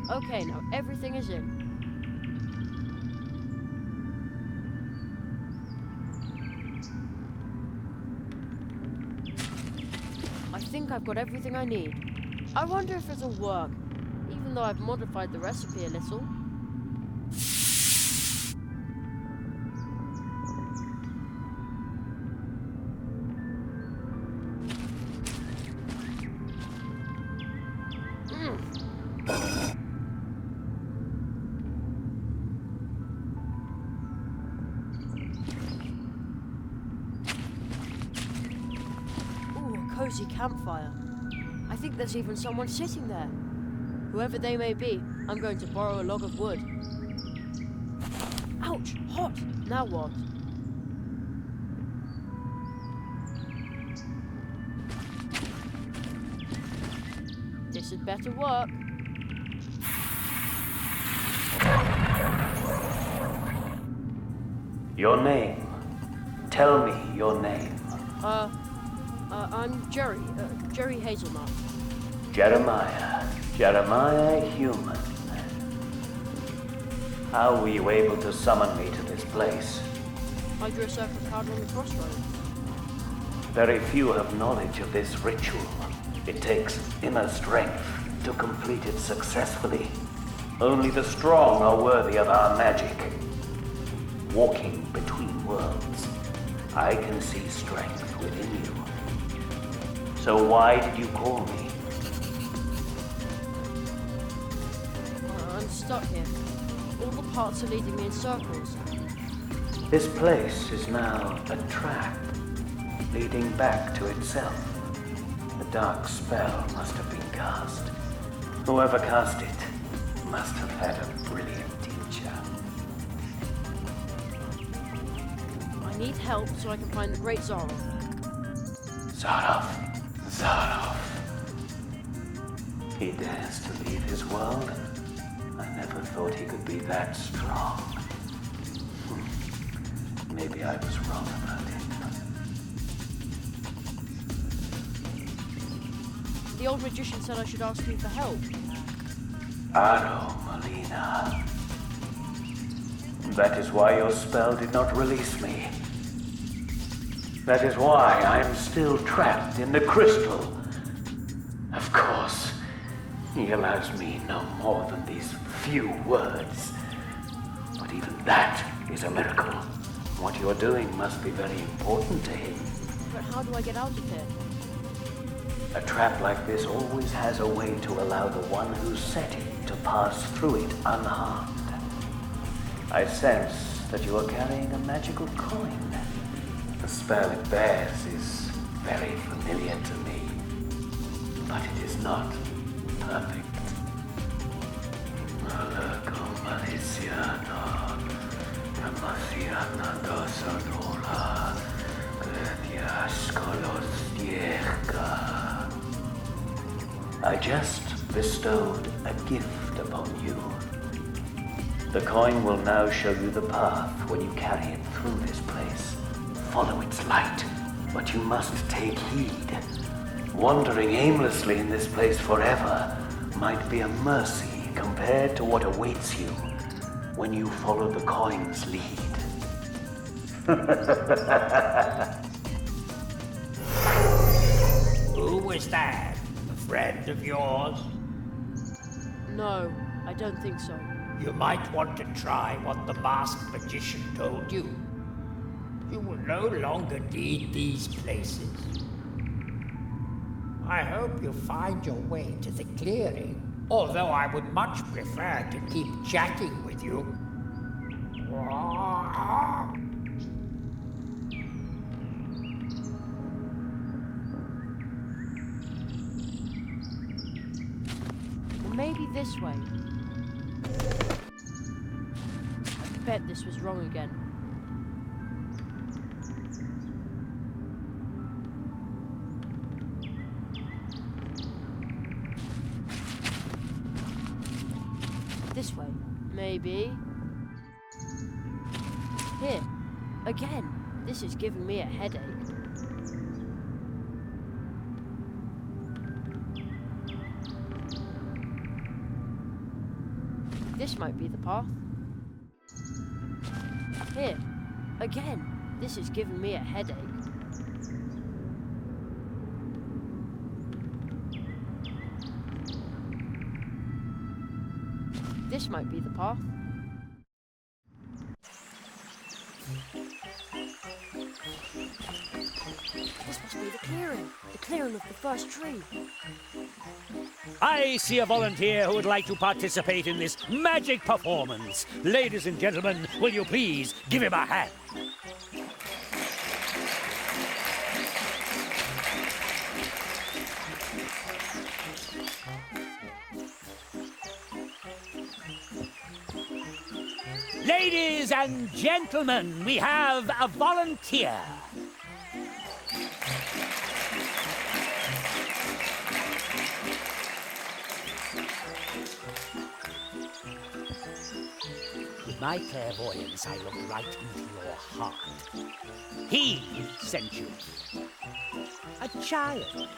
Okay, now everything is in. I think I've got everything I need. I wonder if it'll work, even though I've modified the recipe a little. Cozy campfire. I think there's even someone sitting there. Whoever they may be, I'm going to borrow a log of wood. Ouch! Hot! Now what? This had better work. Your name. Tell me your name. I'm Jerry. Jerry Hazelnut. Jeremiah Human. How were you able to summon me to this place? I drew a circle card on the crossroads. Very few have knowledge of this ritual. It takes inner strength to complete it successfully. Only the strong are worthy of our magic. Walking between worlds, I can see strength within you. So why did you call me? I'm stuck here. All the parts are leading me in circles. This place is now a trap, leading back to itself. A dark spell must have been cast. Whoever cast it must have had a brilliant teacher. I need help so I can find the Great Zarov. Zarov. He dares to leave his world? I never thought he could be that strong. Maybe I was wrong about him. The old magician said I should ask you for help. Aro Molina. That is why your spell did not release me. That is why I am still trapped in the crystal. Of course, he allows me no more than these few words. But even that is a miracle. What you're doing must be very important to him. But how do I get out of here? A trap like this always has a way to allow the one who set it to pass through it unharmed. I sense that you are carrying a magical coin. The spell it bears is very familiar to me, but it is not perfect. I just bestowed a gift upon you. The coin will now show you the path when you carry it through this place. Follow its light, but you must take heed. Wandering aimlessly in this place forever might be a mercy compared to what awaits you when you follow the coin's lead. Who was that? A friend of yours? No, I don't think so. You might want to try what the masked magician told you. You will no longer need these places. I hope you find your way to the clearing, although I would much prefer to keep chatting with you. Maybe this way. I bet this was wrong again. This way, maybe. Here, again. This is giving me a headache. This might be the path. Here, again. This is giving me a headache. This might be the path. This must be the clearing of the first tree. I see a volunteer who would like to participate in this magic performance. Ladies and gentlemen, will you please give him a hand? Ladies and gentlemen, we have a volunteer. With my clairvoyance, I looked right into your heart. He sent you. A child.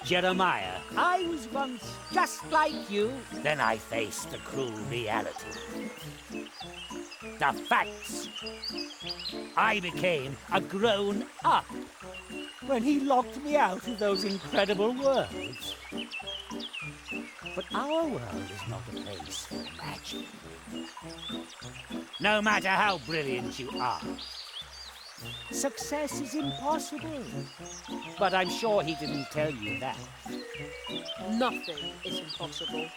Jeremiah, I was once just like you. Then I faced the cruel reality. The facts. I became a grown-up when he locked me out of those incredible worlds. But our world is not a place for magic. No matter how brilliant you are, success is impossible. But I'm sure he didn't tell you that. Nothing is impossible.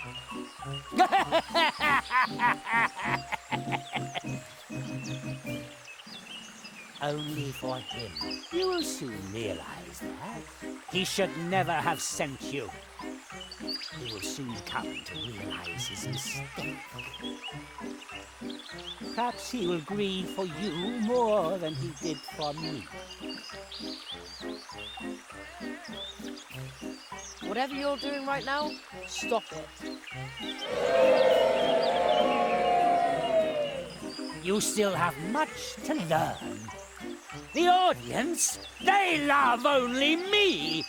Only for him. You will soon realize that. He should never have sent you. He will soon come to realize his mistake. Perhaps he will grieve for you more than he did for me. Whatever you're doing right now, stop it. You still have much to learn. The audience, they love only me.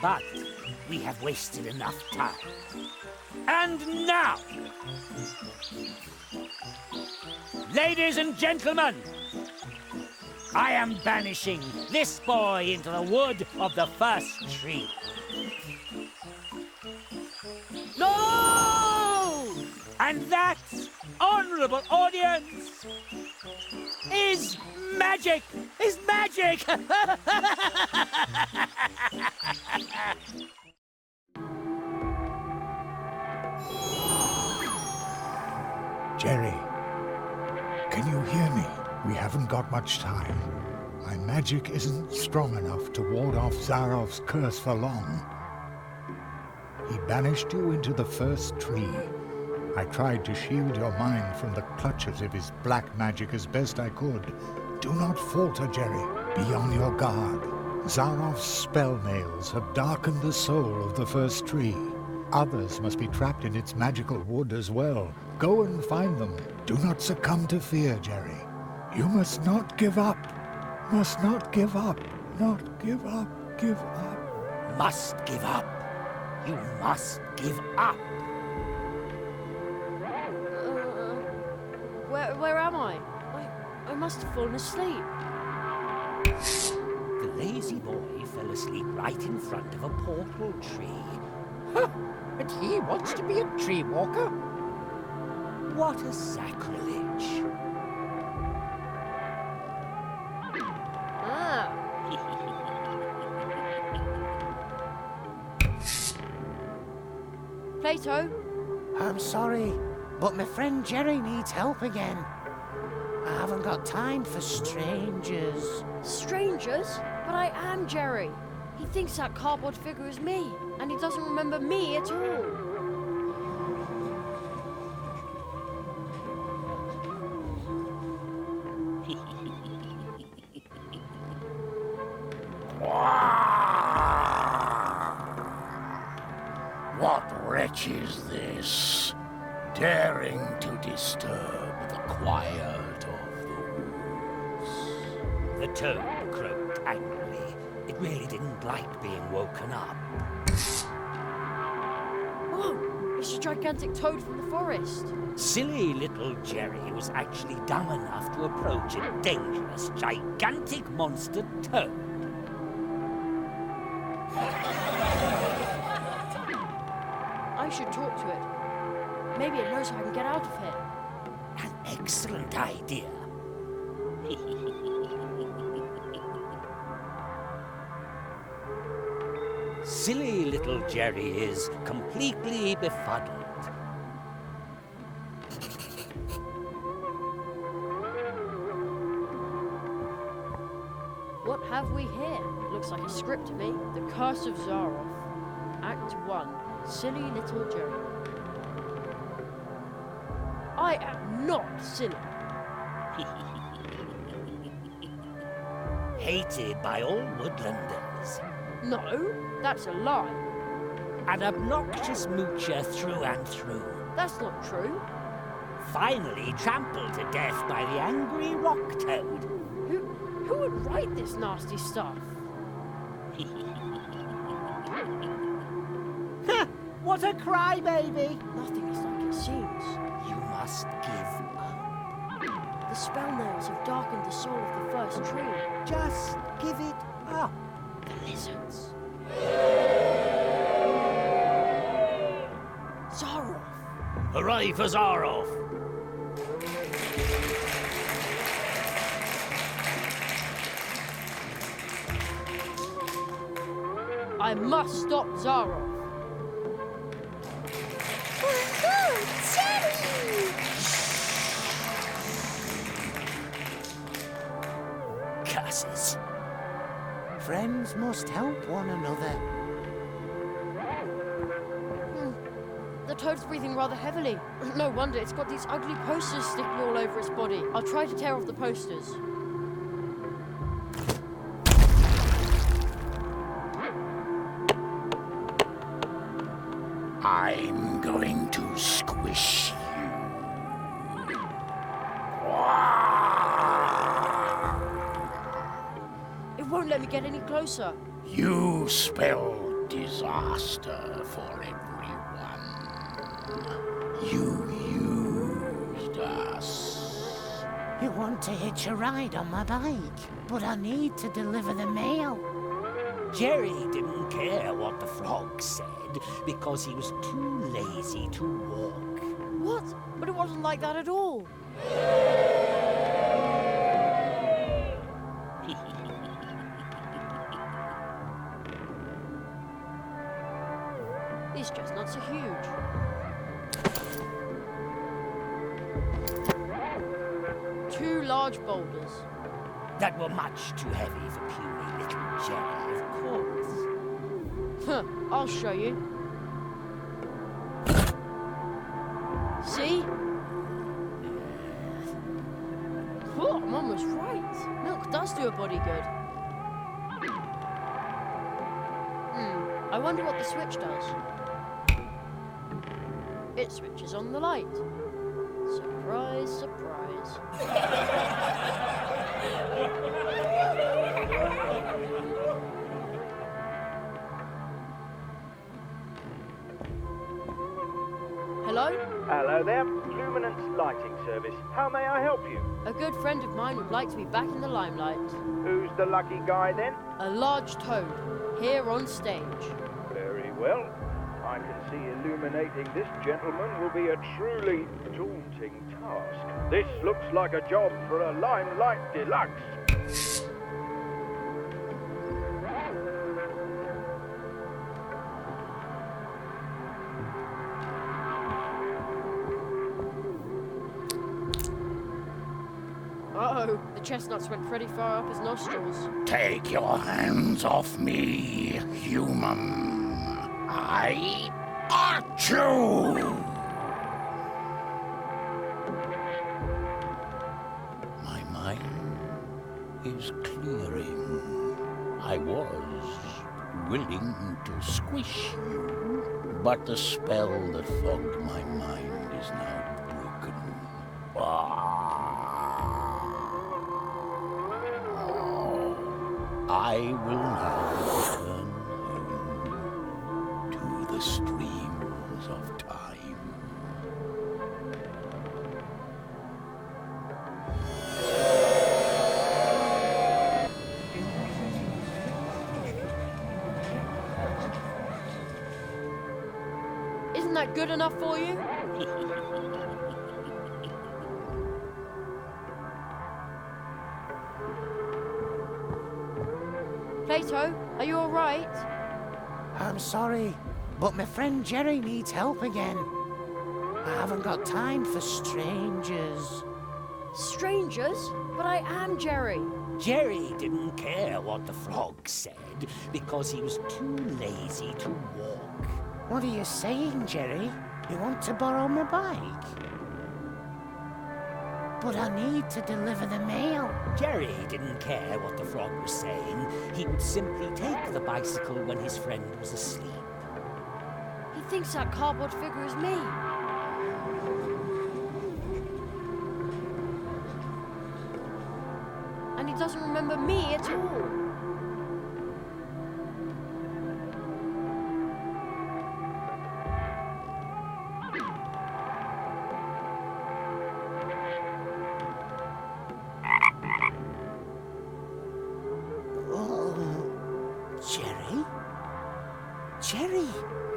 But we have wasted enough time. And now, ladies and gentlemen, I am banishing this boy into the wood of the first tree. No! And that, honorable audience, is magic! Is magic! Jerry, can you hear me? We haven't got much time. My magic isn't strong enough to ward off Zarov's curse for long. He banished you into the first tree. I tried to shield your mind from the clutches of his black magic as best I could. Do not falter, Jerry. Be on your guard. Zarov's spell nails have darkened the soul of the first tree. Others must be trapped in its magical wood as well. Go and find them. Do not succumb to fear, Jerry. You must not give up. Must not give up. Not give up. Give up. Must give up. You must give up. Where am I? I must have fallen asleep. The lazy boy fell asleep right in front of a portal tree. But he wants to be a tree walker. What a sacrilege. Ah. Plato? I'm sorry, but my friend Jerry needs help again. I haven't got time for strangers. Strangers? But I am Jerry. He thinks that cardboard figure is me, and he doesn't remember me at all. What wretch is this, daring to disturb the quiet of the woods? The toad croaked angrily. It really didn't like being woken up. Whoa! It's a gigantic toad from the forest. Silly little Jerry was actually dumb enough to approach a dangerous, gigantic monster toad. I should talk to it. Maybe it knows how I can get out of here. An excellent idea. Silly little Jerry is completely befuddled. What have we here? Looks like a script to me. The Curse of Zaroff. Act 1. Silly little Jerry. I am not silly. Hated by all woodlanders. No, that's a lie. An obnoxious moocher through and through. That's not true. Finally trampled to death by the angry rock toad. Who would write this nasty stuff? What a crybaby! Nothing is like it seems. You must give up. The spell nails have darkened the soul of the first tree. Just give it up. The lizards. Zaroff! Hooray for Zaroff! I must stop Zaroff. Curses. Friends must help one another. The toad's breathing rather heavily. No wonder, it's got these ugly posters sticking all over its body. I'll try to tear off the posters. I'm going to squish you. It won't let me get any closer. You spell disaster for everyone. You used us. You want to hitch a ride on my bike, but I need to deliver the mail. Jerry didn't care what the frog said because he was too lazy to walk. What? But it wasn't like that at all. These chestnuts are huge. Two large boulders. That were much too heavy for puny little Jerry, of course. Huh, I'll show you. See? Oh, Mum was right. Milk does do a body good. I wonder what the switch does. It switches on the light. Surprise, surprise. Hello? Hello there. Luminance Lighting Service. How may I help you? A good friend of mine would like to be back in the limelight. Who's the lucky guy then? A large toad, here on stage. Very well. I can see illuminating this gentleman will be a truly daunting task. This looks like a job for a Limelight Deluxe. Uh-oh, the chestnuts went pretty far up his nostrils. Take your hands off me, human. I got you! My mind is clearing. I was willing to squish you, but the spell that fogged my mind is now broken. I will now return home to the streams of time. Isn't that good enough for you? Plato, are you alright? I'm sorry, but my friend Jerry needs help again. I haven't got time for strangers. Strangers? But I am Jerry. Jerry didn't care what the frog said because he was too lazy to walk. What are you saying, Jerry? You want to borrow my bike? But I need to deliver the mail. Jerry didn't care what the frog was saying. He would simply take the bicycle when his friend was asleep. He thinks that cardboard figure is me. And he doesn't remember me at all. Jerry,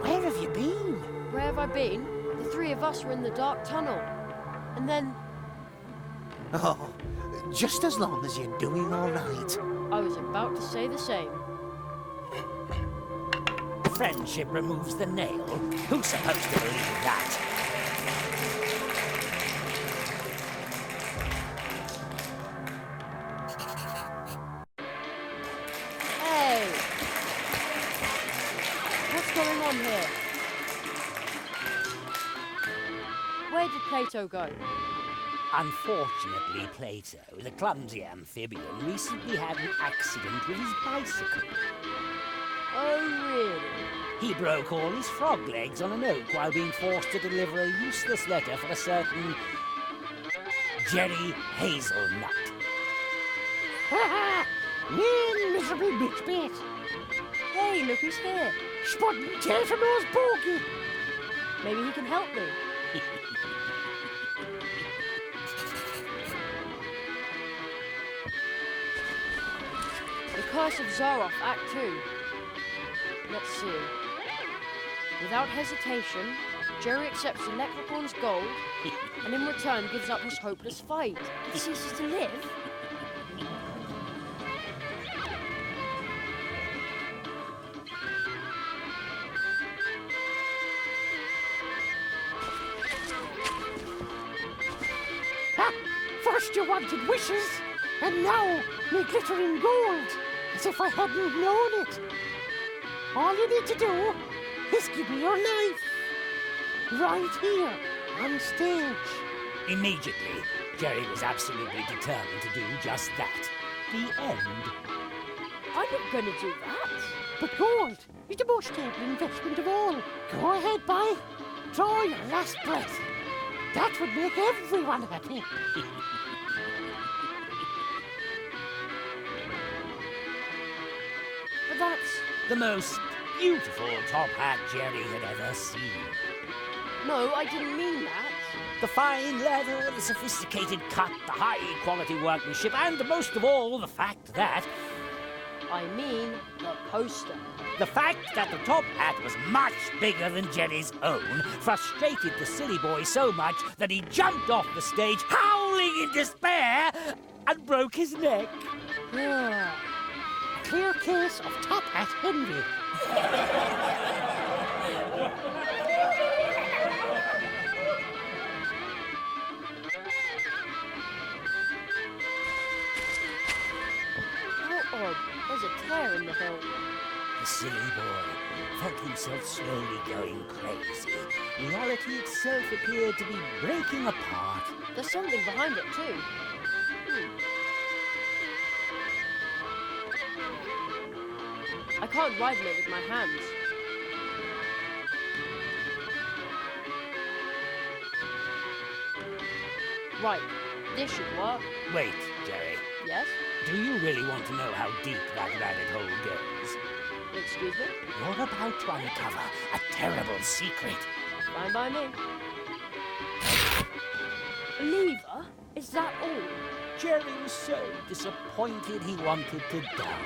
where have you been? Where have I been? The three of us were in the dark tunnel. And then... Oh, just as long as you're doing all right. I was about to say the same. Friendship removes the nail. Who's supposed to believe that? Here. Where did Plato go? Unfortunately, Plato, the clumsy amphibian, recently had an accident with his bicycle. Oh, really? He broke all his frog legs on an oak while being forced to deliver a useless letter for a certain Jerry Hazelnut. Ha ha! You miserable bitch bit! Hey, look who's here. Spotting tail from those bogey. Maybe he can help me. The Curse of Zaroff, Act 2. Let's see. Without hesitation, Jerry accepts the leprechaun's gold and in return gives up his hopeless fight. He ceases to live. First you wanted wishes, and now me glittering gold, as if I hadn't known it. All you need to do is give me your knife. Right here, on stage. Immediately, Jerry was absolutely determined to do just that. The end. I'm not going to do that. But gold is the most stable investment of all. Go ahead, boy. Draw your last breath. That would make everyone happy. But that's the most beautiful top hat Jerry had ever seen. No, I didn't mean that. The fine leather, the sophisticated cut, the high-quality workmanship, and most of all, the fact that... I mean the poster. The fact that the top hat was much bigger than Jerry's own frustrated the silly boy so much that he jumped off the stage, howling in despair, and broke his neck. Yeah. Clear case of top hat Henry. fire in the hill. The silly boy felt himself slowly going crazy. Reality itself appeared to be breaking apart. There's something behind it too. I can't ride it with my hands. Right, this should work. Wait, Jerry. Yes? Do you really want to know how deep that rabbit hole goes? Excuse me? You're about to uncover a terrible secret. Fine by me. A lever? Is that all? Jerry was so disappointed he wanted to die.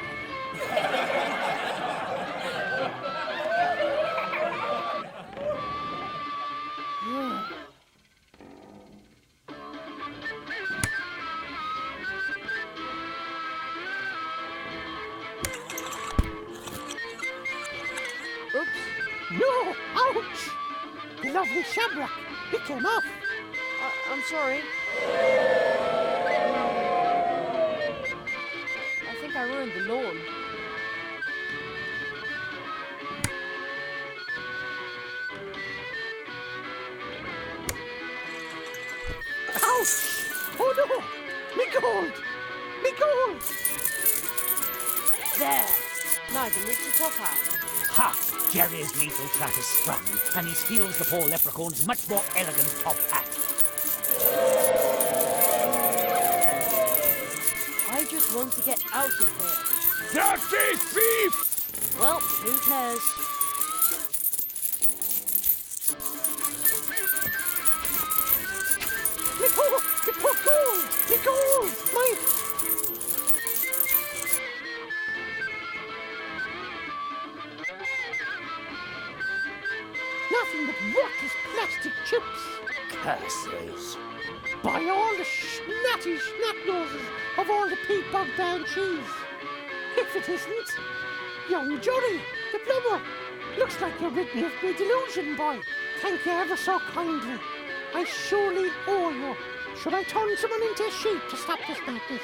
No! Ouch! The lovely shamrock! It came off! I'm sorry. I think I ruined the lawn. Ouch! Oh no! Me gold! Me gold! There! Now I can reach the top hat. Ha! Jerry's lethal trap is sprung, and he steals the poor leprechaun's much more elegant top hat. I just want to get out of here. Dirty thief! Well, who cares? Me gold! Me poor gold! Me gold! My... Nothing but worthless plastic chips. Curses. By all the snatty snap noses of all the Pete Bug Band cheese. If it isn't, young Johnny, the plumber. Looks like you're rid me of my delusion, boy. Thank you ever so kindly. I surely owe you. Should I turn someone into a sheep to stop this madness?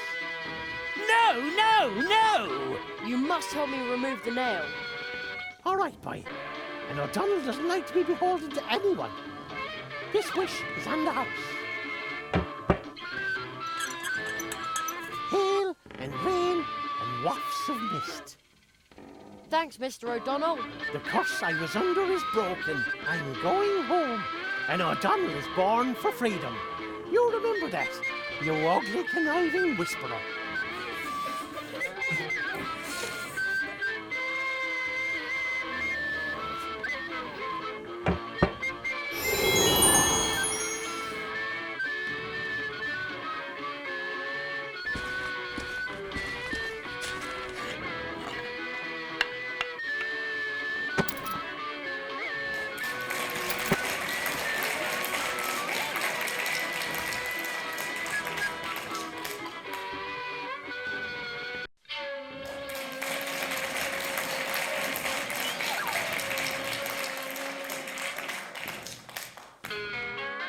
No, no, no! You must help me remove the nail. All right, boy. And O'Donnell doesn't like to be beholden to anyone. This wish is on the house. Hail and rain and wafts of mist. Thanks, Mr. O'Donnell. The curse I was under is broken. I'm going home. And O'Donnell is born for freedom. You remember that, you ugly conniving whisperer.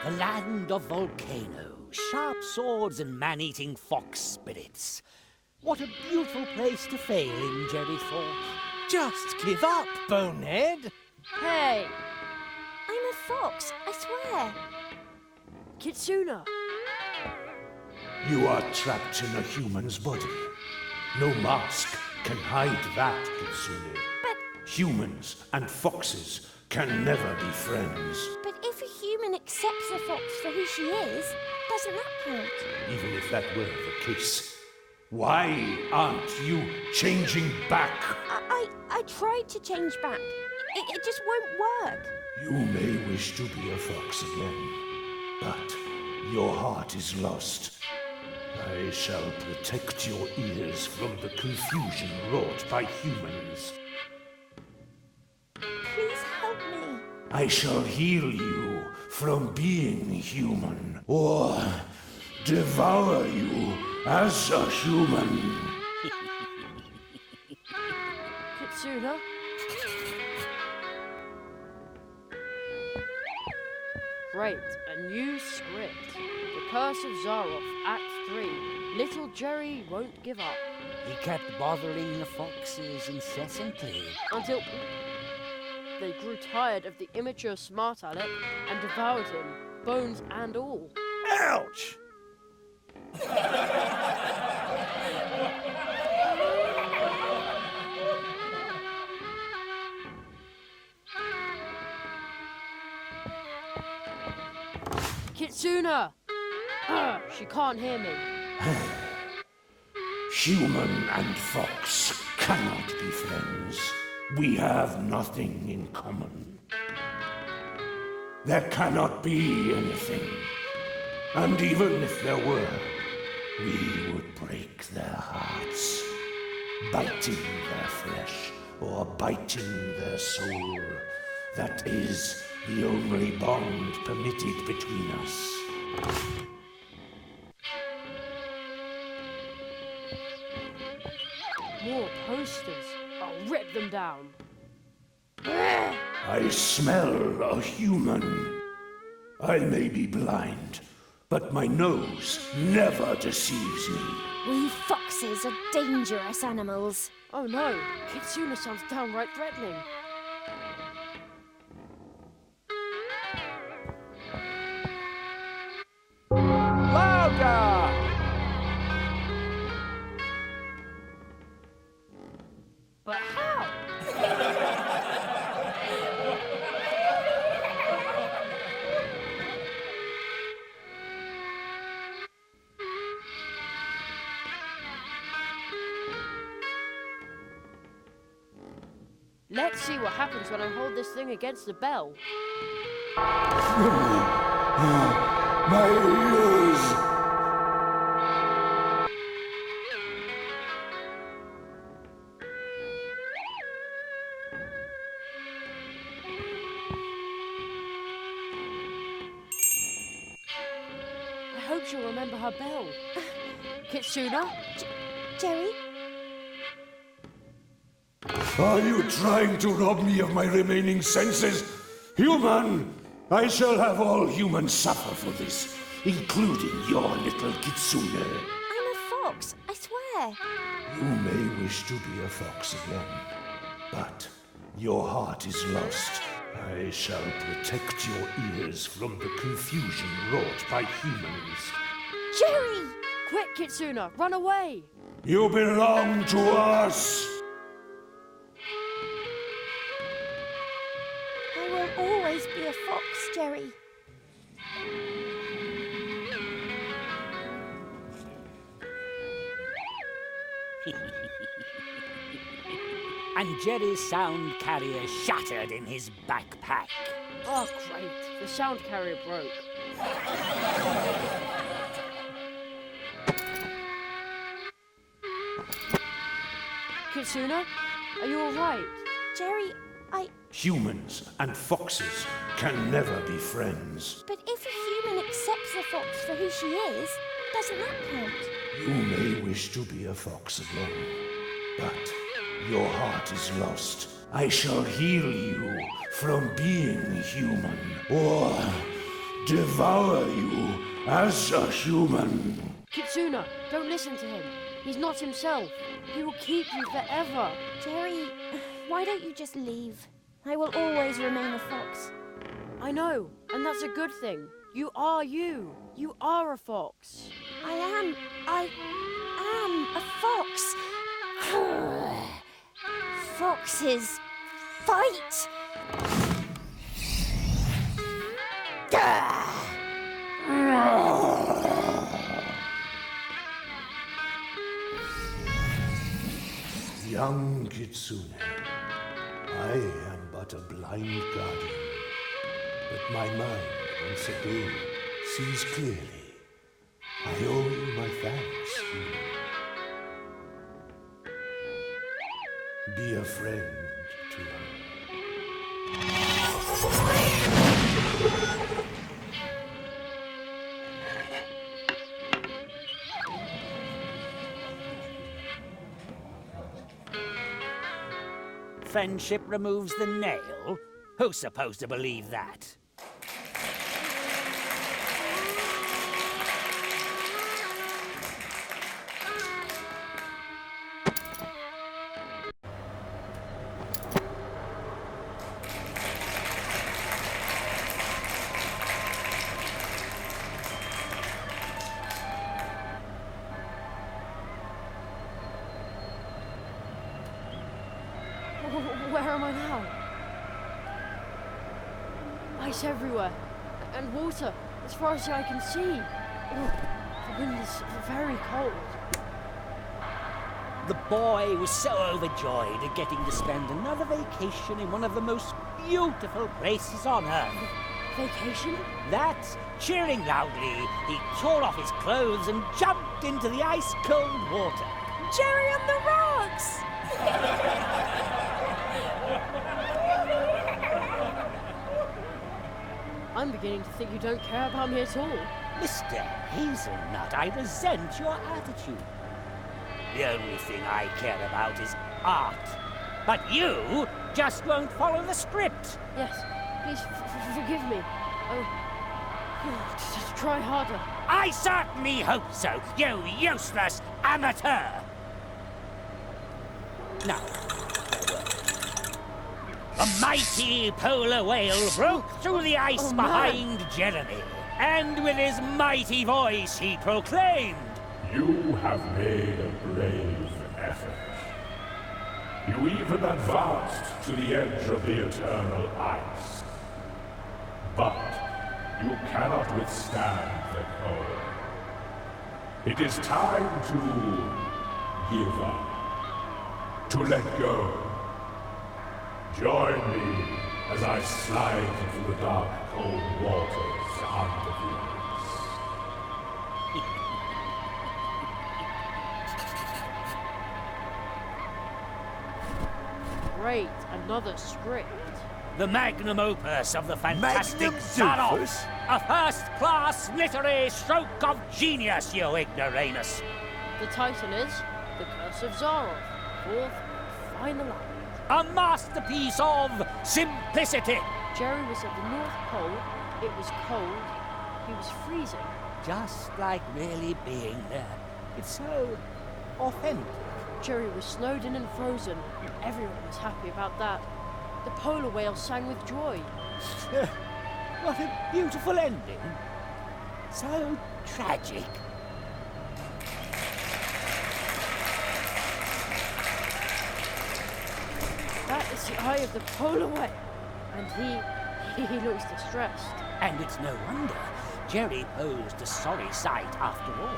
The land of volcanoes, sharp swords and man-eating fox spirits. What a beautiful place to fail in, Jerry thought. Just give up, bonehead. Hey! I'm a fox, I swear. Kitsuna! You are trapped in a human's body. No mask can hide that, Kitsune. But... Humans and foxes can never be friends. But if a human accepts a fox for who she is, doesn't that count? Even if that were the case, why aren't you changing back? I tried to change back. It just won't work. You may wish to be a fox again, but your heart is lost. I shall protect your ears from the confusion wrought by humans. Please help me. I shall heal you from being human, or devour you as a human. Kitsuna? Great, a new script. The Curse of Zaroff, Act 3. Little Jerry won't give up. He kept bothering the foxes incessantly. Until they grew tired of the immature smart aleck and devoured him, bones and all. Ouch! Kitsuna! She can't hear me. Human and fox cannot be friends. We have nothing in common. There cannot be anything. And even if there were, we would break their hearts, biting their flesh or biting their soul. That is the only bond permitted between us. More posters. I'll rip them down. I smell a human. I may be blind, but my nose never deceives me. We foxes are dangerous animals. Oh no, Kitsuna sounds downright threatening. Louder! But how? Let's see what happens when I hold this thing against the bell. My ears! I hope she'll remember her bell. Kitsuna? Jerry? Are you trying to rob me of my remaining senses? Human! I shall have all humans suffer for this, including your little Kitsune. I'm a fox, I swear. You may wish to be a fox again, but your heart is lost. I shall protect your ears from the confusion wrought by humans. Jerry! Quick, Kitsuna, run away! You belong to us! I will always be a fox, Jerry. And Jerry's sound carrier shattered in his backpack. Oh, great. The sound carrier broke. Kitsuna, are you alright? Jerry, Humans and foxes can never be friends. But if a human accepts the fox for who she is, doesn't that count? You may wish to be a fox again, but your heart is lost. I shall heal you from being human, or devour you as a human. Kitsuna, don't listen to him. He's not himself. He will keep you forever. Jerry, why don't you just leave? I will always remain a fox. I know, and that's a good thing. You are you. You are a fox. I am a fox. Foxes fight. Young Kitsune, I am but a blind guardian, but my mind once again sees clearly. I owe you my thanks, human. Be a friend to her. Friendship removes the nail? Who's supposed to believe that? Where am I now? Ice everywhere, and water as far as the eye can see. The wind is very cold. The boy was so overjoyed at getting to spend another vacation in one of the most beautiful places on Earth. Vacation? That, cheering loudly, he tore off his clothes and jumped into the ice-cold water. Jerry on the rocks! I'm beginning to think you don't care about me at all. Mr. Hazelnut, I resent your attitude. The only thing I care about is art. But you just won't follow the script. Yes, please forgive me. Just try harder. I certainly hope so, you useless amateur! Now, a mighty polar whale broke through the ice behind Jeremy, and with his mighty voice he proclaimed, You have made a brave effort. You even advanced to the edge of the eternal ice. But you cannot withstand the cold. It is time to give up, to let go. Join me as I slide into the dark, cold waters under the ice. Great, another script. The magnum opus of the fantastic Zaroff. A first-class literary stroke of genius, you ignoramus. The title is The Curse of Zaroff, fourth final act. A masterpiece of simplicity. Jerry was at the North Pole, it was cold, he was freezing. Just like really being there. It's so authentic. Jerry was snowed in and frozen. Everyone was happy about that. The polar whale sang with joy. What a beautiful ending. So tragic. That is the eye of the polar whale. And he looks distressed. And it's no wonder. Jerry posed a sorry sight after all.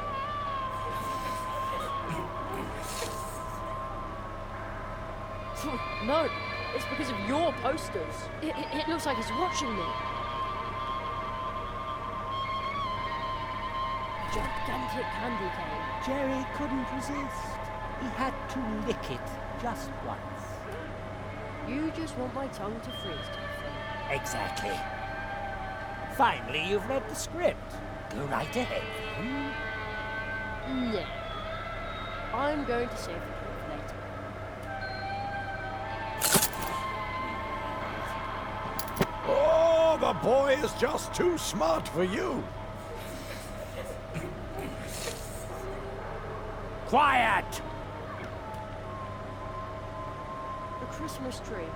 No, it's because of your posters. It looks like he's watching me. Gigantic candy cane. Jerry couldn't resist. He had to lick it just once. You just want my tongue to freeze to you. Exactly. Finally, you've read the script. Go right ahead. No. I'm going to save it for later. Oh, the boy is just too smart for you. Quiet! The Christmas tree.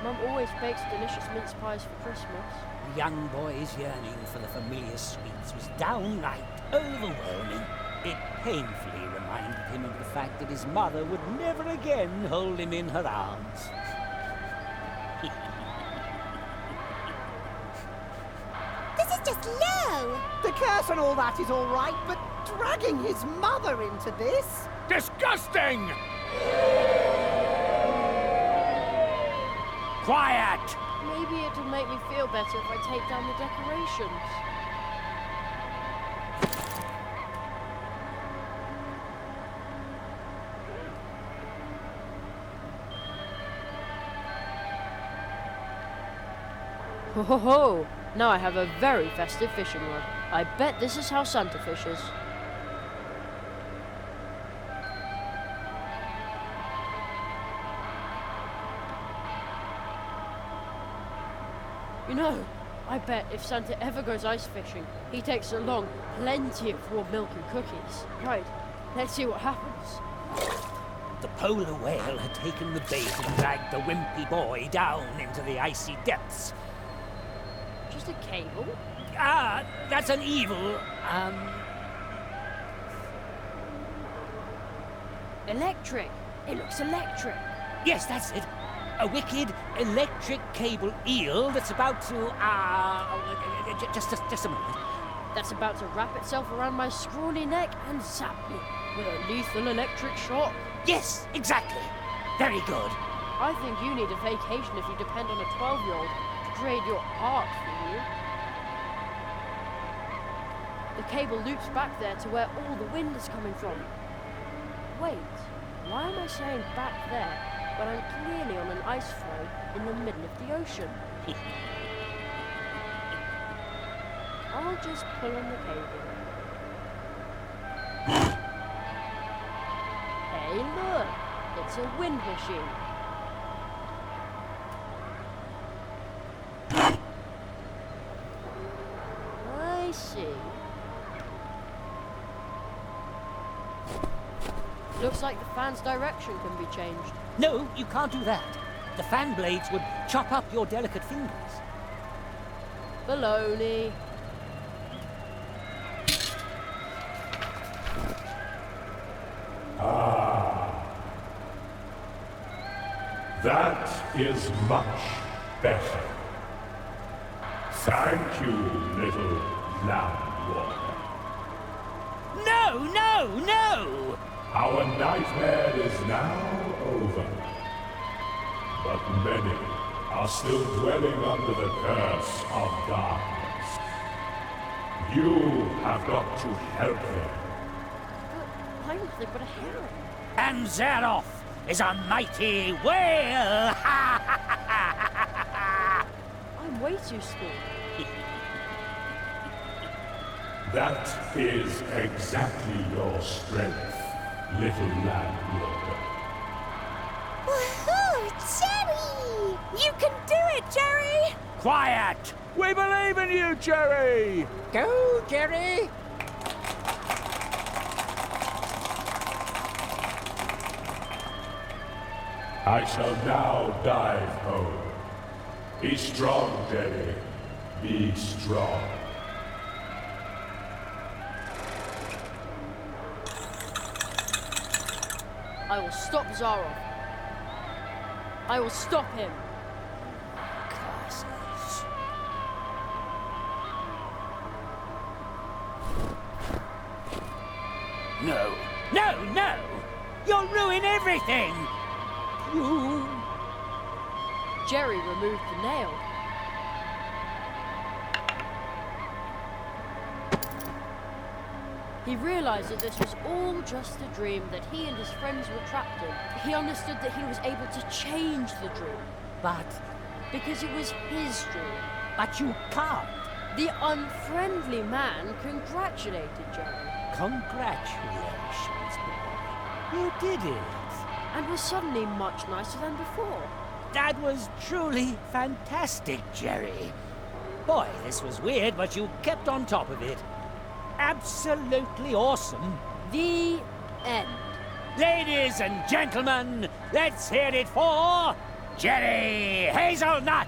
Mum always bakes delicious mince pies for Christmas. The young boy's yearning for the familiar sweets was downright overwhelming. It painfully reminded him of the fact that his mother would never again hold him in her arms. This is just low! The curse and all that is all right, but dragging his mother into this? Disgusting! Quiet! Maybe it'll make me feel better if I take down the decorations. Ho ho ho! Now I have a very festive fishing rod. I bet this is how Santa fishes. You know, I bet if Santa ever goes ice fishing, he takes along plenty of warm milk and cookies. Right, let's see what happens. The polar whale had taken the bait and dragged the wimpy boy down into the icy depths. Just a cable? Ah, that's an evil, Electric! It looks electric! Yes, that's it. A wicked electric cable eel that's about to, just a moment. That's about to wrap itself around my scrawny neck and zap me with a lethal electric shock. Yes, exactly. Very good. I think you need a vacation if you depend on a 12-year-old to trade your art for you. The cable loops back there to where all the wind is coming from. Wait, why am I saying back there when I'm clearly on an ice floe in the middle of the ocean? I'll just pull on the cable. Hey look, it's a wind machine. I see. Looks like the fan's direction can be changed. No, you can't do that. The fan blades would chop up your delicate fingers. Baloney. That is much better. Thank you, little landlord. No, no, no! Our nightmare is now over. But many are still dwelling under the curse of darkness. You have got to help them. I'm nothing but a heron. And thereof is a mighty whale! I'm way too small. That is exactly your strength, little landlord. Woohoo! Jerry! You can do it, Jerry! Quiet! We believe in you, Jerry! Go, Jerry! I shall now dive home. Be strong, Jerry. Be strong. I will stop Zarov. I will stop him. Curses. No, no, no! You'll ruin everything! You... Jerry removed the nail. He realized that this was all just a dream that he and his friends were trapped in. He understood that he was able to change the dream. But... because it was his dream. But you can't. The unfriendly man congratulated Jerry. Congratulations, boy. You did it. And was suddenly much nicer than before. That was truly fantastic, Jerry. Boy, this was weird, but you kept on top of it. Absolutely awesome. The end. Ladies and gentlemen, let's hear it for Jerry Hazelnut.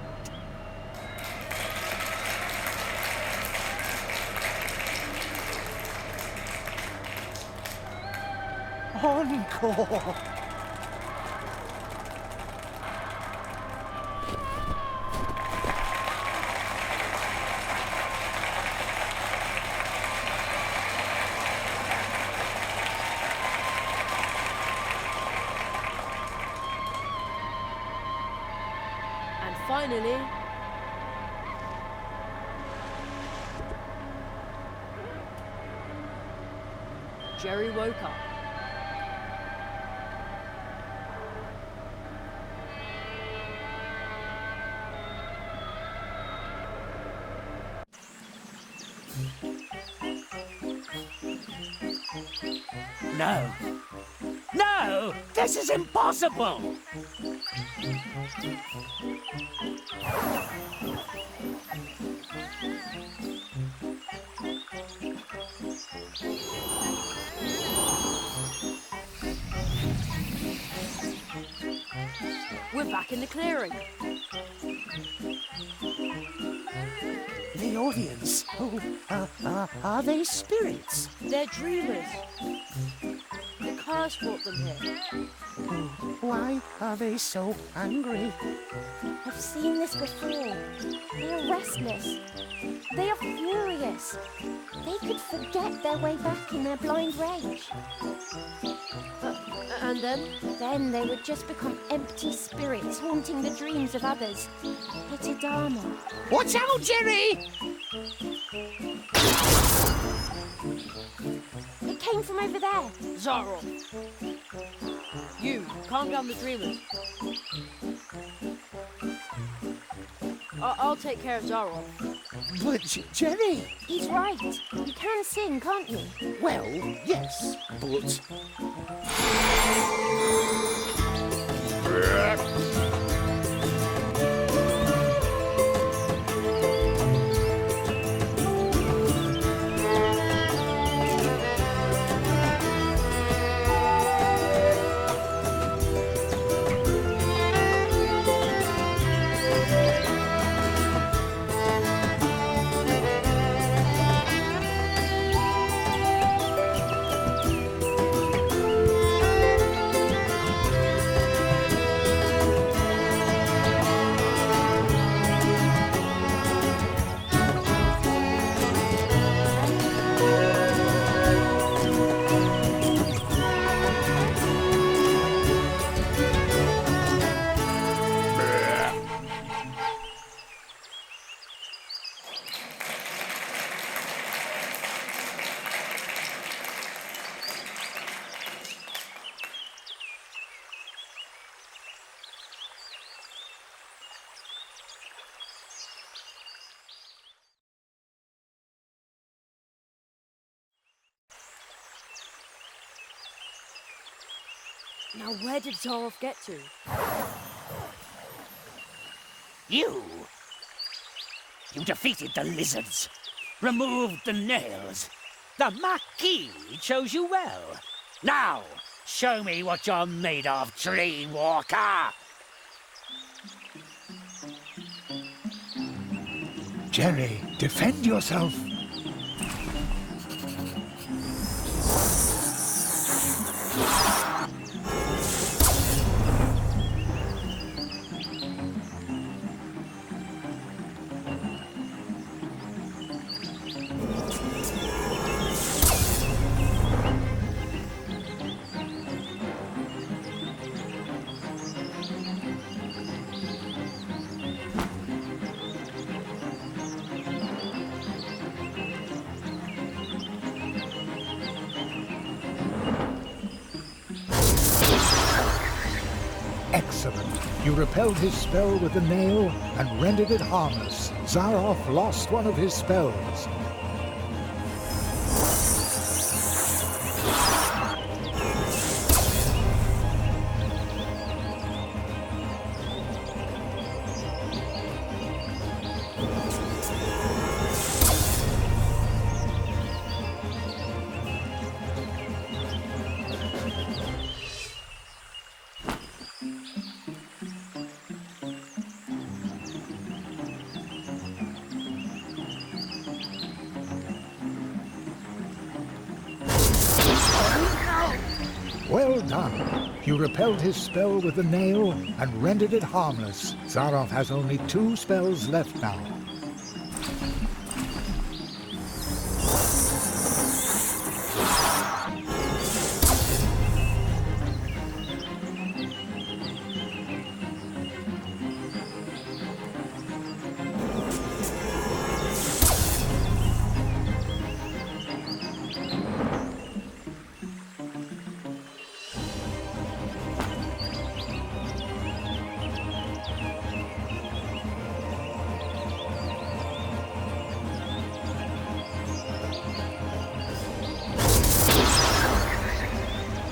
Encore! And finally, Jerry woke up. No. No! This is impossible! We're back in the clearing. The audience? Oh, are they spirits? They're dreamers. The curse brought them here. Why are they so angry? I've seen this before. They are restless. They are furious. They could forget their way back in their blind rage. And then? Then they would just become empty spirits haunting the dreams of others. It's a dharma. Watch out, Jerry! It came from over there. Zaro. You, calm down the dreamers. I'll take care of Zaro. But, Jerry... He's right. You can sing, can't you? Well, yes, but... Now where did Zaroff get to? You defeated the lizards, removed the nails. The Marquis chose you well. Now, show me what you're made of, Dreamwalker! Jerry, defend yourself. Excellent. You repelled his spell with the nail and rendered it harmless. Zaroff lost one of his spells. Well done. You repelled his spell with the nail and rendered it harmless. Zaroff has only 2 spells left now.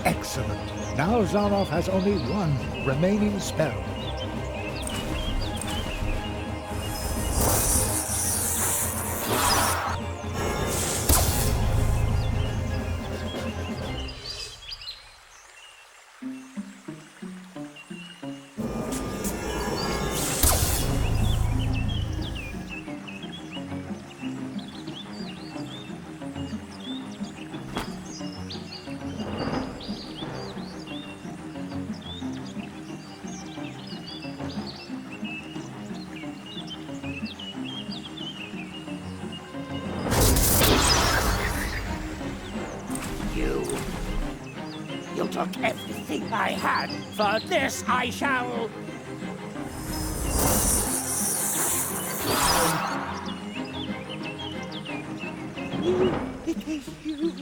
Excellent. Now Zaroff has only 1 remaining spell. took everything I had. For this I shall... It is you.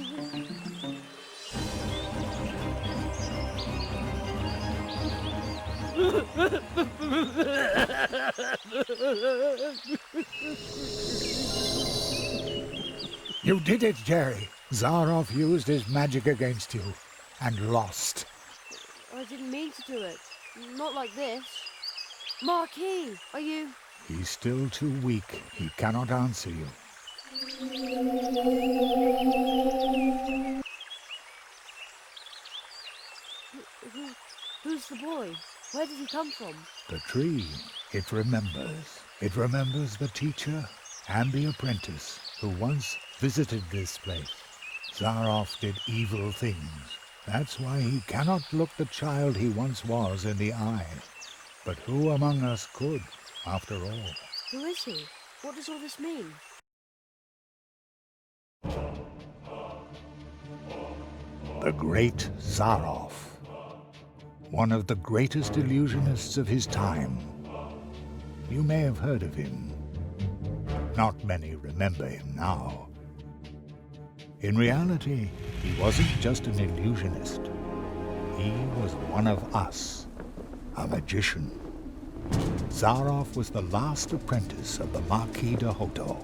You did it, Jerry. Zaroff used his magic against you and lost. I didn't mean to do it. Not like this. Marquis, are you... He's still too weak. He cannot answer you. Who's the boy? Where did he come from? The tree, it remembers. It remembers the teacher and the apprentice who once visited this place. Zaroff did evil things. That's why he cannot look the child he once was in the eye. But who among us could, after all? Who is he? What does all this mean? The great Zaroff. One of the greatest illusionists of his time. You may have heard of him. Not many remember him now. In reality, he wasn't just an illusionist. He was one of us, a magician. Zaroff was the last apprentice of the Marquis de Hoto.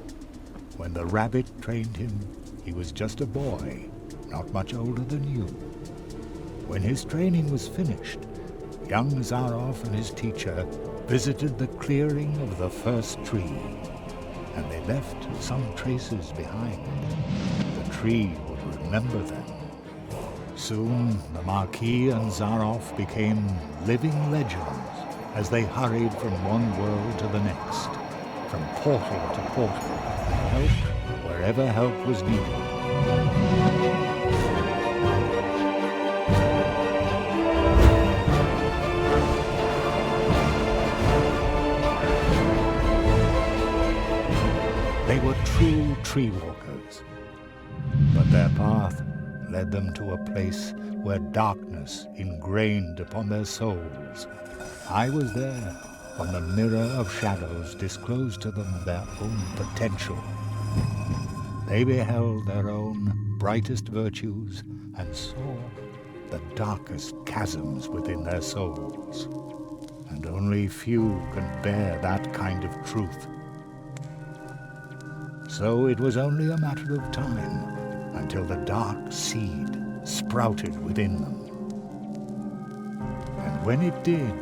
When the rabbit trained him, he was just a boy, not much older than you. When his training was finished, young Zaroff and his teacher visited the clearing of the first tree, and they left some traces behind. The tree would remember them. Soon, the Marquis and Zaroff became living legends as they hurried from one world to the next, from portal to portal, and helped wherever help was needed. They were true tree walkers, but their path led them to a place where darkness ingrained upon their souls. I was there when the mirror of shadows disclosed to them their own potential. They beheld their own brightest virtues and saw the darkest chasms within their souls. And only few can bear that kind of truth. So it was only a matter of time until the dark seed sprouted within them. And when it did,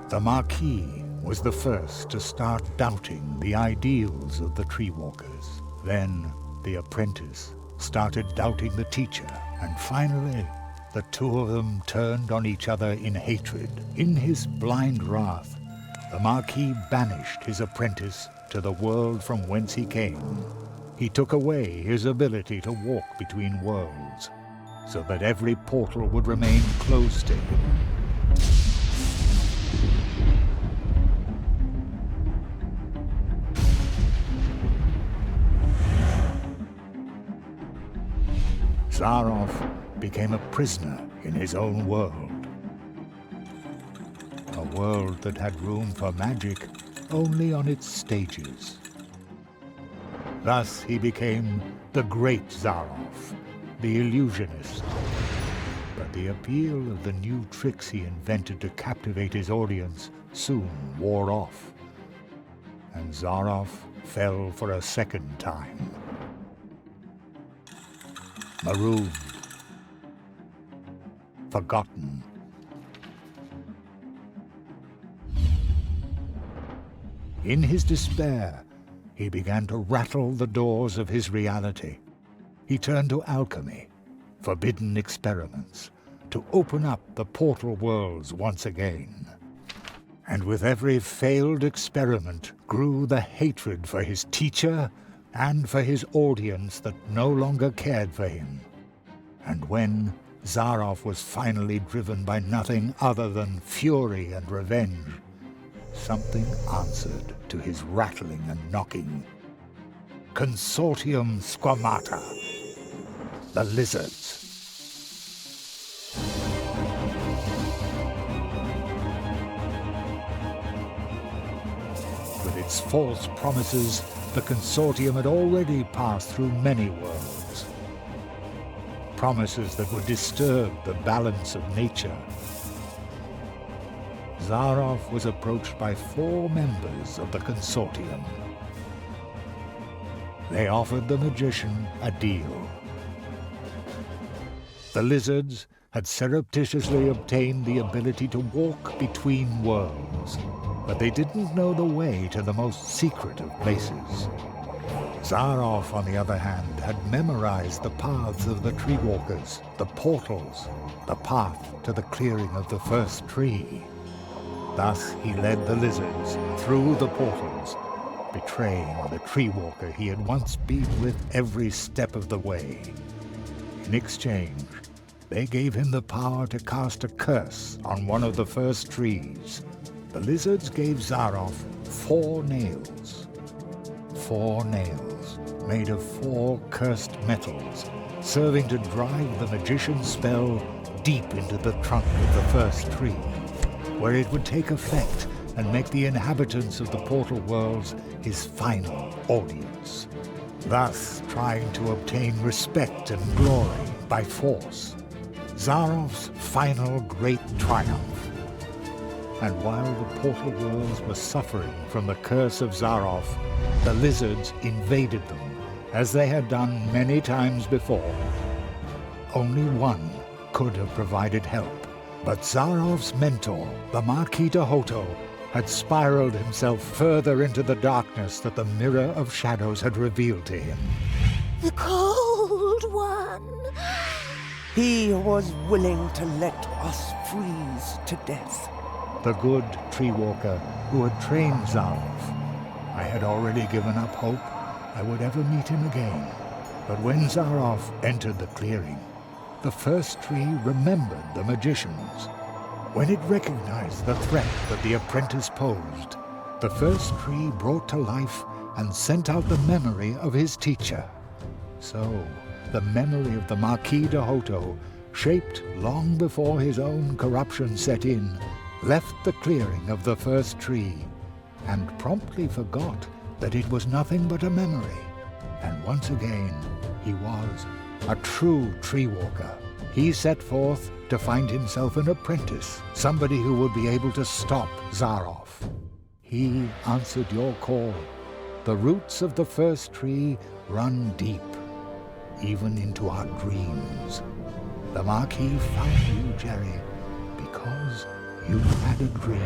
the Marquis was the first to start doubting the ideals of the tree walkers. Then the apprentice started doubting the teacher, and finally the two of them turned on each other in hatred. In his blind wrath, the Marquis banished his apprentice to the world from whence he came. He took away his ability to walk between worlds, so that every portal would remain closed to him. Zaroff became a prisoner in his own world. A world that had room for magic only on its stages. Thus he became the great Zaroff, the illusionist. But the appeal of the new tricks he invented to captivate his audience soon wore off, and Zaroff fell for a second time. Marooned, forgotten. In his despair, he began to rattle the doors of his reality. He turned to alchemy, forbidden experiments, to open up the portal worlds once again. And with every failed experiment grew the hatred for his teacher and for his audience that no longer cared for him. And when Zaroff was finally driven by nothing other than fury and revenge, something answered to his rattling and knocking. Consortium Squamata, the lizards. its false promises, the consortium had already passed through many worlds. Promises that would disturb the balance of nature. Zaroff was approached by 4 members of the consortium. They offered the magician a deal. The lizards had surreptitiously obtained the ability to walk between worlds, but they didn't know the way to the most secret of places. Zaroff, on the other hand, had memorized the paths of the tree walkers, the portals, the path to the clearing of the first tree. Thus he led the lizards through the portals, betraying the tree walker he had once been with every step of the way. In exchange, they gave him the power to cast a curse on one of the first trees. The lizards gave Zaroff 4 nails. 4 nails made of 4 cursed metals, serving to drive the magician's spell deep into the trunk of the first tree, where it would take effect and make the inhabitants of the portal worlds his final audience, thus trying to obtain respect and glory by force. Zaroff's final great triumph. And while the portal worlds were suffering from the curse of Zaroff, the lizards invaded them, as they had done many times before. Only one could have provided help, but Zaroff's mentor, the Marquis de Hoto, had spiraled himself further into the darkness that the Mirror of Shadows had revealed to him. The Cold One! He was willing to let us freeze to death. The good tree walker who had trained Zaroff. I had already given up hope I would ever meet him again. But when Zaroff entered the clearing, the first tree remembered the magicians. When it recognized the threat that the apprentice posed, the first tree brought to life and sent out the memory of his teacher. So, the memory of the Marquis de Hoto, shaped long before his own corruption set in, left the clearing of the first tree, and promptly forgot that it was nothing but a memory. And once again, he was a true tree walker. He set forth to find himself an apprentice, somebody who would be able to stop Zaroff. He answered your call. The roots of the first tree run deep, even into our dreams. The Marquis found you, Jerry, because you had a dream.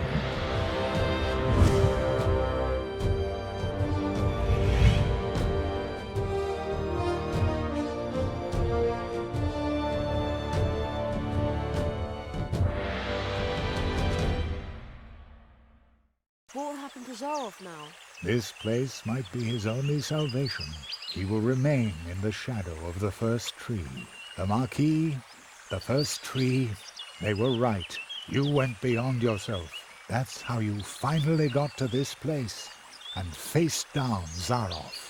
What will happen to Zaroff now? This place might be his only salvation. He will remain in the shadow of the first tree. The Marquis, the first tree, they were right. You went beyond yourself. That's how you finally got to this place and faced down Zaroff.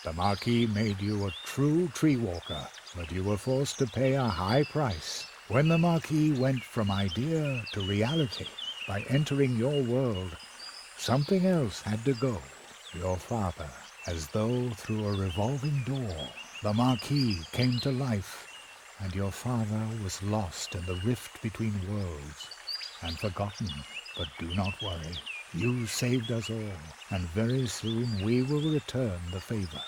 The Marquis made you a true tree walker, but you were forced to pay a high price. When the Marquis went from idea to reality by entering your world, something else had to go. Your father, as though through a revolving door, the Marquis came to life, and your father was lost in the rift between worlds and forgotten. But do not worry. You saved us all, and very soon we will return the favor.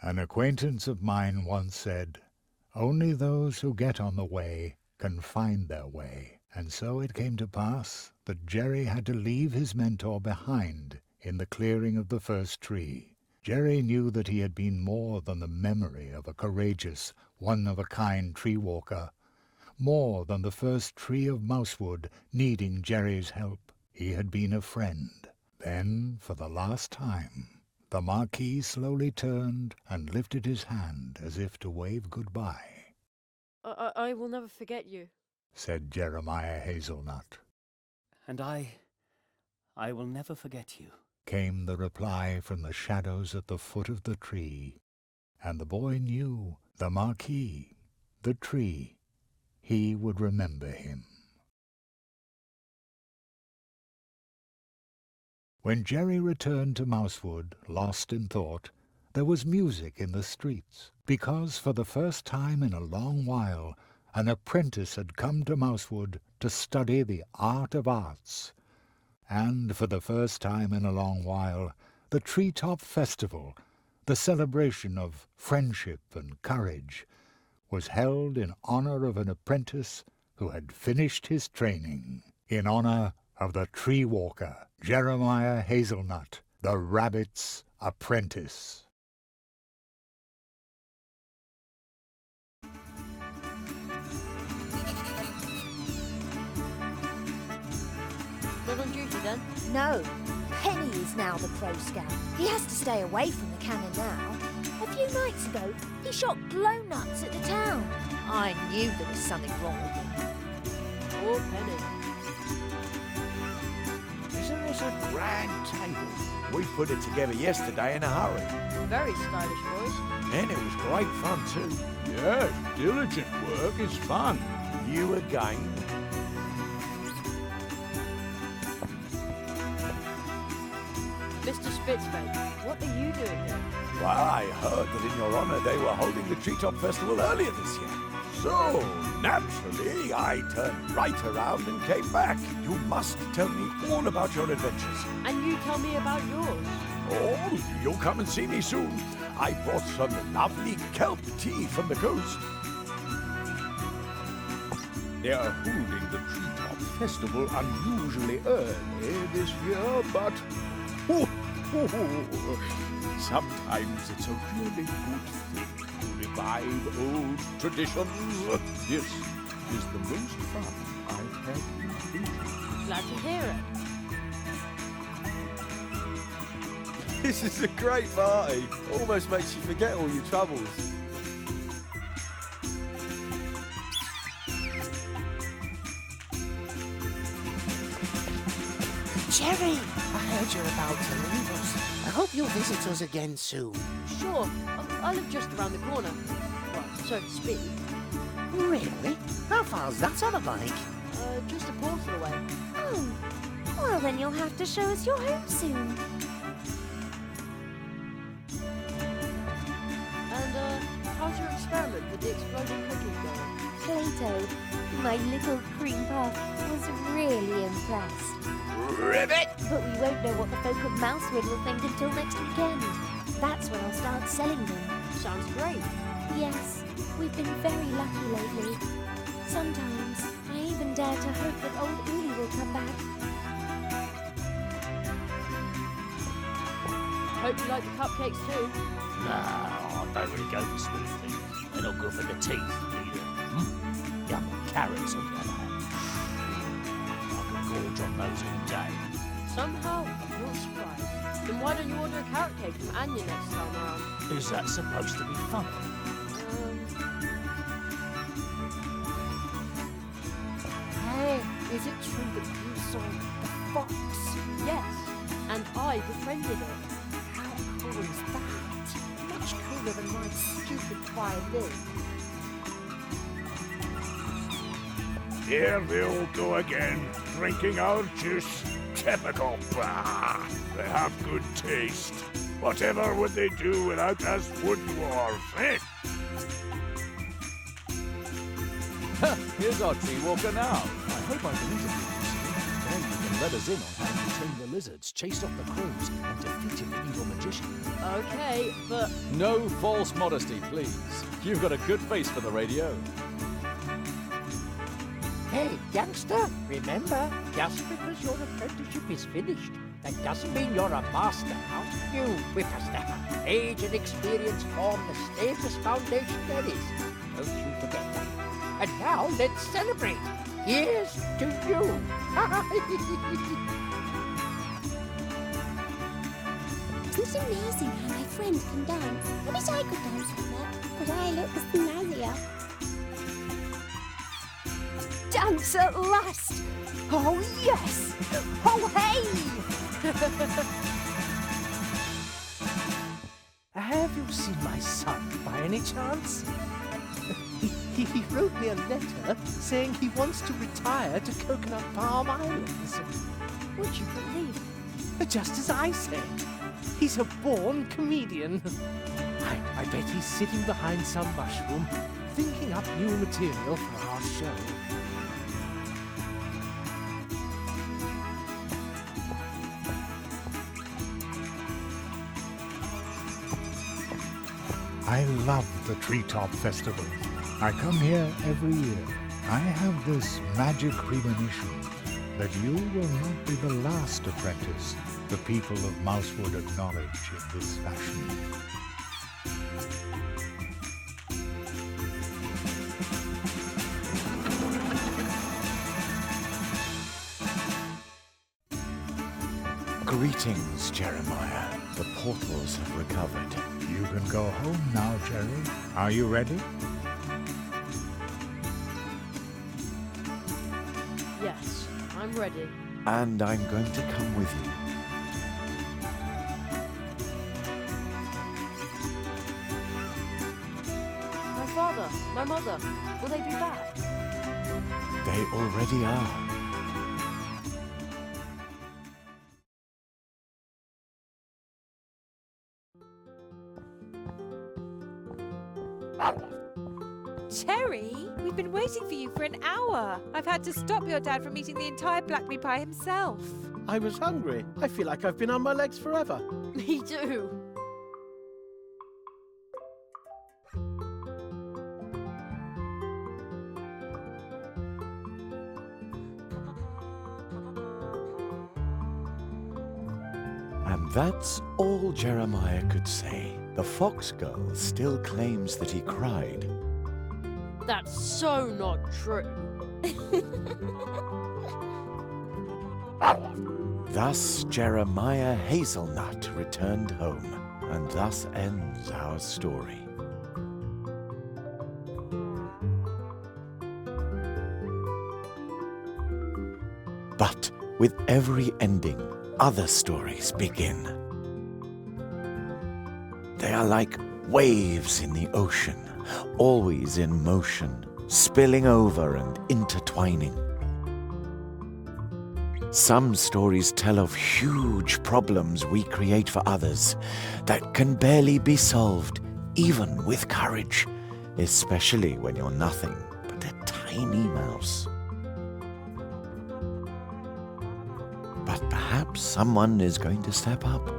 An acquaintance of mine once said, "Only those who get on the way can find their way." And so it came to pass that Jerry had to leave his mentor behind in the clearing of the first tree. Jerry knew that he had been more than the memory of a courageous, one-of-a-kind tree walker, more than the first tree of mousewood needing Jerry's help. He had been a friend. Then, for the last time, the Marquis slowly turned and lifted his hand as if to wave goodbye. I will never forget you, said Jeremiah Hazelnut. And I will never forget you, came the reply from the shadows at the foot of the tree. And the boy knew the Marquis, the tree, he would remember him. When Jerry returned to Mousewood, lost in thought, there was music in the streets, because for the first time in a long while an apprentice had come to Mousewood to study the art of arts. And for the first time in a long while, the Treetop Festival, the celebration of friendship and courage, was held in honor of an apprentice who had finished his training, in honor of the tree walker, Jeremiah Hazelnut, the rabbit's apprentice. Not on duty then? No. Penny is now the pro scout. He has to stay away from the cannon now. A few nights ago, he shot glow nuts at the town. I knew there was something wrong with him. Poor Penny. Isn't this a grand table? We put it together yesterday in a hurry. Very stylish, boys. And it was great fun too. Yes, diligent work is fun. You again. Mr. Spitzbait, what are you doing here? Well, I heard that in your honor they were holding the Treetop Festival earlier this year. So, naturally, I turned right around and came back. You must tell me all about your adventures. And you tell me about yours. Oh, you'll come and see me soon. I brought some lovely kelp tea from the coast. They are holding the Treetop Festival unusually early this year, but sometimes it's a really good thing to revive old traditions. This is the most fun I've had in ages. Glad to hear it. This is a great party. Almost makes you forget all your troubles. Jerry, I heard you're about to leave us. I hope you'll visit us again soon. Sure, I live just around the corner. Well, so to speak. Really? How far's that on a bike? Just a portal away. Oh, well then you'll have to show us your home soon. And, how's your experiment with the exploding cookies going? Plato, my little cream puff, was really impressed. Ribbit! But we won't know what the folk of Mousewood will think until next weekend. That's when I'll start selling them. Sounds great. Yes, we've been very lucky lately. Sometimes I even dare to hope that old Uli will come back. Hope you like the cupcakes too. Nah, I don't really go for sweet things. They're not good for the teeth either. Yum carrots on the other hand. Gorge on those all day. Somehow, I'm not surprised. Then why don't you order a carrot cake from Anya next time around? Is that supposed to be fun? Hey, is it true that you saw the fox? Yes, and I befriended it. How cool is that? Much cooler than my stupid violin. Here they all go again, drinking our juice. Typical. Bah! They have good taste. Whatever would they do without us wood dwarf, eh? Here's our tree walker now. I hope I can interview you. Then you can let us in on how you tamed the lizards, chased off the crows, and defeated the evil magician. Okay, but... No false modesty, please. You've got a good face for the radio. Hey, youngster, remember, just because your apprenticeship is finished, that doesn't mean you're a master now. You whippersnapper, age and experience form the safest foundation there is. Don't you forget that. And now let's celebrate. Here's to you. Isn't it amazing how my friend can dance? I wish I could dance like that, but I look snazzier. Dance at last! Oh yes! Oh hey! Have you seen my son by any chance? He wrote me a letter saying he wants to retire to Coconut Palm Islands. Would you believe? Just as I said. He's a born comedian. I bet he's sitting behind some mushroom, thinking up new material for our show. I love the Treetop Festival. I come here every year. I have this magic premonition that you will not be the last apprentice the people of Mousewood acknowledge in this fashion. Greetings, Jeremiah. The portals have recovered. You can go home now, Jerry. Are you ready? Yes, I'm ready. And I'm going to come with you. My father, my mother, will they be back? They already are. Cherry, we've been waiting for you for an hour. I've had to stop your dad from eating the entire blackberry pie himself. I was hungry. I feel like I've been on my legs forever. Me too. And that's all Jeremiah could say. The fox girl still claims that he cried. That's so not true. Thus Jeremiah Hazelnut returned home, and thus ends our story. But with every ending, other stories begin. They are like waves in the ocean, always in motion, spilling over and intertwining. Some stories tell of huge problems we create for others that can barely be solved, even with courage, especially when you're nothing but a tiny mouse. But perhaps someone is going to step up.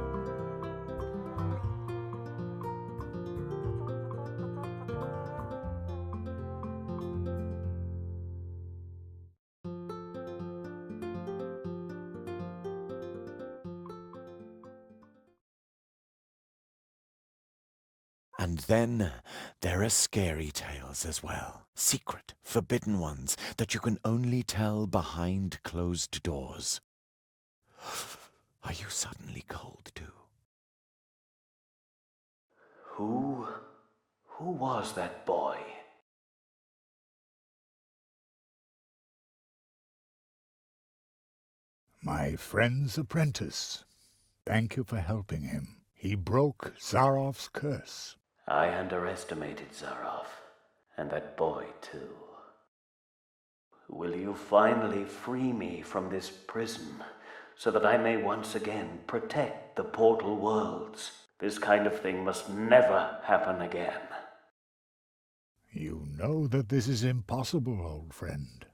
And then there are scary tales as well. Secret, forbidden ones that you can only tell behind closed doors. Are you suddenly cold too? Who was that boy? My friend's apprentice. Thank you for helping him. He broke Zarov's curse. I underestimated Zarov, and that boy too. Will you finally free me from this prison, so that I may once again protect the portal worlds? This kind of thing must never happen again. You know that this is impossible, old friend.